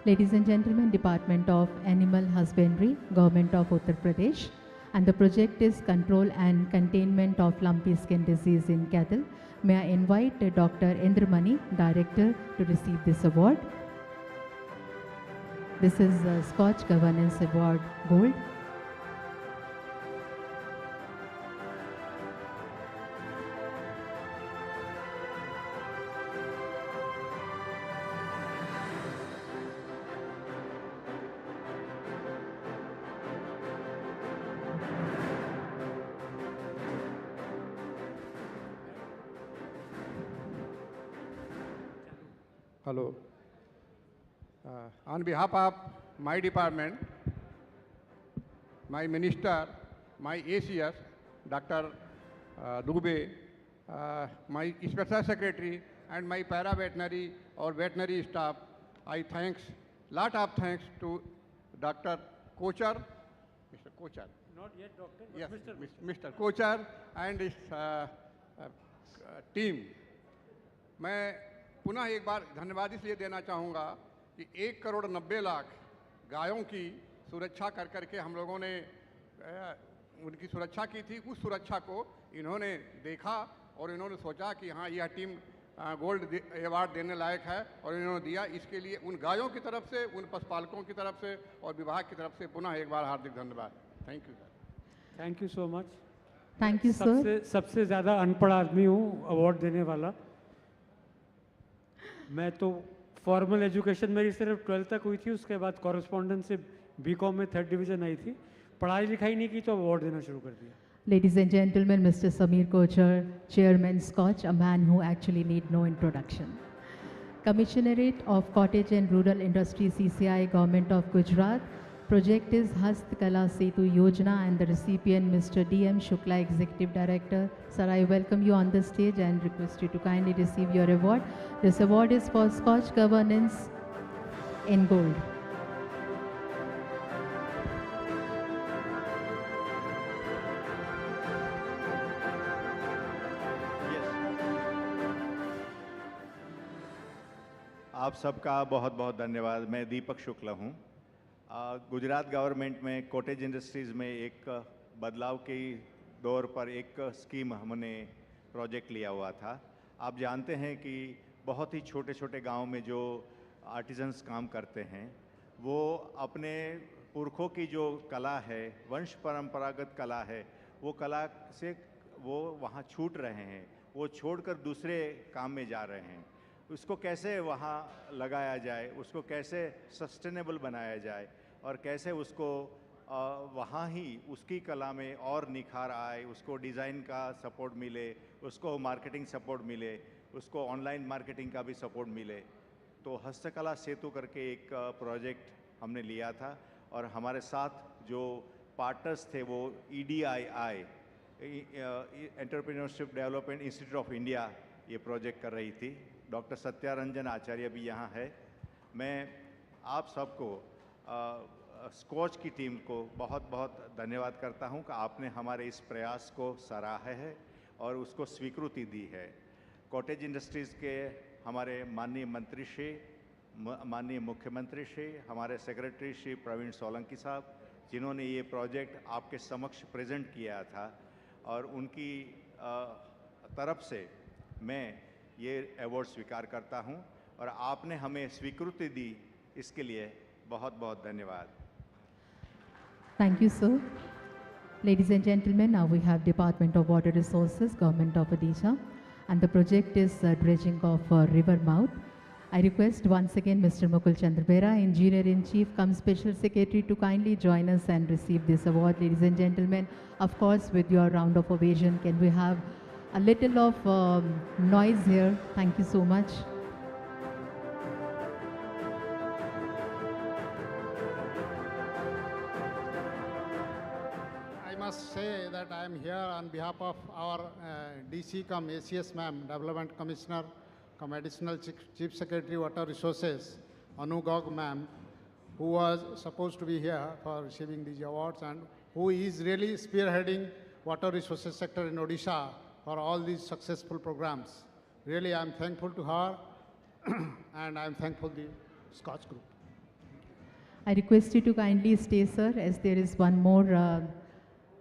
S1: Ladies and gentlemen, Department of Animal Husbandry, Government of Uttar Pradesh, and the project is Control and Containment of Lumpy Skin Disease in Cattle. May I invite Dr. Indramani, Director, to receive this award. This is Scotch Governance Award Gold.
S9: Hello. On behalf of my department, my minister, my ACS, Dr. Dubey, my special secretary, and my para-veterinary or veterinary staff, I lot of thanks to Dr. Kochar, Mr. Kochar.
S11: Not yet, doctor.
S9: Yes, Mr. Kochar and his team. मैं पुनः एक बार धन्यवाद इसलिए देना चाहूँगा कि 1,90,00,000 गायों की सुरक्षा कर करके हम लोगों ने उनकी सुरक्षा की थी। उस सुरक्षा को इन्होंने देखा और इन्होंने सोचा कि हाँ, यह टीम गोल्ड अवार्ड देने लायक है और इन्होंने दिया। इसके लिए उन गायों की तरफ से, उन पशुपालकों की तरफ से और विभाग की तरफ से पुनः एक बार हार्दिक धन्यवाद। Thank you sir.
S11: Thank you so much.
S1: Thank you sir.
S11: सबसे ज़्यादा अनपढ़ आदमी हूँ अवार्ड देने वाला। मैं तो फॉर्मल एजुकेशन मेरी सिर्फ 12th तक हुई थी, उसके बाद कॉरेस्पॉन्डेंस से बीकॉम में 3rd डिवीज़न आई थी। पढ़ाई लिखाई नहीं की तो अवार्ड देना शुरू कर दिया।
S1: Ladies and gentlemen, Mr. Sameer Kochar, Chairman SKOCH, a man who actually need no introduction. Commissionerate of Cottage and Rural Industry, CCI, Government of Gujarat. Project is Hastkala Setu Yojana, and the recipient Mr. D.M. Shukla, Executive Director. Sir, I welcome you on the stage and request you to kindly receive your award. This award is for SKOCH Governance in Gold.
S22: आप सबका बहुत बहुत धन्यवाद। मैं दीपक शुक्ला हूँ। Gujarat government में cottage industries में एक बदलाव के दौर पर एक स्कीम हमने प्रोजेक्ट लिया हुआ था। आप जानते हैं कि बहुत ही छोटे छोटे गांव में जो आर्टिजन्स काम करते हैं, वो अपने पुरखों की जो कला है, वंश परंपरागत कला है, वो कला से वो वहाँ छूट रहे हैं, वो छोड़कर दूसरे काम में जा रहे हैं। उसको कैसे वहाँ लगाया जाए, उसको कैसे सस्टेनेबल बनाया जाए और कैसे उसको वहाँ ही उसकी कला में और निखार आए, उसको डिज़ाइन का सपोर्ट मिले, उसको मार्केटिंग सपोर्ट मिले, उसको ऑनलाइन मार्केटिंग का भी सपोर्ट मिले। तो हस्तकला सेतु करके एक प्रोजेक्ट हमने लिया था और हमारे साथ जो पार्टनर्स थे वो EDII, entrepreneurship development institute of India, ये प्रोजेक्ट कर रही थी। डॉक्टर सत्यारंजन आचार्य भी यहाँ है। मैं आप सबको स्कॉच की टीम को बहुत बहुत धन्यवाद करता हूँ कि आपने हमारे इस प्रयास को सराहा है और उसको स्वीकृति दी है। कॉटेज इंडस्ट्रीज़ के हमारे माननीय मंत्री श्री, माननीय मुख्यमंत्री श्री, हमारे सेक्रेटरी श्री प्रवीण सोलंकी साहब, जिन्होंने ये प्रोजेक्ट आपके समक्ष प्रेजेंट किया था, और उनकी तरफ से
S12: मैं ये अवार्ड स्वीकार करता हूं और आपने हमें स्वीकृति दी, इसके लिए बहुत बहुत धन्यवाद।
S1: Thank you, sir. Ladies and gentlemen, now we have Department of Water Resources, Government of Odisha, and the project is dredging of river mouth. I request once again Mr. Mukul Chandrabera, Engineer-in-Chief, come Special Secretary, to kindly join us and receive this award. Ladies and gentlemen, of course, with your round of ovation, can we have a little of noise here? Thank you so much.
S23: I must say that I am here on behalf of our DC cum ACS ma'am, Development Commissioner cum Additional Chief Secretary Water Resources, Anu Gog ma'am, who was supposed to be here for receiving these awards and who is really spearheading water resources sector in Odisha for all these successful programs. Really, I am thankful to her and I am thankful to the SKOCH Group.
S1: I request you to kindly stay, sir, as there is one more.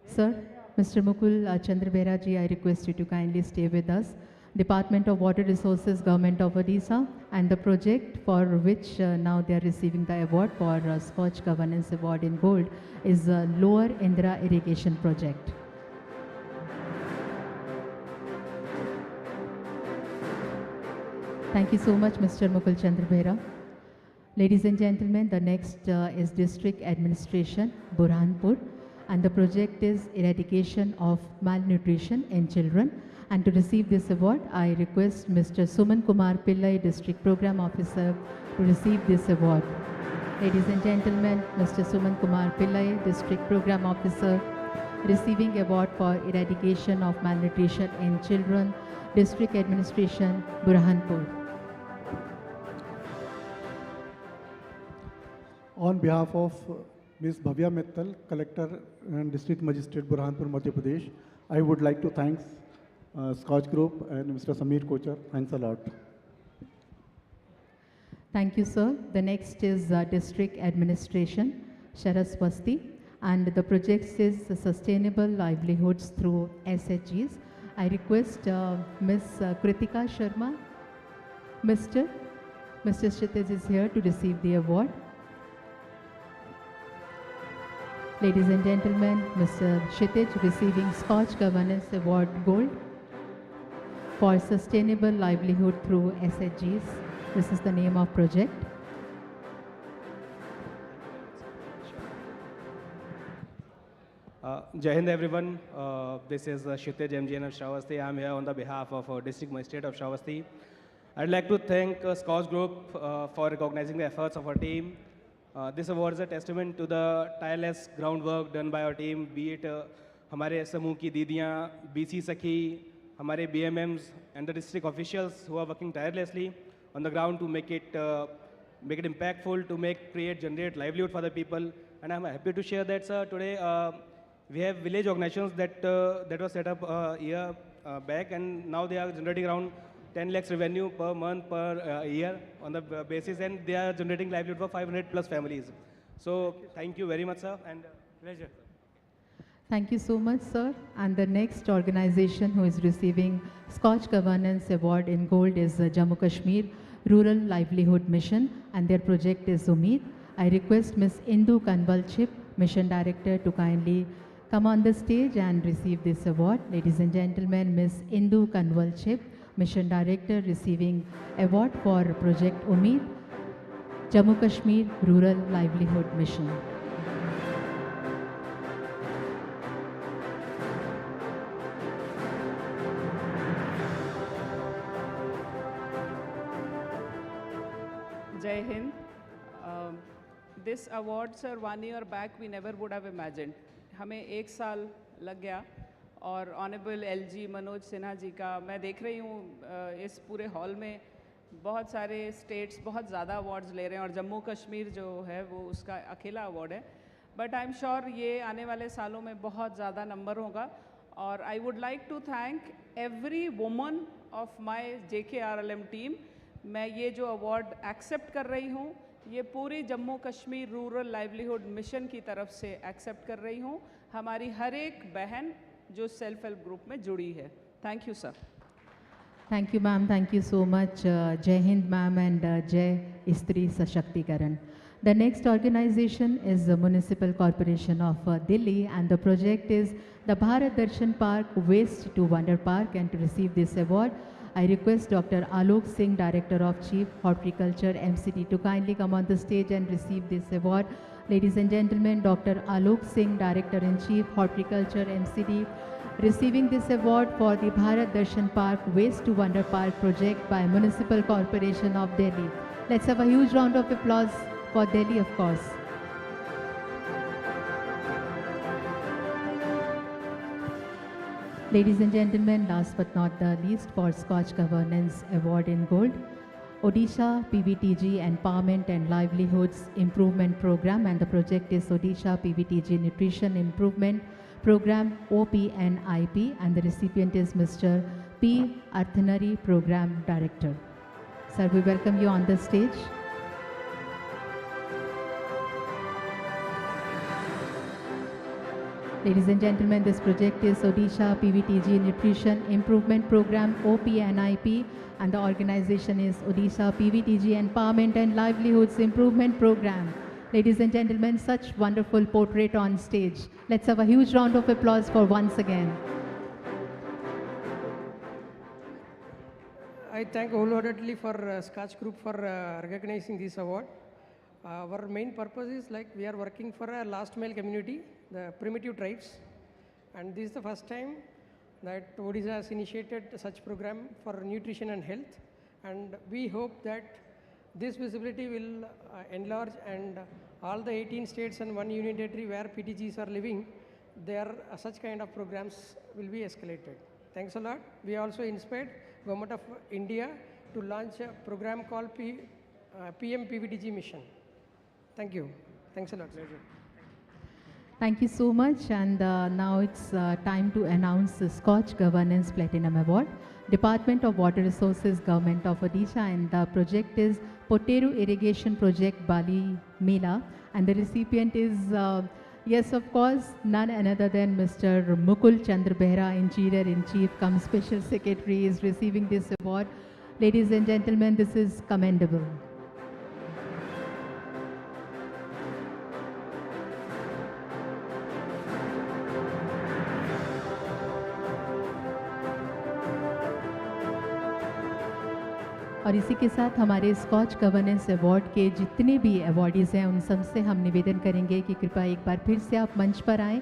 S1: Sir, Mr. Mukul Chandrabera ji, I request you to kindly stay with us. Department of Water Resources, Government of Odisha, and the project for which now they are receiving the award for SKOCH Governance Award in Gold is Lower Indra Irrigation Project. Thank you so much, Mr. Mukul Chandrabera. Ladies and gentlemen, the next is District Administration, Burhanpur, and the project is Eradication of Malnutrition in Children. And to receive this award, I request Mr. Suman Kumar Pillai, District Program Officer, to receive this award. Ladies and gentlemen, Mr. Suman Kumar Pillai, District Program Officer, receiving award for Eradication of Malnutrition in Children, District Administration, Burhanpur.
S10: On behalf of Ms. Bhavya Mittal, Collector and District Magistrate, Burhanpur, Madhya Pradesh, I would like to thank SKOCH Group and Mr. Sameer Kochar. Thanks a lot.
S1: Thank you, sir. The next is District Administration, Saraswati, and the project is Sustainable Livelihoods through SHGs. I request Ms. Kritika Sharma. Mr. Kshitij is here to receive the award. Ladies and gentlemen, Mr. Kshitij receiving SKOCH Governance Award Gold for Sustainable Livelihood through SHGs. This is the name of project.
S18: Jai Hind everyone. This is Kshitij MGN of Shravasti. I am here on the behalf of District Magistrate of Shravasti. I'd like to thank SKOCH Group for recognizing the efforts of our team. This award is a testament to the tireless groundwork done by our team, be it हमारे समूह की दीदियाँ, BC सखी, हमारे BMMs and the district officials who are working tirelessly on the ground to make it impactful, to generate livelihood for the people. And I'm happy to share that, sir, today we have village organizations that was set up a year back, and now they are generating around 10 lakhs revenue per month, per year on the basis, and they are generating livelihood for 500 plus families. So thank you very much, sir, and pleasure.
S1: Thank you so much, sir. And the next organization who is receiving SKOCH Governance Award in Gold is Jammu Kashmir Rural Livelihood Mission, and their project is Umeed. I request Ms. Indu Kanwalchip, Mission Director, to kindly come on the stage and receive this award. Ladies and gentlemen, Ms. Indu Kanwalchip, Mission Director, receiving award for Project Umeed, Jammu Kashmir Rural Livelihood Mission.
S21: Jai Hind. This award, sir, 1 year back we never would have imagined. हमें 1 साल लग गया और honourable LG Manoj Sinha ji का मैं देख रही हूँ इस पूरे हॉल में बहुत सारे स्टेट्स बहुत ज़्यादा अवार्ड्स ले रहे हैं और जम्मू कश्मीर जो है वो उसका अकेला अवार्ड है, बट आई एम श्योर ये आने वाले सालों में बहुत ज़्यादा नंबर होगा. और I would like to thank every woman of my JKRLM team. मैं ये जो अवार्ड एक्सेप्ट कर रही हूँ ये पूरी Jammu Kashmir rural livelihood mission की तरफ से एक्सेप्ट कर रही हूँ, हमारी हर एक बहन जो सेल्फ हेल्प ग्रुप में जुड़ी है. Thank you sir.
S1: Thank you, ma'am. Thank you so much. Jai Hind, ma'am, and Jai Istri Sashaktikaran. The next organization is the Municipal Corporation of Delhi, and the project is the Bharat Darshan Park Waste to Wonder Park. And to receive this award, I request Dr. Alok Singh, Director of Chief Horticulture, MCD, to kindly come on the stage and receive this award. Ladies and gentlemen, Dr. Alok Singh, Director in Chief Horticulture, MCD, receiving this award for the Bharat Darshan Park Waste to Wonder Park project by Municipal Corporation of Delhi. Let's have a huge round of applause for Delhi, of course. Ladies and gentlemen, last but not the least, for Scotch Governance Award in Gold, Odisha PVTG Empowerment and Livelihoods Improvement Program, and the project is Odisha PVTG Nutrition Improvement Program, OPNIP, and the recipient is Mr. P. Arthanari, Program Director. Sir, we welcome you on the stage. Ladies and gentlemen, this project is Odisha PVTG Nutrition Improvement Program, OPNIP, and the organization is Odisha PVTG Empowerment and Livelihoods Improvement Program. Ladies and gentlemen, such wonderful portrait on stage. Let's have a huge round of applause for once again.
S6: I thank wholeheartedly for SKOCH Group for recognizing this award. Our main purpose is like we are working for a last mile community, the primitive tribes, and this is the first time that Odisha has initiated such program for nutrition and health, and we hope that this visibility will enlarge, and all the 18 states and one union territory where PTGs are living, there such kind of programs will be escalated. Thanks a lot. We also inspired Government of India to launch a program called PM PVTG Mission. Thank you. Thanks a lot.
S1: Thank you so much, and now it's time to announce the Scotch Governance Platinum Award. Department of Water Resources, Government of Odisha, and the project is Poteru Irrigation Project Bali Mela, and the recipient is, yes, of course, none other than Mr. Mukul Chandra Behra, Engineer-in-Chief, cum Special Secretary, is receiving this award. Ladies and gentlemen, this is commendable. और इसी के साथ हमारे scotch governance award के जितने भी awardees हैं उन सबसे हम निवेदन करेंगे कि कृपया एक बार फिर से आप मंच पर आएँ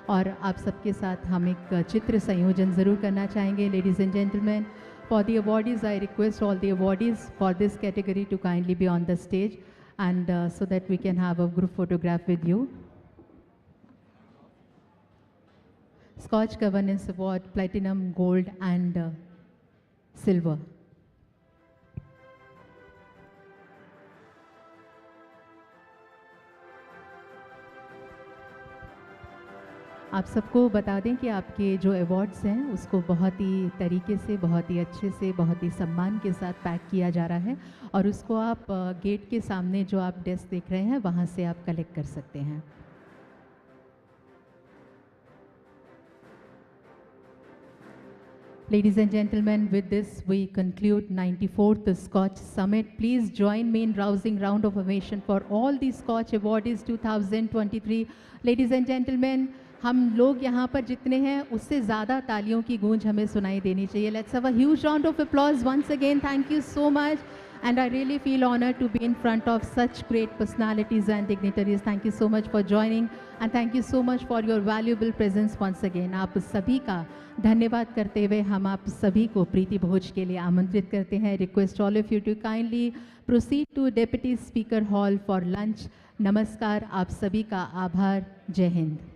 S1: और आप सबके साथ हम एक चित्र संयोजन ज़रूर करना चाहेंगे. Ladies and gentleman, for the awardees I request all the awardees for this category to kindly be on the stage and so that we can have a group photograph with you. Scotch Governance Award, Platinum, Gold and Silver. आप सबको बता दें कि आपके जो awards हैं उसको बहुत ही तरीके से, बहुत ही अच्छे से, बहुत ही सम्मान के साथ पैक किया जा रहा है और उसको आप गेट के सामने जो आप डेस्क देख रहे हैं वहाँ से आप कलेक्ट कर सकते हैं. Ladies and gentlemen, with this we conclude 94th Scotch Summit. Please join me in rousing round of ovation for all the Scotch Awardees 2023. Ladies and gentlemen, हम लोग यहाँ पर जितने हैं उससे ज़्यादा तालियों की गूंज हमें सुनाई देनी चाहिए. Let's have a huge round of applause once again. Thank you so much. And I really feel honored to be in front of such great personalities and dignitaries. Thank you so much for joining and thank you so much for your valuable presence once again. आप सभी का धन्यवाद करते हुए हम आप सभी को प्रीति भोज के लिए आमंत्रित करते हैं. Request all of you to kindly proceed to Deputy Speaker Hall for lunch. नमस्कार, आप सभी का आभार. जय हिंद.